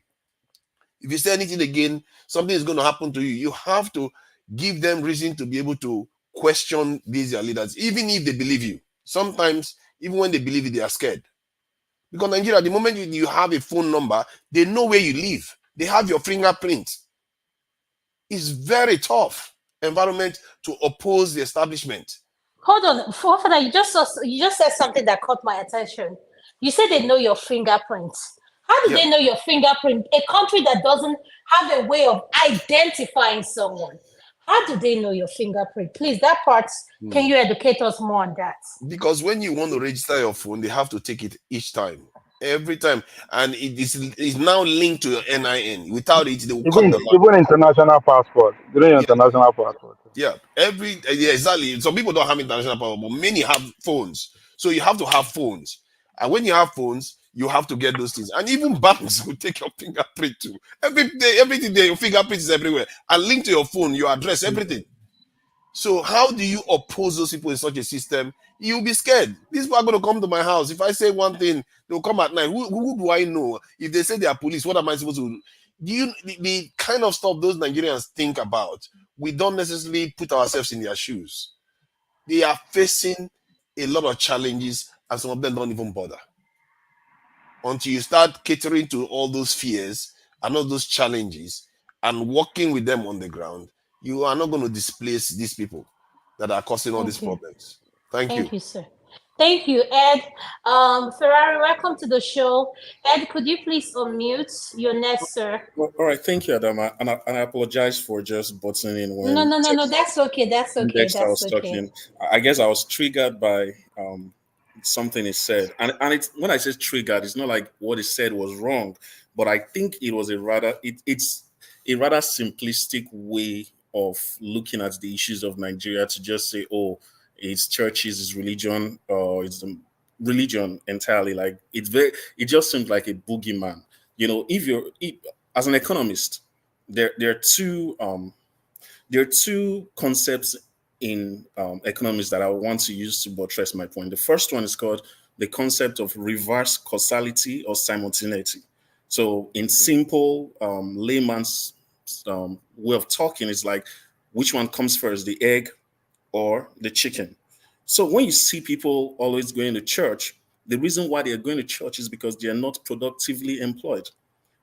T: If you say anything again, something is going to happen to you. You have to give them reason to be able to question these leaders, even if they believe you. Sometimes, even when they believe you, they are scared. Because Nigeria, the moment you have a phone number, they know where you live. They have your fingerprint. It's very tough environment to oppose the establishment.
Q: Hold on, Forefather, you just said something that caught my attention. You said they know your fingerprints. How do they know your fingerprint? A country that doesn't have a way of identifying someone. How do they know your fingerprint? Please, that part, can you educate us more on that?
T: Because when you want to register your phone, they have to take it each time. Every time. And it is now linked to your NIN. Without it, they will cut the line.
U: Even international passport. During your international passport.
T: Yeah, exactly. Some people don't have international passport, but many have phones. So you have to have phones. And when you have phones, you have to get those things. And even banks will take your fingerprint too. Everything there, your fingerprint is everywhere. And linked to your phone, your address, everything. So how do you oppose those people in such a system? You'll be scared. These people are going to come to my house. If I say one thing, they'll come at night. Who do I know? If they say they are police, what am I supposed to do? The kind of stuff those Nigerians think about, we don't necessarily put ourselves in their shoes. They are facing a lot of challenges, and some of them don't even bother. Until you start catering to all those fears and all those challenges and working with them on the ground, you are not going to displace these people that are causing all these problems. Thank you.
Q: Thank you, sir. Thank you, Ed. Ferrari, welcome to the show. Ed, could you please unmute? You're next, sir.
A: Well, all right, thank you, Adama. And I apologize for just butting in when
Q: No, that's okay. That's okay.
A: I was talking. I guess I was triggered by something he said. And it's when I say triggered, it's not like what he said was wrong, but I think it was it's a rather simplistic way of looking at the issues of Nigeria to just say, oh, it's churches, it's religion, or it's religion entirely. Like it just seems like a boogeyman. You know, as an economist, there are two concepts in economics that I want to use to buttress my point. The first one is called the concept of reverse causality or simultaneity. So in simple layman's way of talking, it's like, which one comes first, the egg or the chicken? So when you see people always going to church, the reason why they're going to church is because they're not productively employed.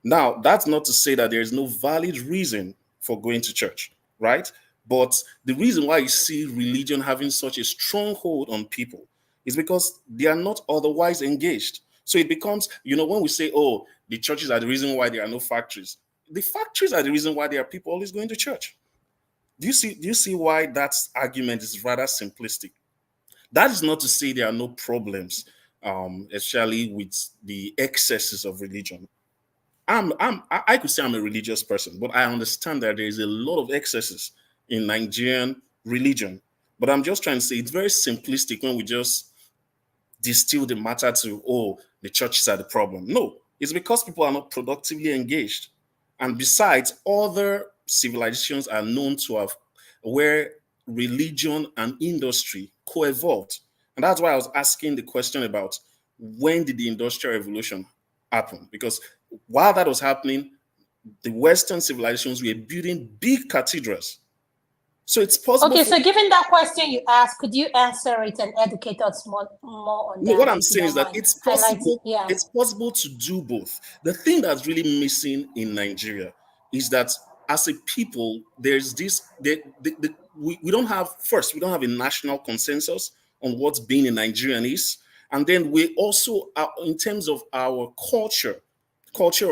A: Now, that's not to say that there is no valid reason for going to church, right? But the reason why you see religion having such a stronghold on people is because they are not otherwise engaged. So it becomes, when we say, oh, the churches are the reason why there are no factories, the factories are the reason why there are people always going to church. Do you see why that argument is rather simplistic? That is not to say there are no problems, especially with the excesses of religion. I could say I'm a religious person, but I understand that there is a lot of excesses in Nigerian religion. But I'm just trying to say it's very simplistic when we just distill the matter to, oh, the churches are the problem. No, it's because people are not productively engaged. And besides, other civilizations are known to have where religion and industry co-evolved. And that's why I was asking the question about when did the Industrial Revolution happen? Because while that was happening, the Western civilizations were building big cathedrals. So it's possible.
Q: Okay, so given that question you asked, could you answer it and educate us more on that?
A: What I'm saying is that it's possible.
Q: Yeah.
A: It's possible to do both. The thing that's really missing in Nigeria is that as a people, there's this. We don't have we don't have a national consensus on what being a Nigerian is, and then we also are, in terms of our culture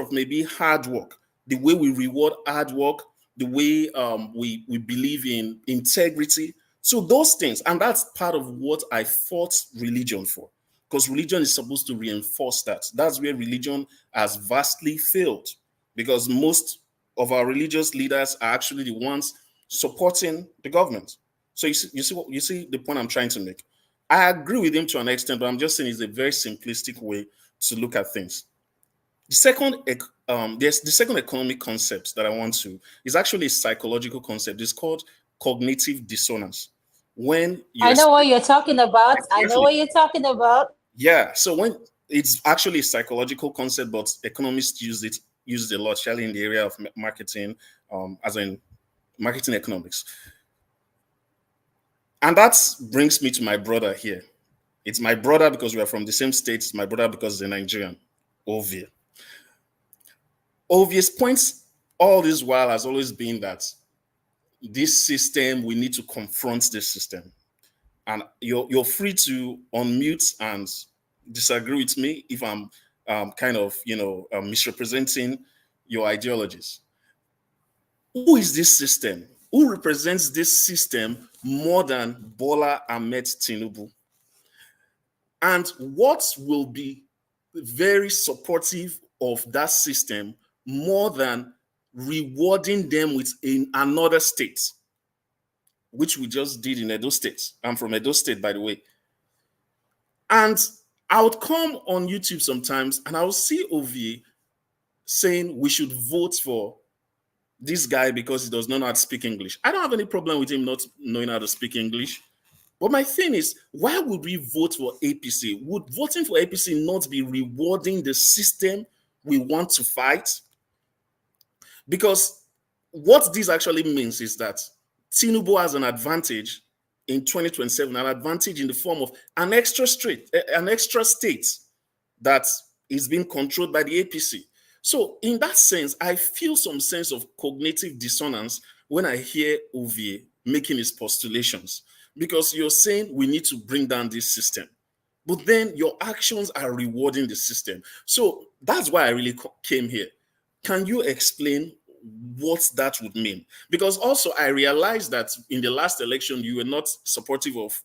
A: of maybe hard work, the way we reward hard work, the way we believe in integrity. So those things, and that's part of what I fought religion for, because religion is supposed to reinforce that. That's where religion has vastly failed, because most of our religious leaders are actually the ones supporting the government. So you see the point I'm trying to make. I agree with him to an extent, but I'm just saying it's a very simplistic way to look at things. The second, there's the second economic concept that I want to is actually a psychological concept. It's called cognitive dissonance.
Q: I know what you're talking about. Exactly. I know what you're talking about.
A: Yeah. So when it's actually a psychological concept, but economists use it a lot, especially in the area of marketing, as in marketing economics. And that brings me to my brother here. It's my brother because we are from the same state. It's my brother because he's a Nigerian. Ovie. Ovie's points all this while has always been that this system, we need to confront this system. And you're free to unmute and disagree with me if I'm kind of, misrepresenting your ideologies. Who is this system? Who represents this system more than Bola Ahmed Tinubu? And what will be very supportive of that system more than rewarding them with another state, which we just did in Edo State? I'm from Edo State, by the way. And I would come on YouTube sometimes and I will see Ovie saying we should vote for this guy because he does not know how to speak English. I don't have any problem with him not knowing how to speak English. But my thing is, why would we vote for APC? Would voting for APC not be rewarding the system we want to fight? Because what this actually means is that Tinubu has an advantage in 2027, an advantage in the form of an extra state that is being controlled by the APC. So in that sense, I feel some sense of cognitive dissonance when I hear Ovie making his postulations, because you're saying we need to bring down this system, but then your actions are rewarding the system. So that's why I really came here. Can you explain what that would mean? Because also I realized that in the last election, you were not supportive of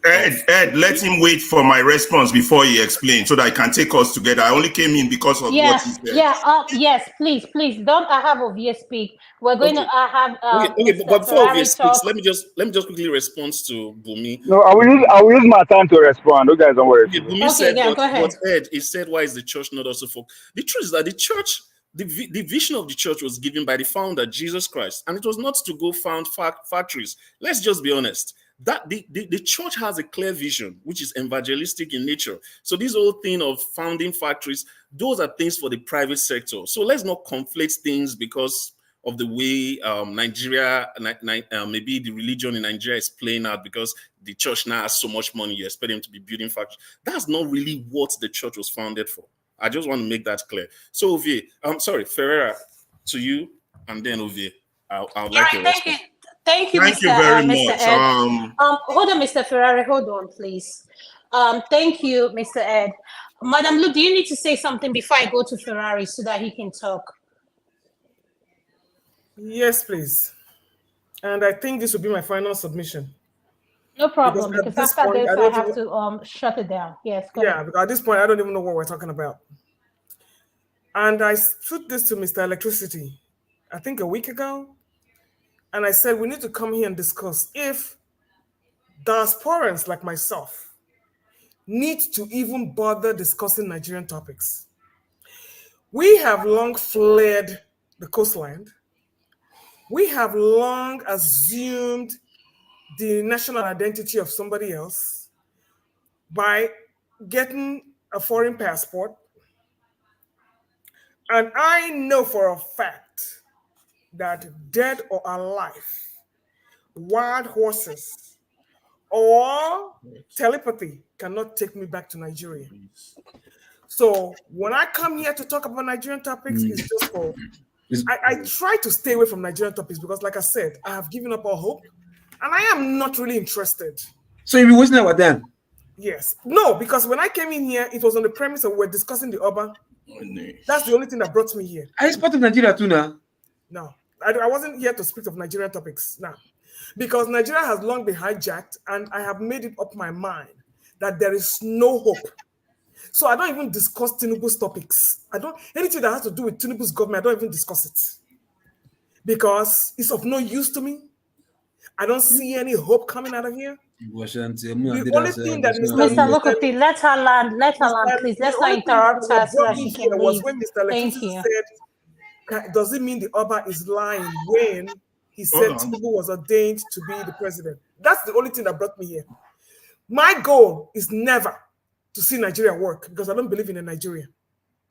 E: Ed, let him wait for my response before he explains so that I can take us together. I only came in because of what he said.
Q: Yes, please, don't have Ovie speak. We're going to have
A: okay, but before Ovie speaks, let me just quickly respond to Bumi.
U: No, I will use my time to respond. You guys don't worry.
A: Okay, Bumi said, go ahead. But Ed, he said, why is the church not also for? The truth is that the church, the vision of the church was given by the founder, Jesus Christ, and it was not to go found factories. Let's just be honest. That the church has a clear vision, which is evangelistic in nature. So this whole thing of founding factories, those are things for the private sector. So let's not conflate things because of the way Nigeria, maybe the religion in Nigeria is playing out, because the church now has so much money, you expect them to be building factories. That's not really what the church was founded for. I just want to make that clear. So Ovie, Ferreira, to you, and then Ovie. I would like a
Q: Thank you.
A: response.
Q: Thank you,
E: Thank you
Q: Mr.
E: very
Q: Mr.
E: much.
Q: Ed. Hold on, Mr. Ferrari. Hold on, please. Thank you, Mr. Ed. Madam Luke, do you need to say something before I go to Ferrari so that he can talk?
N: Yes, please. And I think this will be my final submission.
Q: No problem, because
N: this
Q: after
N: point,
Q: this,
N: I
Q: I
N: don't
Q: have
N: even,
Q: to shut it down. Yes, go
N: yeah,
Q: ahead.
N: because at this point, I don't even know what we're talking about. And I put this to Mr. Electricity, I think a week ago. And I said, we need to come here and discuss if diasporans like myself need to even bother discussing Nigerian topics. We have long fled the coastline. We have long assumed the national identity of somebody else by getting a foreign passport. And I know for a fact that dead or alive, wild horses or telepathy cannot take me back to Nigeria. So when I come here to talk about Nigerian topics, it's just for, I try to stay away from Nigerian topics because, like I said, I have given up all hope and I am not really interested.
P: So you'll be wasting our time?
N: Yes. No, because when I came in here, it was on the premise of we're discussing the Oba. That's the only thing that brought me here.
P: Are you part of Nigeria too now?
N: No, I wasn't here to speak of Nigerian topics now. Because Nigeria has long been hijacked and I have made it up my mind that there is no hope. So I don't even discuss Tinubu's topics. Anything that has to do with Tinubu's government, I don't even discuss it. Because it's of no use to me. I don't see any hope coming out of here. The only thing that
Q: Mr. Lokopi, let her land, please. Let's not interrupt her so that she can
N: was
Q: leave.
N: when Mr.
Q: Thank
N: Electricity
Q: you.
N: said, does it mean the Oba is lying when he said Tinubu was ordained to be the president? That's the only thing that brought me here. My goal is never to see Nigeria work because I don't believe in a Nigeria.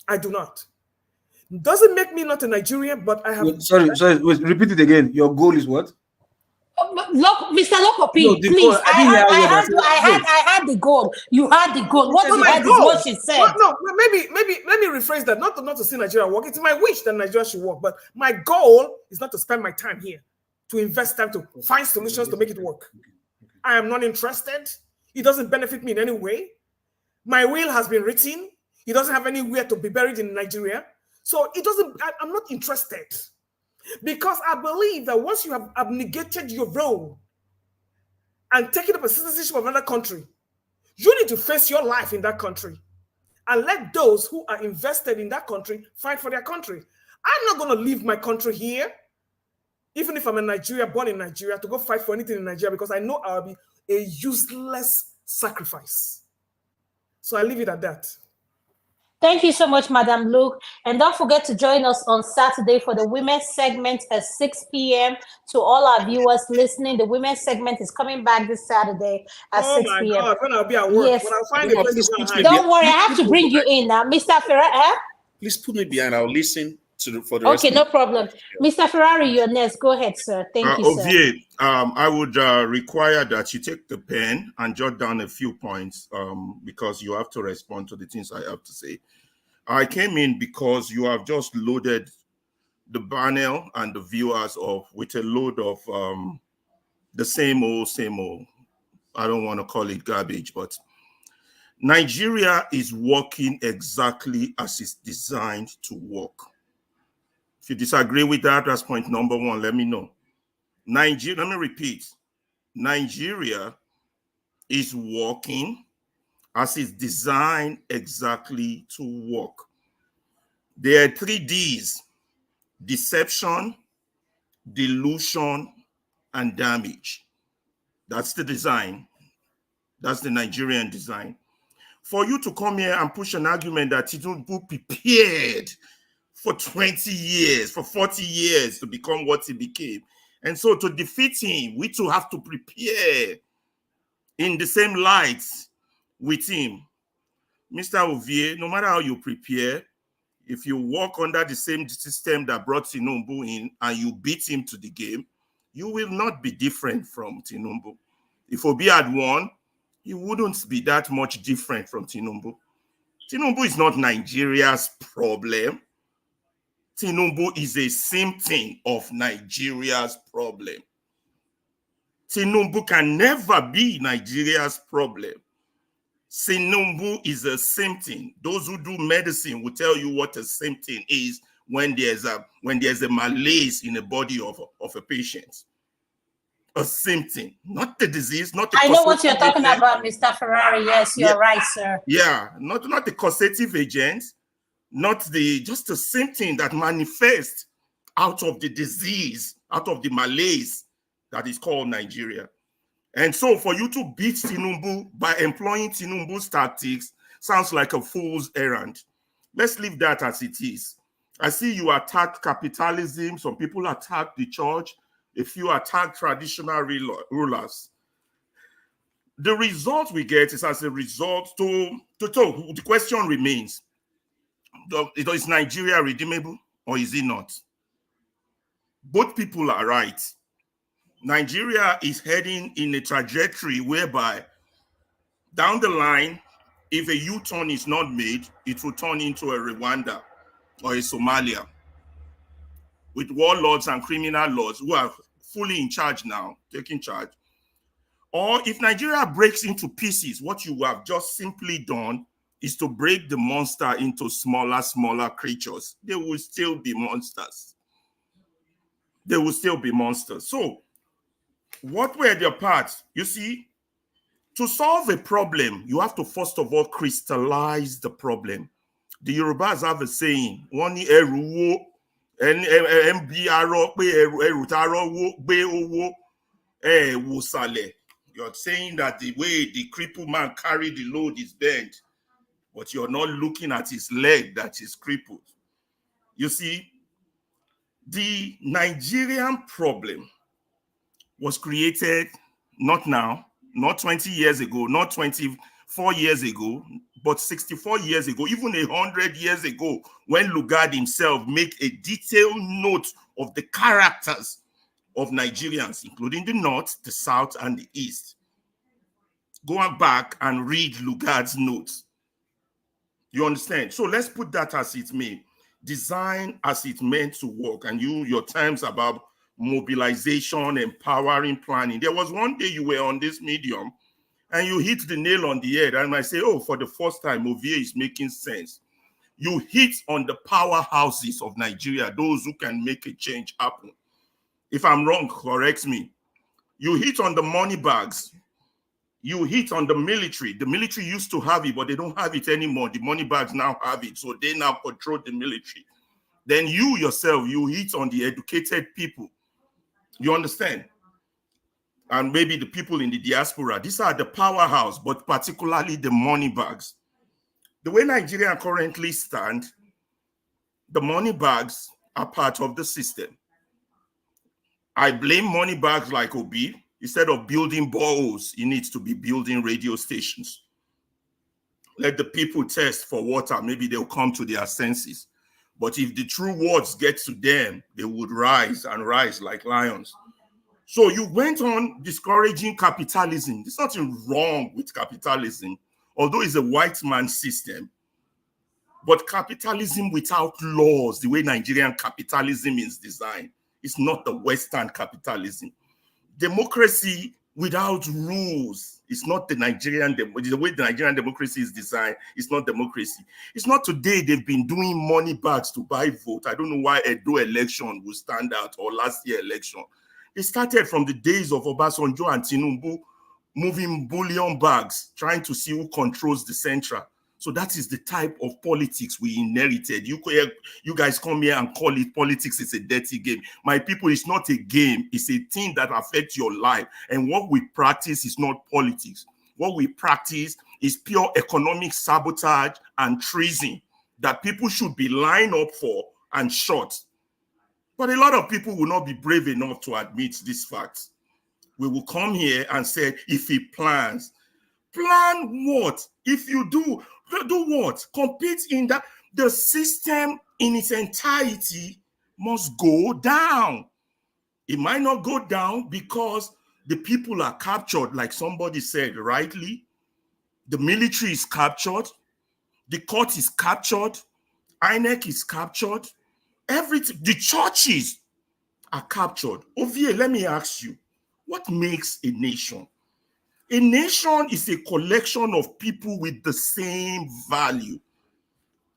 N: I do not. Doesn't make me not a Nigerian, but I have.
P: Wait, sorry, wait, repeat it again. Your goal is what?
Q: Mr. Lokopi,
P: No, the
Q: please.
P: goal,
Q: I had the goal. You had the goal. What you had is what she said.
N: No, maybe let me rephrase that. Not to see Nigeria work. It's my wish that Nigeria should work, but my goal is not to spend my time here, to invest time to find solutions to make it work. I am not interested. It doesn't benefit me in any way. My will has been written. It doesn't have anywhere to be buried in Nigeria. So it doesn't, I'm not interested. Because I believe that once you have abnegated your role and taken up a citizenship of another country, you need to face your life in that country and let those who are invested in that country fight for their country. I'm not going to leave my country here, even if I'm in Nigeria, born in Nigeria, to go fight for anything in Nigeria because I know I'll be a useless sacrifice. So I leave it at that.
Q: Thank you so much, Madam Luke. And don't forget to join us on Saturday for the women's segment at 6 p.m. To all our viewers listening, the women's segment is coming back this Saturday at 6 p.m.
N: Oh my God, when I'll be at work,
Q: yes.
N: when I'll find a place to hide.
Q: Don't worry, I have to bring you in now. Mr. Ferrari.
A: Please put me behind. I'll listen for the rest.
Q: Okay, no problem. Mr. Ferrari, you're next. Go ahead, sir. Thank you, sir.
E: Ovie, I would require that you take the pen and jot down a few points because you have to respond to the things I have to say. I came in because you have just loaded the panel and the viewers with a load of the same old. I don't want to call it garbage, but Nigeria is working exactly as it's designed to work. If you disagree with that, that's point number one. Let me know. Let me repeat. Nigeria is working as it's designed exactly to work. There are 3 Ds: deception, delusion, and damage. That's the design. That's the Nigerian design. For you to come here and push an argument that Tinubu prepared for 20 years, for 40 years to become what he became. And so to defeat him, we too have to prepare in the same light with him. Mr. Ovie, no matter how you prepare, if you work under the same system that brought Tinubu in and you beat him to the game, you will not be different from Tinubu. If Obi had won, he wouldn't be that much different from Tinubu. Tinubu is not Nigeria's problem. Tinubu is a symptom of Nigeria's problem. Tinubu can never be Nigeria's problem. Tinubu is a symptom. Those who do medicine will tell you what a symptom is when there's a malaise in the body of a patient. A symptom, not the disease, not the
Q: I know what you're talking
E: agent.
Q: about, Mr. Ferrari. Yes, you're right, sir.
E: Yeah, not the causative agent, not just a symptom that manifests out of the disease, out of the malaise that is called Nigeria. And so for you to beat Tinubu by employing Tinubu's tactics sounds like a fool's errand. Let's leave that as it is. I see you attack capitalism. Some people attack the church. A few attack traditional rulers. The result we get is as a result the question remains, is Nigeria redeemable or is it not? Both people are right. Nigeria is heading in a trajectory whereby down the line, if a U-turn is not made, it will turn into a Rwanda or a Somalia with warlords and criminal lords who are fully in charge now, taking charge. Or if Nigeria breaks into pieces, what you have just simply done is to break the monster into smaller creatures. They will still be monsters. They will still be monsters. So what were their parts? You see, to solve a problem, you have to first of all crystallize the problem. The Yorubas have a saying, one ni eru wo, you're saying that the way the crippled man carried the load is bent, but you're not looking at his leg that is crippled. You see, the Nigerian problem was created not now, not 20 years ago, not 24 years ago, but 64 years ago, even 100 years ago, when Lugard himself made a detailed note of the characters of Nigerians, including the North, the South, and the East. Go back and read Lugard's notes. You understand? So let's put that as it may. Design as it meant to work. And your terms about mobilization, empowering, planning. There was one day you were on this medium and you hit the nail on the head. And I say, oh, for the first time, Ovie is making sense. You hit on the powerhouses of Nigeria, those who can make a change happen. If I'm wrong, correct me. You hit on the money bags. You hit on the military. The military used to have it, but they don't have it anymore. The money bags now have it, so they now control the military. Then you yourself, you hit on the educated people. You understand? And maybe the people in the diaspora. These are the powerhouse, but particularly the money bags. The way Nigeria currently stand, the money bags are part of the system. I blame money bags like Obi. Instead of building boreholes, he needs to be building radio stations. Let the people test for water. Maybe they'll come to their senses. But if the true words get to them, they would rise and rise like lions. So you went on discouraging capitalism. There's nothing wrong with capitalism, although it's a white man's system. But capitalism without laws, the way Nigerian capitalism is designed, is not the Western capitalism. Democracy without rules is not the way the Nigerian democracy is designed. It's not democracy. It's not today they've been doing money bags to buy vote. I don't know why Edo election will stand out or last year election. It started from the days of Obasanjo and Tinubu moving bullion bags, trying to see who controls the central. So that is the type of politics we inherited. You guys come here and call it politics. It's a dirty game. My people, it's not a game. It's a thing that affects your life. And what we practice is not politics. What we practice is pure economic sabotage and treason that people should be lined up for and shot. But a lot of people will not be brave enough to admit this fact. We will come here and say, if he plans, plan what? If you do what? Compete in that. The system in its entirety must go down. It might not go down because the people are captured, like somebody said rightly. The military is captured. The court is captured. INEC is captured. Everything, the churches are captured. Ovie, let me ask you, what makes a nation? A nation is a collection of people with the same value.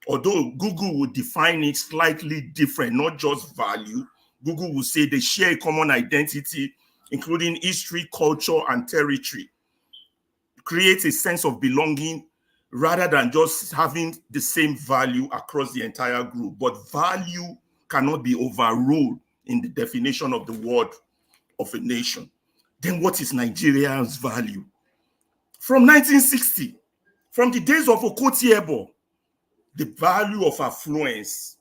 E: Although Google would define it slightly different, not just value. Google will say they share a common identity, including history, culture, and territory. Creates a sense of belonging rather than just having the same value across the entire group. But value cannot be overruled in the definition of the word of a nation. Then what is Nigeria's value? From 1960, from the days of Okotie-Eboh, the value of affluence,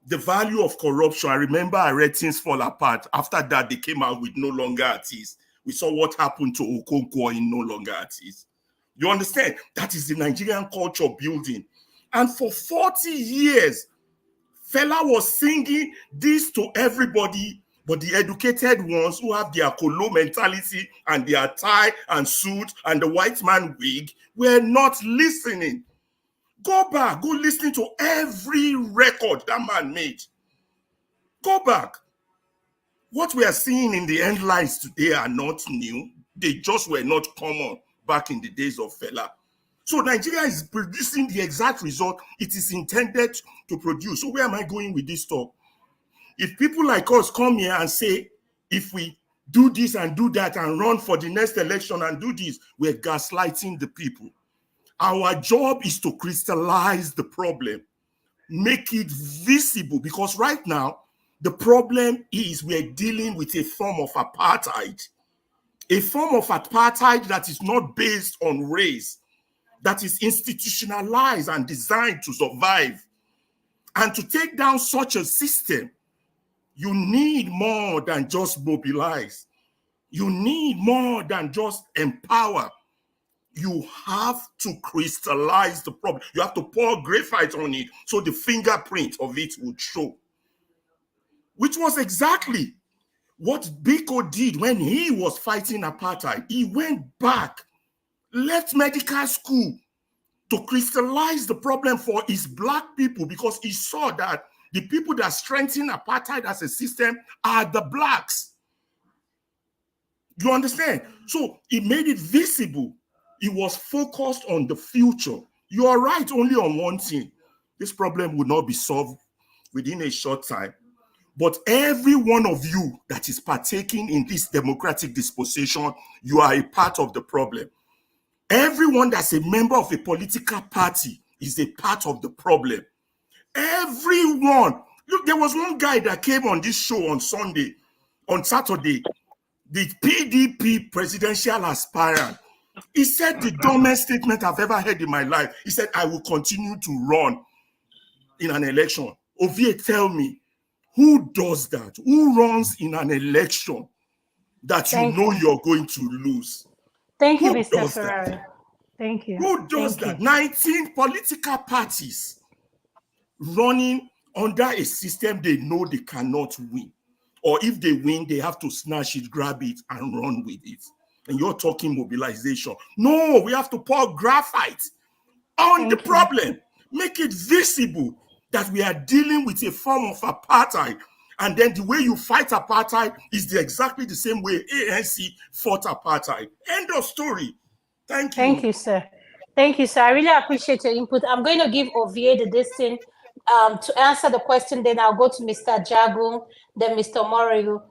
E: the value of corruption. I remember I read Things Fall Apart. After that, they came out with No Longer Artists. We saw what happened to Okonkwo in No Longer Artists. You understand? That is the Nigerian culture building. And for 40 years, Fela was singing this to everybody, but the educated ones who have their Kolo mentality and their tie and suit and the white man wig were not listening. Go back, go listen to every record that man made. Go back. What we are seeing in the headlines today are not new. They just were not common back in the days of Fela. So Nigeria is producing the exact result it is intended to produce. So where am I going with this talk? If people like us come here and say, if we do this and do that and run for the next election and do this, we're gaslighting the people. Our job is to crystallize the problem, make it visible, because right now, the problem is we're dealing with a form of apartheid, a form of apartheid that is not based on race, that is institutionalized and designed to survive. And to take down such a system, you need more than just mobilize. You need more than just empower. You have to crystallize the problem. You have to pour graphite on it so the fingerprint of it would show. Which was exactly what Biko did when he was fighting apartheid. He went back, left medical school to crystallize the problem for his black people, because he saw that the people that strengthen apartheid as a system are the blacks. You understand? So he made it visible. He was focused on the future. You are right only on one thing. This problem will not be solved within a short time. But every one of you that is partaking in this democratic disposition, you are a part of the problem. Everyone that's a member of a political party is a part of the problem. Everyone. Look, there was one guy that came on this show on Saturday, the PDP presidential aspirant. He said the dumbest statement I've ever heard in my life. He said, I will continue to run in an election. Ovie, tell me, who does that? Who runs in an election that you know you're going to lose?
Q: Thank you, Mr. Ferrari. Thank you.
E: Who does that? 19 political parties running under a system they know they cannot win. Or if they win, they have to snatch it, grab it, and run with it. And you're talking mobilization. No, we have to pour graphite on the problem. Make it visible that we are dealing with a form of apartheid. And then the way you fight apartheid is exactly the same way ANC fought apartheid. End of story. Thank you.
Q: Thank you, sir. Thank you, sir. I really appreciate your input. I'm going to give Ovie the distance to answer the question. Then I'll go to Mr. Jagu, then Mr. Moriyu.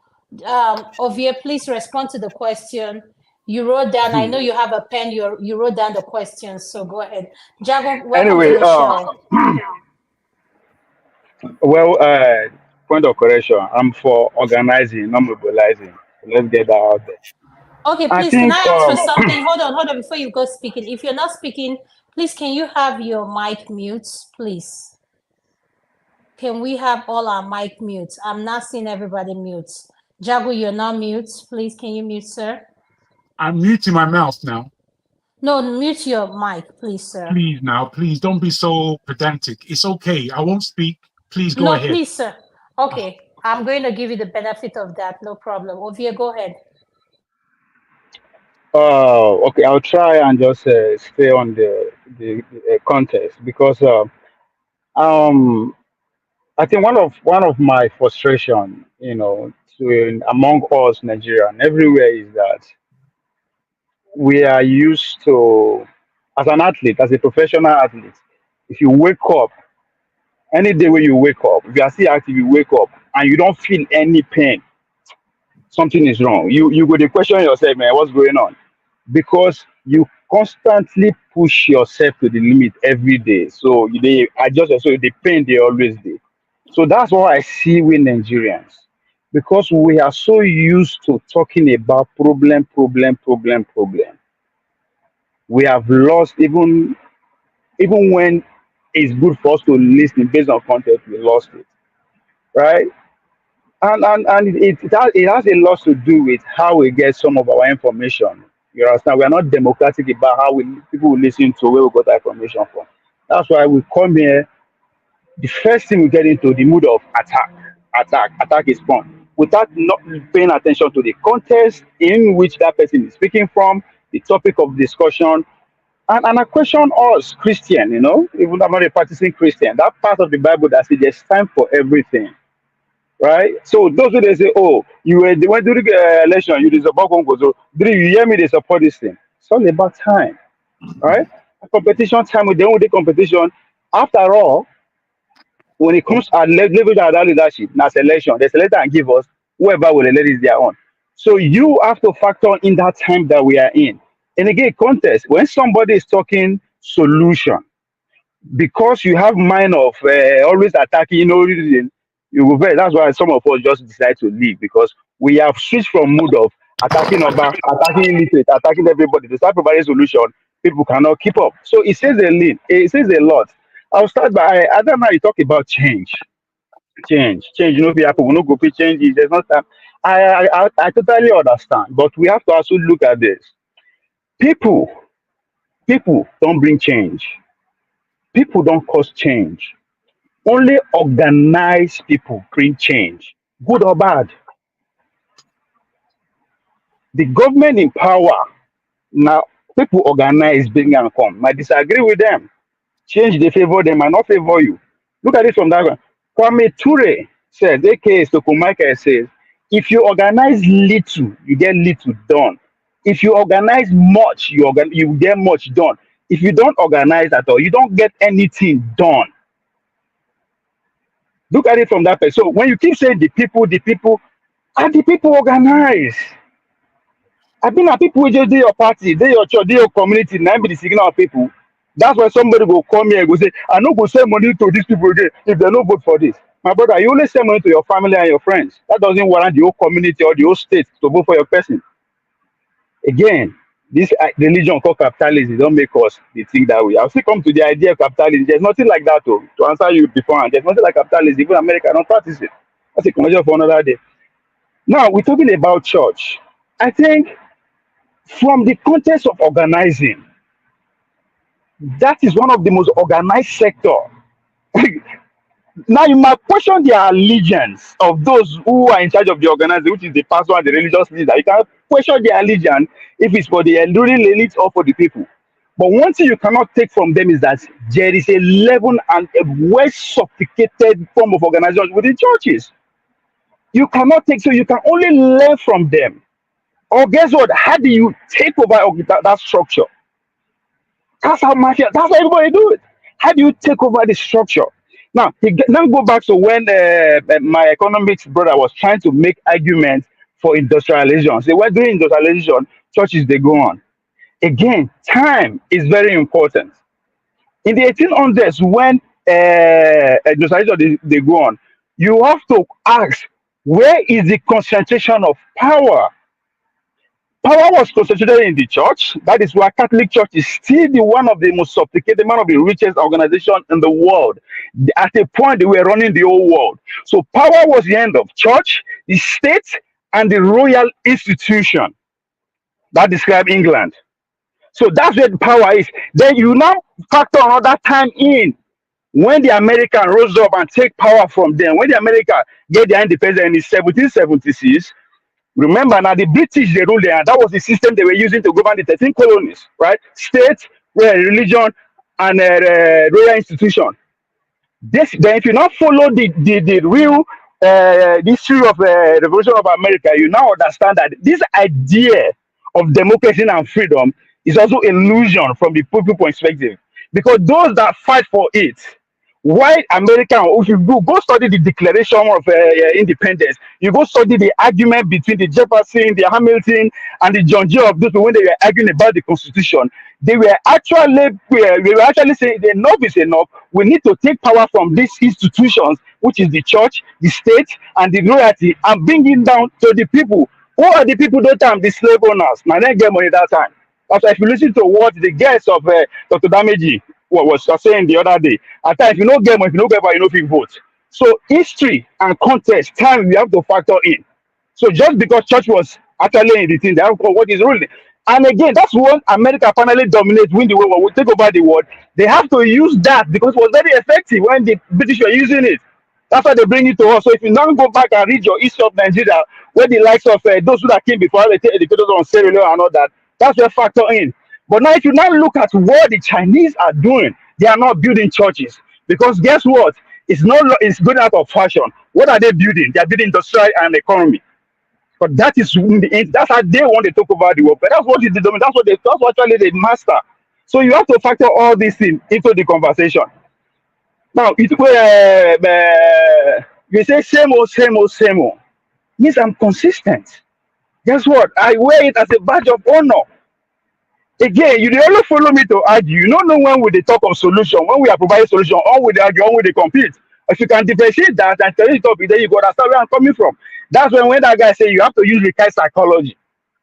Q: Ovie, please respond to the question. You wrote down, I know you have a pen, you wrote down the questions, so go ahead. Jagu, welcome to the show.
U: Well, point of correction, I'm for organizing, not mobilizing. Let's get that out there.
Q: Okay, please, can I ask for something? Hold on, before you go speaking. If you're not speaking, please, can you have your mic mute, please? Can we have all our mic mute? I'm not seeing everybody mute. Jagu, you're not mute. Please, can you mute, sir?
J: I'm muting my mouth now.
Q: No, mute your mic, please, sir.
J: Please now, please don't be so pedantic. It's okay. I won't speak. Please go ahead.
Q: No, please, sir. Okay, I'm going to give you the benefit of that. No problem. Ovie, go ahead.
U: Okay, I'll try and just stay on the context, because I think one of my frustration, among us Nigerian everywhere is that we are used to, as an athlete, as a professional athlete, if you wake up any day when you wake up, if you are still active, you wake up and you don't feel any pain, something is wrong. You go to question yourself, man, what's going on? Because you constantly push yourself to the limit every day. So they adjust yourself, the pain they always do. So that's what I see with Nigerians. Because we are so used to talking about problem. We have lost even when it's good for us to listen based on content, we lost it. Right? And it has a lot to do with how we get some of our information. You understand? We are not democratic about how people will listen to where we got that information from. That's why we come here. The first thing we get into the mood of attack is fun, without not paying attention to the context in which that person is speaking from, the topic of discussion, and I question us Christian. Even though I'm not a practicing Christian, that part of the Bible that says there's time for everything. Right? So those who they say, oh, they went during the election, you support Congo. So you hear me, they support this thing. It's all about time, right? A competition time with them with the competition. After all, when it comes at level of that leadership, now selection, they select and give us whoever will elect is their own. So you have to factor in that time that we are in. And again, contest, when somebody is talking solution, because you have mind of always attacking, you will very, that's why some of us just decide to leave, because we have switched from mood of attacking Oba, attacking illiterate, attacking everybody to start providing solution. People cannot keep up. So it says a lot. I'll start by I don't know, you talk about change. Change. People will not go for change. There's not time. I totally understand, but we have to also look at this. People, people don't bring change. People don't cause change. Only organized people bring change, good or bad. The government in power now, people organize, bring and come. I disagree with them. Change they favor them and not favor you. Look at it from that one. Kwame Ture says, aka Stokomaika says, if you organize little, you get little done. If you organize much, you get much done. If you don't organize at all, you don't get anything done. Look at it from that perspective. So when you keep saying the people, are the people organized? I mean, are people just do your party, do your church, do your community, now be the signal of people. That's why somebody will come here and go say, I no go send money to these people again if they no vote for this. My brother, you only send money to your family and your friends. That doesn't warrant the whole community or the whole state to vote for your person. Again, this religion called capitalism don't make us think that way. I'll still come to the idea of capitalism. There's nothing like that, though. To answer you before, there's nothing like capitalism. Even America don't practice it. That's a conversation for another day. Now we're talking about church. I think from the context of organizing, that is one of the most organized sector. Now you might question the allegiance of those who are in charge of the organizing, which is the pastor and the religious leader. You can question their allegiance if it's for the ruling elite or for the people. But one thing you cannot take from them is that there is a level and a well sophisticated form of organization within churches. You cannot take, so you can only learn from them. Or guess what? How do you take over that structure? That's how mafia, that's how everybody do it. How do you take over the structure? Now go back to when my economics brother was trying to make arguments for industrialization. They were doing industrialization, churches they go on. Again, time is very important. In the 1800s, when industrialization they go on, you have to ask, where is the concentration of power? Power was concentrated in the church. That is why Catholic Church is still one of the most sophisticated, one of the richest organizations in the world. At a point, they were running the whole world. So power was the end of church, the state, and the royal institution. That describes England. So that's where the power is. Then you now factor another time in when the American rose up and take power from them. When the America get their independence in 1776, remember now the British they ruled there, and that was the system they were using to govern the 13 colonies, right? State, religion, and royal institution. This, then if you not follow the real the history of Revolution of America, you now understand that this idea of democracy and freedom is also illusion from the people perspective, because those that fight for it, white American, if you go study the Declaration of Independence, you go study the argument between the Jefferson, the Hamilton, and the John Jay of those when they were arguing about the Constitution. They were actually saying enough is enough. We need to take power from these institutions, which is the church, the state, and the royalty, and bring it down to the people. Who are the people that time? The slave owners. Now they get money that time. After, if you listen to what the guest of Dr. Dameji was saying the other day, at times, if you don't get money, if you don't get money, you don't fit vote. So history and context, time we have to factor in. So just because church was actually in the thing, they have what is ruling. And again, that's when America finally dominates, win the world, will take over the world. They have to use that because it was very effective when the British were using it. That's why they bring it to us. So if you now go back and read your history of Nigeria, where the likes of those who that came before, they take educators on Sierra Leone and all that, that's where factor in. But now if you now look at what the Chinese are doing, they are not building churches. Because guess what? It's going out of fashion. What are they building? They are building industrial and economy. But that is that's how they want to take over the world. But that's what is the domain. That's what actually they master. So you have to factor all these things into the conversation. Now, you say same old, same old, same old. Means I'm consistent. Guess what? I wear it as a badge of honor. Again, you only follow me to argue. You don't know when we talk of solution, when we are providing solution, or we argue, or we compete. If you can differentiate that and tell it up, then you go understand where I'm coming from. That's when that guy say you have to use research psychology.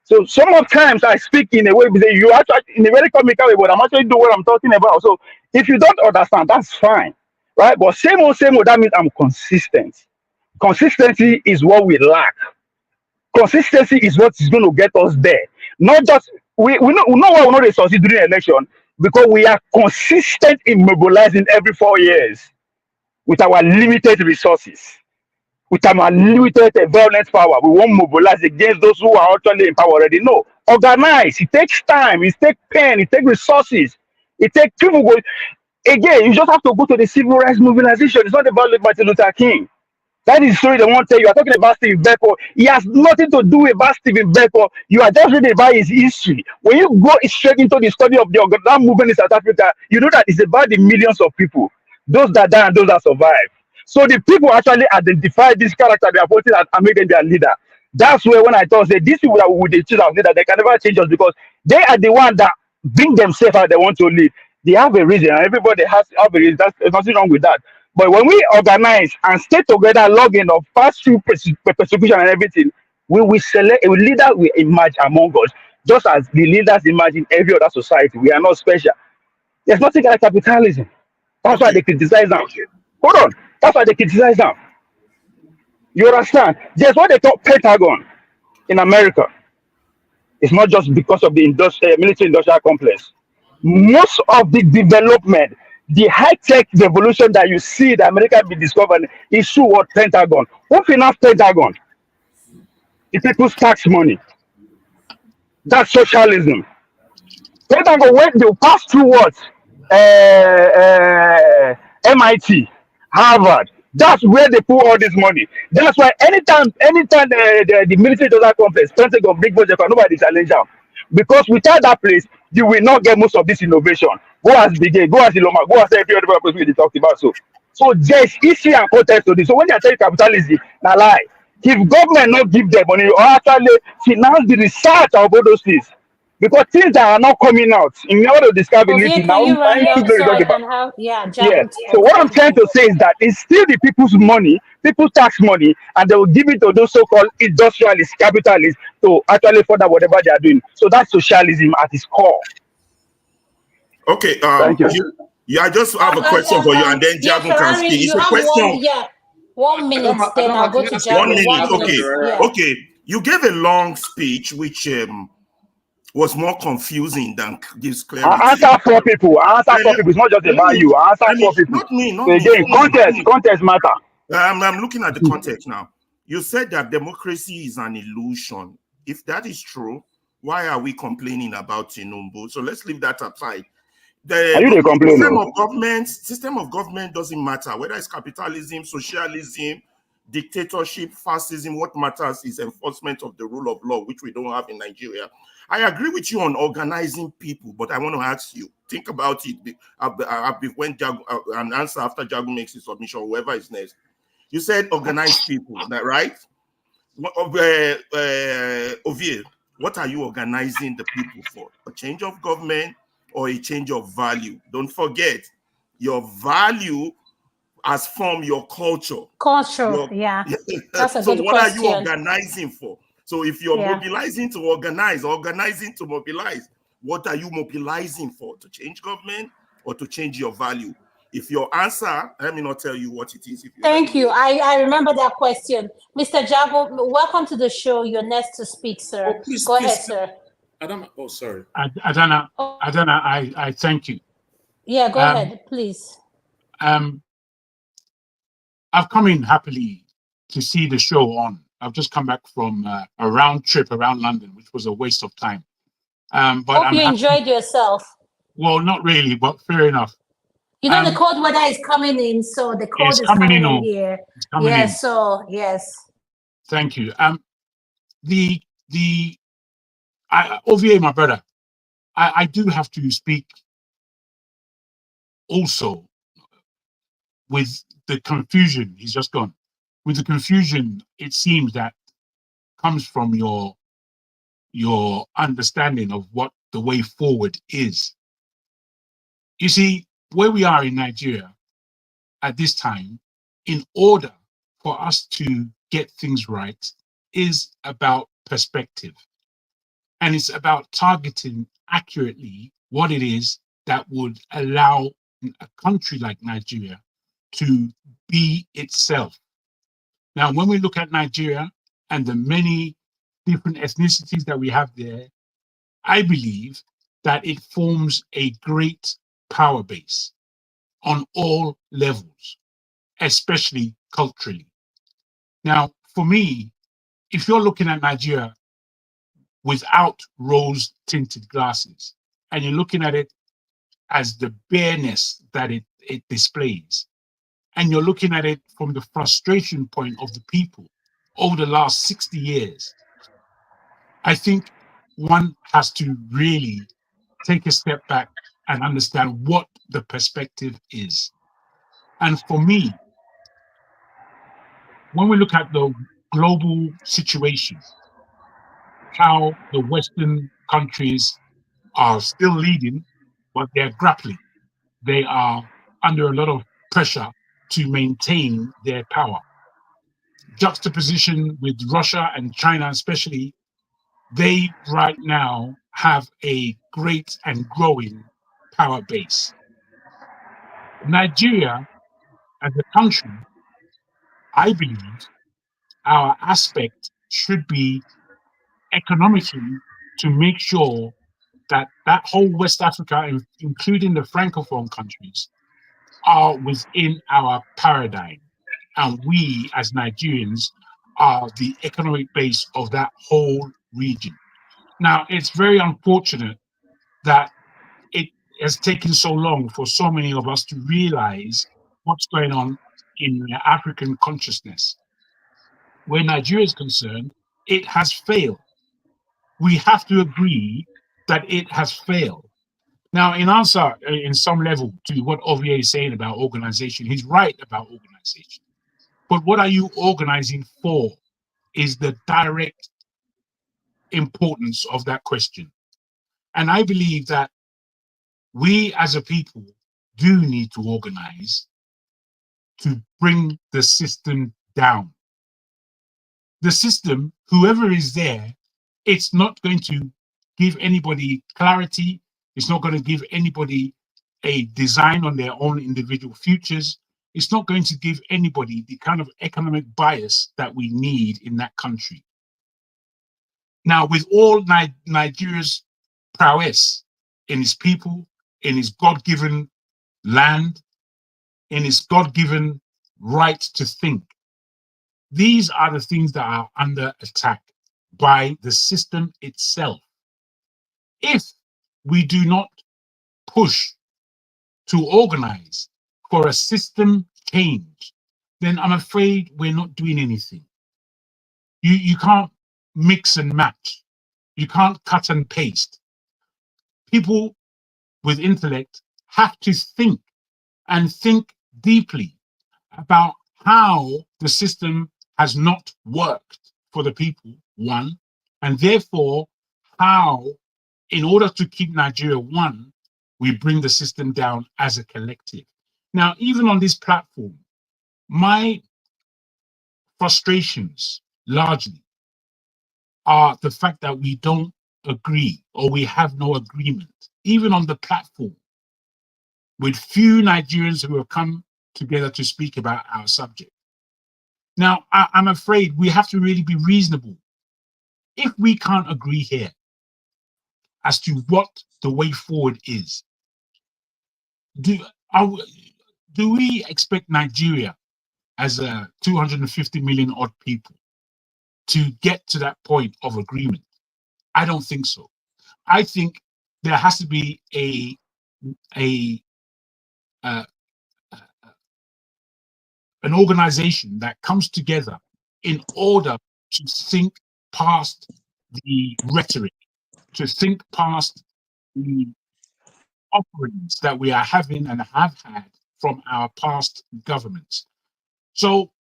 U: So some of times I speak in a way because you actually in a very comical way, but I'm actually doing what I'm talking about. So if you don't understand, that's fine, right? But same old, that means I'm consistent. Consistency is what we lack. Consistency is what is going to get us there. Not just we know why we're not succeed during election, because we are consistent in mobilizing every 4 years with our limited resources. With our limited violent power, we won't mobilize against those who are actually in power already. No, organize. It takes time. It takes pen. It takes resources. It takes people. Again, you just have to go to the civil rights mobilization. It's not about Martin Luther King. That is the story they want to tell you. You are talking about Stephen Beko. He has nothing to do about Stephen Beko. You are just reading about his history. When you go straight into the study of that movement in South Africa, you know that it's about the millions of people, those that die and those that survive. So the people actually identify this character they are voting and make them their leader. That's where when I thought say these people that would choose as leader, they can never change us because they are the one that bring themselves how they want to lead. They have a reason, and everybody has a reason. There's nothing wrong with that. But when we organize and stay together, log in of past through persecution and everything, we will select a leader will emerge among us, just as the leaders emerge in every other society. We are not special. There's nothing like capitalism. That's why they criticize them. Hold on. That's why they criticize them. You understand? There's what they call Pentagon in America. It's not just because of the military industrial complex. Most of the development, the high-tech revolution that you see that America be discovering is through what Pentagon. Who finance Pentagon? The people's tax money. That's socialism. Pentagon went to pass through what? MIT, Harvard. That's where they put all this money. That's why anytime the military does that complex, Pentagon, big budget, nobody challenge them. Because without that place, you will not get most of this innovation. Go as Bigay, go as Iloma, go as every other person we talked about. So there's history and context to this. So when they tell capitalism, na lie. If government not give them money or actually finance the research of all those things, because things that are not coming out in order to describe
Q: Okay, can you round up so I can have
U: yeah. So what I'm trying to say is that it's still the people's money, people's tax money, and they will give it to those so-called industrialists, capitalists to actually further whatever they are doing. So that's socialism at its core.
E: Okay.
U: Thank you.
E: I just have a question for you, and then Jagun can speak. It's a question.
Q: 1 minute, then I'll go to Jagun.
E: 1 minute. Okay.
Q: Yeah.
E: Okay. You gave a long speech, which was more confusing than gives clarity.
U: I answer for people. It's not just about you. I answer for people.
E: Not me.
U: So again, context matter.
E: I'm looking at the context now. You said that democracy is an illusion. If that is true, why are we complaining about Tinubu? So let's leave that aside.
U: Are you the
E: System of government doesn't matter whether it's capitalism, socialism, dictatorship, fascism. What matters is enforcement of the rule of law, which we don't have in Nigeria. I agree with you on organizing people, but I want to ask you, think about it. When an answer after Jagu makes his submission, whoever is next. You said organize people, right? Ovie, what are you organizing the people for? A change of government or a change of value? Don't forget, your value has formed your culture.
Q: Yeah. That's a
E: so
Q: good
E: what
Q: question.
E: are you organizing for? So if you're mobilizing to organize, organizing to mobilize, what are you mobilizing for? To change government or to change your value? If your answer, let me not tell you what it is.
Q: Thank you. I remember that question. Mr. Jago, welcome to the show. You're next to speak, sir. Go ahead, sir.
A: Adam, oh, sorry.
D: Adana, I thank you.
Q: Yeah, go ahead, please.
D: I've come in happily to see the show on. I've just come back from a round trip around London, which was a waste of time. But
Q: Hope you enjoyed yourself.
D: Well, not really, but fair enough.
Q: You know, the cold weather is coming in, so the cold is coming in here. Yes, so yes.
D: Thank you. Ovie, my brother, I do have to speak also with the confusion. He's just gone. With the confusion, it seems that comes from your understanding of what the way forward is. You see, where we are in Nigeria at this time, in order for us to get things right, is about perspective. And it's about targeting accurately what it is that would allow a country like Nigeria to be itself. Now, when we look at Nigeria and the many different ethnicities that we have there, I believe that it forms a great power base on all levels, especially culturally. Now, for me, if you're looking at Nigeria without rose-tinted glasses, and you're looking at it as the bareness that it displays, and you're looking at it from the frustration point of the people over the last 60 years, I think one has to really take a step back and understand what the perspective is. And for me, when we look at the global situation, how the Western countries are still leading, but they're grappling. They are under a lot of pressure to maintain their power. Juxtaposition with Russia and China especially, they right now have a great and growing power base. Nigeria, as a country, I believe our aspect should be economically to make sure that that whole West Africa, including the Francophone countries, are within our paradigm. And we, as Nigerians, are the economic base of that whole region. Now, it's very unfortunate that it has taken so long for so many of us to realize what's going on in the African consciousness. Where Nigeria is concerned, it has failed. We have to agree that it has failed. Now, in answer, in some level, to what Ovie is saying about organization, he's right about organization. But what are you organizing for is the direct importance of that question. And I believe that we as a people do need to organize to bring the system down. The system, whoever is there, it's not going to give anybody clarity. It's not going to give anybody a design on their own individual futures. It's not going to give anybody the kind of economic bias that we need in that country. Now, with all Nigeria's prowess in its people, in its God-given land, in its God-given right to think, these are the things that are under attack by the system itself. If we do not push to organize for a system change, then I'm afraid we're not doing anything. You can't mix and match. You can't cut and paste. People with intellect have to think and think deeply about how the system has not worked for the people, one, and therefore how, in order to keep Nigeria one, we bring the system down as a collective. Now, even on this platform, my frustrations largely are the fact that we don't agree or we have no agreement, even on the platform, with few Nigerians who have come together to speak about our subject. Now, I'm afraid we have to really be reasonable. If we can't agree here as to what the way forward is, do we expect Nigeria as a 250 million odd people to get to that point of agreement? I don't think so. I think there has to be an organization that comes together in order to think past the rhetoric, to think past the offerings that we are having and have had from our past governments. So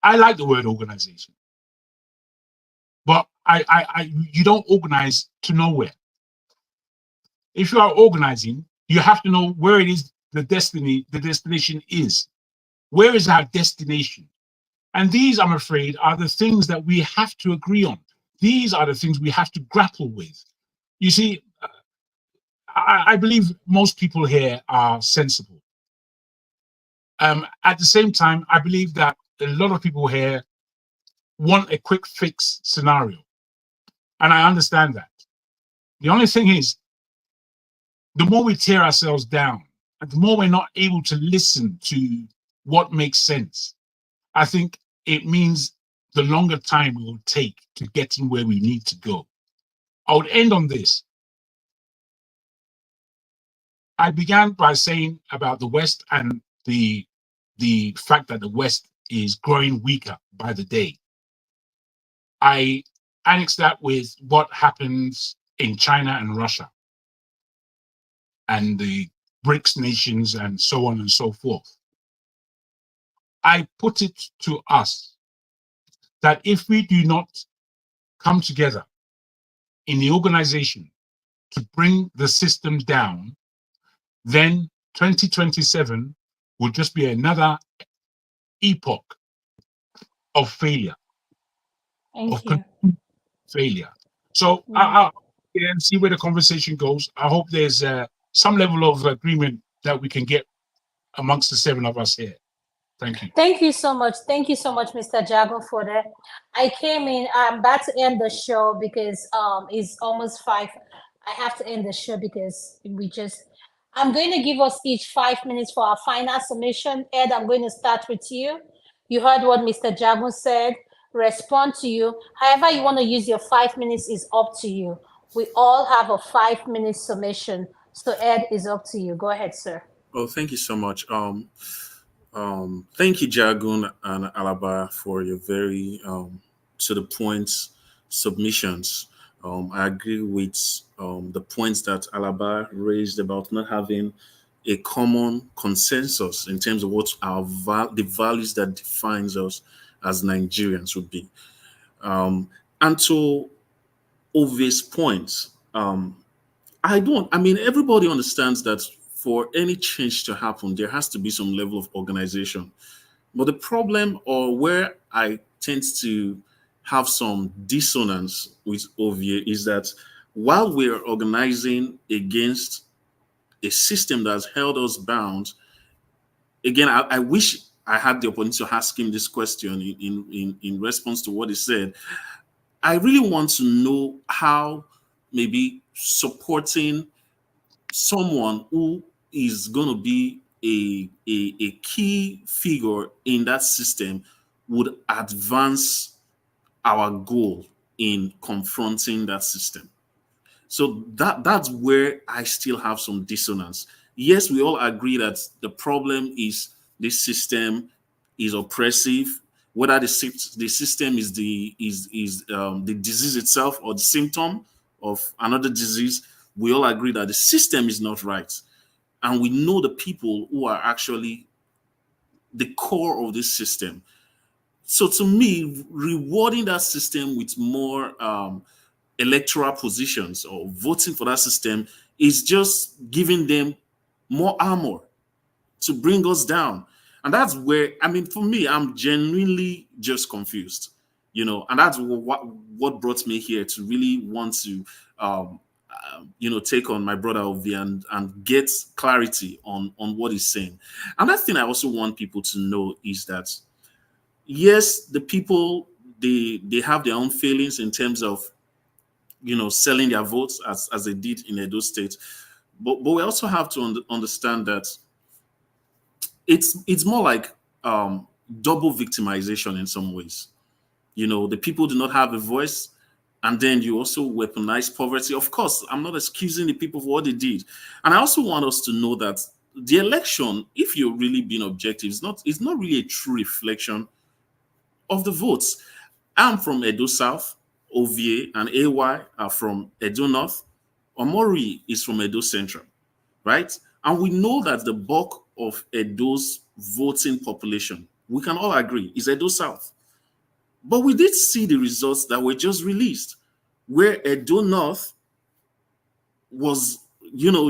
D: I like the word organization, but you don't organize to nowhere. If you are organizing, you have to know where it is the destination is. Where is our destination? And these, I'm afraid, are the things that we have to agree on. These are the things we have to grapple with. You see, I believe most people here are sensible. At the same time, I believe that a lot of people here want a quick fix scenario. And I understand that. The only thing is, the more we tear ourselves down, and the more we're not able to listen to what makes sense, I think it means the longer time it will take to get in where we need to go. I would end on this. I began by saying about the West and the fact that the West is growing weaker by the day. I annex that with what happens in China and Russia and the BRICS nations and so on and so forth. I put it to us that if we do not come together in the organization to bring the system down, then 2027 will just be another epoch of failure,
Q: Thank you.
D: failure. So I'll see where the conversation goes. I hope there's some level of agreement that we can get amongst the seven of us here. Thank you.
Q: Thank you so much. Thank you so much, Mr. Jago, for that. I came in, I'm about to end the show because it's almost 5. I have to end the show because I'm going to give us each 5 minutes for our final submission. Ed, I'm going to start with you. You heard what Mr. Jago said. Respond to you. However you want to use your 5 minutes is up to you. We all have a 5-minute submission. So Ed, is up to you. Go ahead, sir.
A: Oh, thank you so much. Thank you, Jagun and Alaba, for your very to the point submissions. I agree with the points that Alaba raised about not having a common consensus in terms of what the values that defines us as Nigerians would be. And to obvious points, everybody understands that for any change to happen, there has to be some level of organization. But the problem, or where I tend to have some dissonance with Ovie, is that while we're organizing against a system that's held us bound, again, I wish I had the opportunity to ask him this question in response to what he said. I really want to know how maybe supporting someone who is going to be a key figure in that system would advance our goal in confronting that system. So that's where I still have some dissonance, Yes, we all agree that the problem is this system is oppressive. Whether the system is the disease itself or the symptom of another disease, we all agree that the system is not right, and we know the people who are actually the core of this system. So to me, rewarding that system with more electoral positions or voting for that system is just giving them more armor to bring us down. And that's where, I mean, for me, I'm genuinely just confused, and that's what brought me here to really want to, take on my brother Ovi and get clarity on what he's saying. Another thing I also want people to know is that, yes, the people, they have their own feelings in terms of, selling their votes as they did in Edo State. But we also have to understand that it's more like double victimization in some ways. The people do not have a voice, and then you also weaponize poverty. Of course, I'm not excusing the people for what they did. And I also want us to know that the election, if you're really being objective, it's not really a true reflection of the votes. I'm from Edo South, OVA and AY are from Edo North. Omori is from Edo Central, right? And we know that the bulk of Edo's voting population, we can all agree, is Edo South. But we did see the results that were just released, where Edo North was,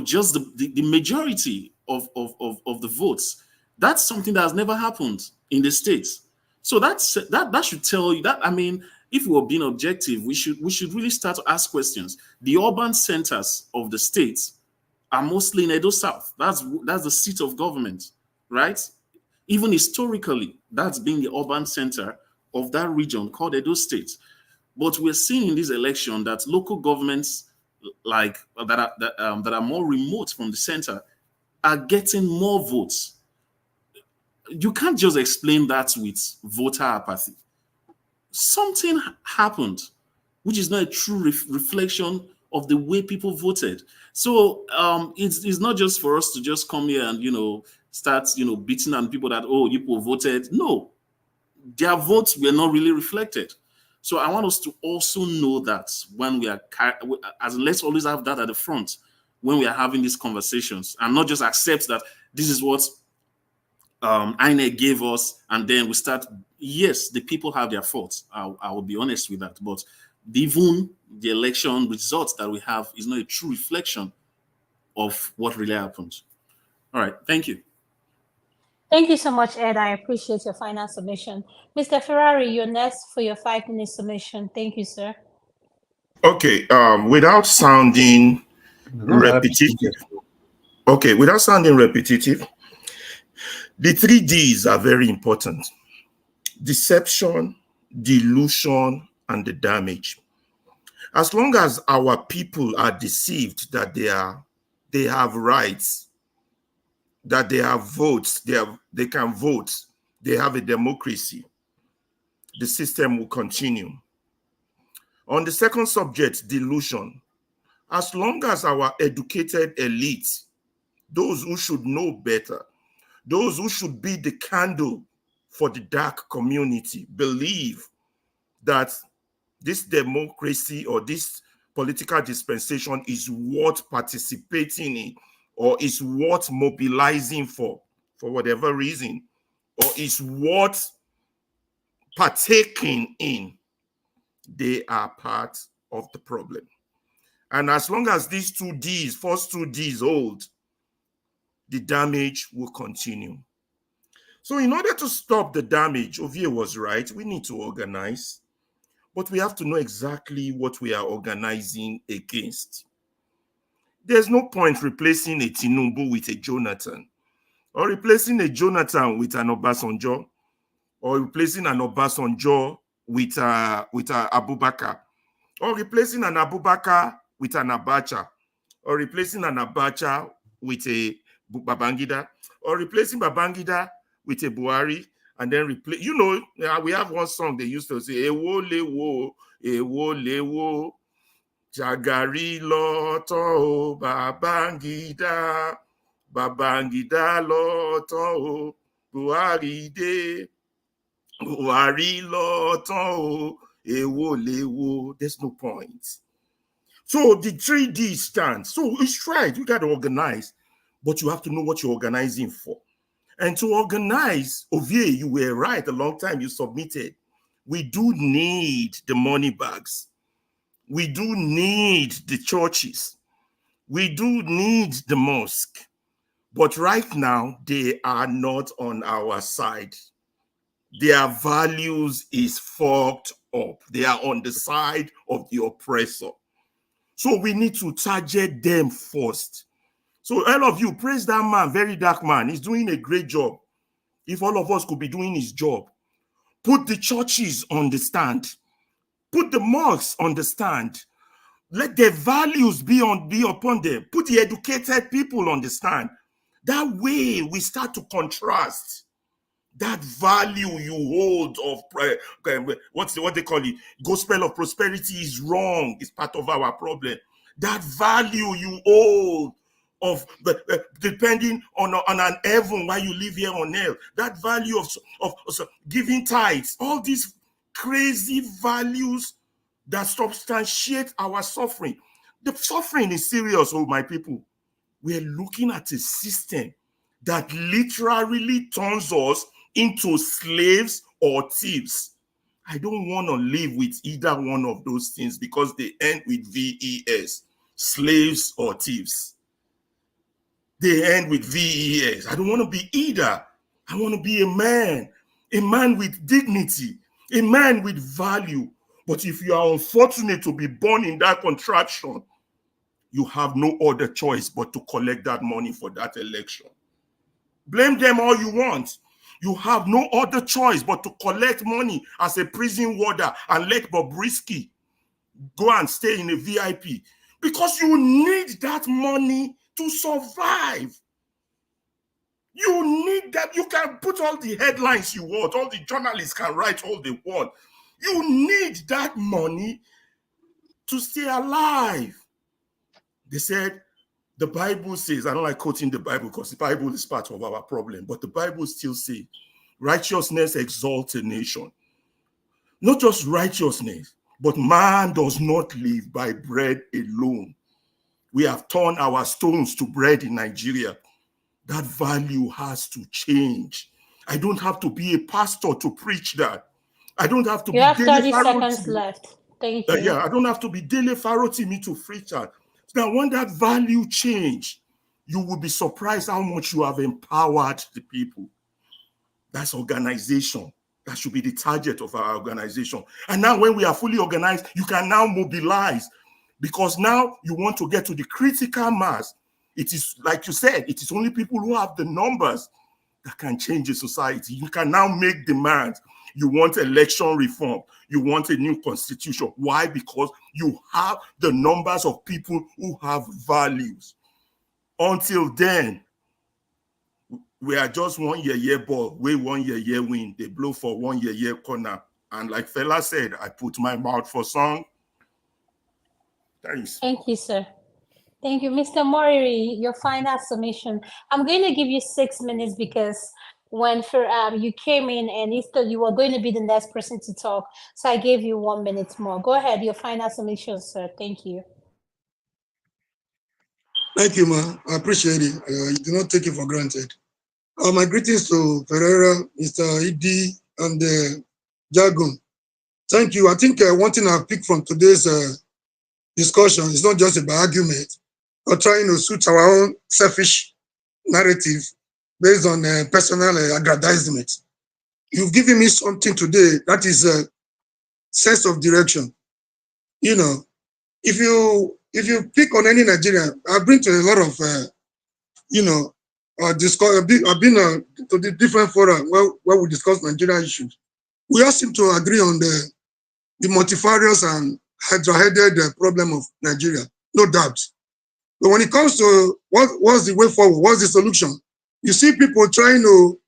A: just the majority of the votes. That's something that has never happened in the States. So that should tell you that, I mean, if we were being objective, we should really start to ask questions. The urban centers of the states are mostly in Edo South. That's the seat of government, right? Even historically, that's been the urban center of that region called Edo State. But we're seeing in this election that local governments that are more remote from the center are getting more votes. You can't just explain that with voter apathy. Something happened, which is not a true reflection of the way people voted. So it's not just for us to just come here and start beating on people that, oh, you people voted. No, their votes were not really reflected. So I want us to also know that when we are, let's always have that at the front when we are having these conversations, and not just accept that this is what INEC gave us, and then we start. Yes, the people have their faults. I will be honest with that, but even the election results that we have is not a true reflection of what really happened. All right, thank you.
Q: Thank you so much, Ed. I appreciate your final submission. Mr. Ferrari, you're next for your 5-minute submission. Thank you, sir.
E: Okay, without sounding repetitive. Okay, without sounding repetitive, the 3 Ds are very important: deception, delusion, and the damage. As long as our people are deceived that they have rights, that they have votes, they can vote, they have a democracy, the system will continue. On the second subject, delusion, as long as our educated elite, those who should know better, those who should be the candle for the dark community, believe that this democracy or this political dispensation is worth participating in, or is worth mobilizing for whatever reason, or is worth partaking in, they are part of the problem. And as long as these 2 Ds, first 2 Ds hold, the damage will continue. So in order to stop the damage, Ovie was right, we need to organize, but we have to know exactly what we are organizing against. There's no point replacing a Tinubu with a Jonathan, or replacing a Jonathan with an Obasanjo, or replacing an Obasanjo with Abubakar, or replacing an Abubakar with an Abacha, or replacing an Abacha with a Babangida, or replacing Babangida with a Buhari, and then replace. We have one song they used to say, Ewo lewo, Jagari loto Babangida, Babangida lọ tán o, Buhari dé. Buhari lọ tán o, èwo lèwo. There's no point. So the 3D stands. So it's right, you got to organize, but you have to know what you're organizing for. And to organize, Ovie, you were right a long time you submitted. We do need the money bags. We do need the churches. We do need the mosque. But right now, they are not on our side. Their values is fucked up. They are on the side of the oppressor. So we need to target them first. So all of you, praise that man, very dark man. He's doing a great job. If all of us could be doing his job, put the churches on the stand, put the mosques on the stand, let their values be upon them, put the educated people on the stand. That way we start to contrast that value you hold of what they call it, gospel of prosperity is wrong. It's part of our problem. That value you hold of depending on an heaven while you live here on earth, that value of giving tithes, all these crazy values that substantiate our suffering. The suffering is serious, oh my people. We're looking at a system that literally turns us into slaves or thieves. I don't want to live with either one of those things because they end with VES, slaves or thieves. They end with VES. I don't want to be either. I want to be a man with dignity, a man with value. But if you are unfortunate to be born in that contraction, you have no other choice but to collect that money for that election. Blame them all you want. You have no other choice but to collect money as a prison warder and let Bobrisky go and stay in a VIP because you need that money to survive. You need that. You can put all the headlines you want. All the journalists can write all they want. You need that money to stay alive. They said, the Bible says, I don't like quoting the Bible because the Bible is part of our problem, but the Bible still says, righteousness exalts a nation. Not just righteousness, but man does not live by bread alone. We have turned our stones to bread in Nigeria. That value has to change. I don't have to be a pastor to preach that. I don't have to be
Q: You have 30 seconds left. Thank you.
E: Yeah, I don't have to be Dele Farotimi to preach that. Now, when that value change, you will be surprised how much you have empowered the people. That's organization. That should be the target of our organization. And now when we are fully organized, you can now mobilize because now you want to get to the critical mass. It is, like you said, it is only people who have the numbers that can change the society. You can now make demands. You want election reform. You want a new constitution. Why? Because you have the numbers of people who have values. Until then, we are just 1 year ball. We 1 year win. They blow for 1 year corner. And like fella said, I put my mouth for song. Thanks.
Q: Thank you, sir. Thank you. Mr. Moriri, your final submission. I'm going to give you 6 minutes because when you came in and you were going to be the next person to talk, so I gave you 1 minute more. Go ahead, your final submission, sir. Thank you.
M: Thank you, ma. I appreciate it. You do not take it for granted. My greetings to Ferreira, Mr. Idi, and Jagun. Thank you. I think one thing I picked from today's discussion is not just about argument, but trying to suit our own selfish narrative based on personal aggrandizement. You've given me something today that is a sense of direction. You know, if you pick on any Nigerian, I've been to a lot of, I've been to the different forums where we discuss Nigerian issues. We all seem to agree on the multifarious and hydra-headed problem of Nigeria, no doubt. But when it comes to what's the way forward, what's the solution, you see people trying to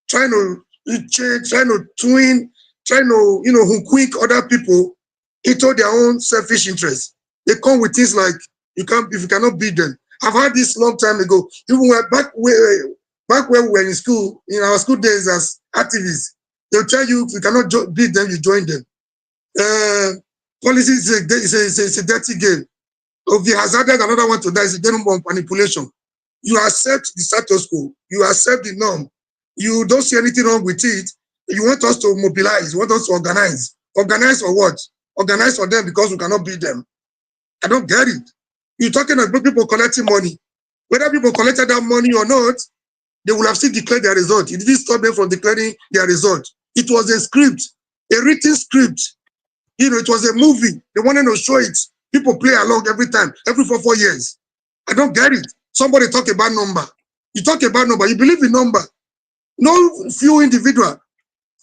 M: change, trying to twin, trying to hook other people into their own selfish interests. They come with things like if you cannot beat them, I've had this long time ago. Even back when we were in school, in our school days as activists, they'll tell you if you cannot beat them, you join them. Policy is a dirty game. If you hazarded another one to die, it's a game of manipulation. You accept the status quo. You accept the norm. You don't see anything wrong with it. You want us to mobilize. You want us to organize. Organize for what? Organize for them because we cannot beat them. I don't get it. You're talking about people collecting money. Whether people collected that money or not, they will have still declared their result. It didn't stop them from declaring their result. It was a script, a written script. You know, it was a movie. They wanted to show it. People play along every time, every 4 years. I don't get it. Somebody talk about number. You talk about number. You believe in number. No few individual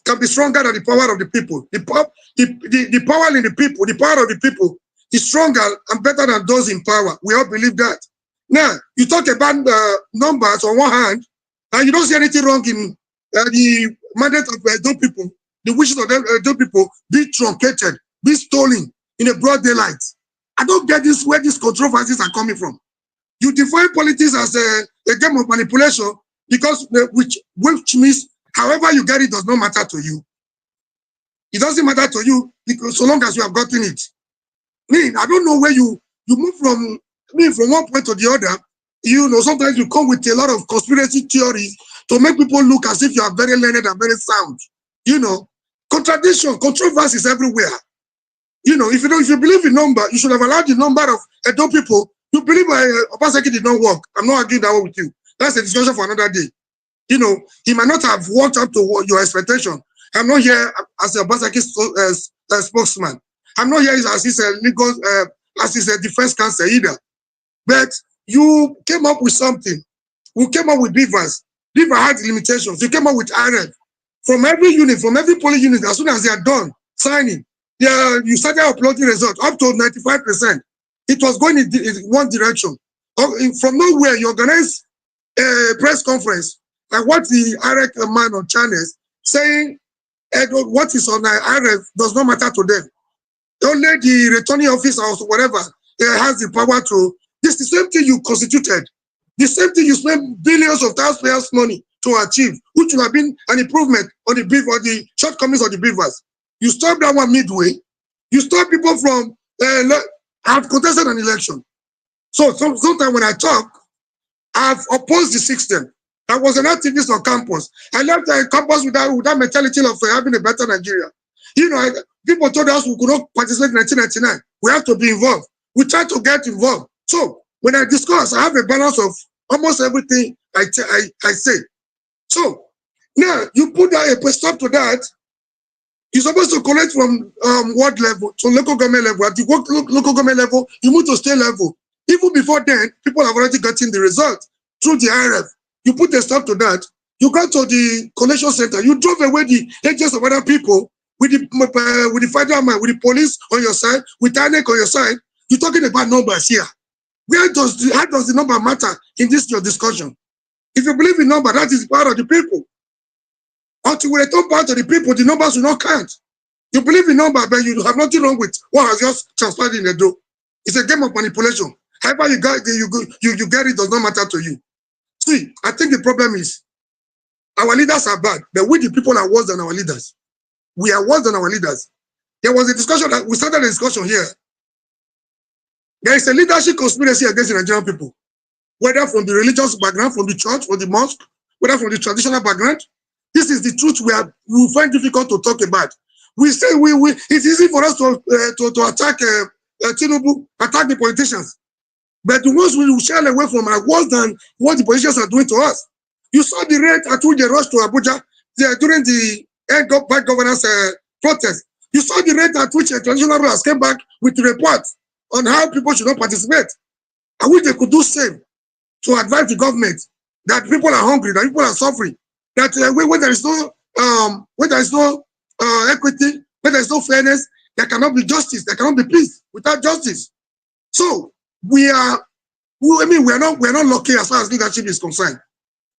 M: can be stronger than the power of the people. The power in the people, the power of the people is stronger and better than those in power. We all believe that. Now, you talk about numbers on one hand, and you don't see anything wrong in the mandate of those people, the wishes of those people be truncated, be stolen in a broad daylight. I don't get this where these controversies are coming from. You define politics as a game of manipulation because which means however you get it does not matter to you. It doesn't matter to you because so long as you have gotten it. I don't know where you move from one point to the other. You know, sometimes you come with a lot of conspiracy theories to make people look as if you are very learned and very sound. You know, contradiction, controversies everywhere. You know, if you believe in number, you should have allowed the number of Edo people. You believe Obaseki did not work. I'm not arguing that one with you. That's a discussion for another day. You know, he might not have worked up to your expectation. I'm not here as a Obaseki spokesman. I'm not here as his legal, as his defense counsel either. But you came up with something. We came up with beavers. Beaver had limitations. You came up with RF. From every unit, from every polling unit, as soon as they are done signing, you started uploading results up to 95%. It was going in one direction. From nowhere, you organized a press conference and what the RF man on channels saying what is on RF does not matter to them. Only the returning officer or whatever has the power to. This is the same thing you constituted. The same thing you spent billions of taxpayers' money to achieve, which would have been an improvement on the beef or the shortcomings of the beavers. You stopped that one midway. You stop people from have contested an election. So sometimes when I talk, I've opposed the system. I was an activist on campus. I left the campus with that mentality of having a better Nigeria. You know, people told us we could not participate in 1999. We have to be involved. We try to get involved. So when I discuss, I have a balance of almost everything I say. So now you put a stop to that. You're supposed to collect from ward level to local government level. At the local government level, you move to state level. Even before then, people have already gotten the result through the IRF. You put a stop to that. You go to the collection center. You drove away the agents of other people with the federal man, with the police on your side, with INEC on your side. You're talking about numbers here. How does the number matter in this your discussion? If you believe in number, that is part of the people. Until we return back to the people, the numbers will not count. You believe in number, but you have nothing wrong with what has just transpired in the door. It's a game of manipulation. However you get it does not matter to you. See, I think the problem is our leaders are bad, but we the people are worse than our leaders. We are worse than our leaders. There was a discussion that we started a discussion here. There is a leadership conspiracy against the Nigerian people, whether from the religious background, from the church, from the mosque, whether from the traditional background. This is the truth we find difficult to talk about. We say it's easy for us to attack Tinubu, attack the politicians, but the ones we shy away from are worse than what the politicians are doing to us. You saw the rate at which they rushed to Abuja during the bad governance protest. You saw the rate at which traditional rulers came back with reports on how people should not participate. I wish they could do the same to advise the government that people are hungry, that people are suffering, that when there is no equity, when there is no fairness, there cannot be justice, there cannot be peace without justice. So we are not lucky as far as leadership is concerned.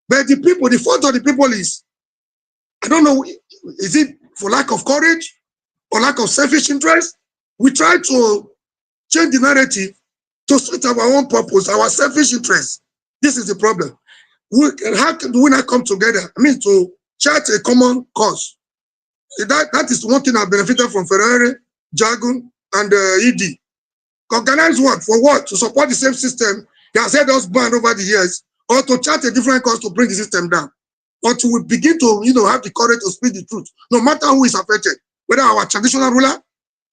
M: But the people, the fault of the people is, I don't know, is it for lack of courage or lack of selfish interest? We try to change the narrative to suit our own purpose, our selfish interests. This is the problem. How do we not come together? I mean, to chart a common cause. That is one thing I benefited from Ferrari, Jagun, and ED. Organize what? For what? To support the same system that has had us banned over the years, or to chart a different cause to bring the system down. But we begin to, have the courage to speak the truth, no matter who is affected, whether our traditional ruler,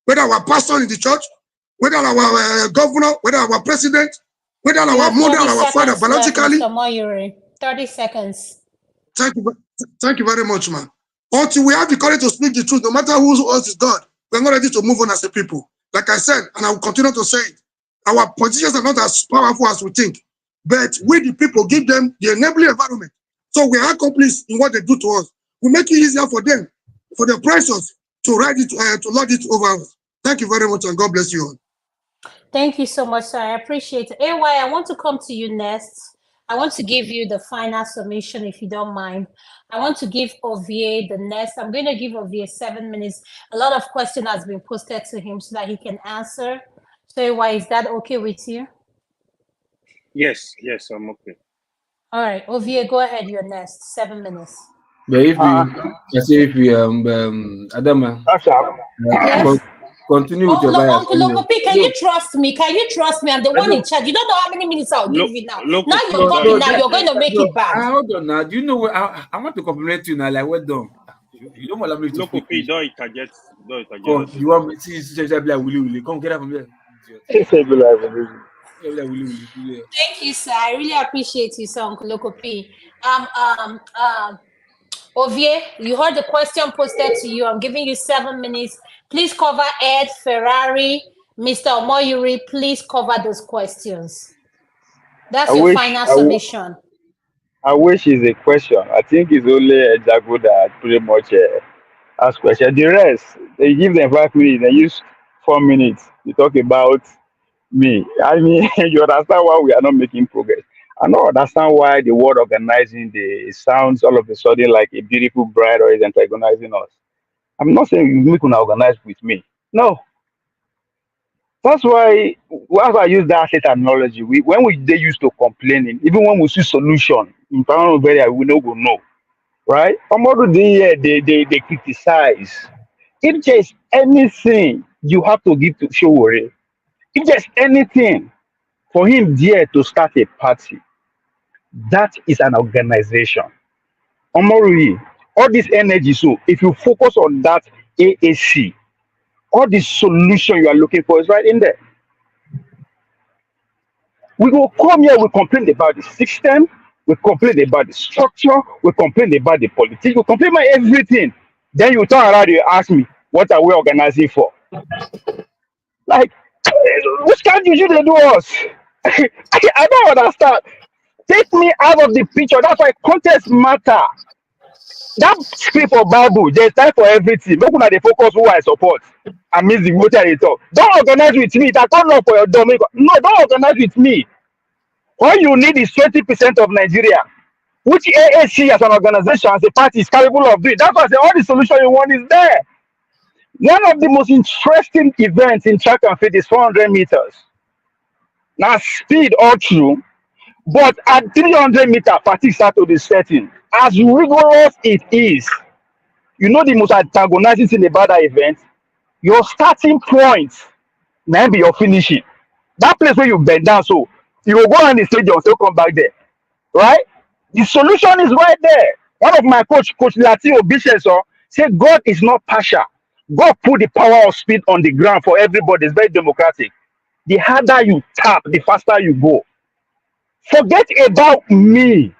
M: whether our pastor in the church, whether our governor, whether our president, whether our mother, our father, biologically.
Q: Mr. Moyuri, 30 seconds.
M: Thank you very much, man. Until we have the courage to speak the truth, no matter who else is God, we're not ready to move on as a people. Like I said, and I will continue to say it, our politicians are not as powerful as we think, but we, the people, give them the enabling environment. So we are accomplices in what they do to us. We make it easier for them, for the oppressors, to ride it, to lord it over us. Thank you very much, and God bless you all.
Q: Thank you so much, sir. I appreciate it. AY, I want to come to you next. I want to give you the final submission, if you don't mind. I want to give Ovie the next. I'm going to give Ovie 7 minutes. A lot of questions has been posted to him so that he can answer. So AY, is that okay with you?
I: Yes, I'm okay.
Q: All right, Ovie, go ahead. You're next. 7 minutes.
P: But if we Adama,
Q: Yes.
P: Continue with your bias.
Q: Uncle Lokopi, can you trust me? Can you trust me? I'm the one in charge. You don't know how many minutes I'll give you now. Now you're talking now. You're going to make it bad.
P: Hold on now. Do you know what I want to compliment you now? Like, well done. You don't want me to speak.
I: Lokopi, don't get.
P: You want me to see like Willy? Come get up from there.
Q: Thank you, sir. I really appreciate you, sir, Uncle Lokopi. Ovie, you heard the question posted to you. I'm giving you 7 minutes. Please cover Ed, Ferrari, Mr. Omoyuri. Please cover those questions. That's your final submission.
U: I wish it's a question. I think it's only a Jago that pretty much ask question. The rest, they give them 5 minutes. They use 4 minutes to talk about me. I mean, you understand why we are not making progress. I don't understand why the word organizing sounds all of a sudden like a beautiful bride or is antagonizing us. I'm not saying you can organize with me. No. That's why I use that set analogy. They used to complaining, even when we see solution in Parliament area, we don't go no. Right? They criticize. If there's anything you have to give to Showore, if there's anything for him there to start a party, that is an organization. Omorui, all this energy, so if you focus on that AAC, all the solution you are looking for is right in there. We will come here, we complain about the system, we complain about the structure, we complain about the politics, we complain about everything. Then you turn around, you ask me, what are we organizing for? Like, which kind of you they do us? I don't understand. Take me out of the picture. That's why context matter. That script of Bible, there's time for everything. Look at the focus who I support. I miss the voter they talk. Don't organize with me. That can't not for your domain. No, don't organize with me. All you need is 20% of Nigeria, which AAC as an organization, as a party, is capable of doing. That's why I say all the solution you want is there. One of the most interesting events in track and field is 400 meters. Now, speed all through, but at 300 meters, fatigue starts to be setting. As rigorous it is, you know the most antagonizing thing about that event? Your starting point may be your finishing. That place where you bend down, so you will go on the stage and still come back there, right? The solution is right there. One of my Coach Latino Bishops, said God is not partial. God put the power of speed on the ground for everybody. It's very democratic. The harder you tap, the faster you go. Forget about me.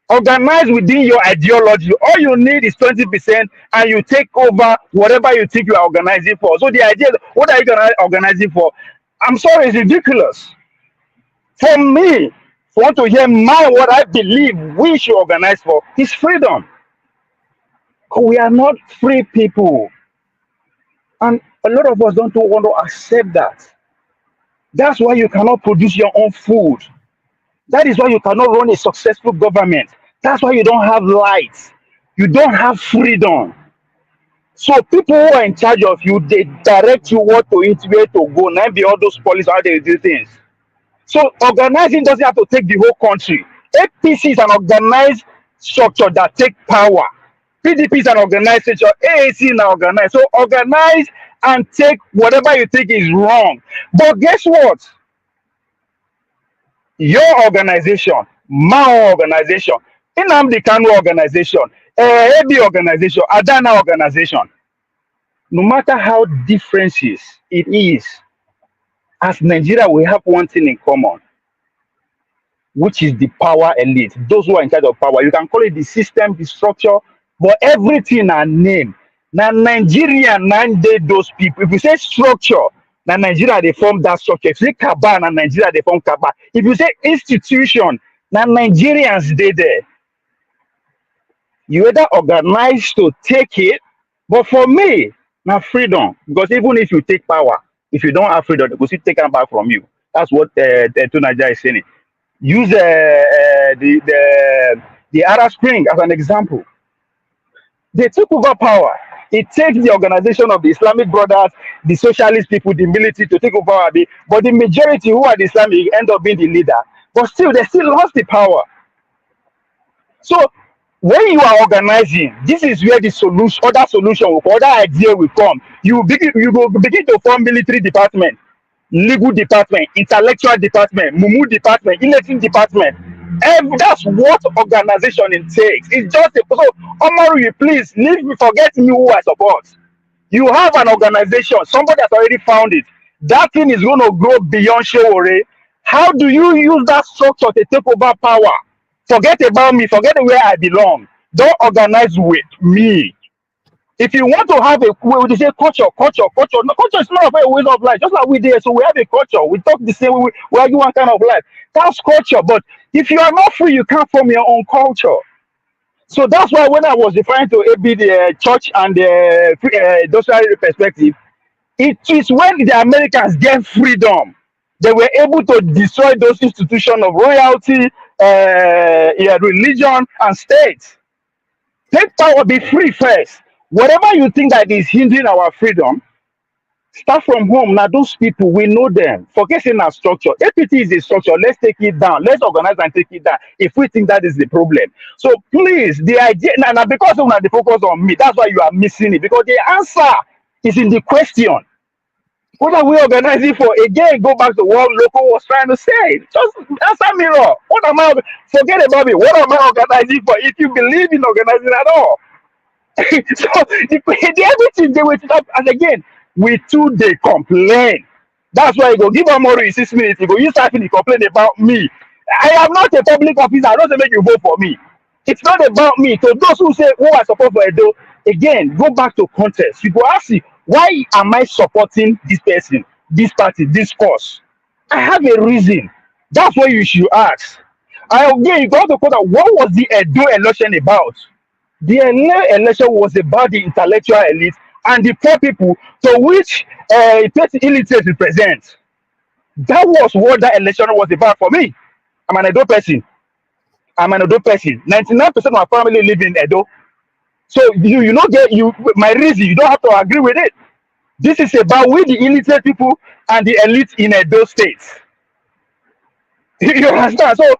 U: Organize within your ideology. All you need is 20%, and you take over whatever you think you are organizing for. So the idea, what are you organizing for? I'm sorry, it's ridiculous. For me, want to hear what I believe we should organize for is freedom. We are not free people. And a lot of us don't want to accept that. That's why you cannot produce your own food. That is why you cannot run a successful government. That's why you don't have light. You don't have freedom. So people who are in charge of you, they direct you what to eat, where to go. Now be all those policies, how they do things. So organizing doesn't have to take the whole country. APC is an organized structure that take power. PDP is an organized structure. AAC is an organized. So organize and take whatever you think is wrong. But guess what? Your organization, my organization, Nnamdi Kanu organization, AB organization, Adana organization, no matter how differences it is, as Nigeria, we have one thing in common, which is the power elite, those who are in charge of power. You can call it the system, the structure, but everything are name. Now, Nigeria, 9 day, those people. If you say structure, now Nigeria, they form that structure. If you say Kaba, now Nigeria, they form Kaba. If you say institution, now Nigerians, they there. You either organize to take it, but for me, now freedom. Because even if you take power, if you don't have freedom, they will still take it back from you. That's what Tunaja is saying. Use the Arab Spring as an example. They took over power. It takes the organization of the Islamic Brothers, the socialist people, the military to take over power. But the majority who are the Islamic end up being the leader. But still, they still lost the power. So when you are organizing, this is where the solution, other solution, other idea will come. You will begin to form military department, legal department, intellectual department, mumu department, electing department. That's what organization it takes. It's just so Omaru, please leave me, forget me who I support. You have an organization, somebody has already found it. That thing is going to grow beyond Shewore. How do you use that structure to take over power? Forget about me, forget where I belong. Don't organize with me. If you want to have a, we say culture. No, culture is not a way of life. Just like we did, so we have a culture. We talk the same way. We argue one kind of life. That's culture. But if you are not free, you can't form your own culture. So that's why when I was referring to AB, the church and the industrial perspective, it is when the Americans get freedom, they were able to destroy those institutions of royalty, religion, and state. Take power, be free first. Whatever you think that is hindering our freedom, start from home. Now, those people, we know them. Forget saying our structure. APT is a structure. Let's take it down. Let's organize and take it down if we think that is the problem. So please, the idea, now because of the focus on me, that's why you are missing it. Because the answer is in the question. What are we organizing for? Again, go back to what Loco was trying to say. Just answer me wrong. What am I? Forget about it. What am I organizing for? If you believe in organizing at all. So everything they were up, and again, we too they complain. That's why you go give Amoru in 6 minutes. You go use time to complain about me. I am not a public officer. I don't say make you vote for me. It's not about me. So those who say, "Oh, I support for Edo," again, go back to context. You go ask me, why am I supporting this person, this party, this cause? I have a reason. That's what you should ask. Again, you got to put out what was the Edo election about? The election was about the intellectual elite and the poor people to which illiterate represents. That was what that election was about for me. I'm an Edo person. 99% of my family live in Edo. So you know my reason, you don't have to agree with it. This is about we the illiterate people and the elite in Edo State. You understand? So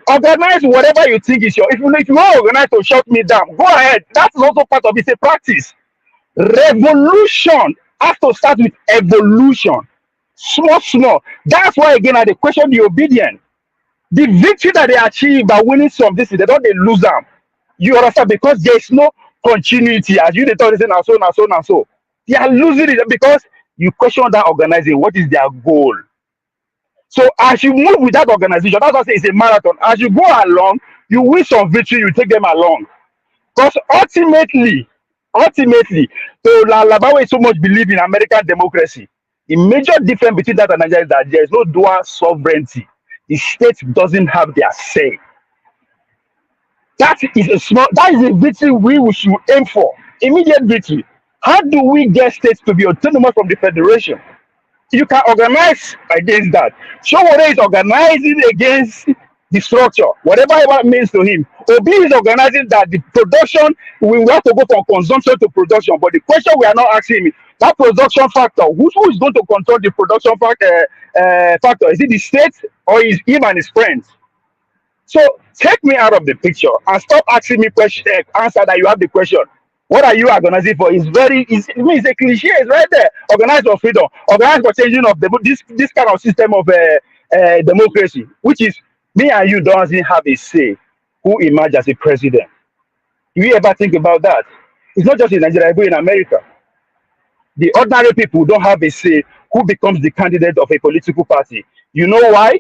U: organize whatever you think is your. If you want to organize to shut me down, go ahead. That's also part of it. It's a practice. Revolution has to start with evolution. Small. That's why again I question the obedience. The victory that they achieve by winning some this, they don't they lose them. You understand? Because there is no continuity. As you thought, they say so. They are losing it because you question that organizing. What is their goal? So as you move with that organization, that's why I say it's a marathon. As you go along, you win some victory, you take them along. Because ultimately, so Labawe so much believe in American democracy. The major difference between that and Nigeria is that there is no dual sovereignty. The state doesn't have their say. That is a victory we should aim for. Immediate victory. How do we get states to be autonomous from the federation? You can organize against that. Showore is organizing against the structure, whatever it means to him. Obi is organizing that the production, we have to go from consumption to production. But the question we are not asking him, That production factor, who is going to control the production factor? Is it the state or is him and his friends? So take me out of the picture and stop asking me question. Answer that you have the question. What are you organizing for? It's a cliche. It's right there. Organize for freedom. Organize for changing of this kind of system of democracy, which is me and you doesn't have a say who emerge as a president. Do you ever think about that? It's not just in Nigeria, but in America. The ordinary people don't have a say who becomes the candidate of a political party. You know why?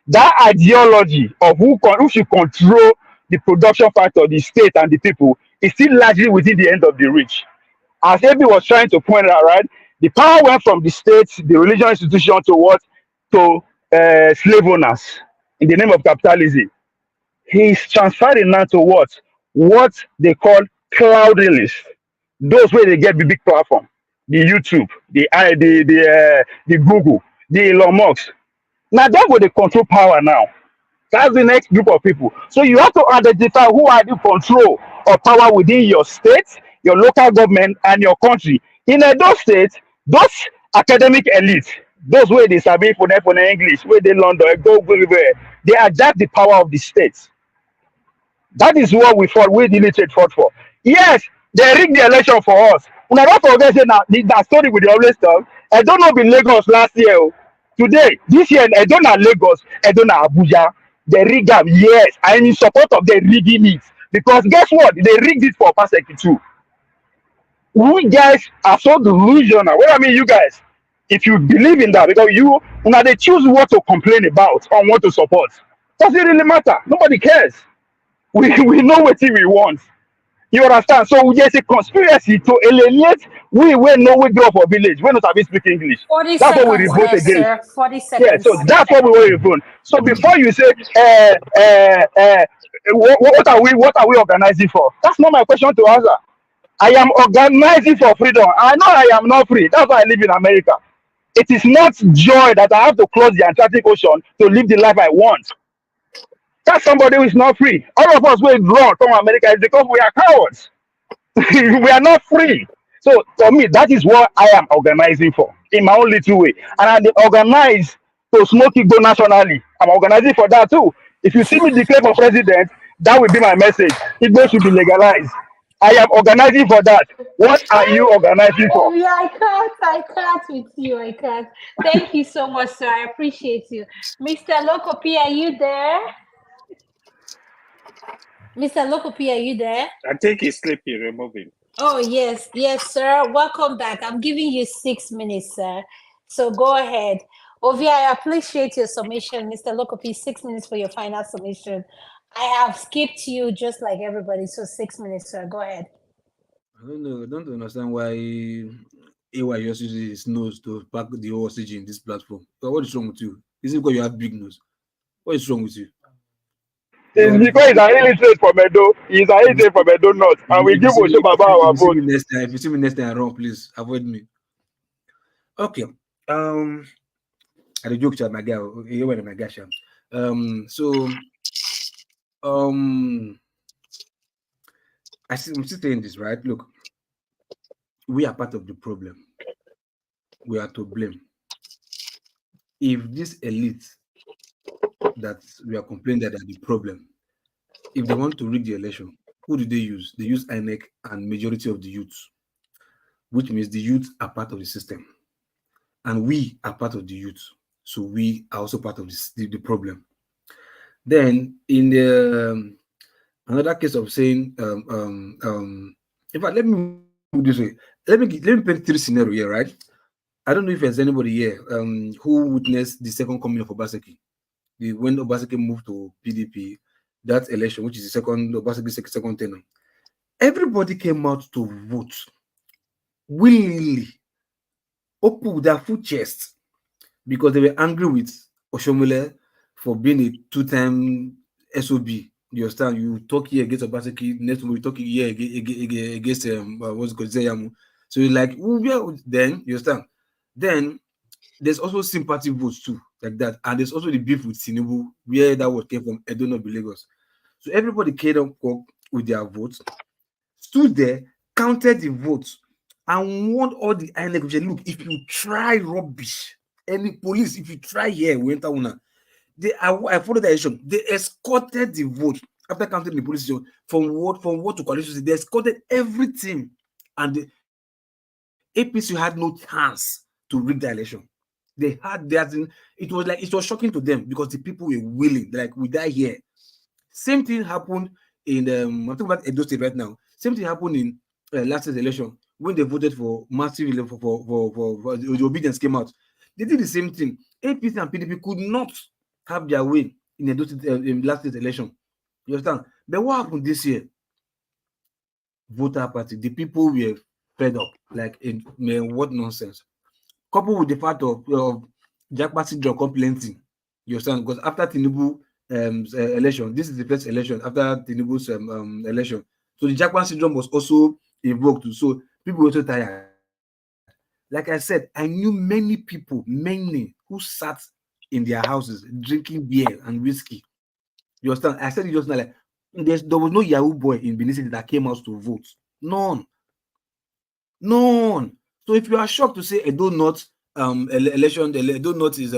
U: That ideology of who should control the production factor, the state and the people is still largely within the end of the reach. As Ebi was trying to point out, right? The power went from the state, the religious institution to what? To slave owners in the name of capitalism. He's transferring now to what? What they call cloud release. Those where they get the big platform, the YouTube, the Google, the Elon Musk. Now that where they control power now. That's the next group of people. So you have to identify who are the control of power within your state, your local government, and your country. In Edo State, those academic elites, those where they sabi for English, where they London, go everywhere, they hijack the power of the states. That is what we fought, we the illiterate fought for. Yes, they rigged the election for us. Una don't forget say that story with the always tell. I don't know in Lagos last year. Today, this year, I don't know Lagos, I don't know Abuja. They rigged them, yes. I'm in support of the rigging it. Because guess what? They rigged it for Obaseki too. We guys are so delusional. Well, I mean, you guys, if you believe in that, because now they choose what to complain about or what to support. Does it really matter? Nobody cares. We know what we want. You understand? So there's a conspiracy to alienate we know we grow up for village. We not have speak English.
Q: 40
U: That's what we
Q: seconds
U: revolt
Q: left,
U: against.
Q: sir. 40
U: Yeah,
Q: seconds.
U: so that's what we will revolt. So before you say what are we organizing for? That's not my question to answer. I am organizing for freedom. I know I am not free. That's why I live in America. It is not joy that I have to cross the Atlantic Ocean to live the life I want. That's somebody who is not free. All of us will run from America is because we are cowards. We are not free. So for me, that is what I am organizing for in my own little way. And I organize to smoke it go nationally. I'm organizing for that too. If you see me declare for president, that will be my message. Igbo should be legalized. I am organizing for that. What are you organizing for?
Q: Oh, yeah, I can't with you. I can't. Thank you so much, sir. I appreciate you. Mr. Lokopi, are you there? Mr. Lokopi, are you there?
I: I think he's sleepy. Remove him.
Q: Oh, yes, sir. Welcome back. I'm giving you 6 minutes, sir. So go ahead. Ovia, I appreciate your submission. Mr. Lokopi, 6 minutes for your final submission. I have skipped you just like everybody. So 6 minutes, sir. Go ahead.
P: I don't know. I don't understand why AY just uses his nose to pack the whole oxygen in this platform. But what is wrong with you? Is it because you have big nose? What is wrong with you?
U: It's because he's an illiterate from Edo. He's an illiterate from Edo North. And we give Oshomaba our vote.
P: If you see me next time wrong, please avoid me. Okay. I joke to my guy. You were my guy. I'm still saying this, right? Look, we are part of the problem. We are to blame. If this elite that we are complaining that are the problem, if they want to rig the election, who do they use? They use INEC and majority of the youth, which means the youth are part of the system. And we are part of the youth. So we are also part of the problem. Then in the another case of saying, in fact, let me put this way. Let me paint three scenarios here, right? I don't know if there's anybody here who witnessed the second coming of Obaseki. When Obaseki moved to PDP, that election, which is the second Obaseki's second tenure, everybody came out to vote willingly, open with their full chest, because they were angry with Oshiomole for being a two-time SOB. You understand? You talk here against Obaseki, next week you talk here against what's called Zeyamu. So you're like, then you understand? Then there's also sympathy votes too, like that, and there's also the beef with Tinubu, where that word came from, Edo State, Lagos. So everybody came up with their votes, stood there, counted the votes, and warned all the INEC, look, if you try rubbish, any police, if you try here, we enter una. I followed the election. They escorted the vote after counting the police station from what to coalition. They escorted everything, and the APC had no chance to rig the election. They had that. It was shocking to them because the people were willing. Like, we die here. Same thing happened in I'm talking about Edo State right now. Same thing happened in last year's election when they voted for massive for the obedience came out. They did the same thing. APC and PDP could not have their way in Edo State in last year's election. You understand? But what happened this year? Voter party. The people were fed up. Like, man, what nonsense. Coupled with the fact of Jackpot syndrome complementing. You understand? Because after Tinubu election, this is the first election after Tinubu's election. So the Jackpot syndrome was also invoked. So people were so tired. Like I said, I knew many people, who sat in their houses drinking beer and whiskey. You understand? I said it just now, like, there was no Yahoo boy in Benin City that came out to vote. None. So if you are shocked to say Edo North election, Edo North is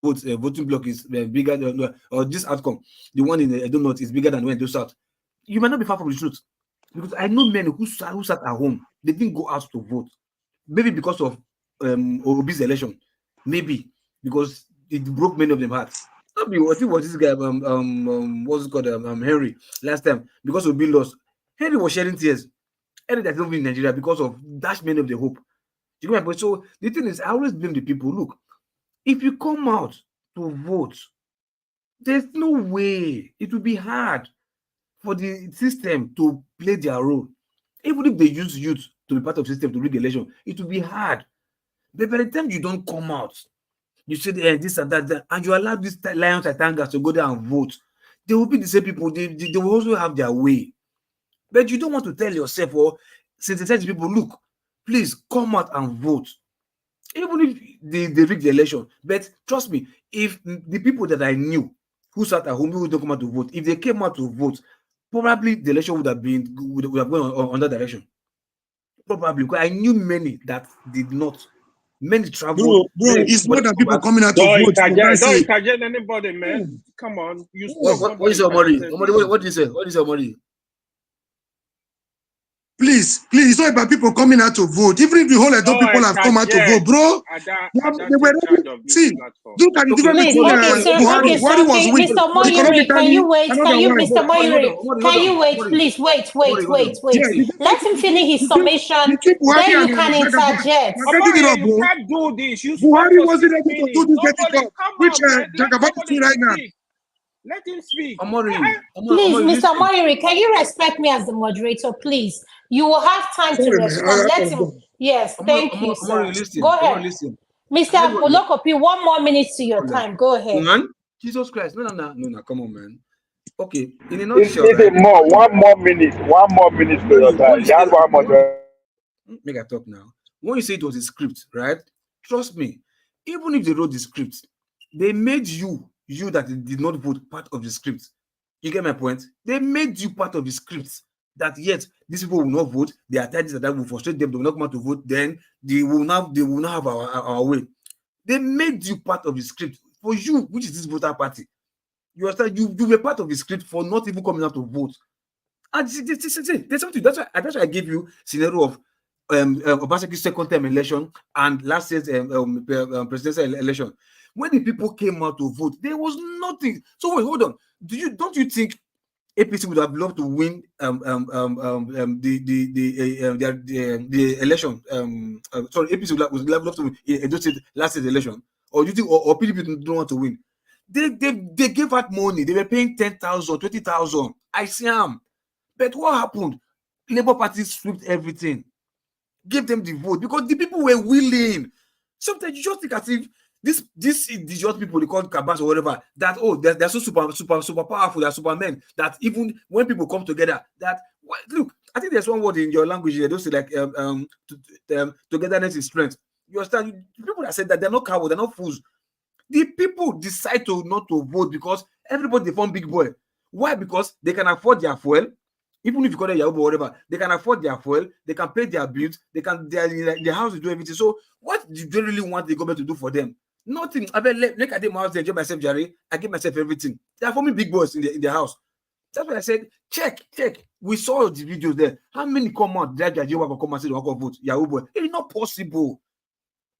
P: voting block is bigger than, or this outcome, the one in Edo North is bigger than when Edo South, you might not be far from the truth, because I know men who sat at home. They didn't go out to vote, maybe because of Obi's election, maybe because it broke many of them hearts. Not be what it was this guy what's it called Henry last time, because Obi lost. Henry was shedding tears. Henry that's not in Nigeria because of that many of the hope. You know my point? So the thing is, I always blame the people. Look, if you come out to vote, there's no way. It will be hard for the system to play their role. Even if they use youth to be part of the system to rig election, it will be hard. But by the time you don't come out, you say this and that, and you allow these lions and tigers to go there and vote, they will be the same people. They will also have their way. But you don't want to tell yourself or sensitize people, look, please come out and vote. Even if they rig the election. But trust me, if the people that I knew who sat at home, who don't come out to vote, if they came out to vote, probably the election would have gone on that direction. Probably, because I knew many that did not. Many traveled.
M: Bro, it's more than people coming out to vote.
I: Don't interject anybody, man. Come on.
P: What is your money? What did you say? What is your money?
M: Please, it's not about people coming out to vote. Even if the whole Edo people have come out to vote, bro, they were ready. See, look at the difference between Buhari was weak.
Q: Mr. Moyuri, can you wait? Mr. Moyuri, can you wait? Please, wait. Let him finish his summation. Then you can interject.
I: You can't do this.
M: Buhari wasn't able to do this, which Jagabati is doing right now.
I: Let him speak.
Q: Please, Mr. Moyuri, can you respect me as the moderator, please? You will have time to respond. Let him. Yes, thank you, sir. Go ahead. Mr. Olokopi, 1 more minute to your time. Go ahead.
P: Man, Jesus Christ. No, come on, man. Okay, in a nutshell.
U: One more minute to your time. You have 1 more.
P: Make I talk now. When you say it was a script, right? Trust me, even if they wrote the script, they made you that did not vote part of the script. You get my point? They made you part of the script. That yet these people will not vote. They are tired that will frustrate them. They will not come out to vote. Then they will not have our way. They made you part of the script for you, which is this voter party. You understand? You were part of the script for not even coming out to vote. And there's something. That's why I gave you scenario of Obaseki's second term election and last year's presidential election. When the people came out to vote, there was nothing. So wait, hold on. Don't you think APC would have loved to win the election? APC would have loved to win Edo State last year's election, or do you think or PDP don't want to win? They gave out money. They were paying 10,000, 20,000. I see them. But what happened? Labour Party stripped everything, gave them the vote because the people were willing. Sometimes you just think as if this is just people they call cabas or whatever, that they're so super powerful, they're supermen, that even when people come together, that look, I think there's one word in your language they don't say like togetherness is strength. You understand? People that said that they're not cowards, they're not fools. The people decide not to vote because everybody they form big boy. Why? Because they can afford their fuel, Even if you call them Yahoo or whatever, they can afford their fuel, they can pay their bills, they can their house to do everything. So what do they really want the government to do for them? Nothing. I bet look at my house, enjoy myself, Jerry. I give myself everything. They are forming big boys in the house. That's why I said, check. We saw the videos there. How many come out that Yahoo come and say they want to vote Yahoo boy? It's not possible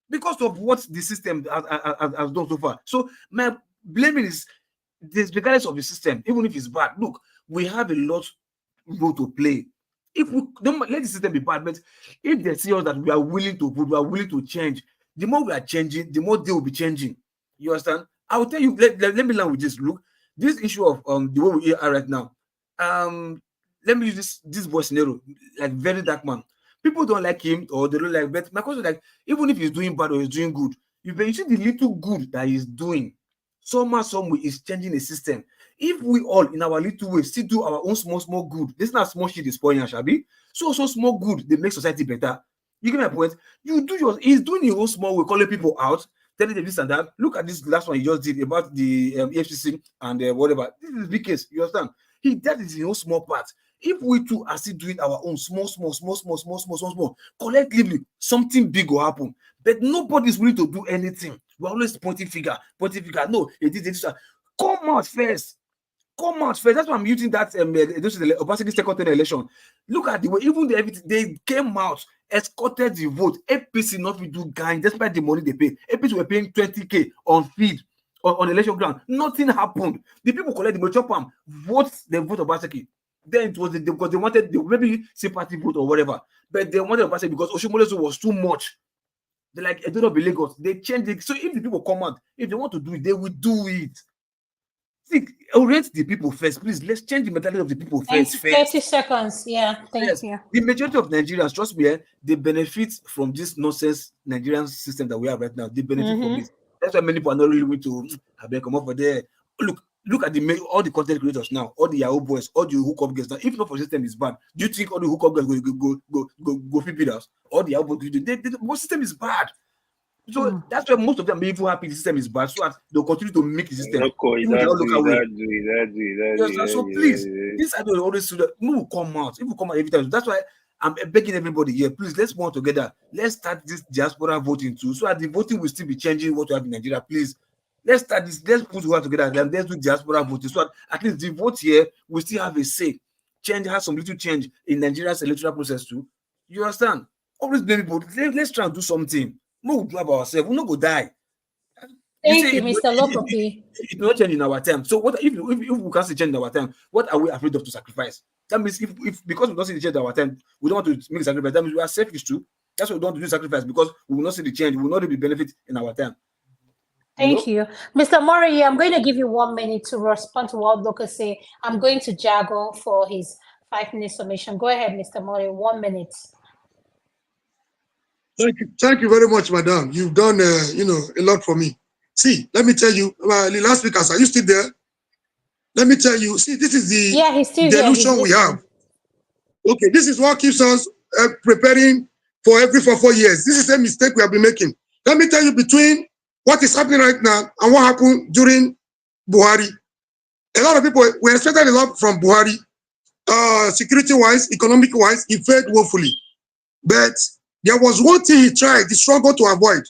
P: because of what the system has done so far. So my blaming is this regardless of the system, even if it's bad. Look, we have a lot role to play. If we don't let the system be bad, but if they see us that we are willing to vote, we are willing to change, the more we are changing, the more they will be changing. You understand? I will tell you, let me learn with this. Look, this issue of the way we are right now. Let me use this boy scenario, like very dark man. People don't like him or they don't like, but my question is like, even if he's doing bad or he's doing good, you see the little good that he's doing, somehow, some way is changing the system. If we all in our little way still do our own small good, this is not small shit is spoiling, Shabi. So small good, they make society better. You get my point? You do yours, he's doing his own small way, calling people out, telling them this and that. Look at this last one he just did about the EFCC and whatever. This is big case, you understand? That is his own small part. If we too are still doing our own small, collectively, something big will happen. But nobody's willing to do anything. We're always pointing finger. No, it did this. Come out first. That's why I'm using that Obaseki second election. Look at the way, even they came out, escorted the vote. APC not will do gain despite the money they pay. APC were paying 20K on feed on election ground. Nothing happened. The people collect the Mochopam, vote Obaseki. Then it was because they wanted maybe sympathy vote or whatever, but they wanted Obaseki because Oshimole was too much. They like it don't be Lagos. They changed it. So if the people come out, if they want to do it, they will do it. See, orient the people first, please. Let's change the mentality of the people first.
Q: 30 seconds. Yeah, thank you.
P: The majority of Nigerians, trust me, they benefit from this nonsense Nigerian system that we have right now. They benefit from it. That's why many people are not really willing to come over there. Look at all the content creators now, all the Yahoo boys, all the hookup girls. Now, if not for the system is bad, do you think all the hookup girls go flip it out? All the Yahoo boys, the system is bad. So that's why most of them are even happy the system is bad, so they'll continue to make the system. So please, this I don't always do that. No, come out. If you come out every time, that's why I'm begging everybody here. Please, let's work together. Let's start this diaspora voting too, so that the voting will still be changing what we have in Nigeria. Please, let's start this. Let's put work together. Then let's do diaspora voting, so that at least the vote here will still have a say. Have some little change in Nigeria's electoral process too. You understand? Always blame people. Let's try and do something. We'll do about ourselves. We'll not go die.
Q: Thank you, Mr. Lokopi.
P: It will not change in our time. So what if we can't see change in our time? What are we afraid of to sacrifice? That means if because we don't see the change in our time, we don't want to make a sacrifice. That means we are selfish too. That's why we don't want to do sacrifice, because we will not see the change. We will not be benefit in our time.
Q: Thank you. Mr. Murray, I'm going to give you 1 minute to respond to what Loka say. I'm going to Jago for his 5-minute summation. Go ahead, Mr. Murray, 1 minute.
M: Thank you very much, madam. You've done, a lot for me. See, let me tell you, the last speakers, are you still there? Let me tell you, see, this is the delusion we have. Okay, this is what keeps us preparing for every 4 years. This is a mistake we have been making. Let me tell you, between what is happening right now and what happened during Buhari, a lot of people, we expected a lot from Buhari, security-wise, economic-wise, he failed woefully. But there was one thing he tried, he struggled to avoid.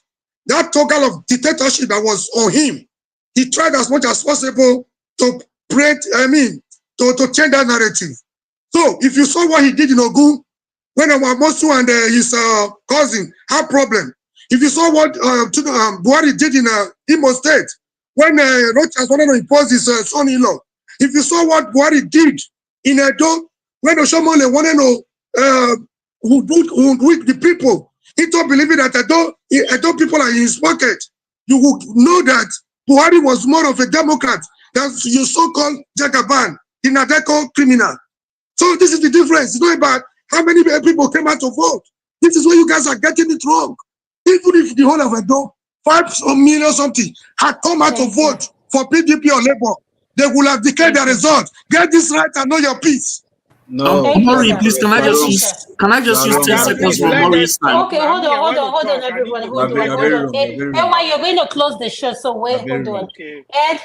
M: That toggle of dictatorship that was on him, he tried as much as possible to to change that narrative. So if you saw what he did in Ogun, when Amosu and his cousin had problem, if you saw what Buhari did in Imo State, when Rochas wanted to impose his son-in-law, if you saw what Buhari did in Edo, when Oshiomole wanted to who with the people into believing that Edo people are in his pocket, you would know that Buhari was more of a Democrat than your so-called Jagaban, the Nadeko criminal. So this is the difference. It's not about how many people came out to vote. This is where you guys are getting it wrong. Even if the whole of Edo, 5 million something, had come out to vote for PDP or Labour, they would have declared the result. Get this right and know your peace.
C: No, Maury, please, can I just use 10 seconds from Maury's time?
Q: Okay, hold on, everybody, hold on. Why you're going to close the show, so wait, hold on. Ed,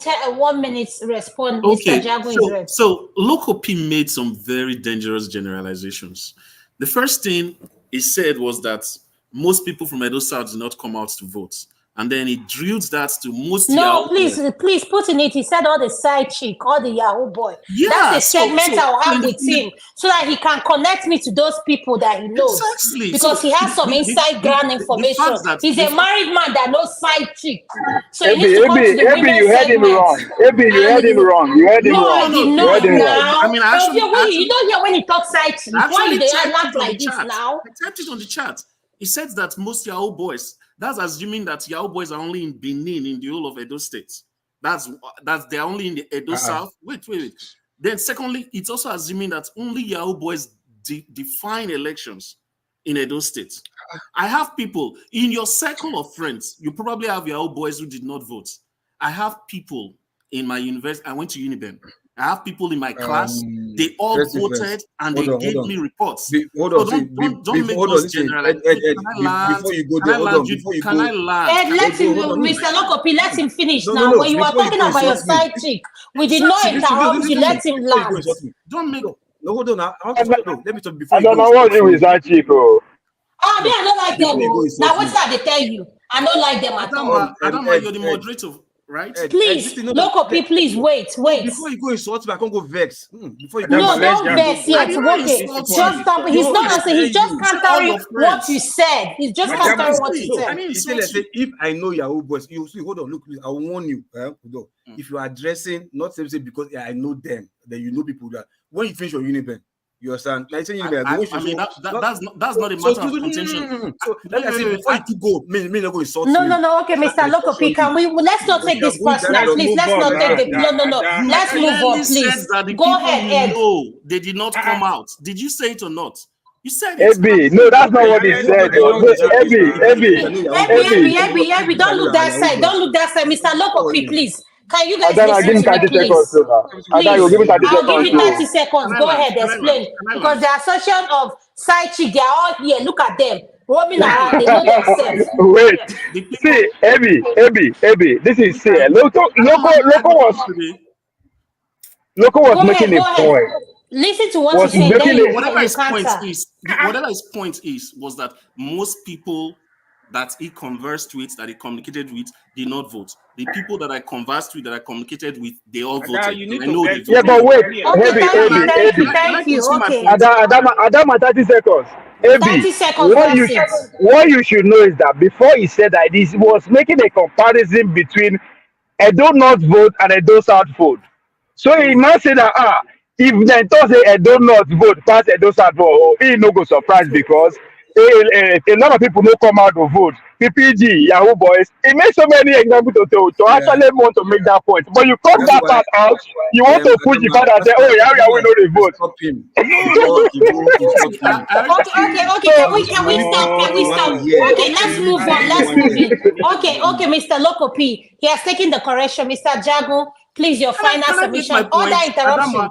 Q: 1 minute respond.
A: Okay,
Q: Mr. Jago is red.
A: so Loco P made some very dangerous generalizations. The first thing he said was that most people from Edo South did not come out to vote. And then he drilled that to most
Q: No,
A: Yahoo
Q: please put in it. He said all the side chick, all the Yahoo boy.
A: Yeah,
Q: That's a segment I'll have
A: in
Q: with him so that he can connect me to those people that he knows.
A: Exactly.
Q: Because he has some inside ground information. He's a married man that knows side chick. So he needs to come to the women's
U: you heard him
Q: segment.
U: wrong. You heard him wrong. You heard him
Q: No,
U: wrong.
Q: I did
U: You
Q: not
U: heard him wrong.
Q: now.
A: I mean, actually,
Q: you don't hear when he talks side chick. Why do they act like this now?
A: I typed it on the chat. He said that most Yahoo boys, that's assuming that Yahoo boys are only in Benin, in the whole of Edo State. That's they're only in the Edo South. Wait. Then secondly, it's also assuming that only Yahoo boys define elections in Edo State. I have people in your circle of friends. You probably have Yahoo boys who did not vote. I have people in my university. I went to Uniben. I have people in my class. They all voted and they gave me reports. Don't make those generalizations.
P: Before you go there, hold on. Before you go,
Q: Let him, Mr. Lokopi, let him finish now. When you are talking about your side chick, we did not interrupt you. Let him land.
A: Don't make.
P: No, hold on. Let me talk before
U: I
P: you
U: don't
P: go.
U: know what with that chick.
Q: I don't like them. Now, what's that they tell you? I don't like them at all.
A: Adama, you're the moderator, right?
Q: Please, Lokopi, please wait.
P: Before you go insult me, I can't go vex. Before you go
Q: no, don't vex yet. Okay, just stop. He's not answering. He's just countering what you said. He's just countering what you said.
P: If I know Yahoo boys, you see, hold on, look, I will warn you. If you are addressing, not simply because I know them, then you know people that when you finish your Uniben, you understand? Like saying
A: I mean, that's not a matter of contention.
P: So like I said, before you go, me not go insult
Q: No. Okay, Mr. Lokopi, can we? Let's not take this personal, please. Let's not take it. No. Let's move on, please.
A: Go ahead, Ed. No, they did not come out. Did you say it or not? You said it.
U: Ebi, no, that's not what he said.
Q: Ebi, don't look that side. Don't look that side, Mr. Lokopi, please. Can you guys listen to me, please? I'll give you 30 seconds. Go ahead, explain. Because the association of side chick, they are all here. Look at them. Roaming around, they know themselves.
U: Wait. See, Ebi, this is Loco was making a point.
Q: Listen to what he's saying.
A: Whatever his point is, was that most people that he conversed with, that he communicated with, did not vote. The people that I conversed with, that I communicated with, they all voted.
U: Yeah, but wait,
Q: Thank you. Okay.
U: Adama, 30 seconds.
Q: 30 seconds.
U: What you should know is that before he said that, he was making a comparison between Edo North vote and Edo South vote. So he now said that if they thought say Edo North vote pass Edo South vote, he no go surprised because a lot of people no come out to vote. PPG, Yahoo boys. It makes so many examples to actually want to make that point. But you cut that part out, you want to push the part and say, oh, yeah, we know the vote.
Q: Okay, can we stop? Okay, let's move on. Okay, Mr. Lokopi, he has taken the correction. Mr. Jago, please, your final submission. Order interruption.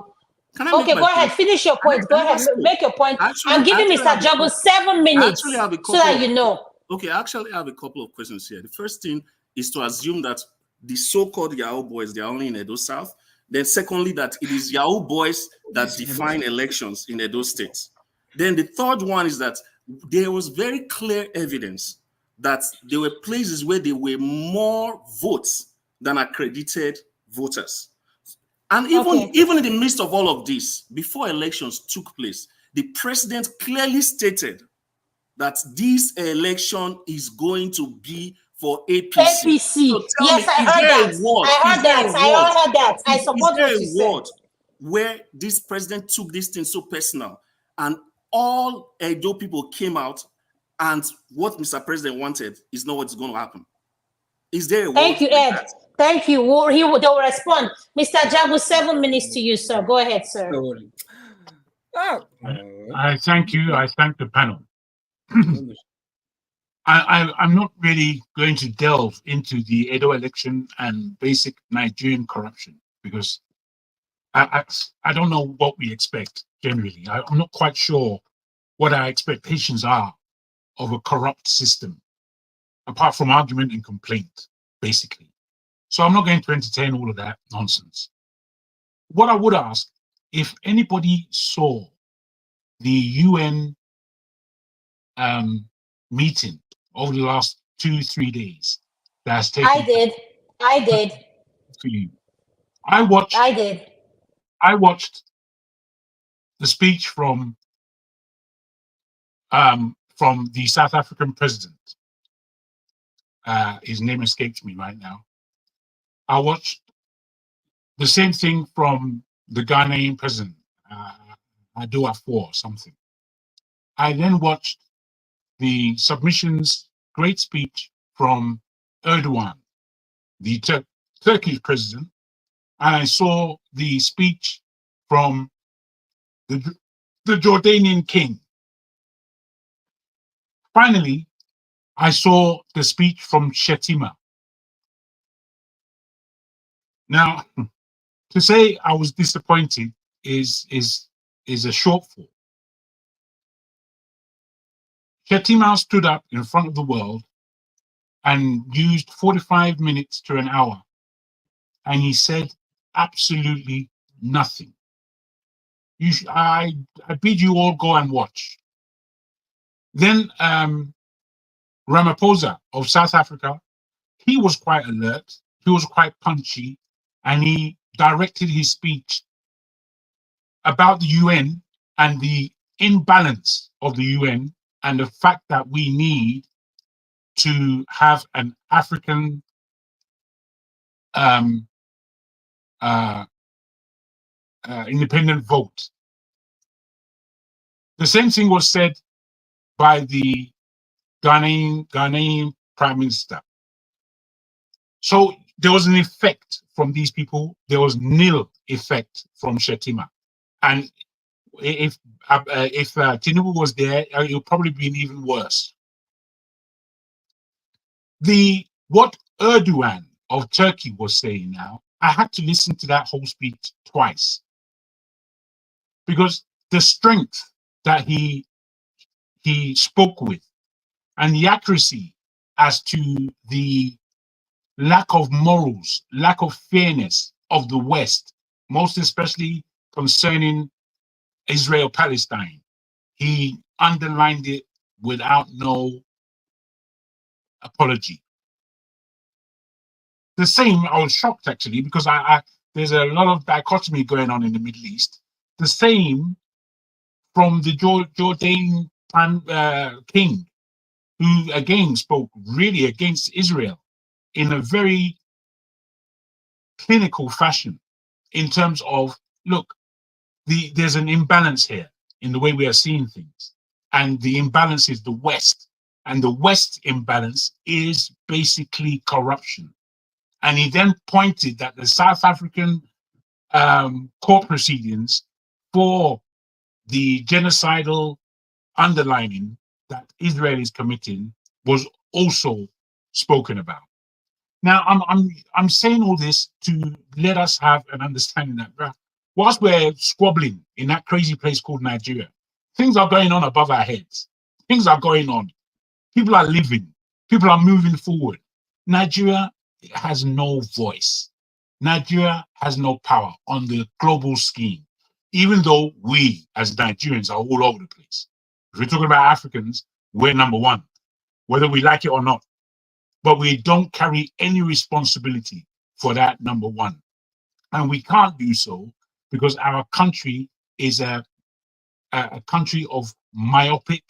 Q: Okay, go ahead. Finish your point. Go ahead. Make your point. I'm giving Mr. Jago 7 minutes so that you know.
A: Okay, I actually have a couple of questions here. The first thing is to assume that the so-called Yahoo boys, they are only in Edo South. Then secondly, that it is Yahoo boys that define elections in Edo State. Then the third one is that there was very clear evidence that there were places where there were more votes than accredited voters. And even in the midst of all of this, before elections took place, the president clearly stated that this election is going to be for APC.
Q: So yes, I heard that. I support what you said.
A: Where this president took this thing so personal, and all Edo people came out, and what Mr. President wanted is not what's going to happen. Is there a
Q: Thank you, Ed. Thank you. They will respond. Mr. Jago, 7 minutes to you, sir. Go ahead, sir.
D: I thank you. I thank the panel. I'm not really going to delve into the Edo election and basic Nigerian corruption because I don't know what we expect generally. I'm not quite sure what our expectations are of a corrupt system, apart from argument and complaint, basically. So I'm not going to entertain all of that nonsense. What I would ask, if anybody saw the UN meeting over the last 2-3 days that has taken.
Q: I did.
D: For you, I watched the speech from the South African president. His name escapes me right now. I watched the same thing from the Ghanaian president, Edo State or something. I then watched the submissions, great speech from Erdogan, the Turkish president, and I saw the speech from the Jordanian king. Finally, I saw the speech from Shetima. Now, to say I was disappointed is a shortfall. Shetima stood up in front of the world and used 45 minutes to an hour, and he said absolutely nothing. I bid you all go and watch. Then Ramaphosa of South Africa, he was quite alert, he was quite punchy, and he directed his speech about the UN and the imbalance of the UN and the fact that we need to have an African independent vote. The same thing was said by the Ghanaian Prime Minister. So there was an effect from these people. There was nil effect from Shetima. And if Tinubu was there, it would probably been even worse. What Erdogan of Turkey was saying now, I had to listen to that whole speech twice, because the strength that he spoke with and the accuracy as to the lack of morals, lack of fairness of the West, most especially concerning Israel-Palestine, he underlined it without no apology. The same, I was shocked actually, because there's a lot of dichotomy going on in the Middle East. The same from the Jordanian king, who again spoke really against Israel in a very clinical fashion, in terms of, look, there's an imbalance here in the way we are seeing things, and the imbalance is the West, and the West imbalance is basically corruption. And he then pointed that the South African court proceedings for the genocidal underlining that Israel is committing was also spoken about. Now, I'm saying all this to let us have an understanding that whilst we're squabbling in that crazy place called Nigeria, things are going on above our heads. Things are going on. People are living. People are moving forward. Nigeria has no voice. Nigeria has no power on the global scheme, even though we as Nigerians are all over the place. If we're talking about Africans, we're number one, whether we like it or not. But we don't carry any responsibility for that number one. And we can't do so because our country is a country of myopic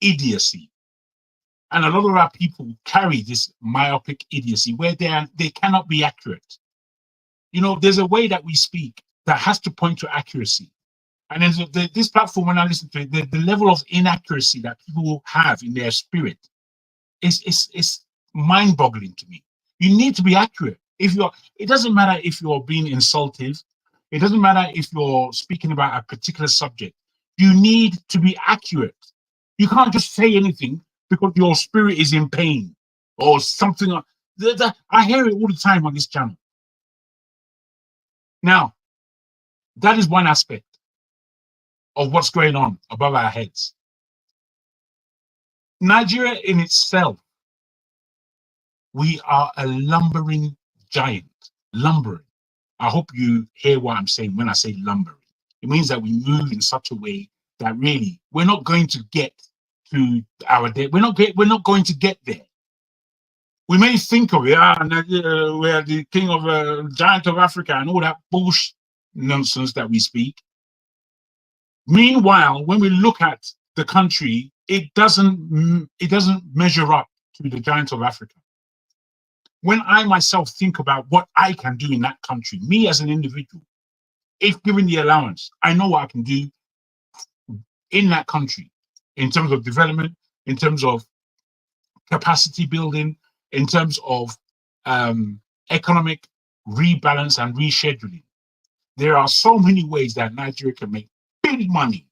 D: idiocy. And a lot of our people carry this myopic idiocy where they cannot be accurate. You know, there's a way that we speak that has to point to accuracy. And then this platform, when I listen to it, the level of inaccuracy that people have in their spirit is mind-boggling to me. You need to be accurate. It doesn't matter if you're being insultive. It doesn't matter if you're speaking about a particular subject. You need to be accurate. You can't just say anything because your spirit is in pain or something. I hear it all the time on this channel. Now, that is one aspect of what's going on above our heads. Nigeria in itself, we are a lumbering giant, lumbering. I hope you hear what I'm saying when I say lumbering. It means that we move in such a way that really we're not going to get to our day. We're not going to get there. We may think of it, we're the king of giant of Africa and all that bullshit nonsense that we speak. Meanwhile, when we look at the country, it doesn't measure up to the giant of Africa. When I myself think about what I can do in that country, me as an individual, if given the allowance, I know what I can do in that country in terms of development, in terms of capacity building, in terms of economic rebalance and rescheduling. There are so many ways that Nigeria can make big money.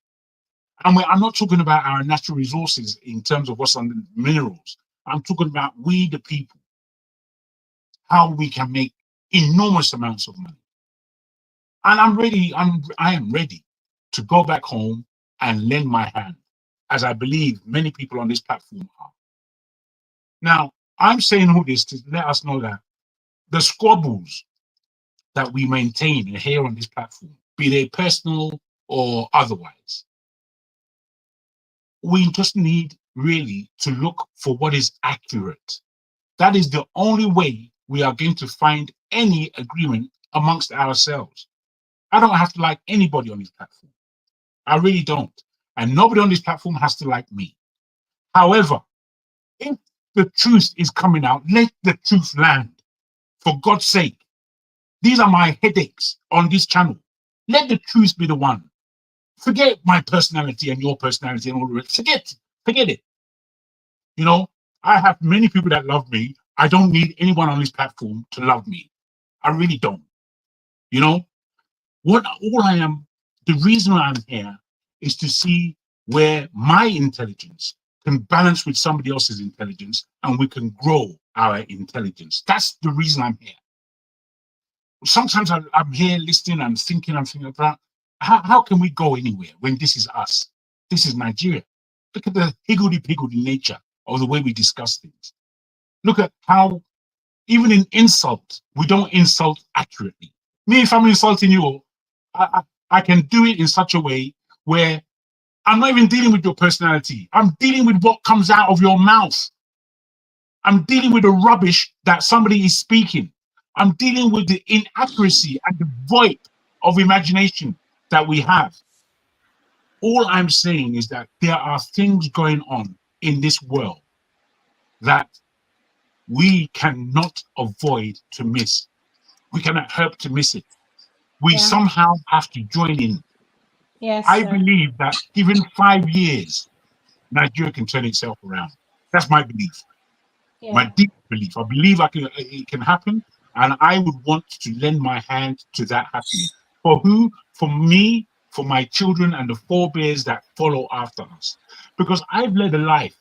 D: And I'm not talking about our natural resources in terms of what's on the minerals. I'm talking about we, the people, how we can make enormous amounts of money. And I am ready to go back home and lend my hand, as I believe many people on this platform are. Now, I'm saying all this to let us know that the squabbles that we maintain here on this platform, be they personal or otherwise, we just need really to look for what is accurate. That is the only way we are going to find any agreement amongst ourselves. I don't have to like anybody on this platform. I really don't. And nobody on this platform has to like me. However, if the truth is coming out, let the truth land. For God's sake. These are my headaches on this channel. Let the truth be the one. Forget my personality and your personality and all the rest. Forget it. You know, I have many people that love me. I don't need anyone on this platform to love me. I really don't. You know, the reason I'm here is to see where my intelligence can balance with somebody else's intelligence and we can grow our intelligence. That's the reason I'm here. Sometimes I'm here listening and thinking about how can we go anywhere when this is us? This is Nigeria. Look at the higgledy-piggledy nature of the way we discuss things. Look at how, even in insult, we don't insult accurately. Me, if I'm insulting you, I can do it in such a way where I'm not even dealing with your personality. I'm dealing with what comes out of your mouth. I'm dealing with the rubbish that somebody is speaking. I'm dealing with the inaccuracy and the void of imagination that we have. All I'm saying is that there are things going on in this world that we cannot avoid to miss. We cannot help to miss it. We somehow have to join in.
Q: Yes,
D: I
Q: sir.
D: believe that given 5 years, Nigeria can turn itself around. That's my belief. My deep belief. I believe it can happen, and I would want to lend my hand to that happening. For who? For me, for my children, and the forebears that follow after us. Because I've led a life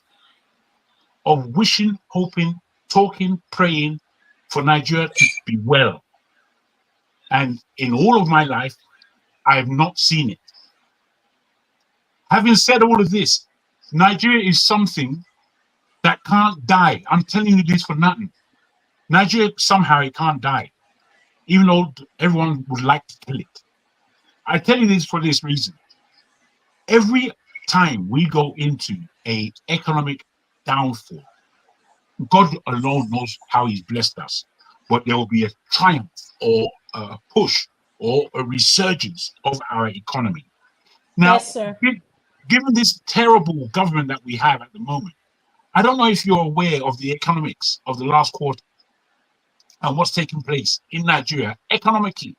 D: of wishing, hoping, talking, praying for Nigeria to be well. And in all of my life, I have not seen it. Having said all of this, Nigeria is something that can't die. I'm telling you this for nothing. Nigeria, somehow it can't die, even though everyone would like to kill it. I tell you this for this reason. Every time we go into an economic downfall, God alone knows how he's blessed us, but there will be a triumph or a push or a resurgence of our economy. Now,
Q: Yes, sir.
D: Given this terrible government that we have at the moment, I don't know if you're aware of the economics of the last quarter and what's taking place in Nigeria economically.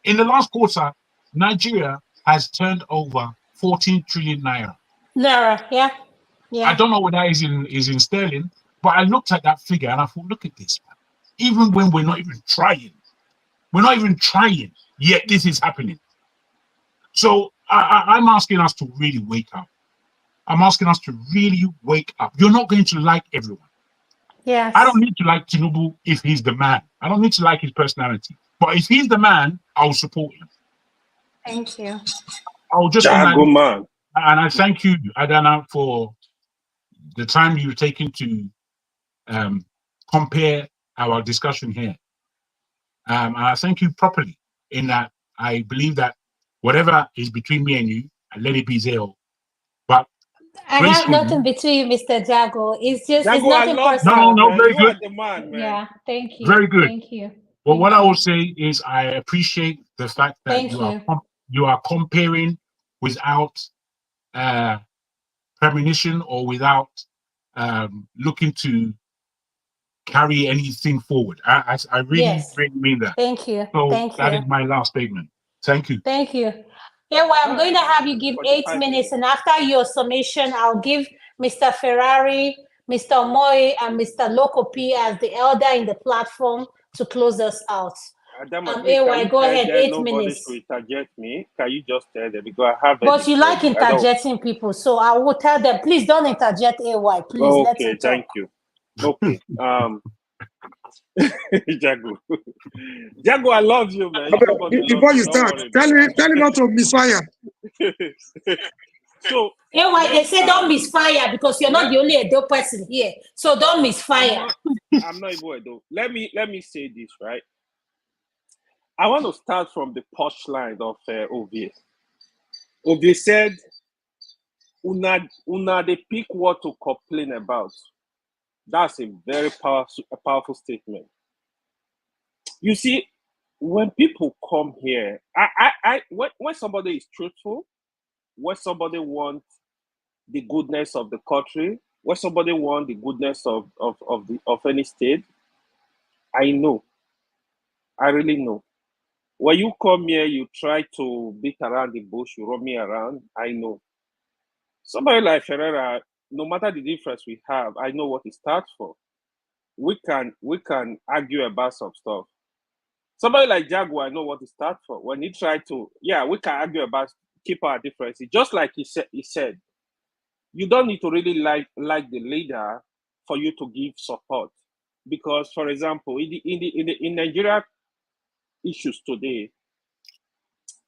D: In the last quarter, Nigeria has turned over 14 trillion naira.
Q: Naira, yeah.
D: I don't know what that is in sterling, but I looked at that figure and I thought, look at this, man. Even when we're not even trying, yet this is happening. So I'm asking us to really wake up. I'm asking us to really wake up. You're not going to like everyone.
Q: Yes.
D: I don't need to like Tinubu if he's the man. I don't need to like his personality. But if he's the man, I'll support him.
Q: Thank you.
D: I'll just
I: man.
D: And I thank you, Adana, for the time you've taken to compare our discussion here. And I thank you properly in that I believe that whatever is between me and you, I let it be there. But
Q: I have nothing between you, Mr. Jago. It's just, it's
H: Jago, I
Q: nothing
H: love
Q: personal.
D: No,
H: man.
D: very
H: You
D: good.
H: are the man, man.
Q: Yeah, thank you.
D: Very good.
Q: Thank you.
D: Well, what
Q: Thank
D: I will
Q: you.
D: say is I appreciate the fact that
Q: Thank
D: you are comparing without premonition or without looking to carry anything forward. I really,
Q: Yes.
D: really mean that.
Q: Thank you.
D: So
Q: Thank
D: that
Q: you.
D: is my last statement. Thank you.
Q: Thank you. Yeah, well, I'm going to have you give 8 minutes, and after your summation, I'll give Mr. Ferrari, Mr. Moy, and Mr. Lokopi as the elder in the platform to close us out.
I: Adama, please, can
Q: AY,
I: you
Q: go
I: tell
Q: ahead,
I: them
Q: 8
I: nobody
Q: minutes.
I: should interject me? Can you just tell them? Because I have a
Q: But you like
I: ready. I don't.
Q: interjecting people, so I will tell them, please don't interject AY. Please, let him
I: Okay,
Q: talk.
I: thank you. Okay. Jago. Jago, I love you, man. You know, but
M: Before you start, tell him not to misfire.
I: So
Q: AY, they say don't misfire because you're not the only Edo person here. So don't misfire.
I: I'm not even Edo. Let me say this, right? I want to start from the punchline of Ovie. Ovie said, "Una they pick what to complain about." That's a very powerful statement. You see, when people come here, when somebody is truthful, when somebody wants the goodness of the country, when somebody wants the goodness of any state, I know. I really know. When you come here, you try to beat around the bush, you run me around, I know. Somebody like Ferreira, no matter the difference we have, I know what it stands for. We can argue about some stuff. Somebody like Jaguar, I know what it stands for. When he tried to, we can argue about keep our differences. Just like he said, you don't need to really like the leader for you to give support. Because, for example, in Nigeria issues today,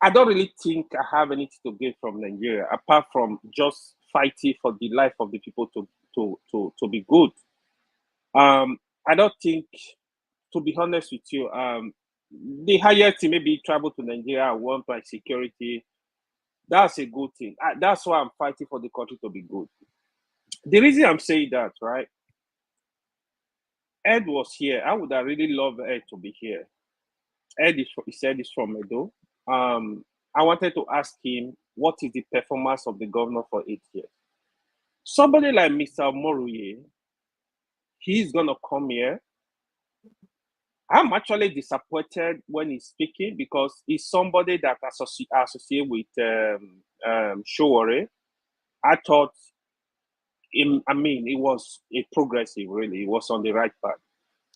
I: I don't really think I have anything to gain from Nigeria apart from just fighting for the life of the people to be good. I don't think, to be honest with you, the highest maybe travel to Nigeria and want by security. That's a good thing. That's why I'm fighting for the country to be good. The reason I'm saying that, right? Ed was here. I would have really loved Ed to be here. He said he's from Edo. I wanted to ask him what is the performance of the governor for 8 years. Somebody like Mr. Moruye, he's gonna come here. I'm actually disappointed when he's speaking because he's somebody that associate with Showore. I thought it was a progressive, really. It was on the right path.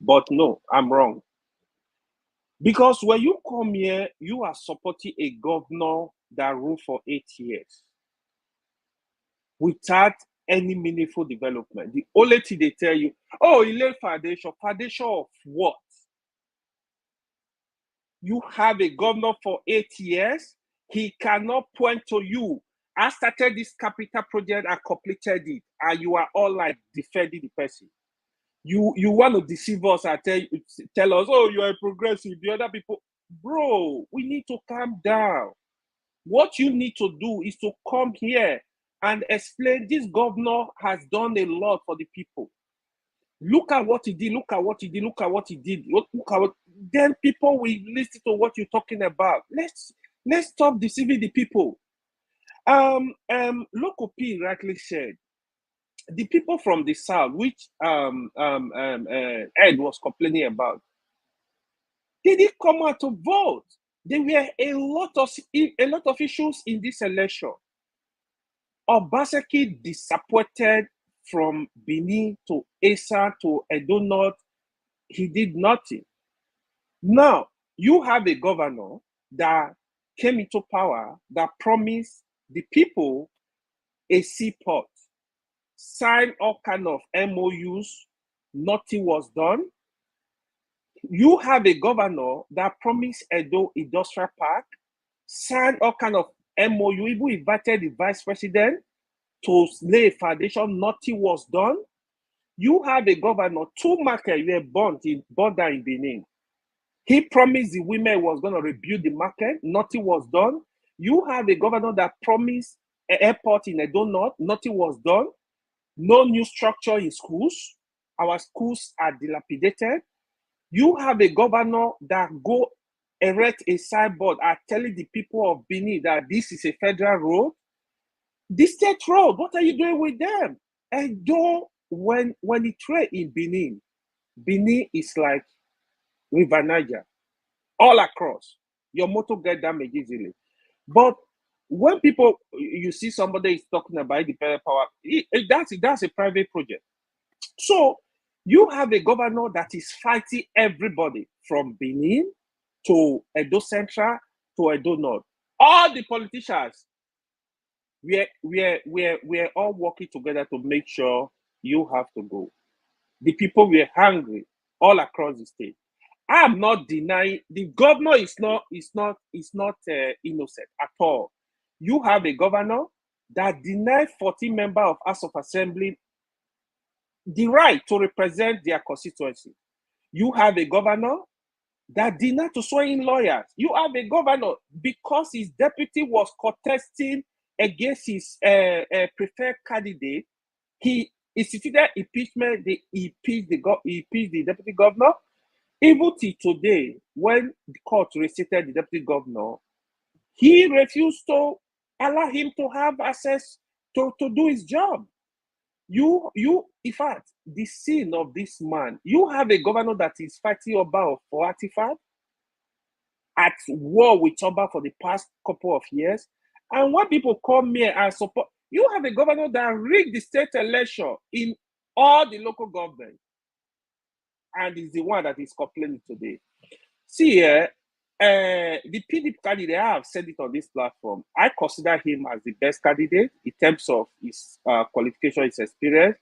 I: But no, I'm wrong. Because when you come here, you are supporting a governor that ruled for 8 years without any meaningful development. The only thing they tell you, oh, he laid foundation. Foundation of what? You have a governor for 8 years. He cannot point to you. I started this capital project and completed it, and you are all like defending the person. You want to deceive us and tell us, oh, you are progressive. The other people, bro, we need to calm down. What you need to do is to come here and explain this governor has done a lot for the people. Look at what he did, look at what he did, look at what he did, look at what, then people will listen to what you're talking about. Let's stop deceiving the people. Local P rightly said, the people from the south, which Ed was complaining about, they didn't come out to vote. There were a lot of issues in this election. Obaseki disappointed from Benin to Esa to Edo North. He did nothing. Now, you have a governor that came into power that promised the people a seaport, signed all kind of MOUs, nothing was done. You have a governor that promised Edo Industrial Park, signed all kind of MOU, even invited the vice president to lay a foundation, nothing was done. You have a governor, 2 markets were burned down in Benin. He promised the women was going to rebuild the market. Nothing was done. You have a governor that promised an airport in Edo North. Nothing was done. No new structure in schools. Our schools are dilapidated. You have a governor that go erect a signboard and telling the people of Benin that this is a federal road. The state road, what are you doing with them? And though when it trade in Benin, Benin is like River Niger, all across. Your motor get damaged easily. But when you see somebody is talking about independent power, that's a private project. So you have a governor that is fighting everybody from Benin to Edo Central to Edo North. All the politicians, we're all working together to make sure you have to go. The people were hungry all across the state. I'm not denying the governor is not innocent at all. You have a governor that denied 14 members of House of Assembly the right to represent their constituency. You have a governor that denied to swear in lawyers. You have a governor because his deputy was contesting against his preferred candidate. He instituted impeachment. He impeached the deputy governor. Even till today, when the court recited the deputy governor, he refused to allow him to have access to do his job. In fact, the sin of this man, you have a governor that is fighting Oba for Artifact, at war with Oba for the past couple of years. And when people come here and support, you have a governor that rigged the state election in all the local government, and is the one that is complaining today. See here, the PDP candidate, I have said it on this platform, I consider him as the best candidate in terms of his qualification, his experience.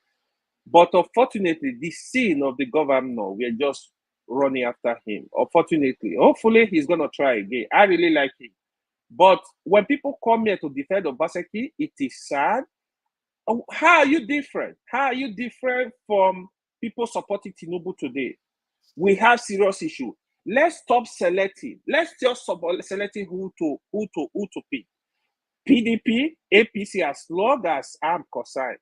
I: But unfortunately, the sin of the governor, we're just running after him. Unfortunately, hopefully he's going to try again. I really like him. But when people come here to defend Obaseki, it is sad. How are you different? How are you different from people supporting Tinubu today? We have serious issue. Let's stop selecting. Let's just stop selecting who to pick. PDP, APC, as long as I'm concerned,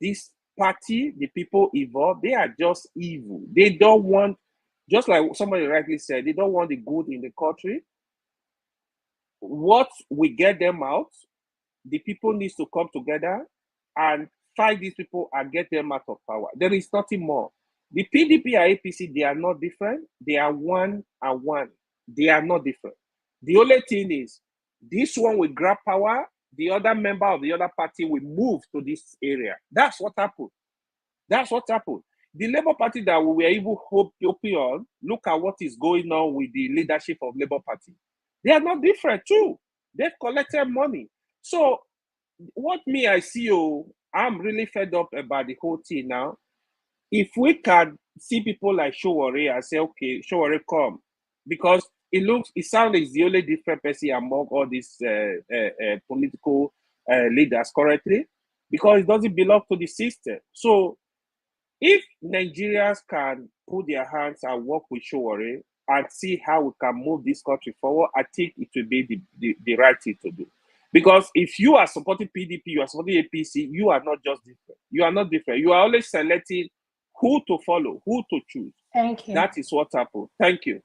I: this party, the people involved, they are just evil. They don't want, just like somebody rightly said, they don't want the good in the country. What we get them out, the people need to come together and fight these people and get them out of power. There is nothing more. The PDP and APC, they are not different. They are one and one. They are not different. The only thing is, this one will grab power, the other member of the other party will move to this area. That's what happened. That's what happened. The Labour Party that we were even hoping on, look at what is going on with the leadership of Labour Party. They are not different too. They've collected money. So what I see, I'm really fed up about the whole thing now. If we can see people like Showore and say, okay, Showore, come, because it sounds like the only different person among all these political leaders currently, because it doesn't belong to the system. So if Nigerians can put their hands and work with Showore and see how we can move this country forward, I think it will be the right thing to do. Because if you are supporting PDP, you are supporting APC, you are not just different. You are not different. You are always selecting who to follow, who to choose.
Q: Thank you.
I: That is what happened. Thank you.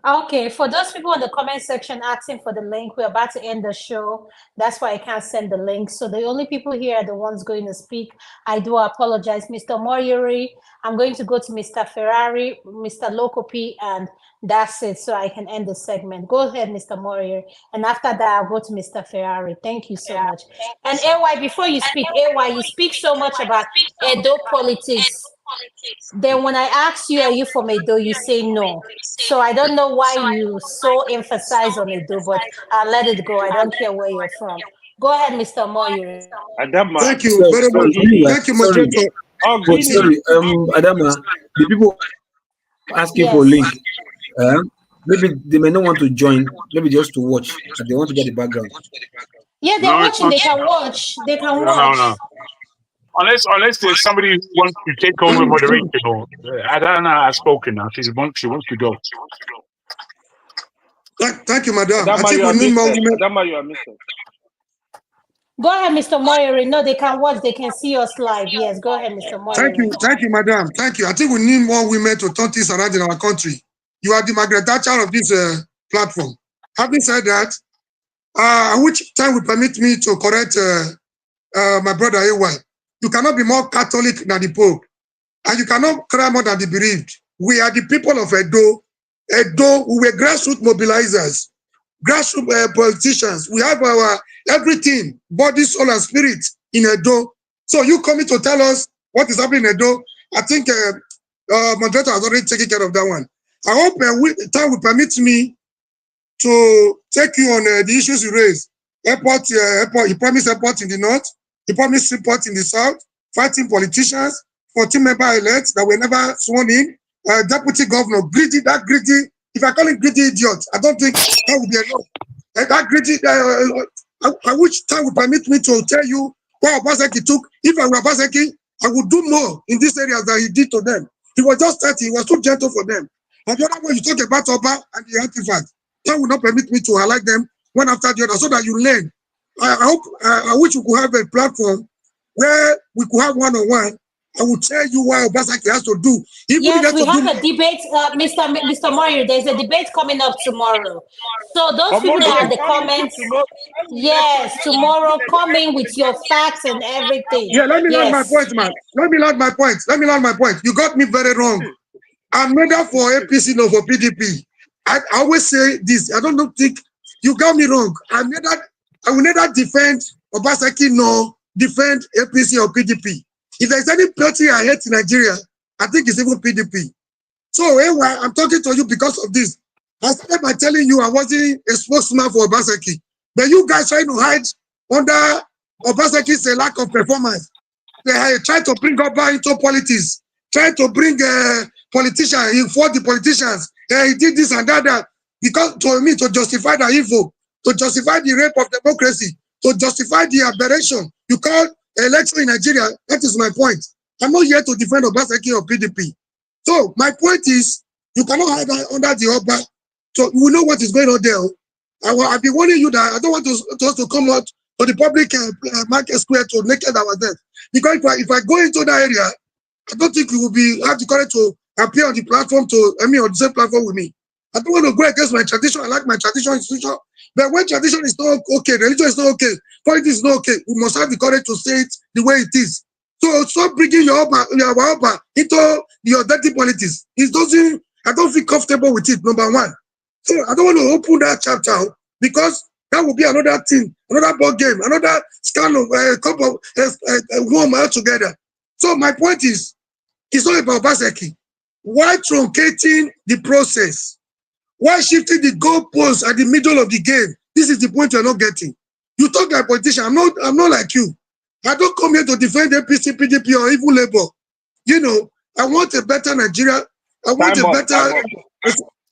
Q: Okay, for those people in the comment section asking for the link, we're about to end the show. That's why I can't send the link. So the only people here are the ones going to speak. I do apologize. Mr. Moriori, I'm going to go to Mr. Ferrari, Mr. Lokopi, and that's it, so I can end the segment. Go ahead, Mr. Moriori. And after that, I'll go to Mr. Ferrari. Thank you so much. And AY, before you speak, AY, you speak so much about Edo politics. Then when I ask you, are you from Edo, you say no. So I don't know why you so emphasize on Edo, but I'll let it go. I don't care where you're from. Go ahead, Mr. Moyuri.
M: Thank you very much. Thank you, moderator.
P: Sorry, Adama, the people asking for link, maybe they may not want to join, maybe just to watch, and they want to get the background.
Q: Yeah, they're watching. They can watch. They can watch.
B: No.
D: Unless there's somebody who wants to take over moderation, or Adana has spoken now. She wants to go.
M: Thank you, madam. I
I: Adama,
M: think
I: you
M: we
I: are
M: need more
I: muted.
M: women.
I: Adama, you are muted.
Q: Go ahead, Mr. Moyeri. No, they can watch. They can see us live. Yes, go ahead, Mr. Moyeri.
M: Thank you, madam. Thank you. I think we need more women to turn things around in our country. You are the Margaret Thatcher of this platform. Having said that, which time will permit me to correct my brother AY. You cannot be more Catholic than the Pope, and you cannot cry more than the bereaved. We are the people of Edo. Edo, we were grassroots mobilizers, grassroots politicians. We have our everything, body, soul, and spirit in Edo. So you coming to tell us what is happening in Edo? I think moderator has already taken care of that one. I hope time will permit me to take you on the issues you raised. Airport, he promised airport in the north. He promised support in the south. Fighting politicians, 14 member elects that were never sworn in. Deputy governor, greedy, that greedy. If I call him greedy idiot, I don't think that would be enough. That greedy, I wish time would permit me to tell you what Obaseki took. If I were Obaseki, I would do more in these areas than he did to them. He was just 30, he was too gentle for them. And the other one, you talk about Oba and the artifact. That would not permit me to highlight them one after the other so that you learn. I wish we could have a platform where we could have one-on-one. I will tell you what Obaseki has to do.
Q: Yes, we have a debate, Mr. Moyer. There's a debate coming up tomorrow. So those people that have the comments, yes, tomorrow come in with your facts and everything.
M: Yeah, let me land my
Q: Yes.
M: point, man. Let me land my point. You got me very wrong. I'm neither for APC nor for PDP. I always say this. I don't think you got me wrong. I will neither defend Obaseki nor defend APC or PDP. If there's any party I hate in Nigeria, I think it's even PDP. So anyway, I'm talking to you because of this. I started by telling you I wasn't a spokesman for Obaseki, but you guys trying to hide under Obaseki's lack of performance. They try to bring Oba into politics, try to bring politicians, he fought the politicians, he did this and that, because to me, to justify the evil, to justify the rape of democracy, to justify the aberration you call election in Nigeria. That is my point. I'm not here to defend Obaseki or PDP. So my point is, you cannot hide under the Oba. So we know what is going on there. I've been warning you that I don't want us to come out to the public market square to naked ourselves. Because if I go into that area, I don't think you will have the courage to appear on the platform on the same platform with me. I don't want to go against my tradition. I like my traditional institution. But when tradition is not okay, religion is not okay, politics is not okay, we must have the courage to say it the way it is. So stop bringing your Oba into your dirty politics. I don't feel comfortable with it, number one. So I don't want to open that chapter because that will be another thing, another ball game, another scandal, couple warm altogether. So my point is, it's not about Obaseki. Why truncating the process? Why shifting the goalposts at the middle of the game? This is the point you're not getting. You talk like a politician. I'm not like you. I don't come here to defend APC, PDP, or even Labour. You know, I want a better Nigeria. I want a better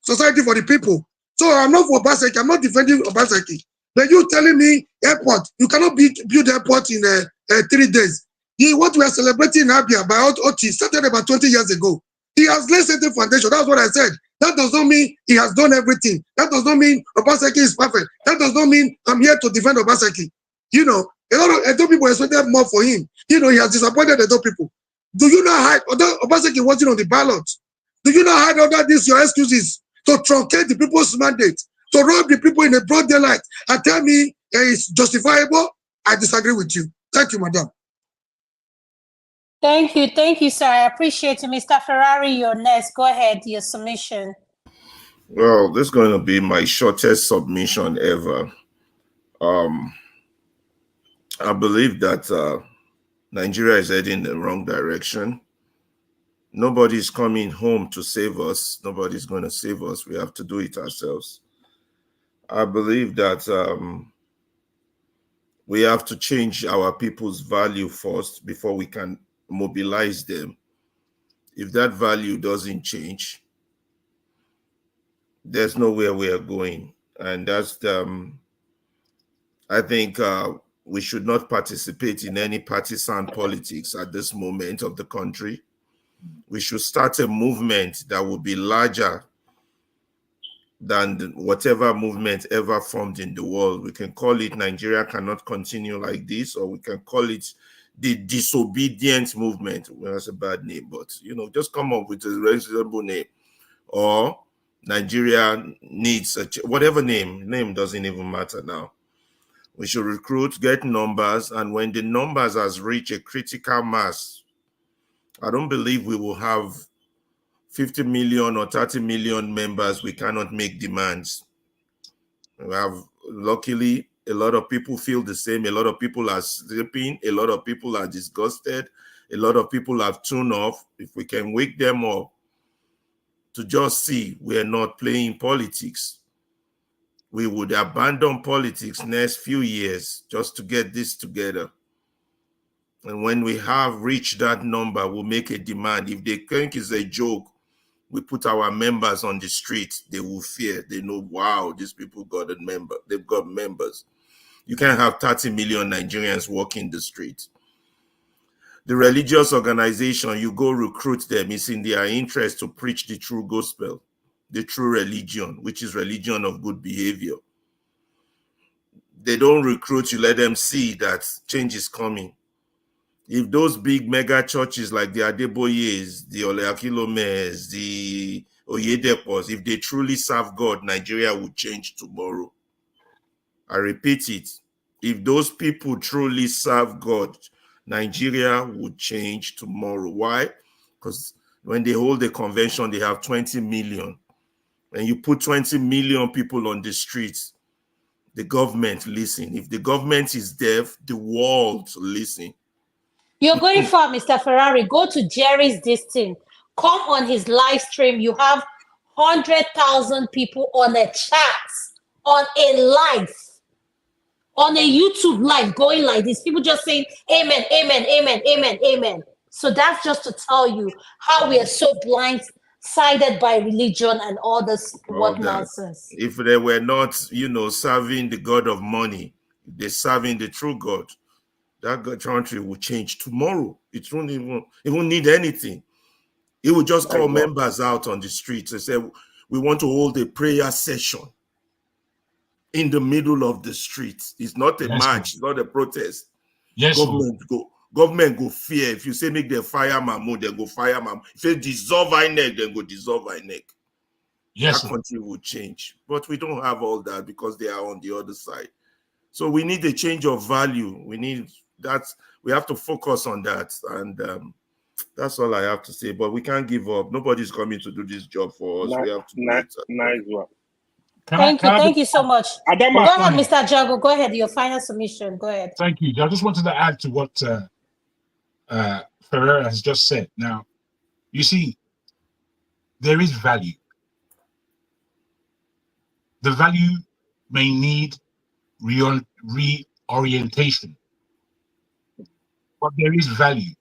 M: society for the people. So I'm not for Obaseki. I'm not defending Obaseki. But you telling me airport, you cannot build airport in 3 days. What we are celebrating in Abia by Oti started about 20 years ago. He has laid certain foundation. That's what I said. That does not mean he has done everything. That does not mean Obaseki is perfect. That does not mean I'm here to defend Obaseki. You know, a lot of Edo people expected more for him. You know, he has disappointed Edo people. Do you not hide? Although Obaseki wasn't on the ballot, do you not hide under this your excuses to truncate the people's mandate, to rob the people in a broad daylight and tell me it's justifiable? I disagree with you. Thank you, madam.
Q: Thank you, sir. I appreciate you. Mr. Ferrari, you're next. Go ahead, your submission.
E: Well, this is going to be my shortest submission ever. I believe that Nigeria is heading in the wrong direction. Nobody's coming home to save us. Nobody's going to save us. We have to do it ourselves. I believe that we have to change our people's value first before we can mobilize them. If that value doesn't change, there's nowhere we are going. And that's I think we should not participate in any partisan politics at this moment of the country. We should start a movement that will be larger than whatever movement ever formed in the world. We can call it Nigeria Cannot Continue Like This, or we can call it the Disobedient Movement. Well, that's a bad name, but just come up with a reasonable name. Or Nigeria needs whatever name doesn't even matter now. We should recruit, get numbers, and when the numbers has reached a critical mass, I don't believe we will have 50 million or 30 million members. We cannot make demands. We have, luckily, a lot of people feel the same. A lot of people are sleeping. A lot of people are disgusted. A lot of people have tuned off. If we can wake them up to just see we're not playing politics, we would abandon politics next few years just to get this together. And when we have reached that number, we'll make a demand. If they think it's a joke, we put our members on the street, they will fear. They know, wow, these people got a member. They've got members. You can't have 30 million Nigerians walking the street. The religious organization, you go recruit them. It's in their interest to preach the true gospel, the true religion, which is religion of good behavior. They don't recruit you, let them see that change is coming. If those big mega churches like the Adeboyes, the Oleakilomes, the Oyedepos, if they truly serve God, Nigeria will change tomorrow. I repeat it. If those people truly serve God, Nigeria will change tomorrow. Why? Because when they hold the convention, they have 20 million. And you put 20 million people on the streets, the government listen. If the government is deaf, the world listen.
Q: You're going far, Mr. Ferrari. Go to Jerry's this thing. Come on his live stream. You have 100,000 people on a chat, on a live, on a YouTube live going like this. People just saying, amen, amen, amen, amen, amen. So that's just to tell you how we are so blindsided by religion and all this nonsense.
E: If they were not, serving the God of money, they're serving the true God, that country will change tomorrow. It won't need anything. It will just call members out on the streets and say, we want to hold a prayer session in the middle of the street. It's not a march, it's not a protest. Government go fear. If you say make them fire Mahmoud, they go fire Mahmoud. If they dissolve INEC, then go dissolve INEC. That country will change. But we don't have all that because they are on the other side. So we need a change of value. We have to focus on that. And that's all I have to say. But we can't give up. Nobody's coming to do this job for us. We have to do it.
I: Nice one.
Q: Thank you so much. Go ahead, Mr. Jago. Go ahead, your final submission. Go ahead.
D: Thank you. I just wanted to add to what Ferreira has just said. Now, you see, there is value. The value may need reorientation, but there is value.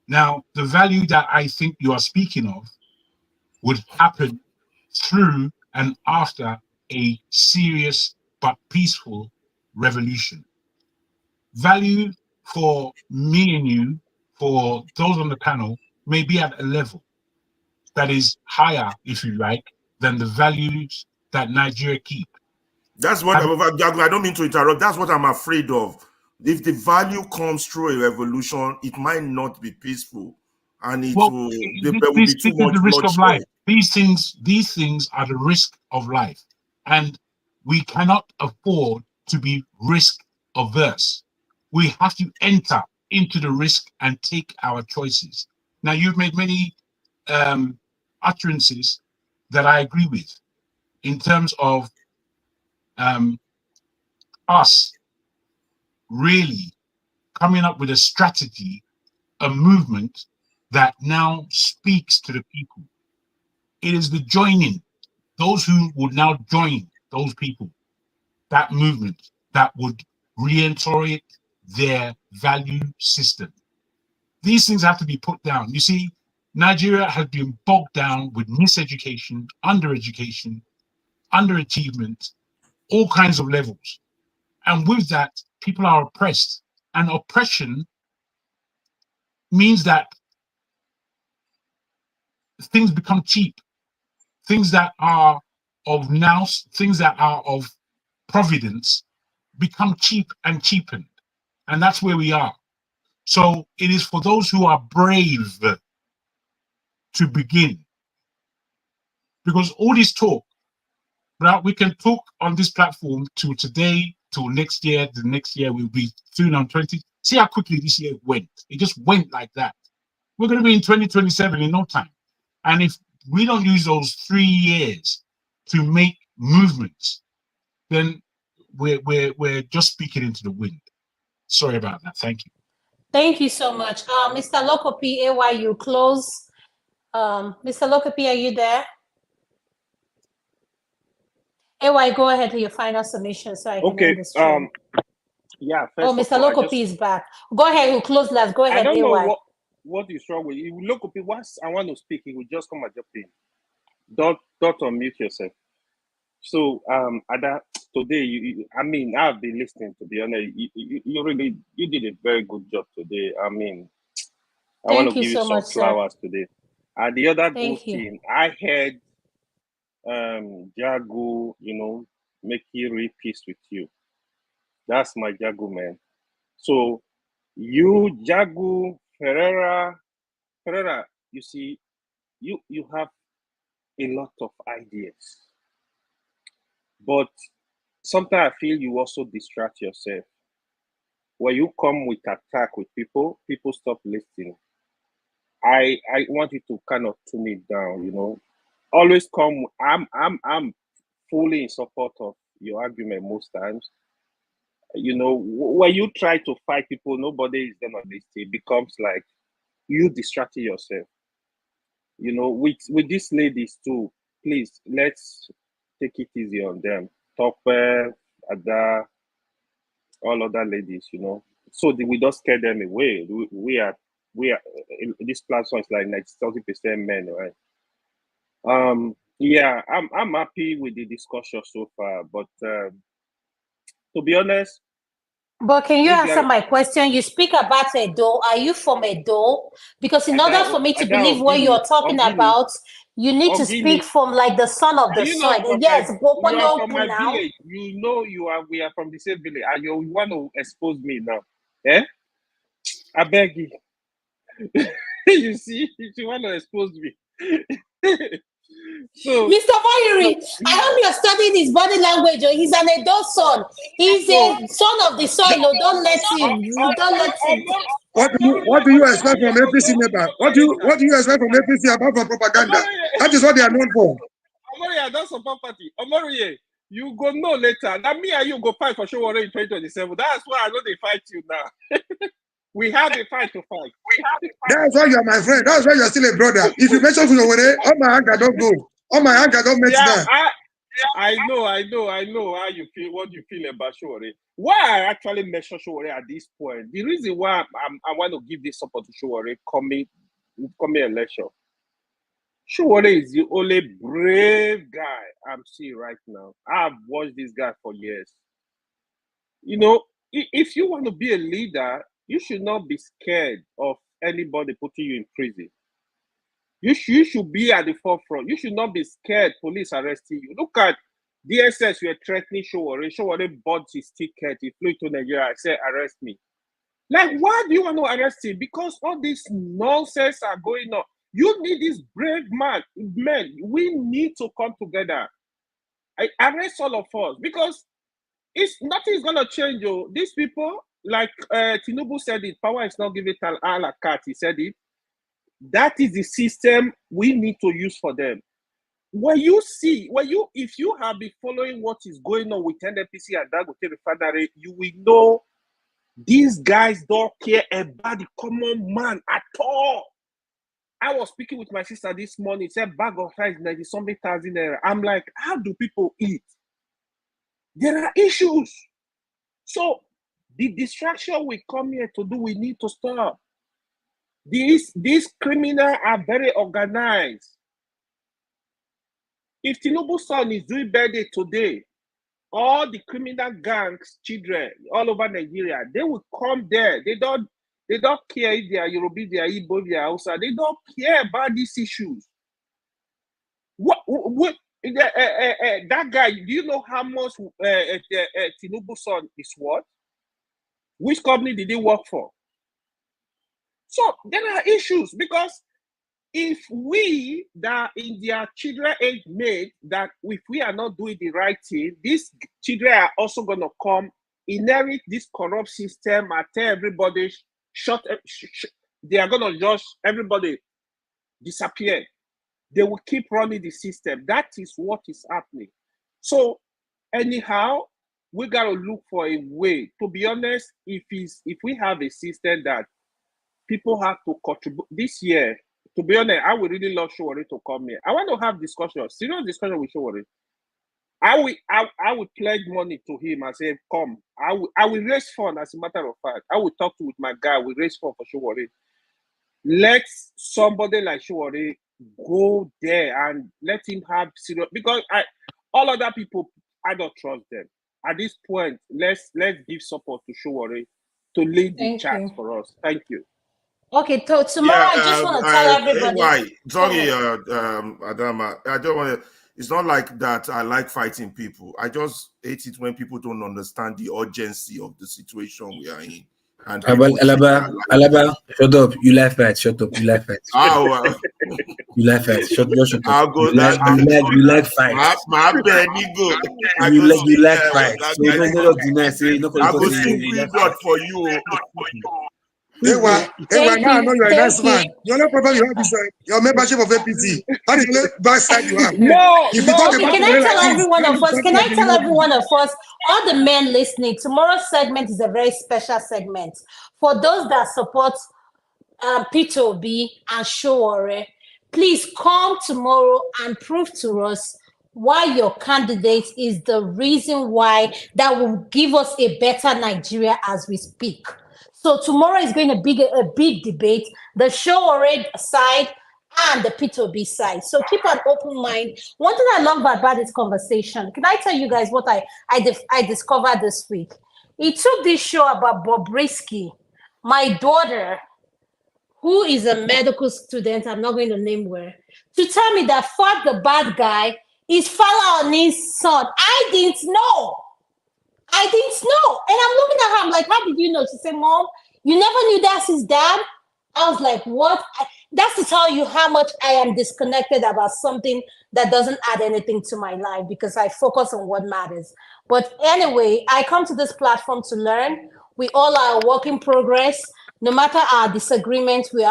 D: Now, the value that I think you are speaking of would happen through and after a serious but peaceful revolution. Value for me and you, for those on the panel, may be at a level that is higher, if you like, than the values that Nigeria keep.
E: That's what I don't mean to interrupt. That's what I'm afraid of. If the value comes through a revolution, it might not be peaceful, and there will be too much
D: the risk of
E: bloodshed.
D: life. These things are the risk of life, and we cannot afford to be risk averse. We have to enter into the risk and take our choices. Now, you've made many utterances that I agree with in terms of us really coming up with a strategy, a movement that now speaks to the people. It is the joining, those who would now join those people, that movement that would reinterrogate their value system. These things have to be put down. You see, Nigeria has been bogged down with miseducation, undereducation, underachievement, all kinds of levels. And with that, people are oppressed, and oppression means that things become cheap. Things that are of nous, things that are of providence, become cheap and cheapened. And that's where we are. So it is for those who are brave to begin. Because all this talk, right, we can talk on this platform till today, till next year. The next year will be 2020. See how quickly this year went. It just went like that. We're going to be in 2027 in no time. And if we don't use those 3 years to make movements, then we're just speaking into the wind. Sorry about that. Thank you.
Q: Thank you so much. Mr. Lokopi, AY, you close. Mr. Lokopi, are you there? AY, go ahead to your final submission so I can end the stream.
I: Yeah.
Q: Oh, Mr. Lokopi is back. Go ahead, who close last. Go ahead,
I: I don't
Q: AY.
I: know what is wrong with you. Lokopi, once I want to speak, he will just come and jump in. Don't unmute yourself. So, Ada, today, I mean, I've been listening, to be honest. You did a very good job today. I mean, I want to give you some flowers today. And the other good thing, I heard Jagu, make you real peace with you. That's my Jagu, man. So, you, Jagu, Ferreira, you see, you have a lot of ideas. But sometimes I feel you also distract yourself. When you come with attack with people stop listening. I want you to kind of tune it down, Always come. I'm fully in support of your argument most times. When you try to fight people, nobody is gonna listen. It becomes like you distracting yourself. With these ladies too, please let's take it easy on them. Tope, Ada, all other ladies, so we don't scare them away. We are this platform is like 90% men, right? Yeah, I'm happy with the discussion so far, but to be honest,
Q: but can you answer my question? You speak about Edo. Are you from Edo? Because in order for me to believe what you're talking about, you need to speak from like the son of the soil. Yes,
I: you are from my village. We are from the same village, and you want to expose me now? I beg you. You see, you want to expose me. So,
Q: Mr. Mayuri, I hope you're studying his body language. He's an Edo son. He's a son of the soil. Don't let him. Don't let him.
M: What do you expect from APC member? What do you expect from APC apart from propaganda? That is what they are known for.
I: Omori, that's a property. Omori, you go know later. Now me and you go fight for Showore in 2027. That's why I know they fight you now. We have a fight to fight.
M: That's why you are my friend. That's why you are still a brother. If you mention Showore, all my anger don't go. All my anger don't match down.
I: I know how you feel, what you feel about Showore. Why I actually mention Showore at this point, the reason why I want to give this support to Showore coming election. Showore is the only brave guy I'm seeing right now. I've watched this guy for years. If you want to be a leader, you should not be scared of anybody putting you in prison. You should be at the forefront. You should not be scared police arresting you. Look at DSS, you are threatening Showore. Showore bought his ticket. He flew to Nigeria. I said, arrest me. Like, why do you want to arrest him? Because all this nonsense are going on. You need this brave men. We need to come together. I arrest all of us because nothing is gonna change. These people, like Tinubu said it, power is not given to a la carte. He said it. That is the system we need to use for them. If you have been following what is going on with NNPC and Dangote Refinery, you will know these guys don't care about the common man at all. I was speaking with my sister this morning. Said bag of rice 90-something thousand naira. I'm like, how do people eat? There are issues. So the distraction we come here to do, we need to stop. These criminals are very organized. If Tinubu's son is doing birthday today,
G: all the criminal gangs, children all over Nigeria, they will come there. They don't care if they are Yoruba, they are Igbo, they are Hausa. They don't care about these issues. That guy, do you know how much Tinubu's son is worth? Which company did he work for? So there are issues, because if we that in their children age made that if we are not doing the right thing, these children are also going to come, inherit this corrupt system and tell everybody they are going to just everybody disappear. They will keep running the system. That is what is happening. So anyhow, we got to look for a way. To be honest, if we have a system that people have to contribute this year, to be honest, I would really love Showore to come here. I want to have discussion, serious discussion with Showore. I will pledge money to him and say, come. I will raise funds, as a matter of fact. I will talk with my guy, we raise funds for Showore. Let somebody like Showore go there and let him have serious, because all other people, I don't trust them. At this point, let's give support to Showore to lead the chat for us. Thank you.
Q: Okay, so tomorrow I just want to tell everybody.
E: Sorry, Adama, I don't want to. It's not like that. I like fighting people. I just hate it when people don't understand the urgency of the situation we are in. And
P: Alaba, shut up. You like fight. Shut up. You like fight. You like fight. Shut up.
E: I'll go.
P: You like fight.
E: My bad, go.
P: You like fight. So no deny. Say no.
E: I go sing blood for you.
M: Now I know you're a nice man. The only problem you have is your membership of APC. That is the bad side you have.
Q: Can I tell every one of us, all the men listening, tomorrow's segment is a very special segment. For those that support P2B and Showore, please come tomorrow and prove to us why your candidate is the reason why that will give us a better Nigeria as we speak. So tomorrow is going to be a big debate, the Showore side and the P2B side. So keep an open mind. One thing I love about this conversation, can I tell you guys what I discovered this week? He took this show about Bobrisky, my daughter, who is a medical student, I'm not going to name where, to tell me that Fuad the bad guy is Fala Oni's son. I didn't know. And I'm looking at her, I'm like, how did you know? She said, Mom, you never knew that's his dad? I was like, what? That's to tell you how much I am disconnected about something that doesn't add anything to my life, because I focus on what matters. But anyway, I come to this platform to learn. We all are a work in progress. No matter our disagreements, we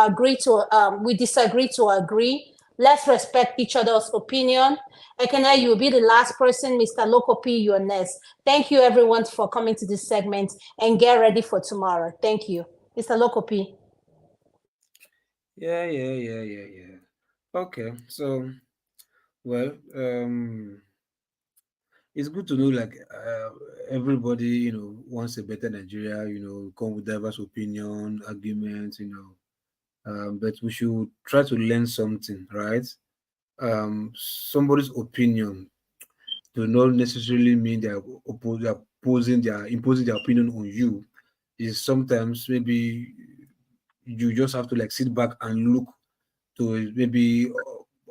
Q: disagree to agree. Let's respect each other's opinion. Ekene, you'll be the last person. Mr. Lokopi, you're next. Thank you, everyone, for coming to this segment, and get ready for tomorrow. Thank you. Mr. Lokopi.
P: Yeah. Okay, so, well, it's good to know, like, everybody, wants a better Nigeria, come with diverse opinion, arguments, but we should try to learn something, right? Somebody's opinion do not necessarily mean they're imposing their opinion on you. Is sometimes maybe you just have to like sit back and look to maybe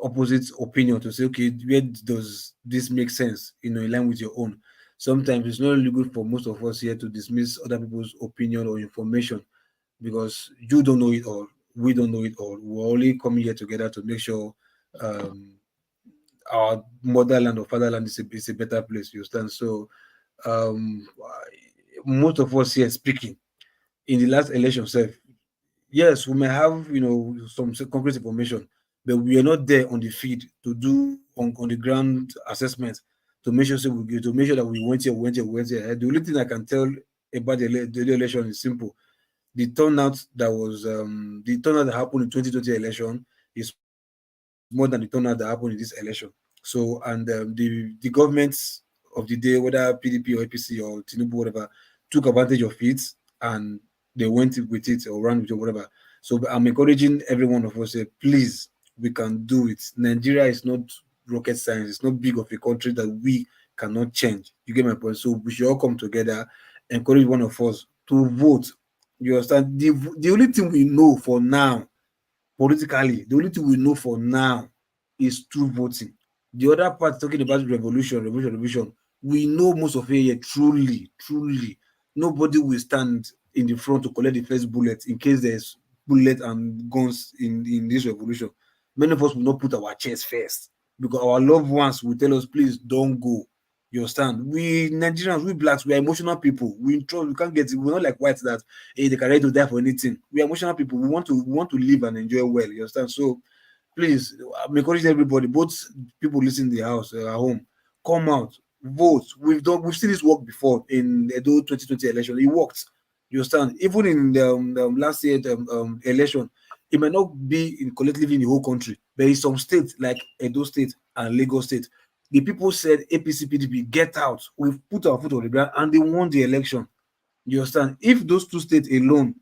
P: opposite opinion to say, okay, where does this make sense, in line with your own. Sometimes it's not really good for most of us here to dismiss other people's opinion or information, because you don't know it all, we don't know it all. We're only coming here together to make sure our motherland or fatherland is a better place, you understand? So most of us here speaking in the last election, yes, we may have some concrete information, but we are not there on the field to do on the ground assessment to make sure that we went here. The only thing I can tell about the election is simple. The turnout that happened in 2020 election is more than the turnout that happened in this election. So, and the governments of the day, whether PDP or APC or Tinubu, whatever, took advantage of it and they went with it or ran with it or whatever. So I'm encouraging every one of us, please, we can do it. Nigeria is not rocket science. It's not big of a country that we cannot change. You get my point? So we should all come together, encourage one of us to vote. You understand? The only thing we know for now, politically, the only thing we know for now is through voting. The other part talking about revolution, we know most of it here, truly. Nobody will stand in the front to collect the first bullet in case there's bullet and guns in this revolution. Many of us will not put our chest first because our loved ones will tell us, please don't go. You understand? We Nigerians, we blacks, we are emotional people. We can't get it. We're not like whites that hey, they can ready to die for anything. We are emotional people. We want to live and enjoy well. You understand? So please, I'm encouraging everybody, both people listening in the house, at home, come out, vote. We've seen this work before in the 2020 election. It worked. You understand? Even in the last year election, it might not be collectively in the whole country, but in some states like Edo State and Lagos State, the people said APC PDP get out. We've put our foot on the ground and they won the election. You understand? If those two states alone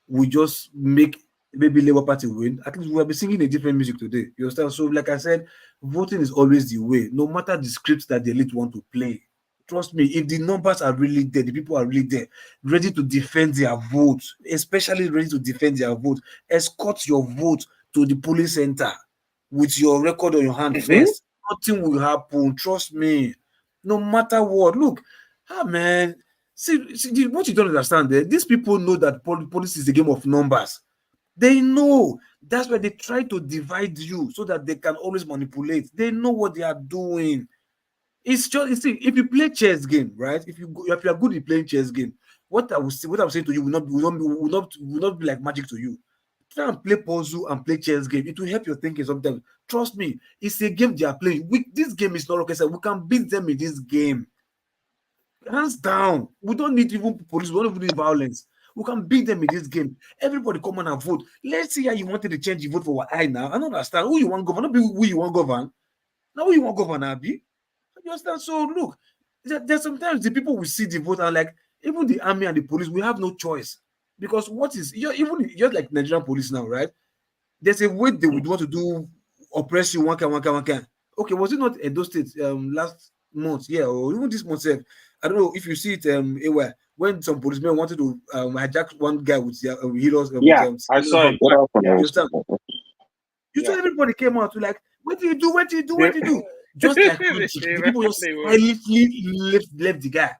P: we just make maybe Labour Party win, at least we'll be singing a different music today. You understand? So, like I said, voting is always the way, no matter the scripts that the elite want to play. Trust me, if the numbers are really there, the people are really there, ready to defend their vote, especially ready to defend their vote, escort your vote to the polling center with your record on your hand first. Nothing will happen. Trust me. No matter what. Look, man. See, what you don't understand there, these people know that politics is a game of numbers. They know. That's why they try to divide you so that they can always manipulate. They know what they are doing. It's just, you see, if you play chess game, right? If you are good at playing chess game, what I'm saying to you will not be like magic to you. Try and play puzzle and play chess game. It will help your thinking sometimes. Trust me, it's a game they are playing. This game is not rocket science. We can beat them in this game. Hands down. We don't need even police. We don't even need violence. We can beat them in this game. Everybody come on and vote. Let's see how you wanted to change your vote for what I now. I don't understand who you want govern. Not be who you want govern. Now who you want govern, Abi? You understand? So look, there's sometimes the people will see the vote and like even the army and the police, we have no choice because you're like Nigerian police now, right? There's a way they would want to do oppress you one can. Okay, was it not Edo State last month? Yeah, or even this month? I don't know if you see it anywhere when some policemen wanted to hijack one guy with heroes.
I: I saw it.
P: You saw everybody came out to like, what do you do? Just like the people just silently left the guy.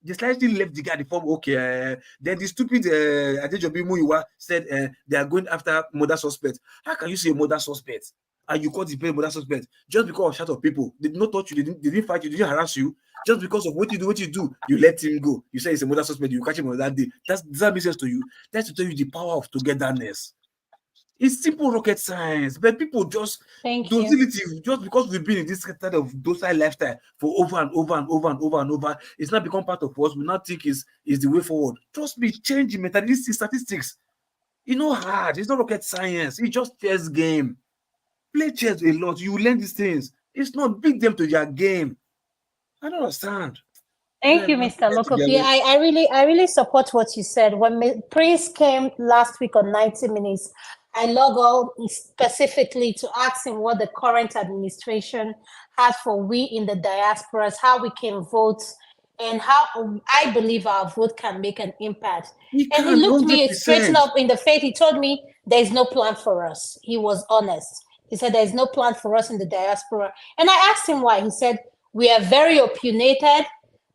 P: They slightly left the guy the form. Okay, then the stupid Adejobi Muyiwa said they are going after murder suspect. How can you say murder suspect? And you call the murder suspect just because of shot of people? They did not touch you. They didn't fight you. They didn't harass you. Just because of what you do, you let him go. You say it's a murder suspect. You catch him on that day. Does that make sense to you? That's to tell you the power of togetherness. It's simple rocket science, but people just docility just because we've been in this kind of docile lifestyle for over and over. It's not become part of us. We not think is the way forward. Trust me, change the mentality, statistics. It's not hard. It's not rocket science. It's just chess game. Play chess a lot. You learn these things. It's not beat them to their game. I don't understand.
Q: Thank you, Mr. Lokopi. I really support what you said. When Prince came last week on 90 Minutes, I logged on specifically to ask him what the current administration has for we in the diasporas, how we can vote, and how I believe our vote can make an impact. And he looked me straight up in the face. He told me there's no plan for us. He was honest. He said there's no plan for us in the diaspora. And I asked him why. He said, we are very opinionated,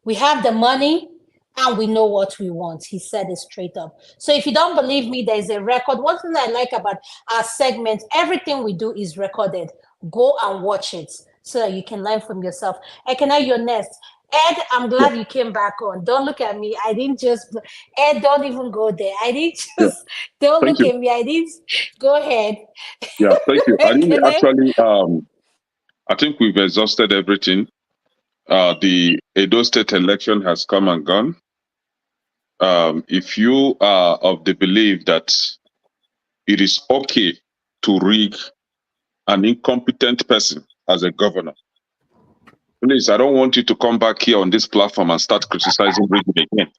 Q: we have the money, and we know what we want. He said it straight up. So if you don't believe me, there's a record. One thing I like about our segment, everything we do is recorded. Go and watch it so that you can learn from yourself. Ekene, you're next. Ed, I'm glad you came back on. Don't look at me. I didn't just, Ed, don't even go there. I didn't just, don't look at me. I didn't, go ahead.
O: Yeah, thank you. I didn't actually, I think we've exhausted everything. The Edo State election has come and gone. If you are of the belief that it is okay to rig an incompetent person as a governor, please, I don't want you to come back here on this platform and start criticizing rigging again.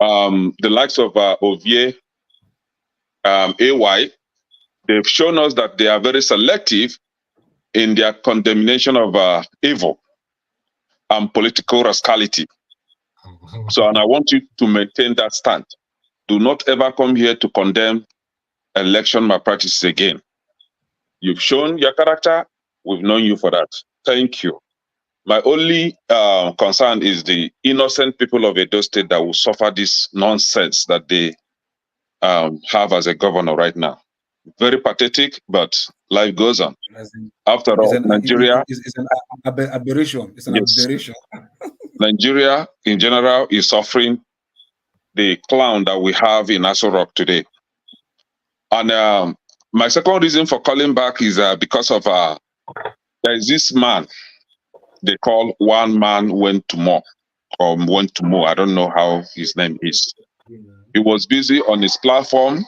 O: The likes of Ovie, AY, they've shown us that they are very selective in their condemnation of evil. and political rascality. So, and I want you to maintain that stand. Do not ever come here to condemn election malpractices again. You've shown your character. We've known you for that. Thank you. My only concern is the innocent people of Edo State that will suffer this nonsense that they have as a governor right now. Very pathetic, but life goes on. After all, Nigeria...
P: It's an aberration. It's an
O: Yes.
P: aberration.
O: Nigeria, in general, is suffering the clown that we have in Aso Rock today. And my second reason for calling back is because of there is this man they call One Man Went to More, or Went to More. I don't know how his name is. He was busy on his platform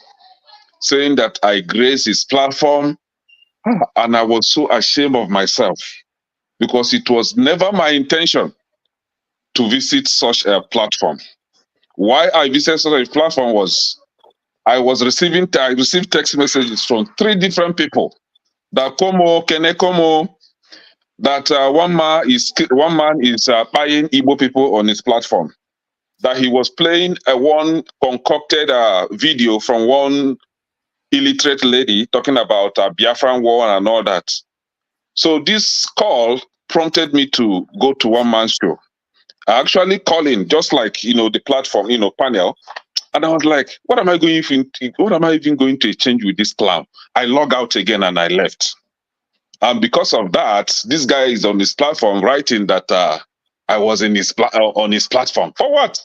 O: saying that I graced his platform, and I was so ashamed of myself because it was never my intention to visit such a platform. Why I visited such a platform was I received text messages from 3 different people that Kene, that one man is buying Igbo people on his platform. That he was playing one concocted video from one illiterate lady talking about Biafran war and all that. So this call prompted me to go to one man's show. I actually called in, just like the platform, panel, and I was like, what am I even going to exchange with this clown? I log out again and I left. And because of that, this guy is on his platform writing that I was on his platform. For what?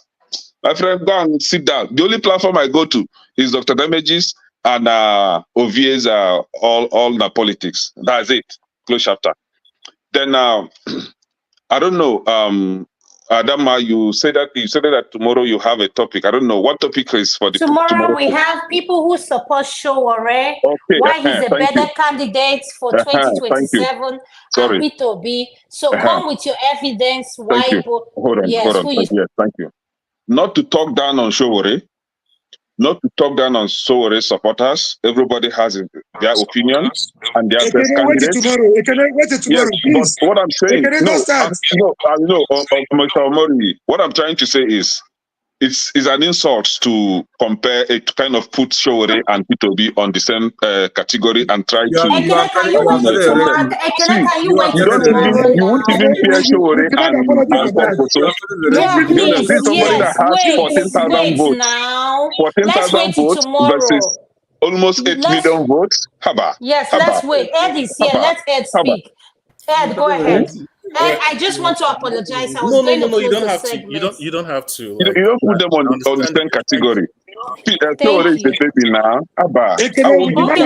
O: My friend, go and sit down. The only platform I go to is Dr. Damages and OVA's all the politics. That's it. Close chapter. Then I don't know. Adama, you said that tomorrow you have a topic. I don't know what topic is for the
Q: Tomorrow we have people who support Showore,
O: okay,
Q: why he's a
O: thank
Q: better
O: you.
Q: candidate for
O: Thank you.
Q: 2027
O: Sorry.
Q: and P2B. So come with your evidence why
O: Thank you. Hold on. Yes, thank you. Not to talk down on Showore, not to talk down on Showore supporters. Everybody has their opinion and their best candidate. Yes, but what I'm saying, Mr. Omori, what I'm trying to say is, it's an insult to compare it, kind of put Showore and P2B on the same category and try to.
Q: Ekene, can you wait till tomorrow? Ekene, can you wait till tomorrow
O: You won't
Q: now?
O: even hear Showore and Oposo.
Q: Yeah, please.
O: This is somebody that has 14,000
Q: wait
O: votes.
Q: now.
O: 14,000
Q: Let's wait till
O: votes
Q: tomorrow.
O: versus almost 8 million votes. Haba.
Q: Yes,
O: Haba.
Q: let's wait. Ed is here.
O: Haba.
Q: Let Ed
O: Haba.
Q: speak. Ed, go ahead. Ed, I just want to apologize. I was going to close
A: You don't
Q: the
A: have to.
Q: segment.
A: You don't have to.
O: You don't put them on the same category.
Q: Thank you.
O: The baby now. Haba.
Q: Okay,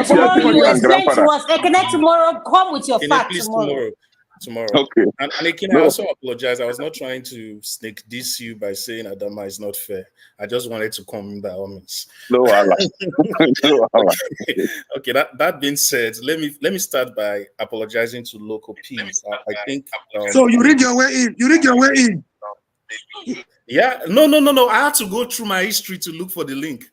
Q: tomorrow you explain to us. Ekene, tomorrow, come with your facts
A: Please,
Q: tomorrow.
A: tomorrow.
O: Okay.
A: And again, I also apologize. I was not trying to snake diss you by saying Adama is not fair. I just wanted to come in by all means.
O: No,
A: Okay. That being said, let me start by apologizing to local peace. I think.
M: So you read your way in. You read your way in.
A: Yeah. No. I had to go through my history to look for the link.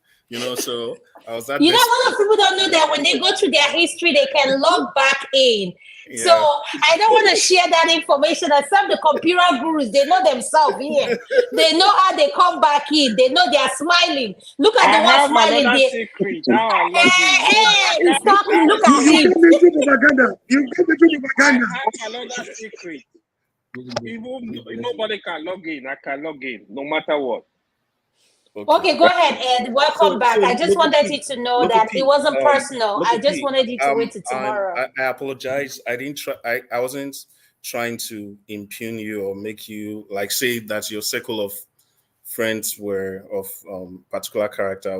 A: So I was that.
Q: You know, a lot of people don't know that when they go through their history, they can log back in.
A: Yeah.
Q: So I don't want to share that information. And some of the computer gurus, they know themselves here. They know how they come back in. They know they are smiling. Look at the one smiling there. He's talking. Look at him.
M: You get propaganda. You get propaganda.
G: I have another secret. Even nobody can log in. I can log in, no matter what.
Q: Okay, go ahead, Ed. Welcome back. I just wanted you to know that it wasn't personal. I just wanted you to wait till tomorrow.
A: I apologize. I didn't try. I wasn't trying to impugn you or make you say that your circle of friends were of particular character.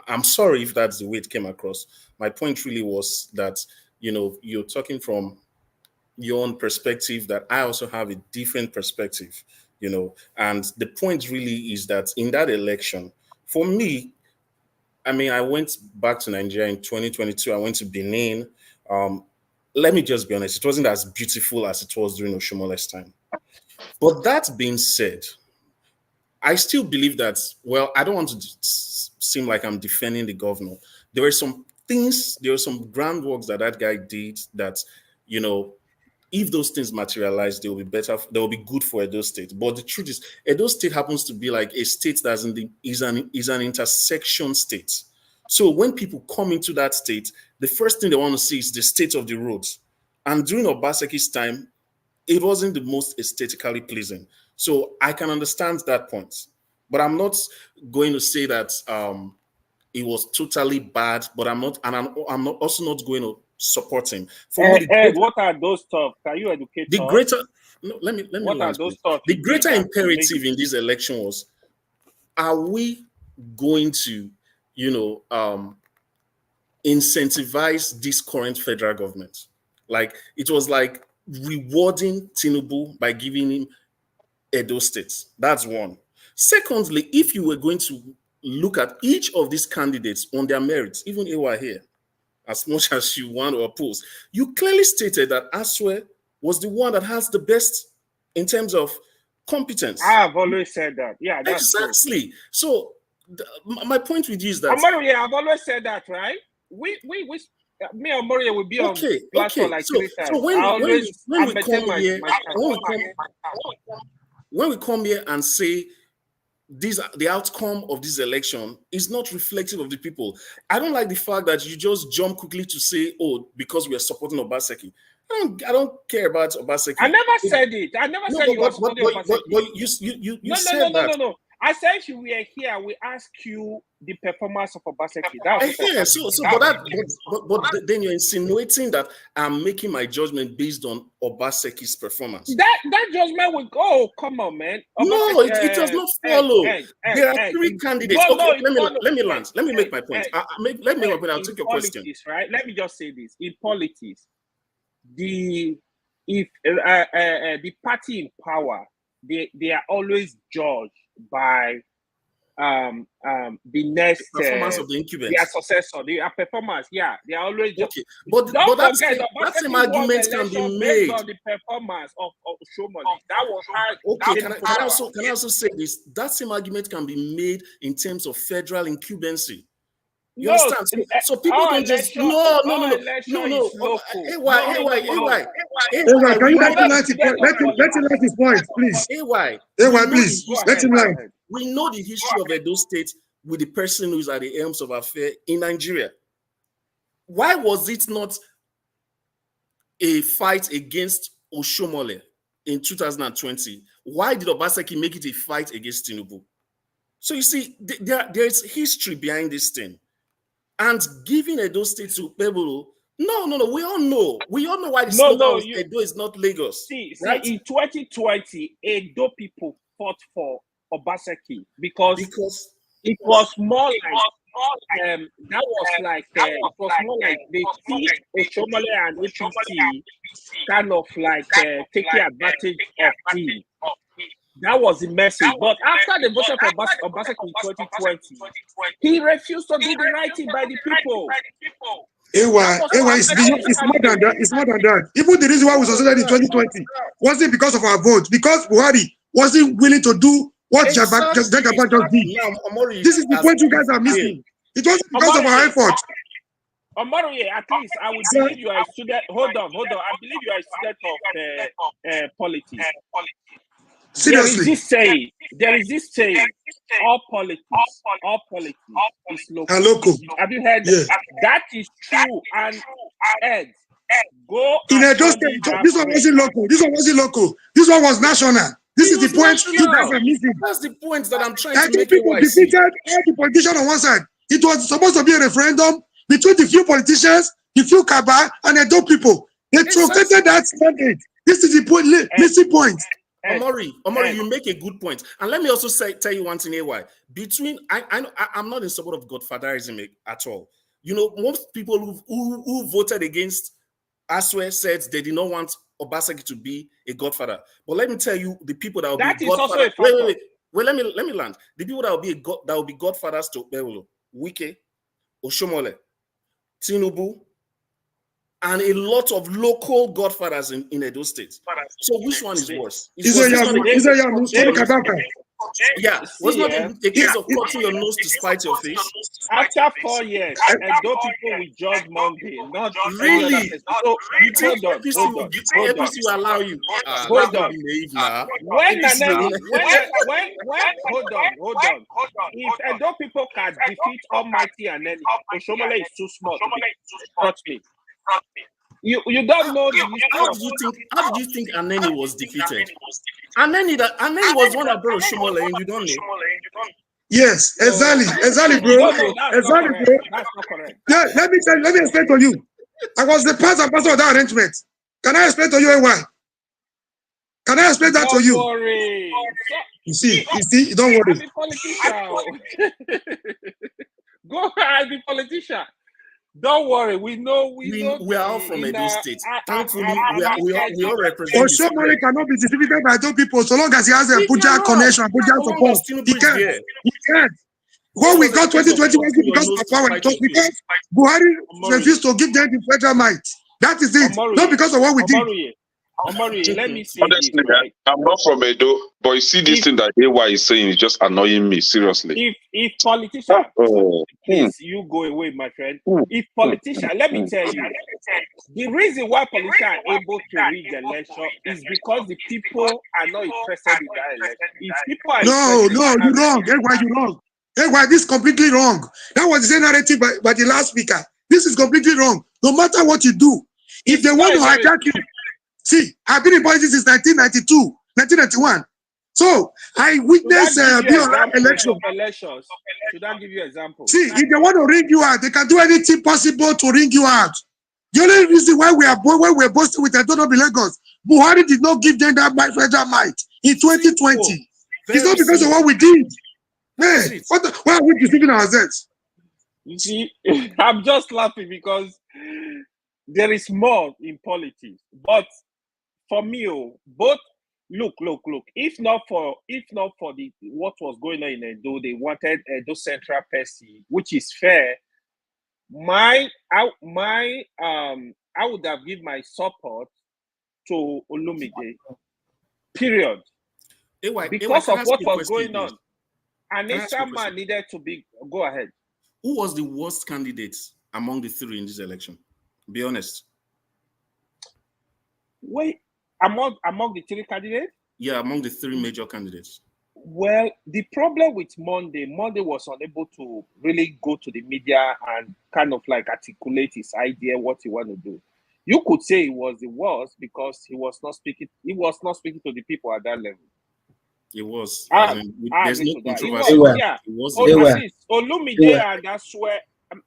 A: I'm sorry if that's the way it came across. My point really was that you're talking from your own perspective, that I also have a different perspective. And the point really is that in that election, for me, I went back to Nigeria in 2022. I went to Benin. Let me just be honest, it wasn't as beautiful as it was during Oshiomole's time. But that being said, I still believe that, I don't want to seem like I'm defending the governor. There were some things, there were some groundworks that guy did that, if those things materialize, they will be better. They will be good for Edo State. But the truth is, Edo State happens to be like a state that's is an intersection state. So when people come into that state, the first thing they want to see is the state of the roads. And during Obaseki's time, it wasn't the most aesthetically pleasing. So I can understand that point. But I'm not going to say that it was totally bad, but I'm not also not going to support him. For me,
G: what are those stuff? Can you educate
A: the
G: us?
A: greater no, let me
G: What are those stuff?
A: the greater imperative in this election was, are we going to, incentivize this current federal government? Like, it was like rewarding Tinubu by giving him Edo State. That's one. Secondly, if you were going to look at each of these candidates on their merits, even Ewa here, as much as you want to oppose, you clearly stated that Aswe was the one that has the best in terms of competence.
G: I've always said that. Yeah, that's
A: exactly. True. So my point with you is that
G: Omoruye, I've always said that, right? Me and Omoruye will be on platform like 3 times. So
A: when we come here and say the outcome of this election is not reflective of the people, I don't like the fact that you just jump quickly to say, oh, because we are supporting Obaseki. I don't care about Obaseki.
G: I never said it. I never said you were supporting Obaseki.
A: But you said that.
G: No. I said if we are here, we ask you the performance of Obaseki.
A: But then you're insinuating that I'm making my judgment based on Obaseki's performance.
G: That judgment will go. Come on, man.
A: No, it does not follow. There are 3 candidates. Okay, let me land. Let me make my point. Let me make my point. I'll take your question.
G: Right? Let me just say this. In politics, the party in power, they are always judged by the next
A: performance of the incumbent,
G: their successor, their performance. Yeah, they are always just
A: okay. But that same argument can be made
G: on the performance of Oshiomhole. That was hard.
A: Okay, can I also say this? That same argument can be made in terms of federal incumbency. You understand? So people don't just no.
M: Can you let him let his point, please? Please let him land.
A: We know the history of Edo State with the person who is at the helms of affair in Nigeria. Why was it not a fight against Oshiomole in 2020? Why did Obaseki make it a fight against Tinubu? So you see, there is history behind this thing. And giving Edo State to Pebble, no, we all know why the slogan of Edo is not Lagos.
G: See, in 2020, Edo people fought for Obaseki because it was more like it was more like they see Oshiomole and APC kind of like taking advantage of him. That was the message. But after the vote for Obaseki in 2020, he refused to do the right thing by the people.
M: It's more than that. It's more than that. Even the reason why we succeeded in 2020 wasn't because of our vote, because Buhari wasn't willing to do what Jagaban just did. This is the point you guys are missing. It wasn't because of our effort.
G: Omoruye, at least I would believe you are a student. Hold on. I believe you are a student of politics.
M: Seriously.
G: There is this saying, all politics is local. Have you heard that? That is true. And Ed, go
M: in Edo State. This one wasn't local. This one was national. This is the point you guys are missing.
A: That's the point that I'm trying to make.
M: People defeated all the politicians on one side. It was supposed to be a referendum between the few politicians, the few Kaba, and Edo people. They truncated that mandate. This is the point, missing point.
A: Omori, you make a good point. And let me also tell you one thing, AY. I'm not in support of godfatherism at all. You know, most people who voted against Aswe said they did not want Obaseki to be a godfather. But let me tell you, the people that will be godfathers. Wait, let me land. The people that will be godfathers to Bewolo, Wike, Oshiomole, Tinubu, and a lot of local godfathers in Edo State. So which one is worse? Yeah, was not a case of cutting your nose to spite your face.
G: After 4 years, and those people will judge Monday, not any other
A: Really?
G: person. So
A: You think
G: hold on.
A: APC will allow you?
G: Hold
A: Let's not
G: on.
A: be naive now.
G: When
A: APC will-
G: hold on. If Edo people can defeat Almighty and then Oshiomole is too small to be, trust me. You don't know the history
A: How
G: of.
A: did you think Aneni was defeated? Aneni was one that brought Oshiomole in. You don't know.
M: Yes, exactly, bro.
G: No, that's not correct.
M: Bro.
G: That's not correct.
M: Yeah, let me explain to you. I was the part and parcel of that arrangement. Can I explain to you why? Can I explain that to you?
G: Don't worry.
M: You see, don't worry.
G: I'm a politician. Go ahead, be politician. Don't worry, we know.
A: We are all from Edo State. Thankfully, we all represent.
M: Oshiomole cannot be distributed by those people so long as he has a Abuja connection, Abuja support. He can't. When we got 2021 because of power, it was because Buhari refused to give them the federal might. That is it. Not because of what we did.
G: Omori, let me say
O: Honestly,
G: this, right?
O: I'm not from Edo, but you see this thing that AY is saying is just annoying me, seriously.
G: If politician, please, you go away, my friend. If politician, let me tell you, the reason why politicians are able to rig the election is because the people are not interested in that election. If people are
M: you're wrong. You're wrong. This is completely wrong. That was the same narrative by the last speaker. This is completely wrong. No matter what you do, if they want to hijack you, see, I've been in politics since 1992, 1991. So I witnessed election.
G: Should I give you examples?
M: See, if they want to ring you out, they can do anything possible to ring you out. The only reason why we're boasting with autonomy Lagos, Buhari did not give them that federal might in 2020. It's not because of what we did. Man, why are we deceiving ourselves?
G: You see, I'm just laughing because there is more in politics. But for me, both look. If not for the what was going on in Edo, they wanted Edo Central Percy, which is fair. I would have given my support to Olumide. Period. Because of what was going on. And man needed to be. Go ahead.
A: Who was the worst candidate among the three in this election? Be honest.
G: Wait, among the three candidates?
A: Yeah, among the three major candidates.
G: Well, the problem with Monday was unable to really go to the media and kind of like articulate his idea, what he want to do. You could say it was the worst because he was not speaking to the people at that level.
A: It was.
G: There's
A: no
G: controversy. Olumide, and that's where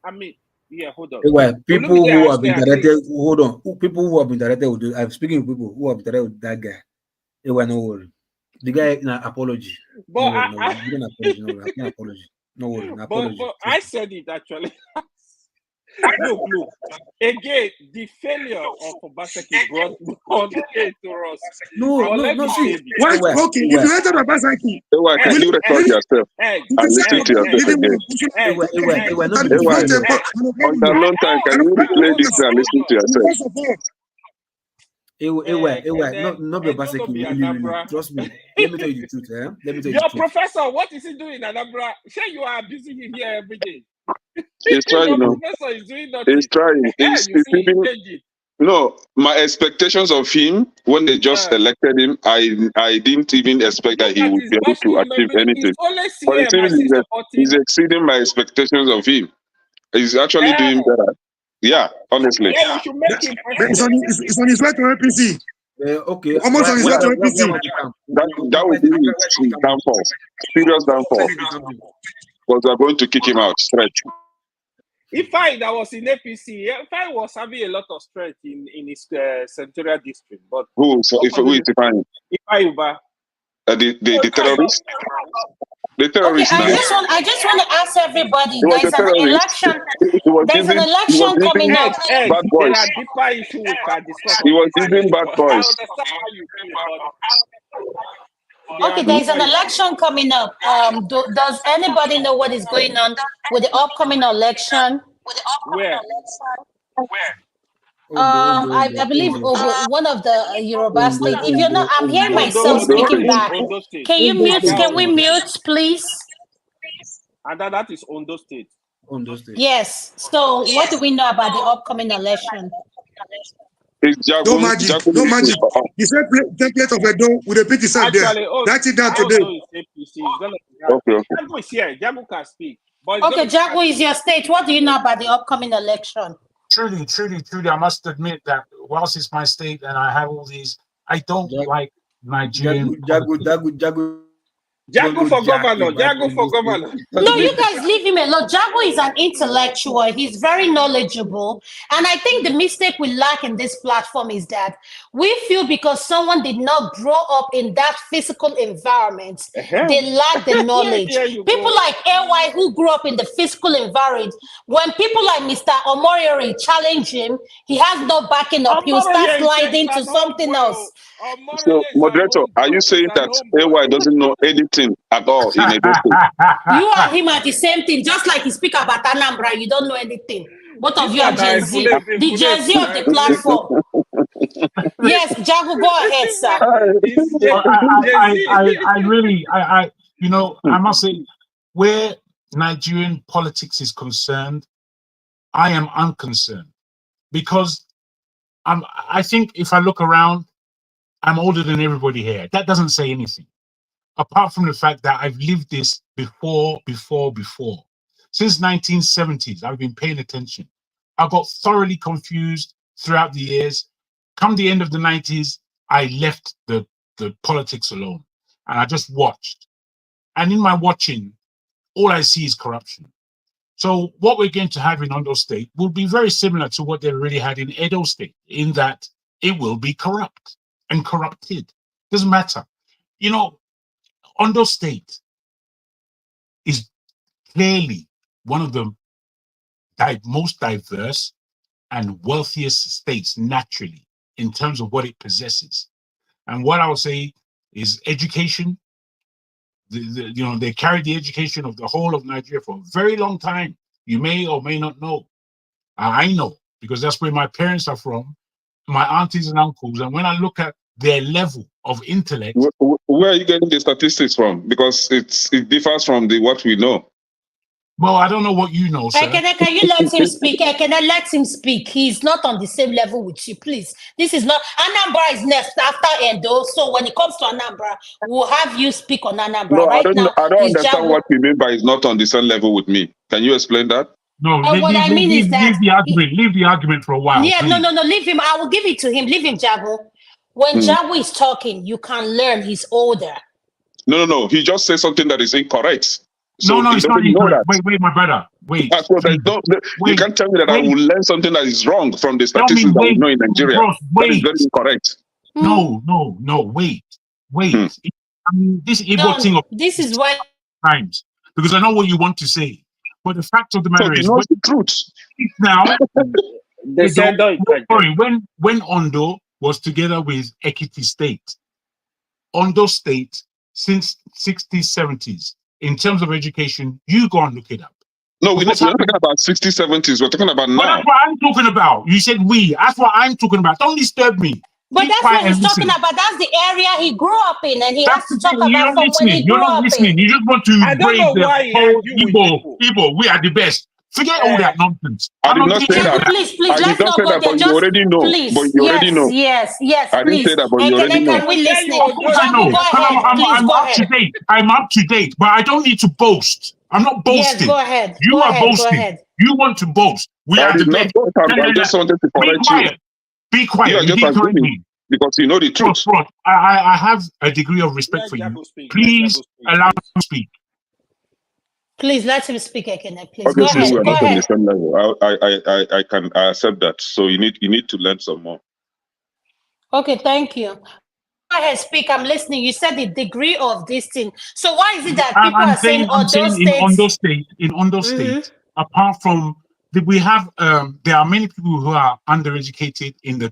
G: I mean. Yeah, hold on.
P: People who have been directed. Hold on. People who have been directed with. I'm speaking with people who have been directed with that guy. They were no worry. The guy, no apology.
G: But
P: no apology. No worry. No apology.
G: But I said it actually. Look. Again, the failure of Obaseki brought it to us.
M: No. See, why? Okay, if you enter Obaseki,
O: can you record yourself and listen to yourself again? On the long time, can you replay this and listen to yourself?
P: Not be Obaseki. Trust me. Let me tell you the truth. Let me tell you the truth.
G: Your professor, what is he doing in Anambra? Sure, you are abusing him here every day.
O: He's trying, He's trying. No, my expectations of him when they just elected him, I didn't even expect that he would be able to achieve anything. But it seems he's exceeding my expectations of him. He's actually doing better. Yeah, honestly.
G: Yeah, we should make him
M: it's on his way to APC.
P: Okay.
M: Almost on his way to APC.
O: That would be his downfall. Serious downfall. Because they're going to kick him out straight.
G: If I was in APC, if I was having a lot of strength in his senatorial district, but
O: who is defining? The terrorist. The terrorist.
Q: Okay, I just want to ask everybody. There's an election. There's an election coming up.
O: Bad boys. He was using bad boys.
Q: Okay, there's an election coming up. Does anybody know what is going on with the upcoming election?
G: Where?
Q: I believe one of the Yoruba state. If you're not, I'm hearing myself speaking back. Can you mute? Can we mute, please?
G: And that is Ondo State.
P: Ondo State.
Q: Yes. So, what do we know about the upcoming election?
M: No magic, no magic. You said template of Edo with a pity sign there. Write it down today.
O: Okay.
G: Jago is here. Jago can speak.
Q: Okay, Jago is your state. What do you know about the upcoming election?
D: Truly, I must admit that whilst it's my state and I have all these, I don't like Nigerian.
G: Jago for governor. Jago for governor.
Q: No, you guys leave him alone. Jago is an intellectual. He's very knowledgeable. And I think the mistake we lack in this platform is that we feel because someone did not grow up in that physical environment, they lack the knowledge. People like AY who grew up in the physical environment, when people like Mr. Omoriori challenge him, he has no backing up. He'll start sliding to something else.
O: So, moderator, are you saying that AY doesn't know anything at all in Edo State?
Q: You and him are the same thing, just like you speak about Anambra, you don't know anything. Both of you are Gen Z, the Gen Z of the platform. Yes, Jago, go ahead, sir.
D: I really, you know, I must say, where Nigerian politics is concerned, I am unconcerned because I think if I look around, I'm older than everybody here. That doesn't say anything. Apart from the fact that I've lived this before. Since 1970s, I've been paying attention. I got thoroughly confused throughout the years. Come the end of the 90s, I left the politics alone and I just watched. And in my watching, all I see is corruption. So what we're going to have in Ondo State will be very similar to what they already had in Edo State, in that it will be corrupt and corrupted. Doesn't matter. You know, Ondo State is clearly one of the most diverse and wealthiest states naturally in terms of what it possesses. And what I would say is education. You know, they carried the education of the whole of Nigeria for a very long time. You may or may not know. I know, because that's where my parents are from, my aunties and uncles. And when I look at their level of intellect.
O: Where are you getting the statistics from? Because it differs from what we know.
D: Well, I don't know what you know, sir.
Q: Can you let him speak? Can I let him speak? He's not on the same level with you, please. This is not, Anambra is next after Endo. So when it comes to Anambra, we'll have you speak on Anambra.
O: No,
Q: right
O: I don't understand
Q: Jago.
O: what you mean by it's not on the same level with me. Can you explain that?
D: No, leave the argument for a while.
Q: Yeah,
D: please.
Q: no, leave him. I will give it to him. Leave him, Jago. When Jago is talking, you can learn. He's older.
O: No. He just said something that is incorrect. So
D: no, it's not incorrect. Wait, my brother. Wait.
O: You can't tell me that I will learn something that is wrong from the statistics that we know in Nigeria. That is very incorrect.
D: No, wait. I mean, this Igbo thing of
Q: this is why
D: times, because I know what you want to say. But the fact of the matter is,
O: what's the truth?
D: Now, when Ondo was together with Ekiti State, Ondo State since 60s, 70s, in terms of education, you go and look it up.
O: No, we're not talking about 60s, 70s. We're talking about now.
D: But that's what I'm talking about. You said we. That's what I'm talking about. Don't disturb me.
Q: But that's what he's talking about. That's the area he grew up in, and he has to talk about from when he grew up in.
D: You're not listening. You just want to break the whole Igbo. We are the best. Forget all that nonsense.
O: I did not say that.
Q: Please,
O: I
Q: let's not go there.
O: You already know.
Q: Please,
O: but you already know.
Q: Yes,
O: I didn't say that, but you already know.
Q: Can we listen?
D: I'm up to date. I'm up to date, but I don't need to boast. I'm not boasting.
Q: Yes, go ahead.
D: You are boasting. You want to boast. We are the best.
O: I just wanted to correct you.
D: Be quiet.
O: You are just agreeing because you know the truth.
D: I have a degree of respect for you. Please allow me to speak.
Q: Please let him speak, Ekene. Please
O: Obviously,
Q: go ahead.
O: We're not on the same level. I can accept that. So you need to learn some more.
Q: Okay, thank you. Go ahead, speak. I'm listening. You said the degree of this thing. So why is it that people are saying
D: in Ondo State, apart from we have there are many people who are undereducated in the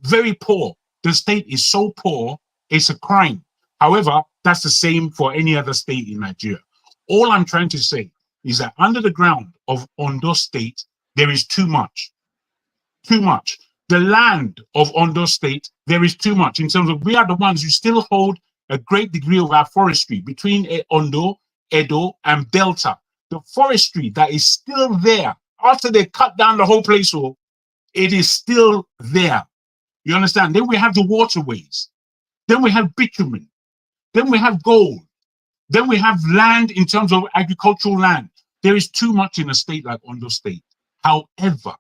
D: very poor. The state is so poor, it's a crime. However, that's the same for any other state in Nigeria. All I'm trying to say is that under the ground of Ondo State, there is too much. too much. The land of Ondo State, there is too much in terms of we are the ones who still hold a great degree of our forestry between Ondo, Edo, and Delta. The forestry that is still there after they cut down the whole place, so it is still there. You understand? Then we have the waterways. Then we have bitumen. Then we have gold. Then we have land in terms of agricultural land. There is too much in a state like Ondo State. However,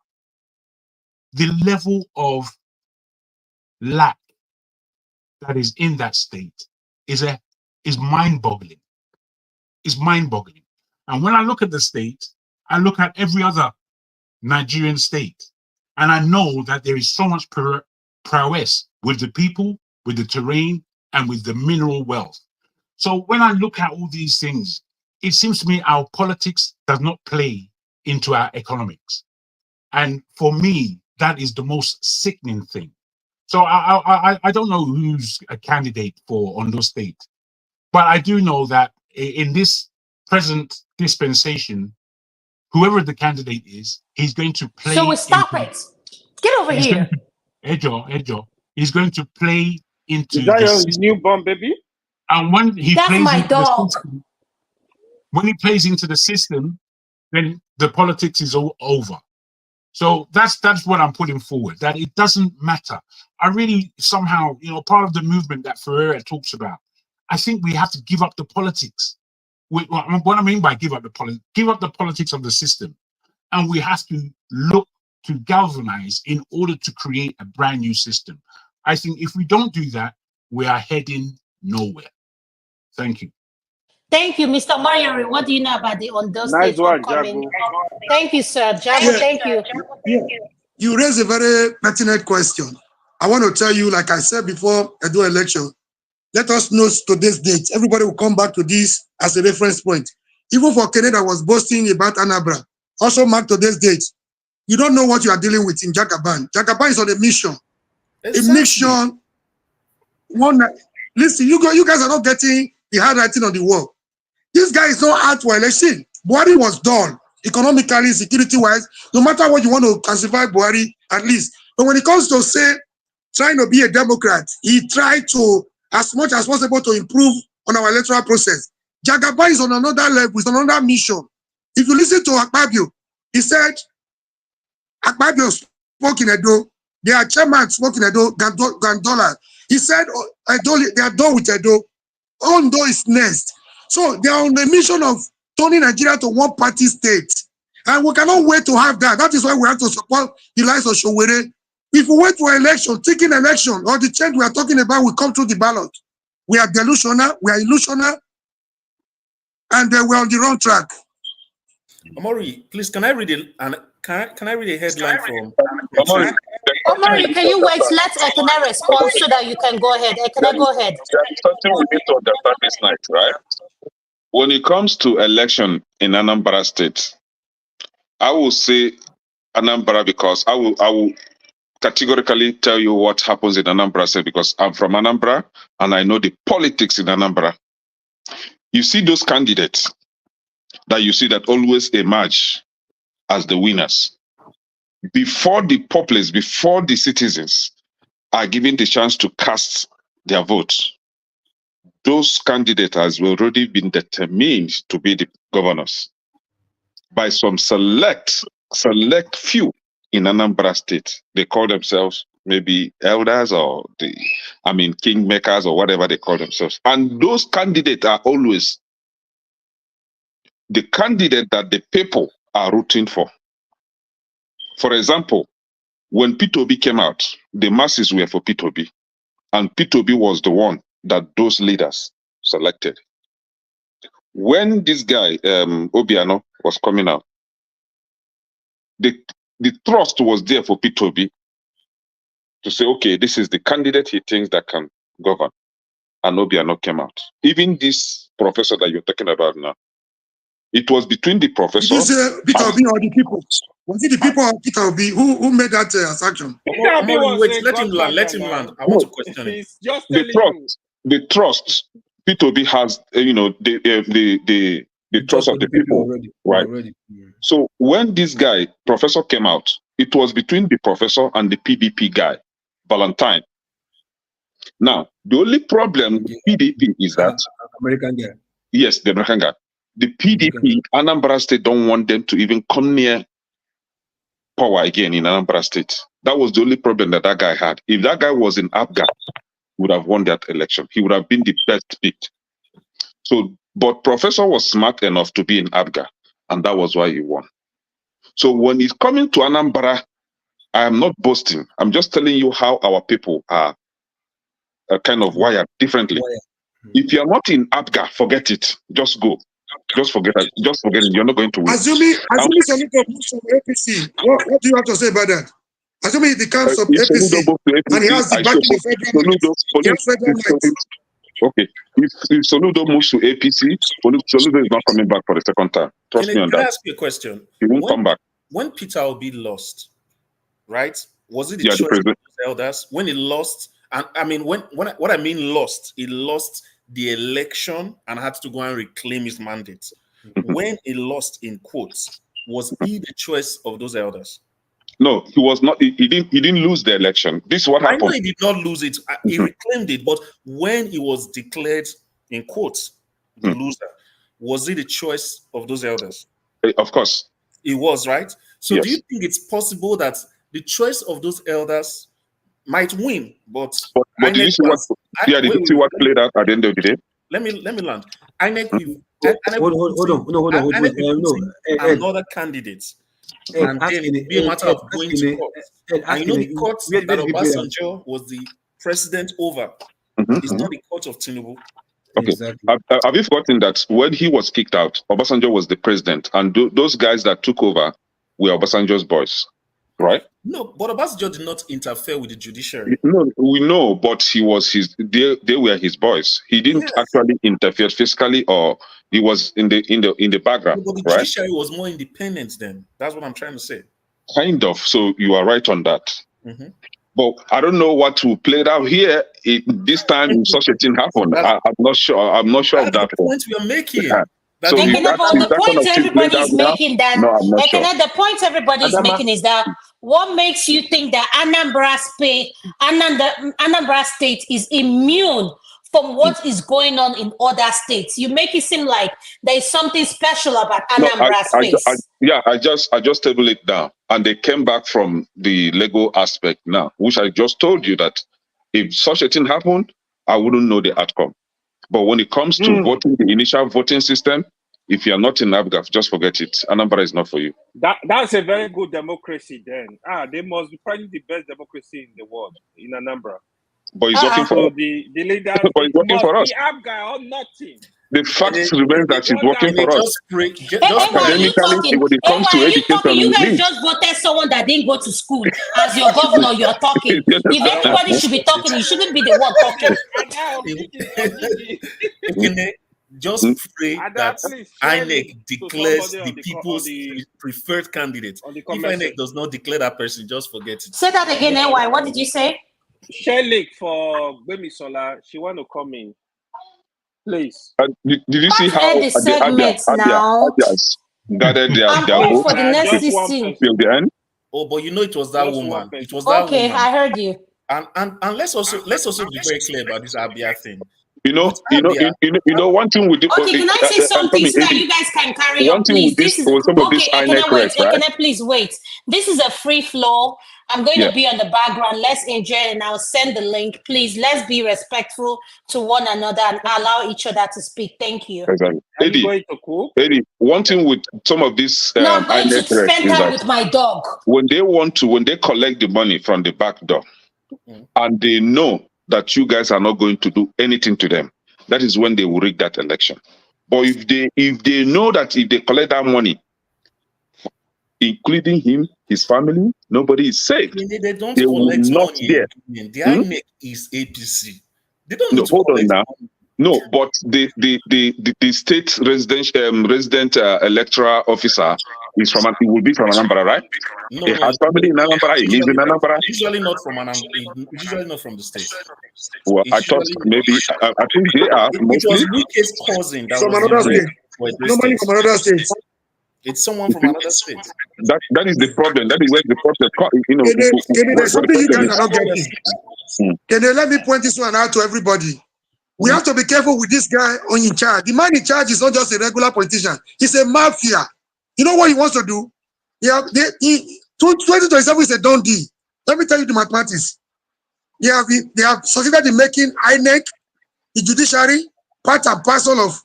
D: the level of lack that is in that state is mind-boggling. It's mind-boggling. And when I look at the state, I look at every other Nigerian state, and I know that there is so much prowess with the people, with the terrain, and with the mineral wealth. So when I look at all these things, it seems to me our politics does not play into our economics. And for me, that is the most sickening thing. So I don't know who's a candidate for Ondo State, but I do know that in this present dispensation, whoever the candidate is, he's going to play.
Q: So we stop it. Get over here.
D: Ejo, he's going to play into
G: Is that
D: the
G: your
D: system.
G: newborn baby?
D: And when he
Q: That's
D: plays
Q: my
D: into
Q: dog.
D: the system, when he plays into the system, then the politics is all over. So that's what I'm putting forward, that it doesn't matter. I really somehow, part of the movement that Ferreira talks about, I think we have to give up the politics. What I mean by give up the politics of the system. And we have to look to galvanize in order to create a brand new system. I think if we don't do that, we are heading nowhere. Thank you.
Q: Thank you, Mr. Mayori. What do you know about the Ondo
G: Nice
Q: State
G: one,
Q: upcoming?
G: Jabu.
Q: Thank you, sir. Jabu, thank you.
M: Yeah. You raise a very pertinent question. I want to tell you, like I said before, Edo election, let us know today's date. Everybody will come back to this as a reference point. Even for Canada was boasting about Anambra, also mark today's date. You don't know what you are dealing with in Jakaban. Jakaban is on a mission.
A: Exactly.
M: A mission. Listen, you guys are not getting the handwriting on the wall. This guy is not out for election. Buhari was done economically, security-wise. No matter what you want to classify Buhari, at least. But when it comes to say trying to be a Democrat, he tried to, as much as possible, to improve on our electoral process. Jagaba is on another level, is on another mission. If you listen to Akpabio, he said, Akpabio spoke in Edo, their chairman spoke in Edo, Gandola. He said, Edo, they are done with Edo. Ondo is next. So they are on the mission of turning Nigeria to one-party state. And we cannot wait to have that. That is why we have to support the likes of Showere. If we wait for election, taking election, or the change we are talking about will come through the ballot. We are delusional, we are illusional, and we're on the wrong track.
A: Omori, please, can I read it? And can I read a headline from
Q: Omori, can you wait? Let Ekene respond so that you can go ahead. Ekene, go ahead.
O: There's something we need to understand this night, right? When it comes to election in Anambra State, I will say Anambra because I will categorically tell you what happens in Anambra State because I'm from Anambra and I know the politics in Anambra. You see those candidates that you see that always emerge as the winners. Before the populace, before the citizens are given the chance to cast their votes, those candidates have already been determined to be the governors by some select few in Anambra State. They call themselves maybe elders or kingmakers or whatever they call themselves. And those candidates are always the candidate that the people are rooting for. For example, when P2B came out, the masses were for P2B. And P2B was the one that those leaders selected. When this guy, Obiano, was coming out, the trust was there for P2B to say, okay, this is the candidate he thinks that can govern. And Obiano came out. Even this professor that you're talking about now, it was between the professor.
M: Did you say Peter Obi or the people? Was it the people or Peter Obi who made that assumption?
A: Wait, let him land. Let him land. I want to question him.
G: Just
O: the trust P2B has, the trust of the people, right? So when this guy, professor, came out It was between the professor and the PDP guy, Valentine. Now, the only problem with PDP is that
P: American guy.
O: yes, the American guy. The PDP, Anambra State don't want them to even come near power again in Anambra State. That was the only problem that guy had. If that guy was in Abga, he would have won that election. He would have been the best picked. So, but Professor was smart enough to be in Abga, and that was why he won. So when he's coming to Anambra, I am not boasting. I'm just telling you how our people are kind of wired differently. If you're not in Abga, forget it. Just go. Just forget it. Just forget it. You're not going to win.
M: Assuming Soludo moves from APC, what do you have to say about that? Assuming he becomes of APC, and he has the backing of federal might.
O: Okay. If Soludo moves to APC, Soludo is not coming back for the second time. Trust me on that.
A: Can I ask you a question?
O: He won't come back.
A: When Peter Obi lost, right? Was it the
O: Yeah,
A: choice
O: the
A: of
O: president.
A: those elders? When he lost, and I mean, what I mean lost, he lost the election and had to go and reclaim his mandate. When he lost, in quotes, was he the choice of those elders?
O: No, he was not. He didn't lose the election. This is what happened.
A: I know he did not lose it. He reclaimed it, but when he was declared, in quotes, the loser, was he the choice of those elders?
O: Of course.
A: It was, right? So
O: Yes.
A: do you think it's possible that the choice of those elders might win, but
O: did you see what? Did you see what played out at the end of the day?
A: Let me land. INEC
P: Hold on.
A: another candidate. And then it will be a matter of going to court. And you know the court that Obasanjo was the president over. It's not the court of Tinubu.
O: Okay. Exactly. Have you forgotten that when he was kicked out, Obasanjo was the president, and those guys that took over were Obasanjo's boys, right?
A: No, but Obasanjo did not interfere with the judiciary.
O: No, we know, but he was they were his boys. He didn't actually interfere fiscally, or he was in the background,
A: No, but the
O: right?
A: judiciary was more independent then. That's what I'm trying to say.
O: Kind of. So you are right on that. But I don't know what will play out here. This time, such a thing happened. I'm not sure. I'm not sure of that.
A: The point we are making.
O: So
Q: the point everybody is making that
O: no, I'm not sure.
Q: the point everybody is making is that what makes you think that Anambra State is immune from what is going on in other states? You make it seem like there is something special about Anambra space.
O: I just table it down, and they came back from the legal aspect now, which I just told you that if such a thing happened, I wouldn't know the outcome. But when it comes to voting, the initial voting system, if you are not in Abgaf, just forget it. Anambra is not for you.
G: That's a very good democracy then. They must be probably the best democracy in the world, in Anambra.
O: But it's working for us.
G: The leader
O: but it's working for us.
G: The Abga or nothing.
O: The fact remains that it's working for us. Academically, when it comes to education,
Q: you guys just voted someone that didn't go to school as your governor. You're talking. If everybody should be talking, you shouldn't be the one talking.
A: Just pray that INEC declares the people's preferred candidate. If INEC does not declare that person, just forget it.
Q: Say that again, NY. What did you say?
G: Shelik for Gbemisola. She want to come in. Please.
O: Did you see how
Q: the segments now?
O: Gathered their
Q: vote for the next
O: till the end?
A: Oh, but you know it was that woman. It was
Q: that
A: woman.
Q: Okay, I heard you.
A: And let's also be very clear about this Abia thing.
O: You know, one thing with
Q: okay, can I say something so that you guys can carry on, please? Please wait. This is a free flow. I'm going to be on the background. Let's enjoy it, and I'll send the link. Please, let's be respectful to one another and allow each other to speak. Thank you.
O: Exactly. Eddie, one thing with some of this
Q: no, I'm going to spend time with my dog.
O: When they collect the money from the back door, and they know that you guys are not going to do anything to them, that is when they will rig that election. But if they know that if they collect that money, including him, his family, nobody is safe.
A: They don't
O: they will
A: collect
O: not
A: money.
O: there.
A: The INEC is APC. They don't
O: No,
A: need to
O: hold on
A: collect
O: now.
A: money.
O: No, but the state resident electoral officer he will be from Anambra, right?
A: No,
O: he has family in Anambra. He lives in Anambra.
A: Usually not from Anambra. Usually not from the state.
O: Well, I thought maybe I think they are
A: It
O: mostly
A: was Wike's cousin that
M: from
A: was
M: another
A: the
M: state. Normally from another state.
A: It's someone from another state.
O: That is the problem. That is where the problem.
M: There's something you guys are not
O: problem
M: getting. Can you let me point this one out to everybody? We have to be careful with this guy in charge. The man in charge is not just a regular politician. He's a mafia. You know what he wants to do? 2027 is a done deal. Let me tell you the mathematics. They have succeeded in making INEC, the judiciary, part and parcel of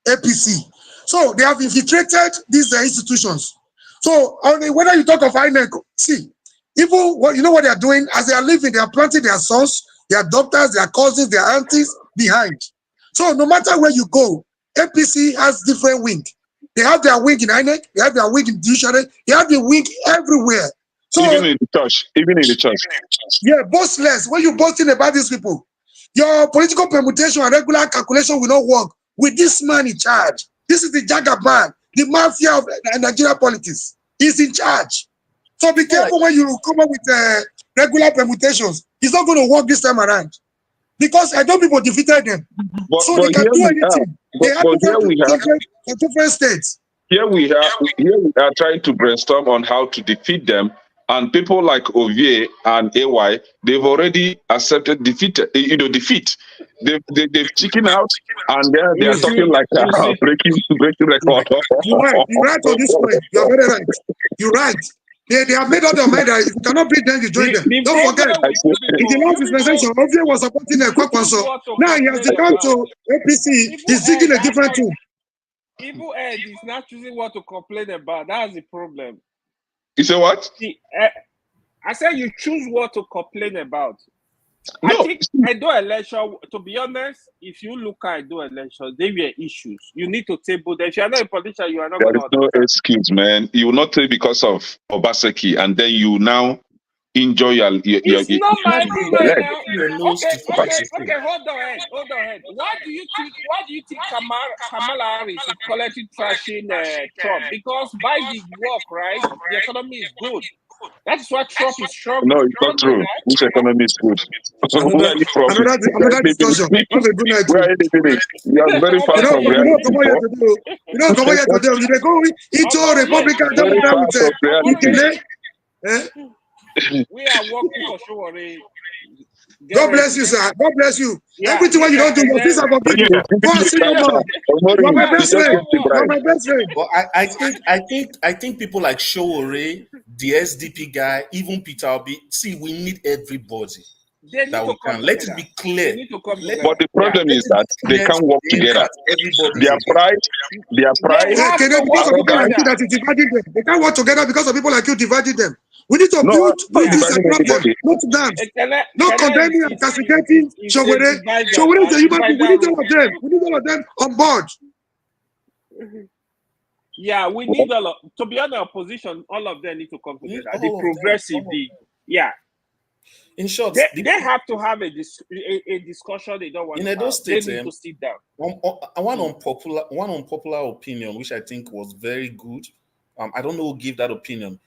M: APC. So they have infiltrated these institutions. So whether you talk of INEC, see, even you know what they are doing as they are living, they are planting their sons, their daughters, their cousins, their aunties behind. So no matter where you go, APC has different wing. They have their wing in INEC, they have their wing in judiciary, they have the wing everywhere. So
O: even in the church.
M: Yeah, boastless. When you're boasting about these people, your political permutation and regular calculation will not work with this man in charge. This is the Jagaban, the mafia of Nigeria politics. He's in charge. So be careful when you come up with regular permutations. It's not going to work this time around. Because I know people defeated them. So they can do anything. They have different states.
O: Here we are trying to brainstorm on how to defeat them. And people like Ovie and AY, they've already accepted defeat. They've chicken out, and then they are talking like breaking record.
M: You're right on this point. You're very right. You're right. They have made up their mind that if you cannot beat them, you join them. Don't forget, in the last dispensation, Ovie was supporting a Kwakwanso. Now he has come to APC. He's digging a different tune.
G: Evil Ed is not choosing what to complain about. That's the problem.
O: You say what?
G: I said you choose what to complain about.
O: No.
G: I think Edo election, to be honest, if you look at Edo election, there were issues. You need to table them. If you are not a politician, you are not going to.
O: There is no excuse, man. You will not say because of Obaseki, and then you now enjoy your
G: it's not my problem
O: leg.
G: now. Okay, hold on. Why do you think Kamala Harris is collecting trashing Trump? Because by the work, right, the economy is good. That's why Trump is strong.
O: No, it's not true. Which economy is good?
M: Another discussion. Have a good night.
O: Where are you living? You are very far from reality.
M: You know, come here today. You go into Republican.
O: Very far from reality.
G: We are working for sure.
M: God bless you, sir. God bless you. Everything what you don't do, your things are forgiven. Go and see your mom. You're my best friend. You're my best friend.
A: But I think people like Showore, the SDP guy, even Peter Obi. See, we need everybody that we can. Let it be clear.
O: But the problem is that they can't work together. Their pride.
M: Because of people like you that is dividing them. They can't work together because of people like you dividing them. We need to build this platform, not dance, not condemning and castigating Showore. Showore is a human being. We need all of them. We need all of them on board.
G: Yeah, we need to be on the opposition. All of them need to come together. The progressive,
A: in short,
G: they have to have a discussion. They don't want
A: in
G: to
A: Edo
G: have.
A: State,
G: They need to sit down.
A: One unpopular opinion, which I think was very good. I don't know who gave that opinion.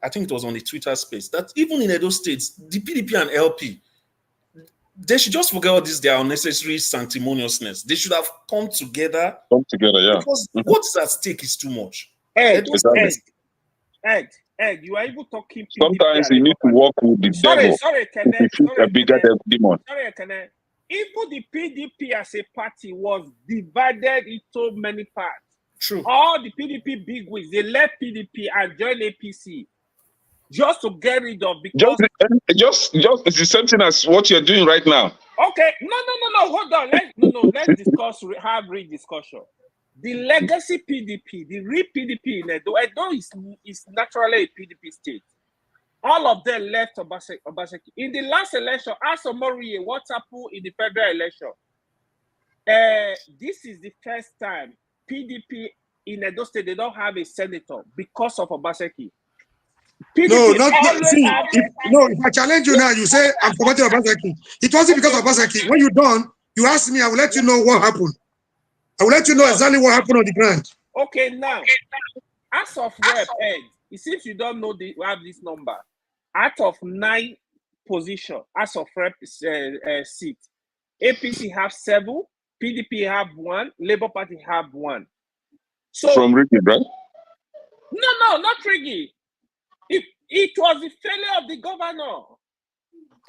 A: I think it was on the Twitter space that even in Edo States, the PDP and LP, they should just forget all this their unnecessary sanctimoniousness. They should have come together.
O: Yeah.
A: Because what is at stake is too much.
G: Ed, you are even talking.
O: Sometimes you need to work with the devil.
G: Sorry, Kenneth.
O: A bigger demon.
G: Sorry, Kenneth. Even the PDP as a party was divided into many parts.
A: True.
G: All the PDP bigwigs, they left PDP and joined APC just to get rid of because
O: just it's the same thing as what you're doing right now.
G: Okay, no. Hold on. Let's discuss. Have real discussion. The legacy PDP, the real PDP in Edo is naturally a PDP state. All of them left Obaseki. In the last election, Oshiomole, what happened in the federal election? This is the first time PDP in Edo State, they don't have a senator because of Obaseki.
M: No, if I challenge you now, you say I'm forgetting Obaseki. It wasn't because of Obaseki. When you're done, you ask me, I will let you know what happened. I will let you know exactly what happened on the ground.
G: Okay, now, as of rep, Ed, it seems you don't know we have this number. Out of 9 positions, as of rep seat, APC have 7, PDP have 1, Labour Party have 1. So
O: from Ricky, right?
G: No, not Triggy. It was the failure of the governor.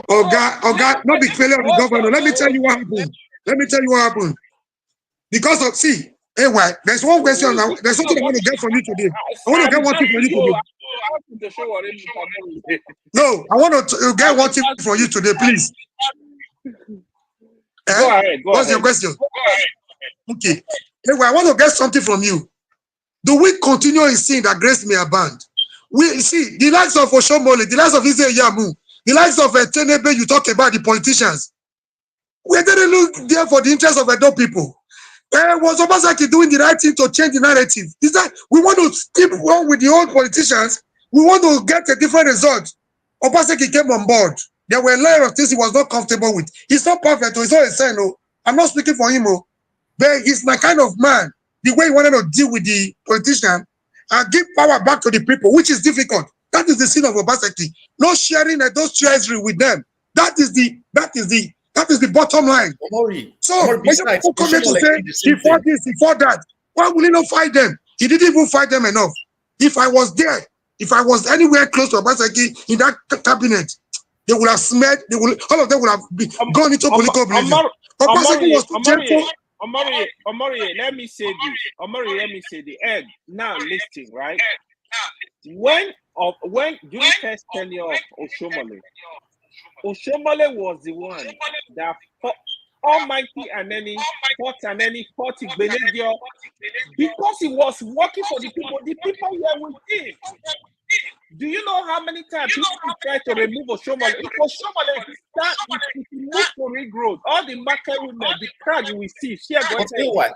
M: Oga, not the failure of the governor. Let me tell you what happened. Let me tell you what happened. Because of, see, anyway, there's one question. There's something I want to get from you today. I want to get one thing from you today. No, I want to get one thing from you today, please.
G: Go ahead.
M: What's your question? Okay. Anyway, I want to get something from you. Do we continue in sin that grace may abound? We see the likes of Oshiomhole, the likes of Israel Yamu, the likes of Tenebe, you talk about the politicians. We didn't look there for the interest of Edo people. Was Obaseki doing the right thing to change the narrative? Is that we want to keep on with the old politicians? We want to get a different result. Obaseki came on board. There were a lot of things he was not comfortable with. He's not perfect, he's not a saint. No. I'm not speaking for him, but he's my kind of man. The way he wanted to deal with the politician and give power back to the people, which is difficult. That is the sin of Obaseki. No sharing those treasury with them. That is the bottom line. So when you come here to say before this, before that, why will he not fight them? He didn't even fight them enough. If I was there, if I was anywhere close to Obaseki in that cabinet, they would have smeared. All of them would have gone into political oblivion. Obaseki was too gentle.
G: Omori, let me say this. Ed, now listen, right? When during first tenure of Oshiomhole was the one that fought Almighty and any fought Benedio because he was working for the people. The people were with him. Do you know how many times people tried to remove Oshiomhole? If Oshiomhole if he moved to Ring Road, all the market women, the crowd you will see,
A: But AY,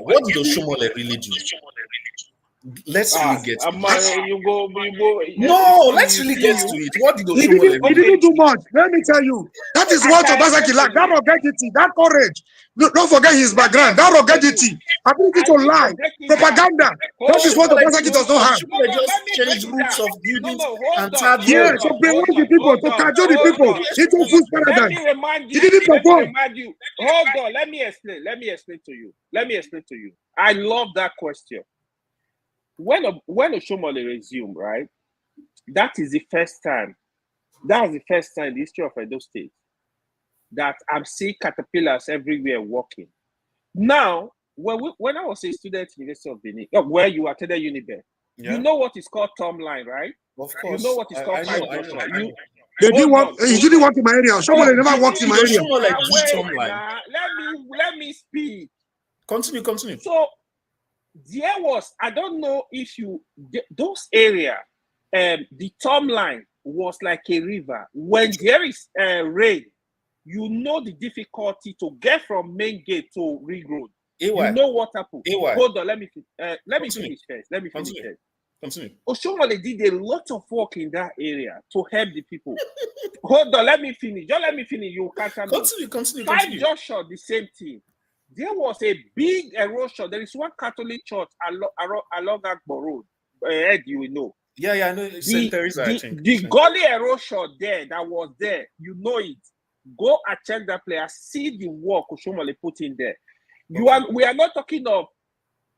A: what did Oshiomhole really do? Let's really get to it. No, let's really get to it. What did Oshiomhole really do?
M: He didn't do much. Let me tell you. That is what Obaseki lacked. That ruggedity, that courage. Don't forget his background. That ruggedity, ability to lie, propaganda. That is what Obaseki does not have.
A: Oshiomhole just changed routes of buildings and third
M: yeah, to brainwash the people, to cajole the people into food paradise. He didn't perform.
G: Hold on. Let me explain to you. I love that question. When Oshiomhole resumed, right? That is the first time. That was the first time in the history of Edo State that I'm seeing caterpillars everywhere walking. Now, when I was a student at the University of Benin, where you attended Unibe, you know what is called Tom line, right?
A: Of course.
G: You know what is called
A: I know.
M: He didn't walk in my area. Oshiomhole never walked in my area.
G: Let me speak.
A: Continue.
G: So there was, I don't know if those area, the Tom line was like a river. When there is rain, you know the difficulty to get from main gate to Ring Road. You know what happened. Hold on, let me finish first.
A: Continue.
G: Oshiomhole did a lot of work in that area to help the people. Hold on, let me finish. Just let me finish. You can't
A: continue.
G: 5 Joshua, the same thing. There was a big erosion. There is one Catholic church along Agbo Road. Ed, you will know.
A: Yeah, I know. St. Teresa, I think.
G: The gully erosion that was there, you know it. Go and check that place. See the work Oshiomhole put in there. We are not talking of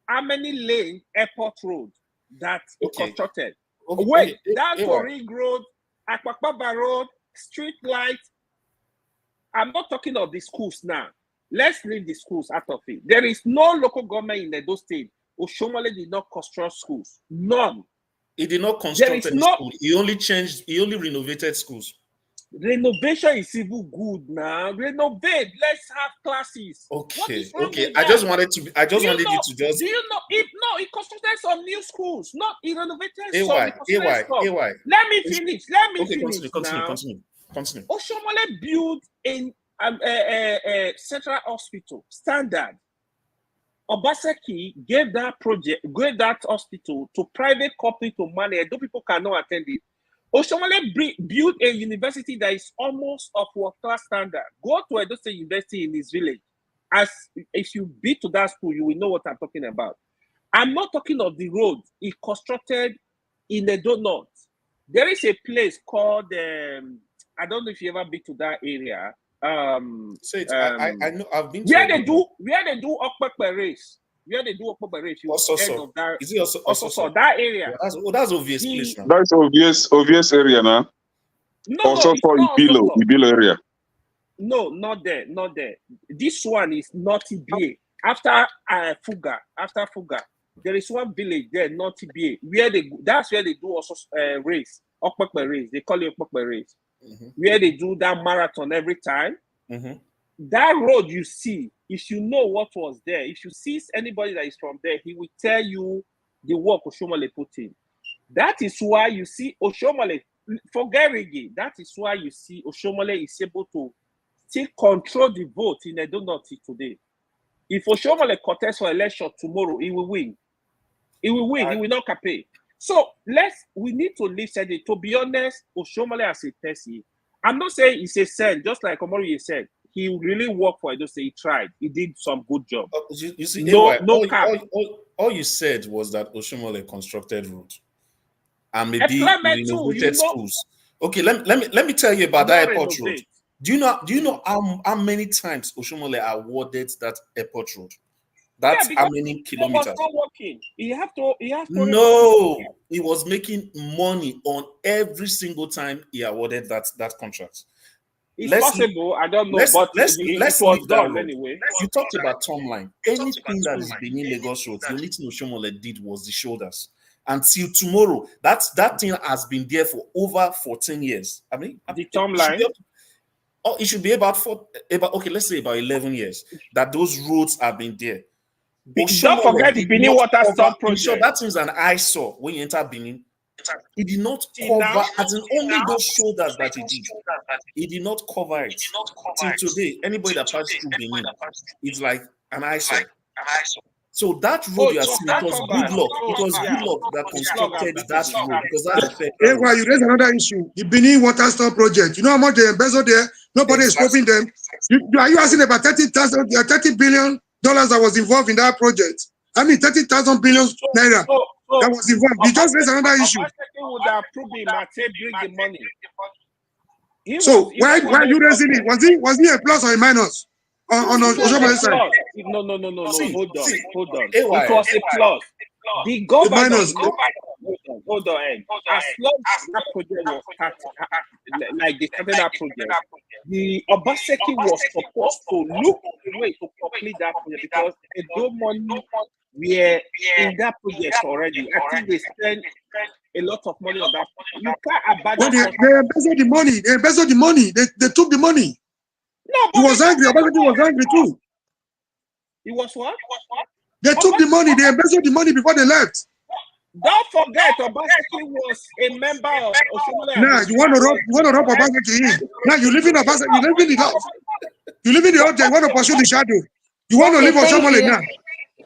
G: how many lane airport road that constructed. Wait, down to Ring Road, Akpakpaba Road, street light. I'm not talking of the schools now. Let's leave the schools out of it. There is no local government in Edo State. Oshiomhole did not construct schools. None.
A: He did not construct any school. He only renovated schools.
G: Renovation is even good now. Renovate. Let's have classes.
A: Okay. I just wanted you to just.
G: Do you know? He constructed some new schools. Not he renovated some. Let me finish.
A: Continue.
G: Oshiomhole built in central hospital standard. Obaseki gave that hospital to private company to manage. Those people cannot attend it. Oshiomhole built a university that is almost of world-class standard. Go to Edo State University in his village. If you be to that school, you will know what I'm talking about. I'm not talking of the road he constructed in Edo North. There is a place called I don't know if you ever been to that area.
A: I know I've been to
G: where they do Okpekpe race. where they do Okpokpe race, he was
A: Also,
G: head
A: so
G: of that.
A: is it also
G: that area.
A: That's obvious place now.
O: That's obvious area now.
G: No,
O: Also
G: it's
O: for
G: not
O: Ibilo area.
G: No, not there. This one is not TBA. After Fuga, there is one village there, not TBA, where that's where they do also race, Okpokpe race. They call it Okpokpe race, where they do that marathon every time. That road you see, if you know what was there, if you see anybody that is from there, he will tell you the work Oshiomhole put in. That is why you see Oshiomhole, forget Rigi, that is why you see Oshiomhole is able to still control the vote in Edo North today. If Oshiomhole contests for election tomorrow, he will win. He will win. He will not campaign. So we need to listen. To be honest, Oshiomhole as a person, I'm not saying he's a saint, just like Omori said. He really worked for Edo State. He tried. He did some good job.
A: You see,
G: no
A: cap. All you said was that Oshiomhole constructed roads and maybe renovated schools. Okay, let me tell you about that airport road. Do you know how many times Oshiomhole awarded that airport road? That's how many kilometers.
G: It was not working. He has to.
A: No, he was making money on every single time he awarded that contract.
G: It's possible. I don't know, but
A: let's
G: leave
A: that
G: done
A: road.
G: Anyway.
A: You talked about Tomline. Anything that is Benin Lagos road, the only thing Oshiomhole did was the shoulders. Until tomorrow, that thing has been there for over 14 years. I mean,
G: the Tomline.
A: It should be about let's say about 11 years that those roads have been there.
G: Don't forget the Benin water stop project.
A: Sure, that is an eyesore when you enter Benin. He did not cover, as in only those shoulders that he did. He did not cover it. Till today, anybody that passes through Benin, it's like an eyesore. So that road you are seeing, it was good luck. It was good luck that constructed that road because that's the fair.
M: Hey, well, you raise another issue. The Benin water stop project. You know how much they embezzled there? Nobody is stopping them. Are you asking about $30 billion that was involved in that project? I mean, 30,000 billion naira that was involved. You just raised another issue.
G: Would approve him and say bring the money.
M: So why are you raising it? Was he a plus or a minus on Oshiomhole's side?
G: No. Hold on. It was a plus. The government. Hold on. As long as that project was started, like they started that project, the Obaseki was supposed to look for a way to complete that project because Edo money were in that project already. I think they spent a lot of money on that. You can't abandon.
M: They embezzled the money. They embezzled the money. They took the money.
G: No,
M: he was angry. Obaseki was angry too.
G: He was what?
M: They took the money. They embezzled the money before they left.
G: Don't forget, Obaseki was a member of Oshiomhole.
M: Nah, you want to rob Obaseki in. Now you live in Obaseki. You live in the house. You live in the object. You want to pursue the shadow. You want to live Oshiomhole now.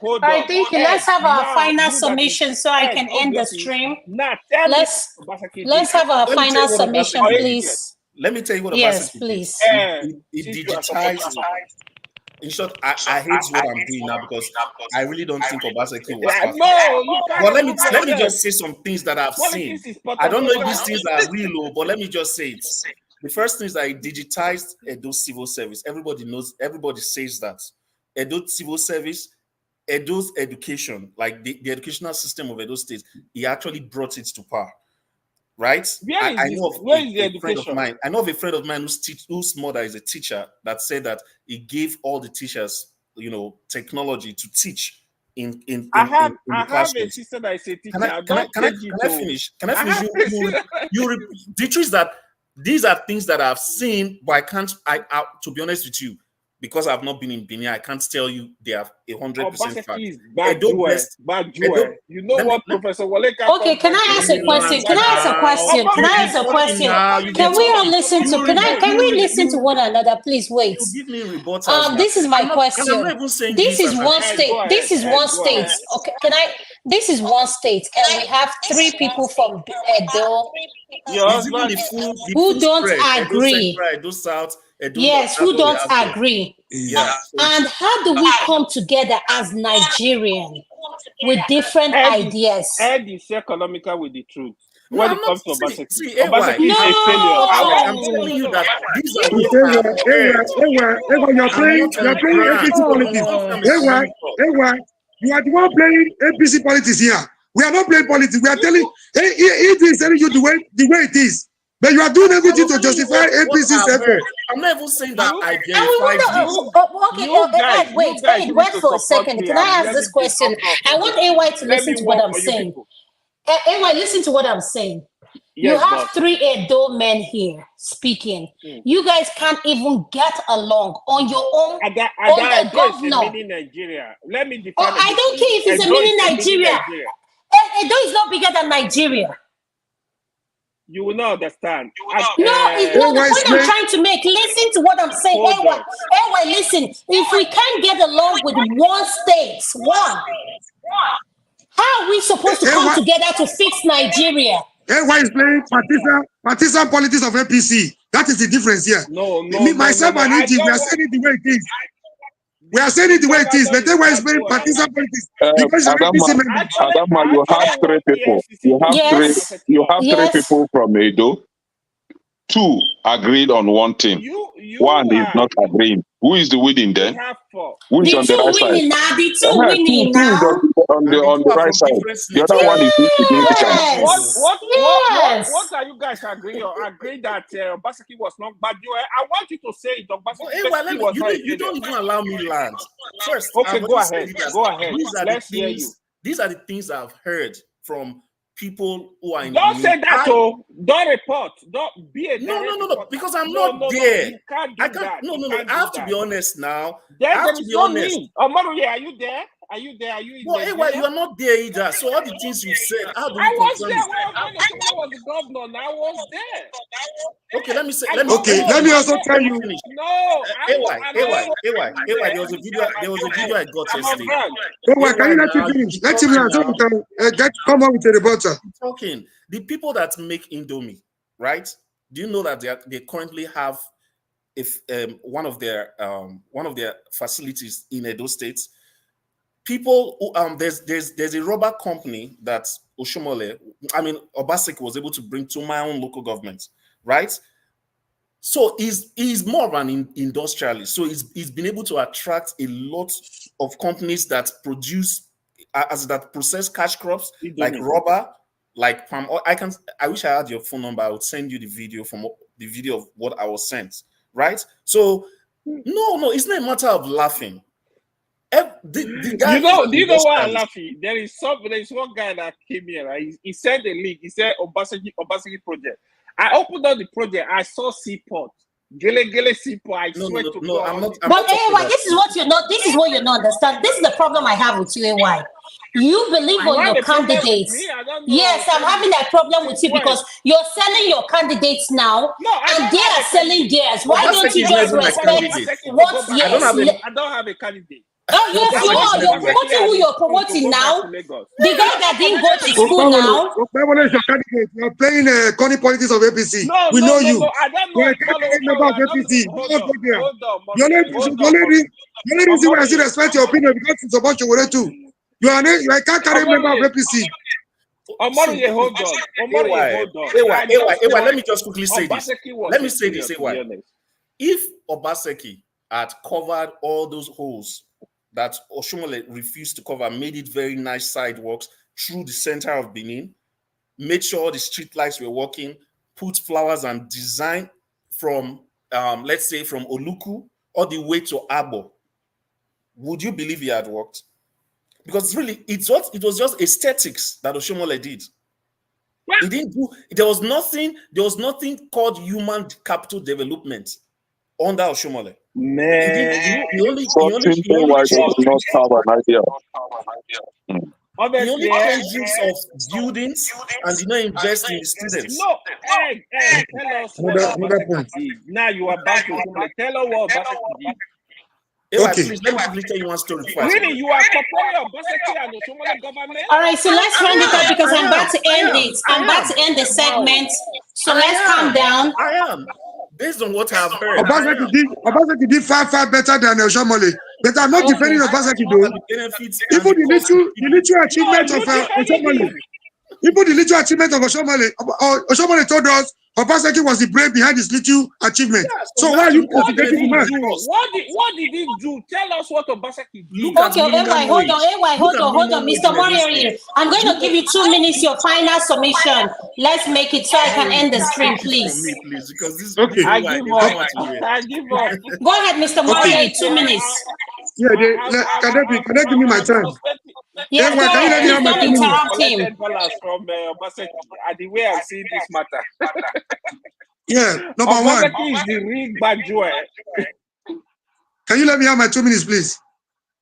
Q: All right, thank you. Let's have our final summation so I can end the stream. Let's have our final summation, please.
A: Let me tell you what
Q: Yes,
A: Obaseki
Q: please.
A: did. He digitized. In short, I hate what I'm doing now because I really don't think Obaseki was perfect. But let me just say some things that I've seen. I don't know if these things are real, but let me just say it. The first thing is that he digitized Edo civil service. Everybody knows, everybody says that. Edo civil service, Edo's education, like the educational system of Edo State, he actually brought it to par. Right? I know of a friend of mine. I know of a friend of mine whose mother is a teacher that said that he gave all the teachers, technology to teach in the classroom.
G: I have a sister that is a teacher.
A: Can I finish? The truth is that these are things that I've seen, but I can't. To be honest with you, because I've not been in Benin, I can't tell you they are 100% fact.
G: Bad You know what, Professor Waleka?
Q: Okay, can I ask a question? Can we all listen to? Can we listen to one another, please? Wait. This is my question. This is one state. This is one state. Okay, This is one state, and we have 3 people from Edo who don't agree. Yes, who don't agree.
A: Yeah.
Q: And how do we come together as Nigerians with different ideas?
G: Ed is economical with the truth. When it comes to Obaseki,
A: Obaseki
G: is a failure.
A: I'm telling you that these are
M: you're playing APC politics. You are the one playing APC politics here. We are not playing politics. We are telling, it is telling you the way it is. But you are doing everything to justify APC's effort.
A: I'm not even saying that I
Q: And we
A: verified
Q: wonder, wait for a second. Can I ask this question? I want AY to listen to what I'm saying. AY, listen to what I'm saying. You have 3 Edo men here speaking. You guys can't even get along on your own. On the governor.
G: Nigeria. Let me define.
Q: I don't care if it's a mini Nigeria. Edo is not bigger than Nigeria.
G: You will not understand.
Q: No, it's not the point I'm trying to make. Listen to what I'm saying. AY, listen. If we can't get along with one state, how are we supposed to come together to fix Nigeria?
M: AY is playing partisan politics of APC. That is the difference here. Myself and EG, we are saying it the way it is. We are saying it the way it is, but AY is playing partisan politics because of APC members.
O: Adama, you have 3 people. You have three people from Edo. 2 agreed on one thing. One is not agreeing. Who is the winning then? Who is on the right side?
Q: The two winning now.
O: On the right side. The other one is insignificant.
G: What are you guys agreeing on? Agreeing that Obaseki was not bad. I want you to say it.
A: You don't even allow me land. First,
G: okay, go ahead. Let's hear you.
A: These are the things I've heard from people who are in.
G: Don't say that, Don't report. Don't be a.
A: No. Because I'm not there.
G: You can't do that.
A: No. I have to be honest now.
G: I have to be honest. Omaruye, are you there? Are you there? Are you in there?
A: You are not there either. So all the things you said, how do you
G: I was
A: confirm
G: there.
A: this?
G: I was the governor. I was there.
A: Okay, let me say.
M: Let me also tell you.
G: No.
A: AY. There was a video I got yesterday.
M: Can you let me finish? Let him answer. Come on with the rebuttal.
A: Talking. The people that make Indomie, right? Do you know that they currently have one of their facilities in Edo State? People who there's a rubber company that Oshiomole, Obaseki was able to bring to my own local government, right? So he's more of an industrialist. So he's been able to attract a lot of companies that process cash crops like rubber, like palm oil. I wish I had your phone number. I would send you the video of what I was sent, right? So no, it's not a matter of laughing. The guy,
G: do you know why I'm laughing? There is one guy that came here, right? He sent a link. He said Obaseki project. I opened up the project. I saw seaport. Gele seaport. I swear to God.
Q: I'm not AY, this is what you're not understanding. This is the problem I have with you, AY. You believe on your candidates. Yes, I'm having that problem with you because you're selling your candidates now, and they are selling theirs. Why don't you just respect what? Yes,
G: I don't have a candidate.
Q: Oh, yes, you are. You're promoting who you're promoting now. The guy that didn't go to school now.
M: You're playing corny politics of APC. We know you. You're a candidate member of APC. The only reason why I still respect your opinion because it's about your too. You are a candidate member of APC.
G: Omaruye, hold on.
A: AY, let me just quickly say this. Let me say this, AY. If Obaseki had covered all those holes that Oshiomole refused to cover, made it very nice sidewalks through the center of Benin, made sure the street lights were working, put flowers and design from, let's say, from Oluku all the way to Abo, would you believe he had worked? Because really, it was just aesthetics that Oshiomole did. He didn't do. There was nothing called human capital development under Oshiomole.
O: Man, he only not have an idea.
A: He only changed use of buildings and did not invest in the students.
G: No, tell us what Obaseki did. Now you are back to Oshiomole. Tell us what Obaseki did.
A: Please, let me quickly tell you one story first.
G: Really, you are comparing Obaseki and Oshiomole government?
Q: All right, so let's round it up because I'm about to end it. I'm about to end the segment. So let's calm down.
A: I am. Based on what I've heard.
M: Obaseki did far better than Oshiomole. But I'm not defending Obaseki though. Even the little achievement of Oshiomole. Even the little achievement of Oshiomhole told us Obaseki was the brain behind his little achievement.
G: Yeah,
M: so why are you
G: what did
M: concentrating
G: he
M: the man?
G: do? What did he do? Tell us what Obaseki did.
Q: Okay, AY, hold on, Mr. Warrior. I'm going to give you 2 minutes, your final submission. Let's make it so I can end the stream, please.
A: Please, because this
M: Okay.
G: I give up. I give up.
Q: Go ahead, Mr. Warrior, 2 minutes.
M: Yeah, can they give me my time?
Q: Yes,
M: Can you let me have my 2 minutes?
G: Collected balance from Obaseki. And the way I'm seeing this matter.
M: Yeah, number one.
G: Obaseki is the real bad joy.
M: Can you let me have my 2 minutes, please?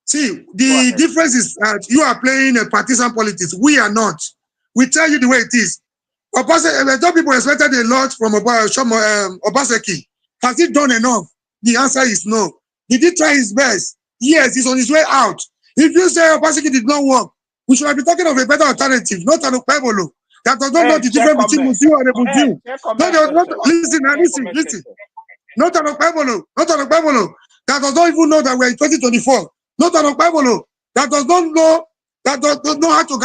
M: See, the difference is that you are playing a partisan politics. We are not. We tell you the way it is. Obaseki, people expected a lot from Obaseki. Has he done enough? The answer is no. Did he try his best? Yes, he's on his way out. If you say Obaseki did not work, we should be talking of a better alternative, not an Okpebolo that does not know the difference between Mutiu and a Mutiu. Listen. Not an Okpebolo that does not even know that we're in 2024. Not an Okpebolo that does not know how to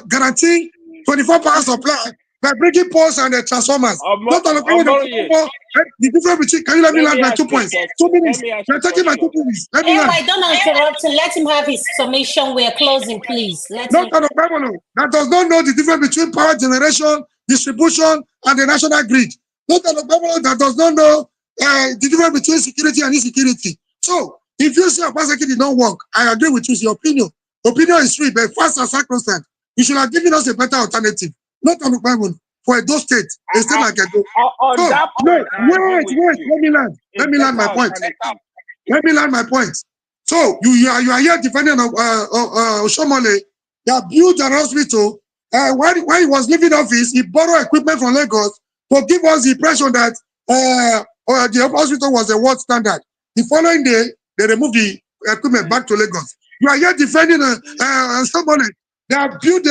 M: guarantee 24 power supply by bringing poles and transformers. Not an Okpebolo the difference between. Can you let me land my 2 points? 2 minutes. You're taking my 2 minutes. Let me land.
Q: Don't interrupt. Let him have his summation. We're closing, please.
M: Not an Okpebolo that does not know the difference between power generation, distribution, and the national grid. Not an Okpebolo that does not know the difference between security and insecurity. So, if you say Obaseki did not work, I agree with you. It's your opinion. Opinion is free, but fast and circumstance. You should have given us a better alternative. Not an Okpebolo for Edo State. A state like Edo. Wait. Let me land my point. Let me land my point. So, you are here defending Oshiomhole that built an hospital. When he was leaving office, he borrowed equipment from Lagos to give us the impression that the hospital was a world standard. The following day, they removed the equipment back to Lagos. You are here defending Oshiomhole. They have built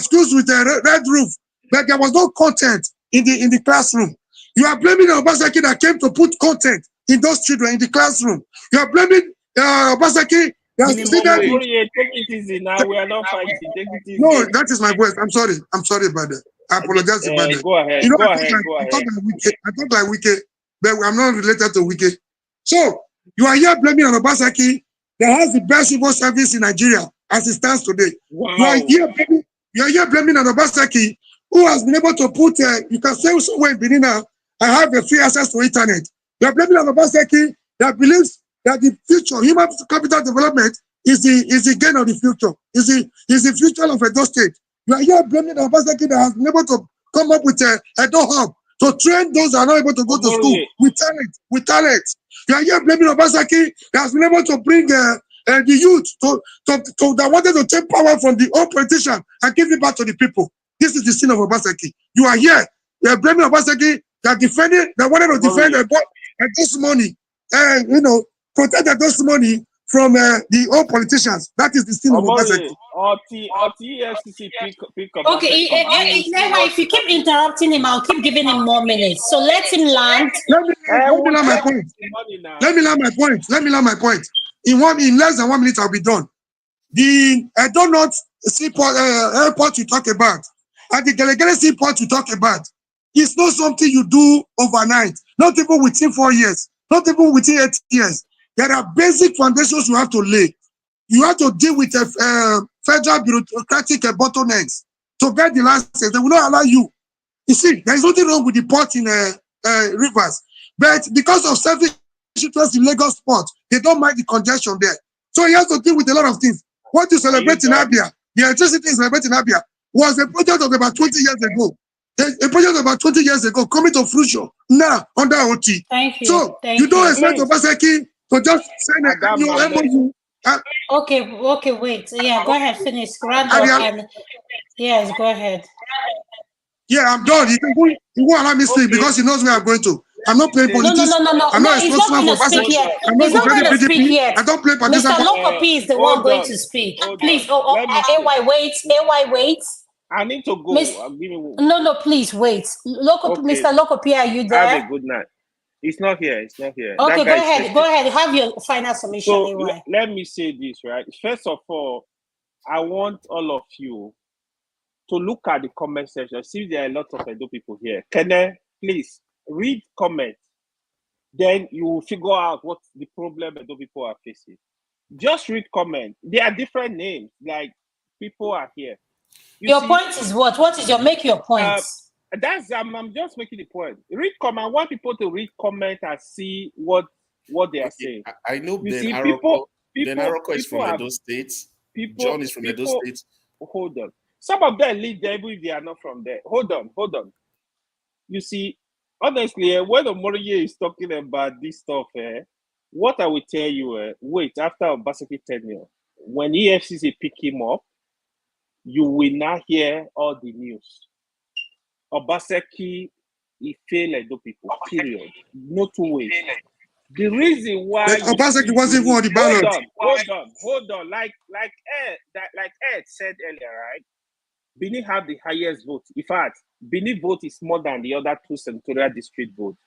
M: schools with a red roof, but there was no content in the classroom. You are blaming Obaseki that came to put content in those children in the classroom. You are blaming Obaseki.
G: Take it easy now. We are not fighting. Take it easy.
M: No, that is my voice. I'm sorry about that. I apologize about that.
G: Go ahead.
M: You know,
G: Go
M: I
G: ahead.
M: thought like Wike, but I'm not related to Wike. So you are here blaming on Obaseki that has the best civil service in Nigeria as it stands today.
G: Wow.
M: You are here blaming on Obaseki, who has been able to put. You can say somewhere in Benin now, I have a free access to internet. You are blaming on Obaseki that believes that the future human capital development is the gain of the future. Is the future of Edo State. You are here blaming Obaseki that has been able to come up with a Edo hub to train those that are not able to go to school with talent. You are here blaming Obaseki that has been able to bring the youth to that wanted to take power from the old politician and give it back to the people. This is the sin of Obaseki. You are here. You are blaming Obaseki that wanted to defend this money, protect those money from the old politicians. That is the sin of Obaseki.
Q: Okay, if you keep interrupting him, I'll keep giving him more minutes. So let him land.
M: Let me land my point. Let me land my point. In less than 1 minute, I'll be done. I don't know seaport airport you talk about, and the Gelegele seaport you talk about. It's not something you do overnight. Not even within 4 years. Not even within 8 years. There are basic foundations you have to lay. You have to deal with federal bureaucratic bottlenecks to get the license. They will not allow you. You see, there is nothing wrong with the port in rivers, but because of selfish interest in Lagos port, they don't mind the congestion there. So he has to deal with a lot of things. What you celebrate in Abia, the electricity is celebrated in Abia, was a project of about 20 years ago. A project of about 20 years ago coming to fruition now under OT.
Q: Thank you.
M: So you don't expect Obaseki to just send a new MOU.
Q: Okay, wait. Yeah, go ahead, finish. Round up and yes, go ahead.
M: Yeah, I'm done. He won't allow me to speak because he knows where I'm going to. I'm not playing politics.
Q: No.
M: I'm not
Q: He's not going to speak yet. He's not going to speak yet.
M: I don't play partisan.
Q: Mr. Lokopi is the one going to speak. Please, AY, wait.
G: I need to go.
Q: No, please wait. Mr. Lokopi, are you there?
G: Have a good night. It's not here.
Q: Okay, go ahead. Have your final submission.
G: So let me say this, right? First of all, I want all of you to look at the comment section. See, there are a lot of Edo people here. Kene, please read comments. Then you will figure out what the problem Edo people are facing. Just read comments. There are different names. Like people are here.
Q: Your point is what? What is your make your point?
G: That's I'm just making the point. Read comment. I want people to read comment and see what they are saying.
A: I know
G: you
A: Ben
G: see,
A: Aroko is from
G: have,
A: Edo State. John is from Edo State.
G: Hold on. Some of them live there even if they are not from there. Hold on. You see, honestly, when Omoriye is talking about this stuff, what I will tell you, wait, after Obaseki tenure, when EFCC pick him up, you will not hear all the news. Obaseki, he failed Edo people, period. No two ways. The reason why
M: Obaseki wasn't even on the ballot.
G: Hold on. Like Ed said earlier, right? Benin have the highest vote. In fact, Benin vote is more than the other two senatorial district votes.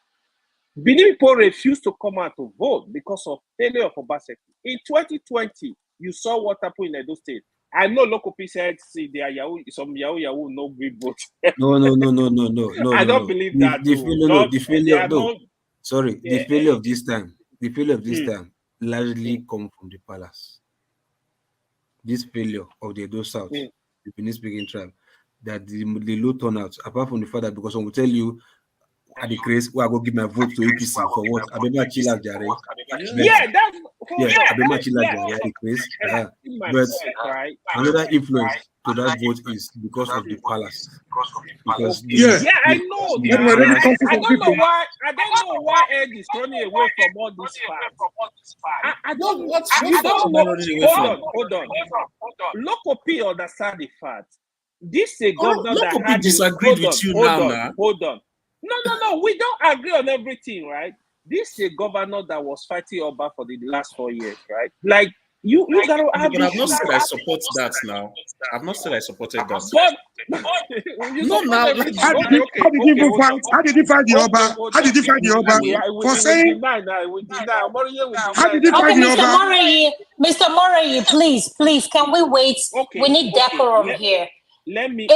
G: Benin people refused to come out to vote because of failure of Obaseki. In 2020, you saw what happened in Edo State. I know local people said, see, they are some Yahoo, no great vote.
P: No.
G: I don't believe that.
P: The failure of this time largely come from the palace. This failure of the Edo South, the Benin speaking tribe, that the low turnout, apart from the fact that because I will tell you at the craze, I go give my vote to APC for what? Abema Chila Jare. Abema Chila Jare at the craze. But another influence to that vote is because of the palace. Because
G: I know that. I don't know why Ed is running away from all this facts. I don't know. Hold on. Local people understand the fact. This is a governor that had
A: disagreed with you now.
G: Hold on. No. We don't agree on everything, right? This is a governor that was fighting Oba for the last 4 years, right? Like you gotta have.
A: But I've not said I support that now. I've not said I supported that.
G: But
A: no, now.
M: How did he fight the Oba? How did he fight the Oba? For saying. How did he fight the Oba?
Q: Mr. Morayi, please, can we wait? We need decorum here.
G: Let me.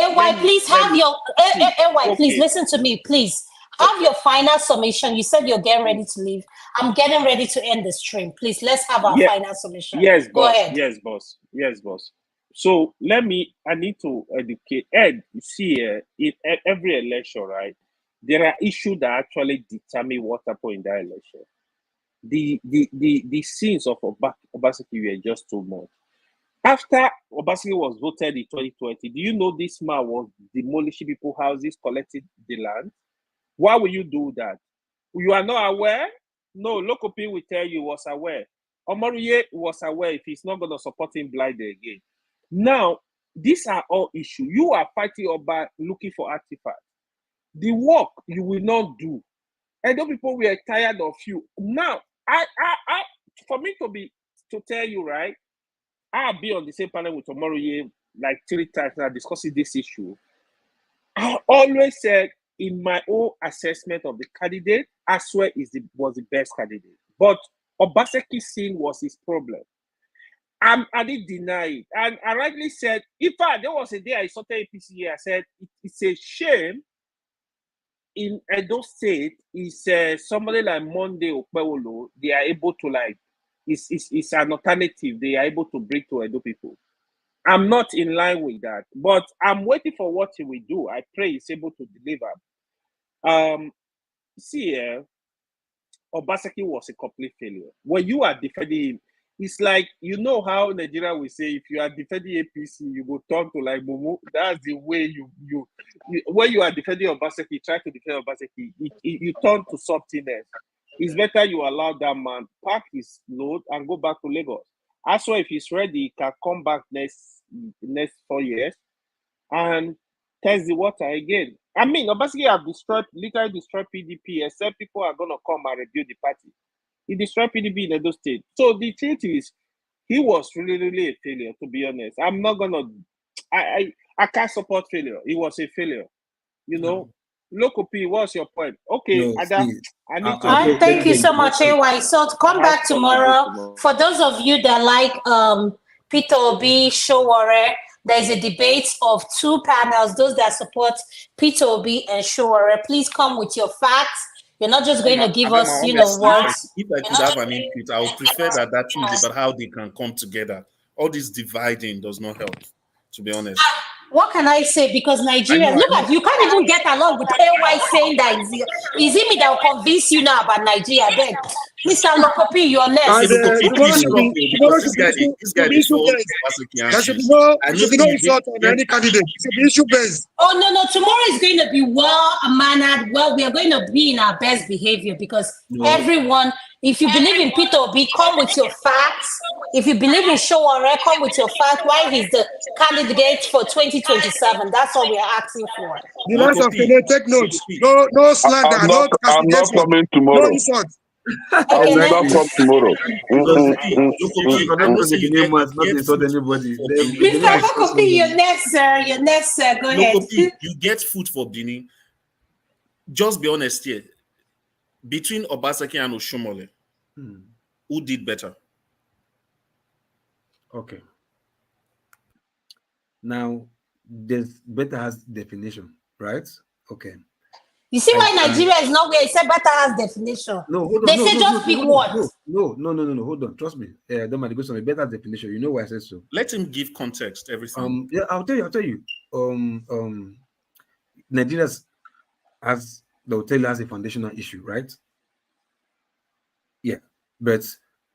Q: Please listen to me, please. Have your final summation. You said you're getting ready to leave. I'm getting ready to end the stream. Please, let's have our final summation.
G: Yes,
Q: Go
G: boss.
Q: ahead.
G: Yes, boss. So I need to educate Ed. You see, in every election, right, there are issues that actually determine what happened in that election. The sins of Obaseki were just too much. After Obaseki was voted in 2020, do you know this man was demolishing people's houses, collecting the land? Why will you do that? You are not aware? No, local people will tell you was aware. Omoriye was aware if he's not going to support him blindly again. Now, these are all issues. You are fighting Oba looking for artifacts. The work you will not do. And those people were tired of you. Now, for me to tell you, right, I'll be on the same panel with Omoriye like 3 times now discussing this issue. I always said, in my own assessment of the candidate, Aswe was the best candidate. But Obaseki's sin was his problem. I didn't deny it. And I rightly said, in fact, there was a day I saw APC, I said, it's a shame in Edo State, is somebody like Monday Okpewolo, they are able to it's an alternative they are able to bring to Edo people. I'm not in line with that, but I'm waiting for what he will do. I pray he's able to deliver. Obaseki was a complete failure. When you are defending him, it's like, you know how Nigeria will say, if you are defending APC, you go turn to like Mumu. That's the way you when you are defending Obaseki, try to defend Obaseki, you turn to something else. It's better you allow that man pack his load and go back to Lagos. Also, if he's ready, he can come back next 4 years and test the water again. I mean, Obaseki have literally destroyed PDP, except people are going to come and rebuild the party. He destroyed PDP in Edo State. So the truth is, he was really, really a failure, to be honest. I'm not going to... I can't support failure. He was a failure. You know? Local P, what's your point? Okay, Adam, I need to...
Q: Thank you so much, AY. So come back tomorrow. For those of you that like Peter Obi, Showore, There is a debate of two panels, those that support Peter Obi and Showore. Please come with your facts. You're not just going to give us,
A: Honestly,
Q: words.
A: if I could have an input, I would prefer that thing is about how they can come together. All this dividing does not help, to be honest.
Q: What can I say? Because Nigeria,
A: I
Q: look
A: know.
Q: at you can't even get along with AY saying that is it me that will convince you now about Nigeria? Then, Mr. Lokopi, you're next.
M: Tomorrow should be issue based. There should be no insult on any candidate. It should be issue based.
Q: Oh no, tomorrow is going to be well mannered. Well, we are going to be in our best behavior because everyone, if you believe in Peter Obi, come with your facts. If you believe in Showore, come with your facts. Why he's the candidate for 2027? That's what we are asking for.
M: The last of take notes. No slander.
O: I'm not coming tomorrow.
M: No insult.
O: I will not come tomorrow.
Q: Mr. Lokopi, you're next, sir. You're next, sir. Go ahead.
A: Lokopi, you get food for Benin. Just be honest here. Between Obaseki and Oshiomhole, who did better?
P: Okay. Now, there's better has definition, right? Okay.
Q: You see why Nigeria is not where it said better has definition.
P: No, hold on.
Q: They say just pick words.
P: No. Hold on. Trust me. Don't mind. It goes on a better definition. You know why I said so.
A: Let him give context. Everything.
P: Yeah, I'll tell you. Nigeria has a foundational issue, right? Yeah, but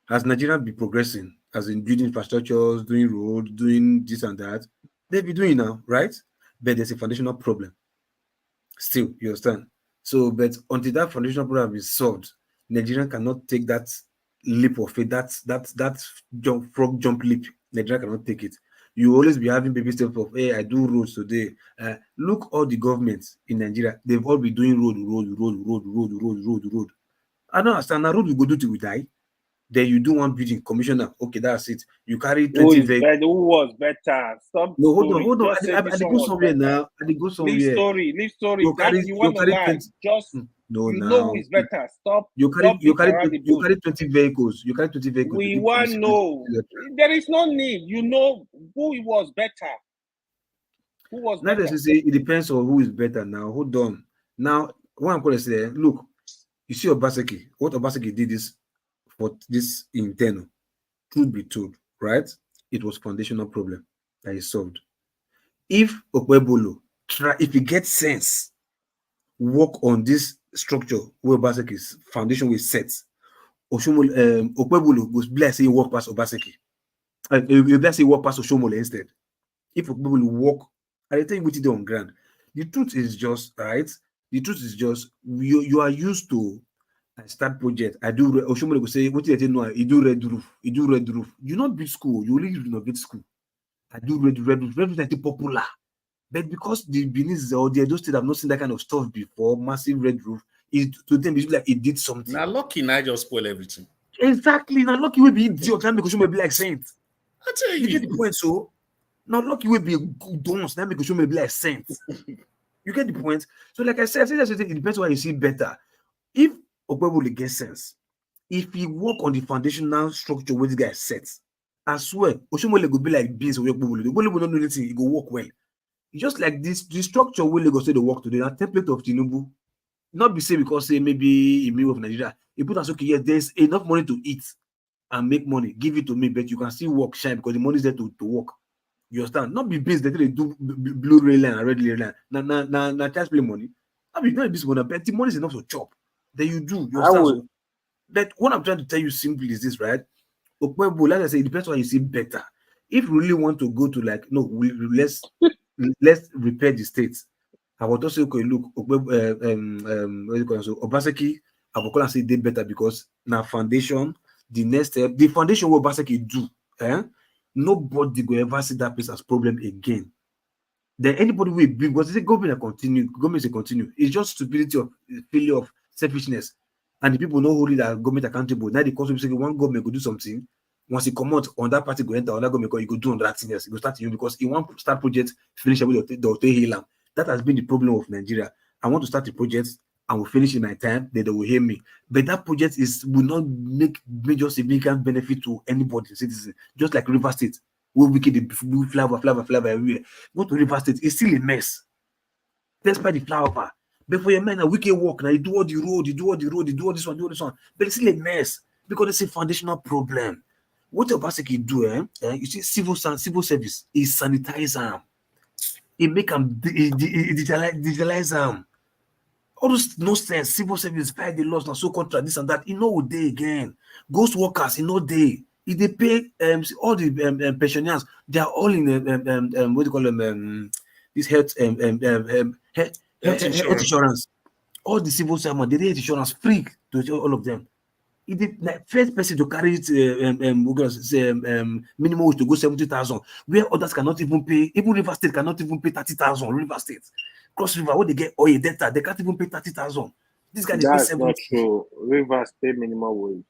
P: as Nigeria be progressing, as in building infrastructures, doing roads, doing this and that, they be doing now, right? But there's a foundational problem. Still, you understand? So, but until that foundational problem is solved, Nigeria cannot take that leap of faith, that frog jump leap. Nigeria cannot take it. You always be having baby steps of, hey, I do roads today. Look, all the governments in Nigeria, they've all been doing road. I don't understand. Now, road we go do till we die. Then you do one building, commissioner. Okay, that's it. You carry 20 vehicles.
G: Who was better? Stop.
P: No, hold on. I go somewhere now. I go somewhere.
G: Leave story. You want to lie. Just
P: no,
G: you
P: now.
G: know who is better. Stop.
P: You carry 20 vehicles. You carry 20 vehicles.
G: We want to know. There is no need. You know who was better. Who was better?
P: Now, say it depends on who is better. Now, hold on. Now, what I'm going to say, look, you see Obaseki. What Obaseki did is for this internal. Truth be told, right? It was foundational problem that is solved. If Okwebolo if he gets sense, work on this structure where Obaseki's foundation was set, Okwebolo goes bless say work past Obaseki. Bless say work past Oshiomole instead. If Okwebolo work, I tell you what it on ground. The truth is just right. The truth is just you are used to start project. I do Oshiomole go say what you know. You do red roof. You do red roof. You not build school. You only renovate school. I do red roof. Red roof is popular, but because the Benin or the Edo State have not seen that kind of stuff before, massive red roof, to them it's like it did something.
A: Now lucky I just spoil everything.
P: Exactly. Now lucky will be idiot. Can make Oshiomole be like saint.
A: I tell you.
P: You get the point. So now lucky will be good dance. Now make Oshiomole be like saint. You get the point. So like I said, it depends on what you see better. If Okwebolo get sense, if he work on the foundational structure where this guy sets, I swear, Oshiomole go be like beans or Okwebolo. The Okwebolo don't know anything, he go work well. Just like this, the structure where they go say the work today, that template of Tinubu, not be say because say maybe in middle of Nigeria, he put us okay, yes, there's enough money to eat and make money, give it to me, but you can still work shine because the money is there to work. You understand? Not be beans that they do blue rail line and red rail line. Now tax play money. I mean, not this money, but the money is enough to chop. Then you do. You understand? But what I'm trying to tell you simply is this, right? Okwebolo, like I say, it depends on what you see better. If you really want to go to like, no, let's repair the states. I would also okay, look, Obaseki, I will call and say they better because now foundation, the next step, the foundation what Obaseki do, nobody will ever see that place as problem again. Then anybody will be because they say government will continue. It's just stupidity of failure of selfishness, and the people know who that government accountable. Now the concept say one government go do something. Once he come out on that party, go enter on that government, you go do on that thing else. It go start you because he want to start project, finish with the hotel heal. That has been the problem of Nigeria. I want to start the project and will finish in my time, then they will hear me. But that project will not make major significant benefit to anybody, citizen. Just like River State, where we get the flower everywhere. Go to River State, it's still a mess. Despite the flower, but for your men, a wicked walk now. You do all the road, you do all this one, but it's still a mess because it's a foundational problem. What Obaseki do, you see, civil service is sanitize them. It make them digitalize them. All those no sense. Civil service fight the laws now, so contract this and that. You know day again. Ghost workers, you know day. If they pay all the pensioners, they are all in what do you call them? This health insurance. All the civil servants, they get insurance free to all of them. If the first person to carry it, minimum wage to go 70,000, where others cannot even pay, even River State cannot even pay 30,000. River State, Cross River, what they get oil data, they can't even pay 30,000. This guy they pay 70.
G: That's not true. River State minimum wage.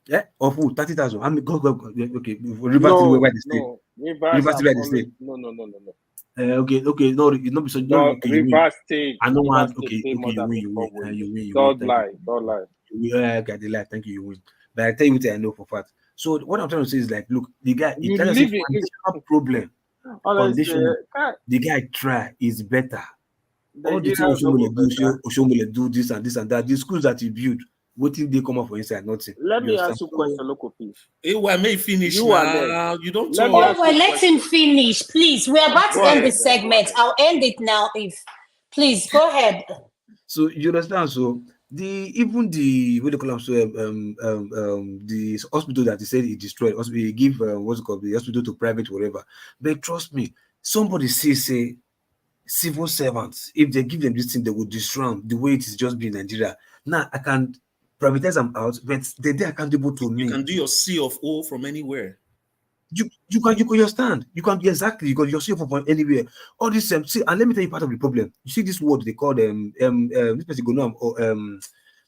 P: Yeah, of who 30,000. I mean, go. Okay, River State, where they stay.
G: No,
P: River State, where they stay.
G: No.
P: Okay, no, it's not so.
G: No,
P: Okay,
G: River State.
P: I know one.
G: River
P: Okay,
G: State pay more than
P: you
G: minimum
P: win.
G: wage.
P: You win.
G: Don't lie.
P: Yeah, I got the lie. Thank you. You win. But I tell you what I know for fact. So what I'm trying to say is like, look, the guy,
G: You
P: it has a
G: live in
P: foundational problem.
G: honestly.
P: Foundational. The guy try is better. All the
G: Nigerians
P: things
G: no go
P: Oshiomole do this and that. The schools that he built, what think they come up for inside? Nothing.
G: Let me
P: understand?
G: ask you a question, local peace.
A: Why may finish
G: You
A: now?
G: are
A: You don't
G: Let
A: talk.
G: me
Q: Oh,
G: ask
Q: well,
G: you a
Q: let him finish, please. We're about to
G: Go
Q: end
G: ahead,
Q: this
G: then, go
Q: segment.
G: ahead.
Q: I'll end it now. Please go ahead.
P: So you understand? So the what do you call them? So the hospital that he said he destroyed, also he give what's it called, the hospital to private whatever. But trust me, somebody say civil servants, if they give them this thing, they will destroy them the way it is just been in Nigeria. Now I can privatize them out, but they're accountable to me.
A: You can do your C of O from anywhere.
P: You can understand. You can exactly, you can your yourself from anywhere. All this see, and let me tell you part of the problem. You see this word they call them this person go now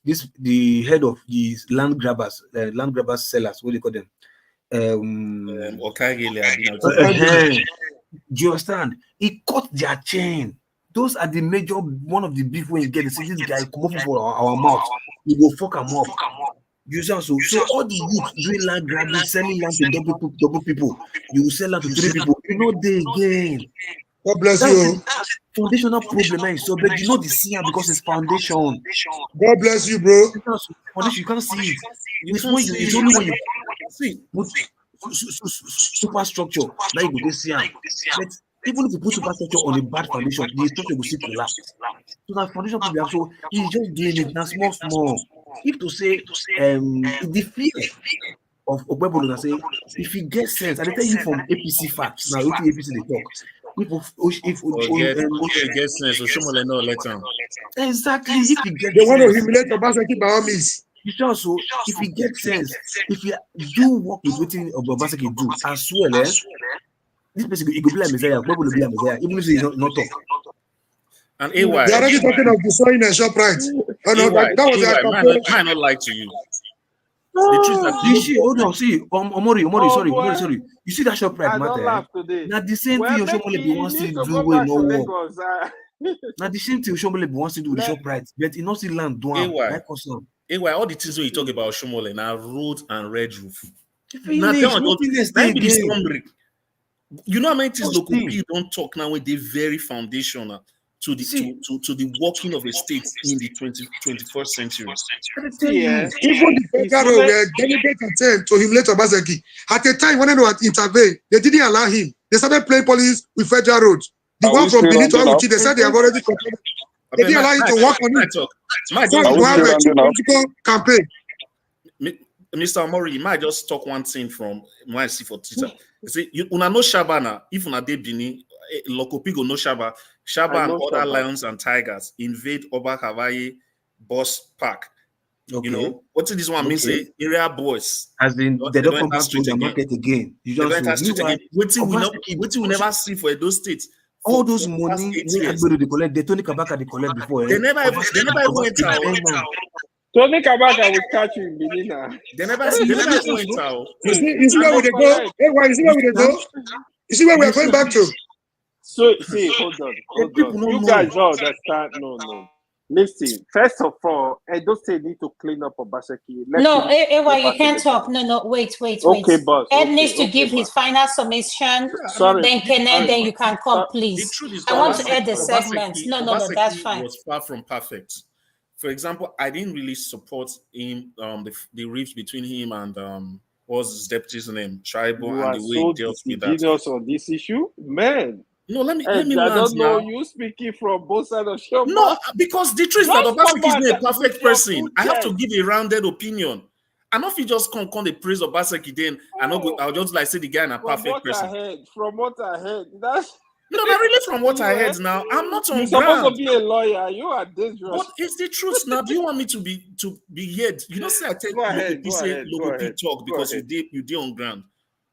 P: this the head of these land grabbers sellers, what do you call them? Do you understand? He cut their chain. Those are the major one of the beef when you get. They say this guy come up for our mouth. We will fuck him up. You see, so all the youth doing land grabbing, selling land to double people. You will sell land to 3 people. You know they again.
M: God bless
P: That's
M: you.
P: the foundational problem. So, but you know the CR because it's foundation.
M: God bless you, bro.
P: Foundation, you can't see it. It's when you. It's only when you see superstructure. Now you go to see it. But even if you put superstructure on a bad foundation, the structure will still collapse. So that foundation problem. So he's just doing it now, small. If to say the fear of Obebolo and say if he gets sense, and I tell you from APC facts now, what APC they talk. If
A: he gets sense, Oshiomole no let him.
P: Exactly. If he gets
M: they want to
P: sense,
M: humiliate Obaseki by all means.
P: also if he gets sense, if you do work with what Obaseki do, as well, this person he could be a Messiah, probably be a Messiah, even if he's not talk.
A: And
M: They're already talking of destroying a shop right. That was their campaign.
A: Might not lie to you. The truth that
P: You see, hold on, see, Omori, sorry. You see that shop right
G: I don't
P: matter?
G: laugh today.
P: Now the same thing Oshiomole be wants to do when no work. Now the same thing Oshiomole be wants to do with the shop right, but he not see land do am.
A: All the things when you talk about Oshiomole now road and red roof.
P: Now tell me,
A: you know how many things local people don't talk now when they very foundational to the to the working of a state in the 21st century.
M: Even the federal were delegate attempt to humiliate Obaseki. At a time when they were intervene, they didn't allow him. They started playing police with federal roads. The one from Benin to Awuchi, they said they have already completed. They didn't allow him to work on it. So you have a political campaign.
A: Mr. Omori, you might just talk one thing from what I see for Twitter. You see, una no Shabana, if una de Benin, local people no Shaba and other lions and tigers invade Oba Hawaii Bus Park.
P: Okay.
A: You know, what is this one mean? Say area boys.
P: As in they don't come back to the market again. You just
A: what we never see for Edo State.
P: All those money they collect, they Tony Kabaka they collect before.
A: They never went out.
G: Tony Kabaka will catch you in Benin.
A: They never went out.
M: You see where they go? Hey, why? You see where they go? You see where we are going back to?
G: So see, hold on. You guys don't understand. No. Listen, first of all, Edo State need to clean up Obaseki.
Q: No,
G: Go
Q: you
G: back to
Q: can't
G: the
Q: talk.
G: business.
Q: No, wait.
G: Okay, boss.
Q: Ed
G: Okay,
Q: needs to
G: okay,
Q: give
G: boss.
Q: his final submission.
G: Sorry,
Q: Then Kenneth,
G: sorry,
Q: then
G: boss.
Q: you can come,
A: The
Q: please.
A: truth is,
Q: I want to end the segment.
A: Obaseki,
Q: No, that's fine.
A: was far from perfect. For example, I didn't really support him, the rift between him and what was his deputy's name, Tribal,
G: You
A: and
G: are
A: the way he
G: so
A: dealt with that.
G: genius on this issue, man.
A: No, let me
G: I
A: land
G: don't know
A: now.
G: you speaking from both sides of your
A: No,
G: mouth.
A: because the truth is that
G: Just come
A: Obaseki is
G: out
A: not a
G: with
A: perfect
G: your
A: person.
G: full
A: I have to
G: chest.
A: give a rounded opinion. And if you just come the praise Obaseki, then I'll just like say the guy is a perfect person.
G: From what I heard, that's
A: No, not really from what I heard now. I'm not on
G: you're supposed
A: ground.
G: to be a lawyer. You are dangerous.
A: But it's the truth now. Do you want me to be heard? You don't say I tell
G: Go ahead,
A: Lokopi say Lokopi talk because you did on ground.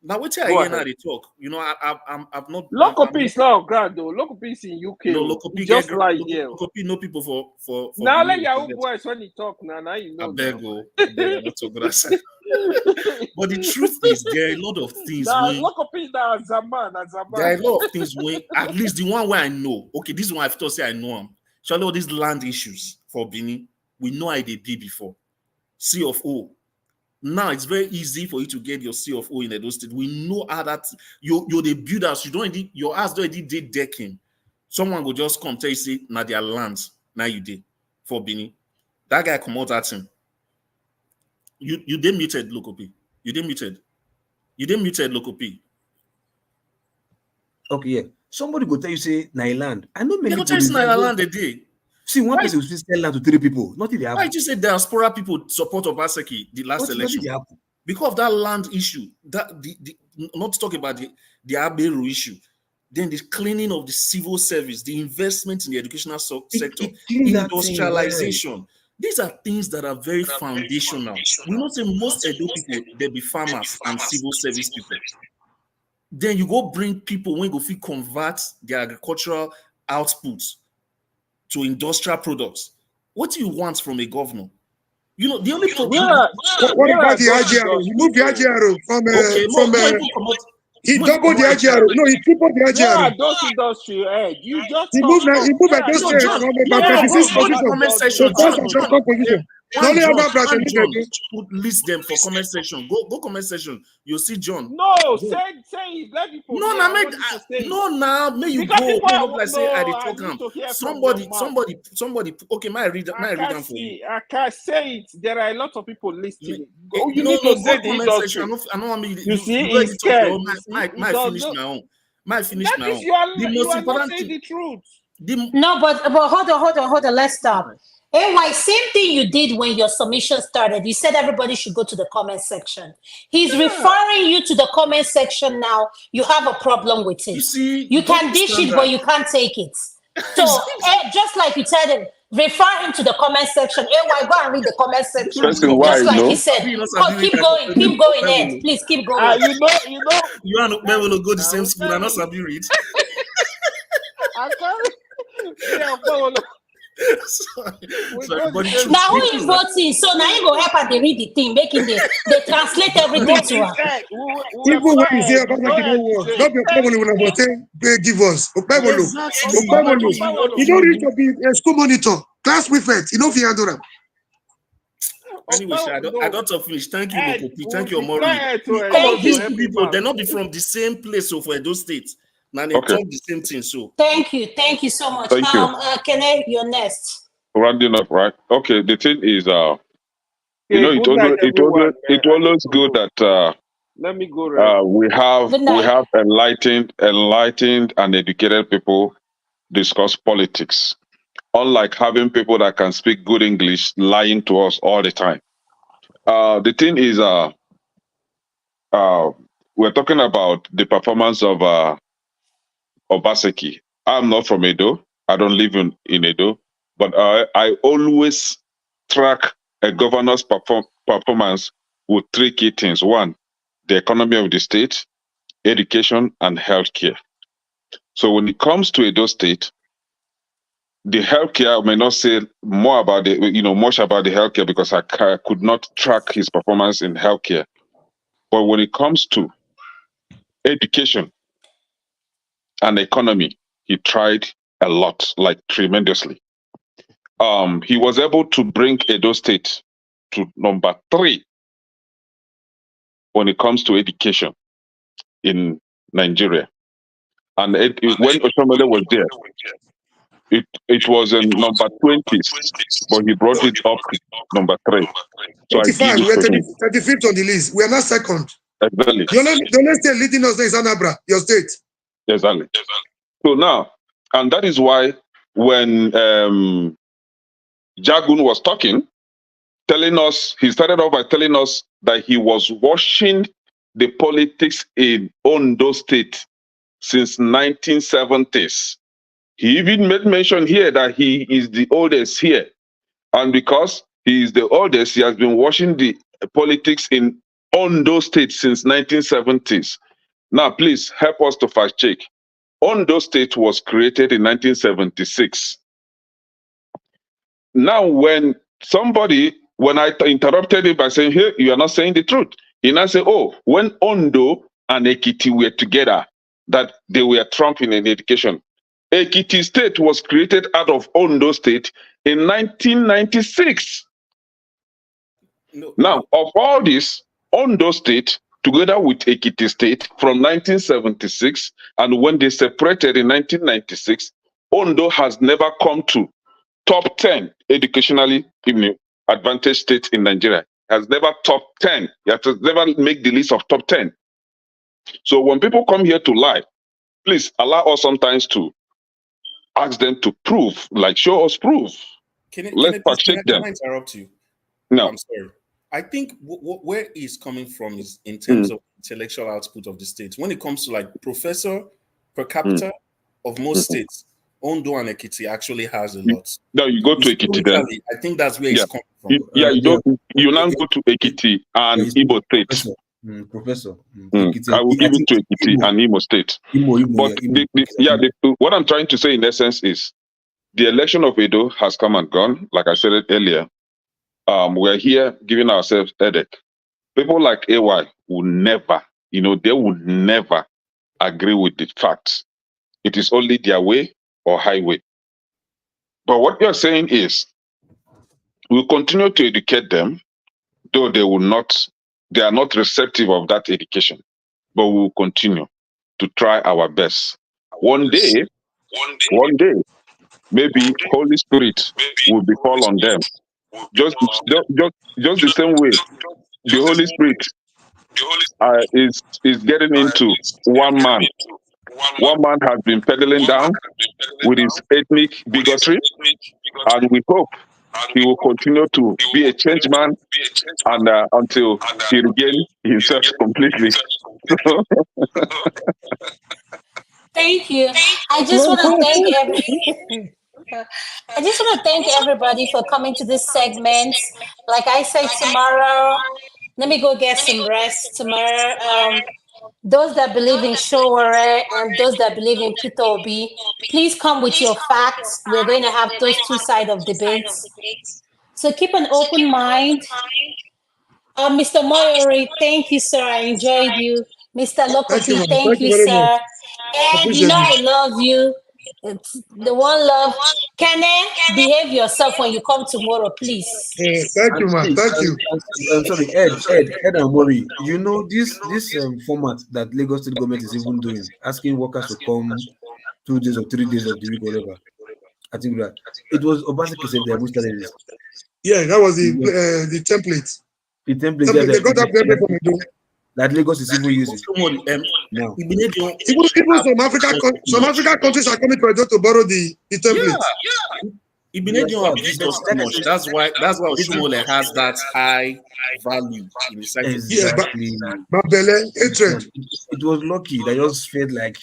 A: Now wait till I hear now they talk. You know, I've not
G: Lokopi is not on ground though. Lokopi is in UK.
A: No,
G: oh.
A: Lokopi
G: He just like here.
A: Lokopi know people for
G: Now let
A: Benin.
G: Yahoo boys when he talk now you know.
A: I beg, I'm not talking that side. But the truth is, there are a lot of things.
G: Now Lokopi now Zaman.
A: There are a lot of things when, at least the one where I know. Okay, this one I've thought say I know him. Surely all these land issues for Benin, we know how they did before. C of O. Now it's very easy for you to get your C of O in Edo State. We know how that you're the builders. You don't need your ass don't need decking. Someone will just come tell you say now their lands now you did for Benin. That guy come out at him. You did muted Lokopi. You did muted Lokopi.
P: Okay, yeah. Somebody go tell you say Nyland. I know many
A: They go tell you say Nyland a day.
P: See, one person will sell land to 3 people. Not if they have.
A: Why did you say diaspora people support Obaseki the last election? Because of that land issue, that not to talk about the Aberu issue, then the cleaning of the civil service, the investment in the educational sector, industrialization. These are things that are very foundational. We know say most Edo people, they be farmers and civil service people. Then you go bring people when you go convert their agricultural output to industrial products. What do you want from a governor? You know, the only problem.
M: What about the IGRO? He moved the IGRO from he doubled the IGRO. No, he tripled the IGRO.
G: Yeah, those industry, you just
M: he moved those days from about 26 position to first and second position.
A: John put list them for comment section. Go comment section. You'll see John.
G: No, say it. Let people.
A: No, now may you go. Like say I talk somebody. Okay, may I read them for you?
G: I can't say it. There are a lot of people listening.
A: You need to say the industry. I know.
G: You see, it's scared.
A: Might finish my own.
G: The most important thing. The truth.
Q: No, but hold on. Let's stop. AY, same thing you did when your submission started. You said everybody should go to the comment section. He's referring you to the comment section now. You have a problem with it. You can dish it, but you can't take it. So just like you said him, refer him to the comment section. AY, go and read the comment section. Just like he said. Keep going, Ed. Please keep going.
G: You know.
A: You and Ukme will go the same school and not Sabi read.
G: I can't.
Q: Now who is voting? So now you go help and they read the thing, making they translate everything to her.
M: Even when you say about not your family when I they give us. You don't need to be a school monitor, class prefect. You know if you handle them.
A: Anyway, I got to finish. Thank you, Lokopi. Thank you, Omori. These people, they're not be from the same place, so for Edo State. Now they talk the same thing. So
Q: thank you so much. Kenneth, you're next.
O: Rounding up, right? Okay, the thing is, you know, it always good that
G: let me go.
O: We have enlightened and educated people discuss politics. Unlike having people that can speak good English lying to us all the time. The thing is, we're talking about the performance of Obaseki. I'm not from Edo. I don't live in Edo, but I always track a governor's performance with 3 key things. 1, the economy of the state, education, and healthcare. So when it comes to Edo State, the healthcare, I may not say more about much about the healthcare because I could not track his performance in healthcare. But when it comes to education and economy, he tried a lot, like tremendously. he was able to bring Edo State to number 3 when it comes to education in Nigeria. And when Oshiomhole was there, it was in number 20s, but he brought it up to number 3. So I give
M: 35,
O: it
M: we're
O: to him.
M: 35th on the list. We are not second.
O: Exactly.
M: The only state leading us is Anambra, your state.
O: Exactly. So now, and that is why when Jagun was talking, telling us, he started off by telling us that he was watching the politics in Ondo State since 1970s. He even made mention here that he is the oldest here. And because he is the oldest, he has been watching the politics in Ondo State since 1970s. Now, please help us to fact check. Ondo State was created in 1976. Now, when I interrupted him by saying, hey, you are not saying the truth. He now said, oh, when Ondo and Ekiti were together, that they were trumping in education. Ekiti State was created out of Ondo State in 1996. Now, of all this, Ondo State, together with Ekiti State, from 1976, and when they separated in 1996, Ondo has never come to top 10 educationally advantaged states in Nigeria. Has never top 10. It has never make the list of top 10. So when people come here to lie, please allow us sometimes to ask them to prove, like show us proof. Let's check them.
A: Can I interrupt you?
O: No.
A: I'm sorry. I think where he's coming from is in terms of intellectual output of the state. When it comes to like professor per capita of most states, Ondo and Ekiti actually has a lot.
O: No, you go to Ekiti then.
A: I think that's where he's coming from.
O: You now go to Ekiti and Igbo State.
P: Professor.
O: I will give it to Ekiti and Imo State. What I'm trying to say in essence is the election of Edo has come and gone. Like I said it earlier, we're here giving ourselves headache. People like AY will never, they would never agree with the facts. It is only their way or highway. But what you're saying is we'll continue to educate them, though they are not receptive of that education. But we'll continue to try our best. One day, maybe Holy Spirit will befall on them. Just the same way the Holy Spirit is getting into one man. One man has been pedaling down with his ethnic bigotry, and we hope he will continue to be a changed man and until he regains himself completely.
Q: Thank you. I just want to thank everybody for coming to this segment. Like I said, tomorrow, let me go get some rest tomorrow. Those that believe in Showore and those that believe in Peter Obi, please come with your facts. We're going to have those two sides of debates. So keep an open mind. Mr. Moyori, thank you, sir. I enjoyed you. Mr. Lokopi, thank you, sir. And I love you. It's the one love. Kene, behave yourself when you come tomorrow, please.
M: Thank you, man. Thank you.
P: I'm sorry, Ed and Mori. You know this format that Lagos State government is even doing, asking workers to come 2 days or 3 days of the week, whatever. I think that it was Obaseki said that we started this.
M: Yeah, that was the template.
P: The template
M: they got that template from Edo.
P: That Lagos is even using.
M: No. Even some African countries are coming to Edo to borrow the template.
A: Yeah. Ibinedion abused us too much. That's why Oshiomhole has that high value in the site.
P: Exactly. It was lucky that just felt like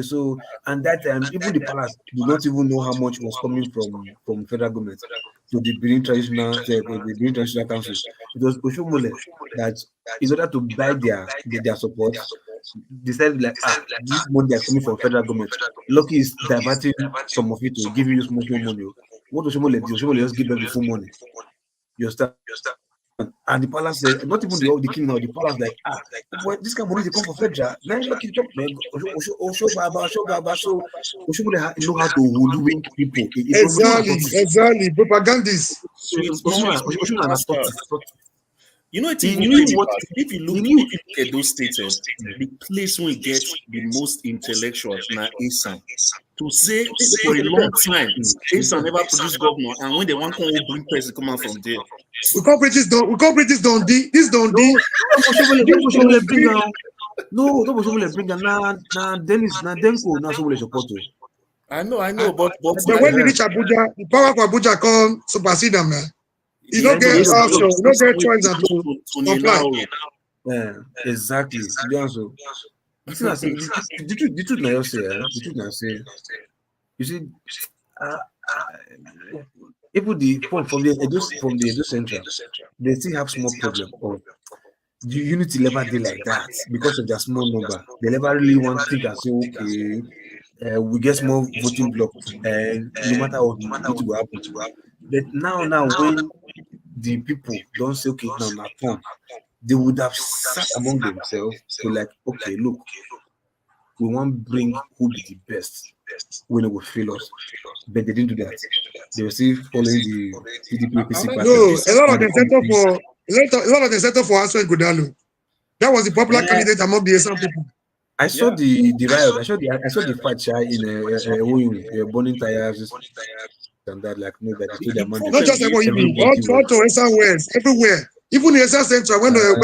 P: so. And that time, even the palace do not even know how much was coming from federal government to the Benin Traditional Council. It was Oshiomhole that, in order to buy their support, decided like this money is coming from federal government. Lucky is diverting some of it to give you small money. What Oshiomhole do? Oshiomhole just give them the full money. You understand? And the palace said, not even the king now, the palace like, boy, this kind of money they come for federal. Now you keep up, man. So Oshomole know how to hoodwink people.
M: Exactly. Propagandists.
A: You know,
P: He knew what
A: if you look at those states, the place where we get the most intellectuals now Esan. To say for a long time, Esan never produced governor, and when they want to bring person come out from there.
M: We can't preach this don't do this don't do.
P: No, bring na Dennis na Denko na Oshomole support.
A: I know, but
M: when they reach Abuja, the power for Abuja come supersede them, man. You don't get option, you don't get choice at all. Comply.
P: Yeah, exactly. The truth now say, the truth now say, you see, even the from the Edo Central, they still have small problem of the unity never did like that because of their small number. They never really want to think and say, okay, we get small voting block, and no matter what, it will happen. But now when the people don't say, okay, now turn, they would have sat among themselves to like, okay, look, we want to bring who be the best when it will fail us. But they didn't do that. They were still following the PDP APC pattern.
M: No, a lot of them settled for Aswen Godalo. That was the popular candidate among the Esan people.
P: I saw the riot. I saw the fight in burning tires and that, like, no, that they their money.
M: Not just about you, also Esan West, everywhere. Even the Esan Central, when the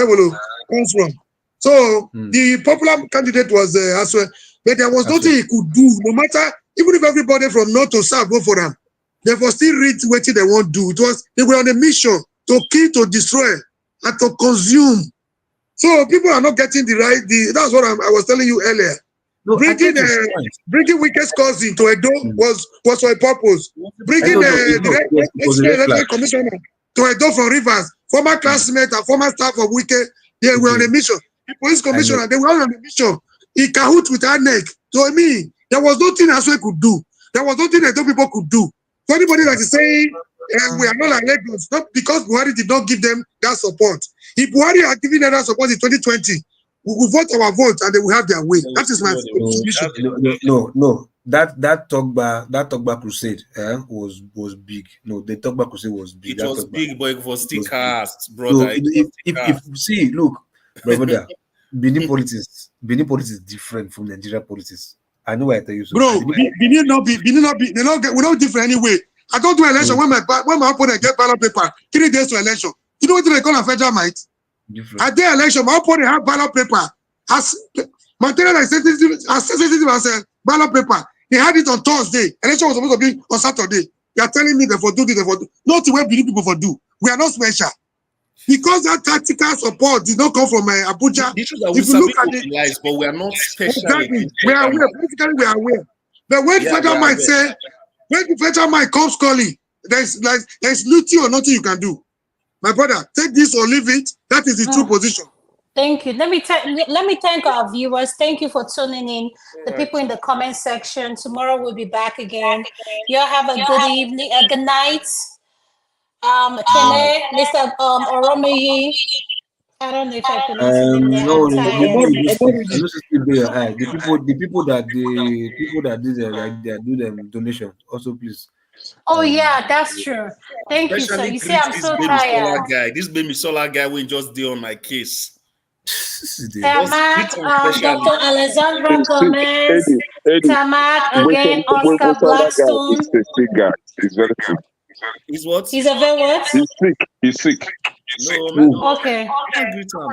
M: comes from. So the popular candidate was Aswen, but there was nothing he could do, no matter, even if everybody from north to south go for them. They will still read what they want to do. They were on a mission to kill, to destroy, and to consume. So people are not getting that's what I was telling you earlier.
P: No,
M: bringing weakest cousin to Edo was for a purpose. Bringing the commissioner to Edo from Rivers, former classmate and former staff of Wike, they were on a mission. The police commissioner, they were on a mission. He cahoot with her neck. So I mean, there was nothing Aswe could do. There was nothing Edo people could do. So anybody that is saying we are not like Lagos, not because Buhari did not give them that support. If Buhari had given them that support in 2020, we will vote our vote and they will have their way. That is my submission.
P: No. That Togba crusade was big. No, the Togba crusade was big.
A: It was big, but it was still cast, brother.
P: So if see, look, brother, Benin politics is different from Nigeria politics. I know what I tell you. So
M: bro, Benin not be. We're not different anyway. I go to election when my opponent get ballot paper 3 days to election. You know what they call a federal might? At the election, my opponent have ballot paper. As material as sensitive as ballot paper. They had it on Thursday. Election was supposed to be on Saturday. They are telling me they for do this, they for do. Not the way Benin people for do. We are not special. Because that tactical support did not come from Abuja.
A: If you look at it, but we are not special.
M: Exactly. We are aware. Politically, we are aware. But when federal might say, when the federal might comes calling, there's nothing or nothing you can do. My brother, take this or leave it. That is the true position.
Q: Thank you. Let me thank our viewers. Thank you for tuning in. The people in the comment section. Tomorrow we'll be back again. You all have a good evening, a good night. Kene, Mr. Oromeyi. I don't know if I pronounced his name there.
P: No, the people that do they do them donation. Also, please.
Q: Oh yeah, that's true. Thank you, sir. You see, I'm so tired.
A: This baby solar guy will just deal on my case.
Q: Tamak, Dr. Alexandra Gomez, Tamak again, Oscar Blackstone.
O: He's a sick guy. He's very sick.
A: He's what?
Q: He's a very what?
O: He's sick. He's sick.
A: No, man.
Q: Okay.
A: Maybe he needs love.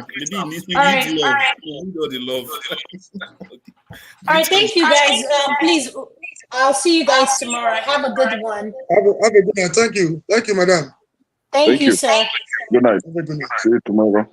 A: He needs all the love.
Q: All right, thank you guys. Please, I'll see you guys tomorrow. Have a good one.
M: Have a good night. Thank you. Thank you, madam.
Q: Thank you, sir.
O: Good night. See you tomorrow.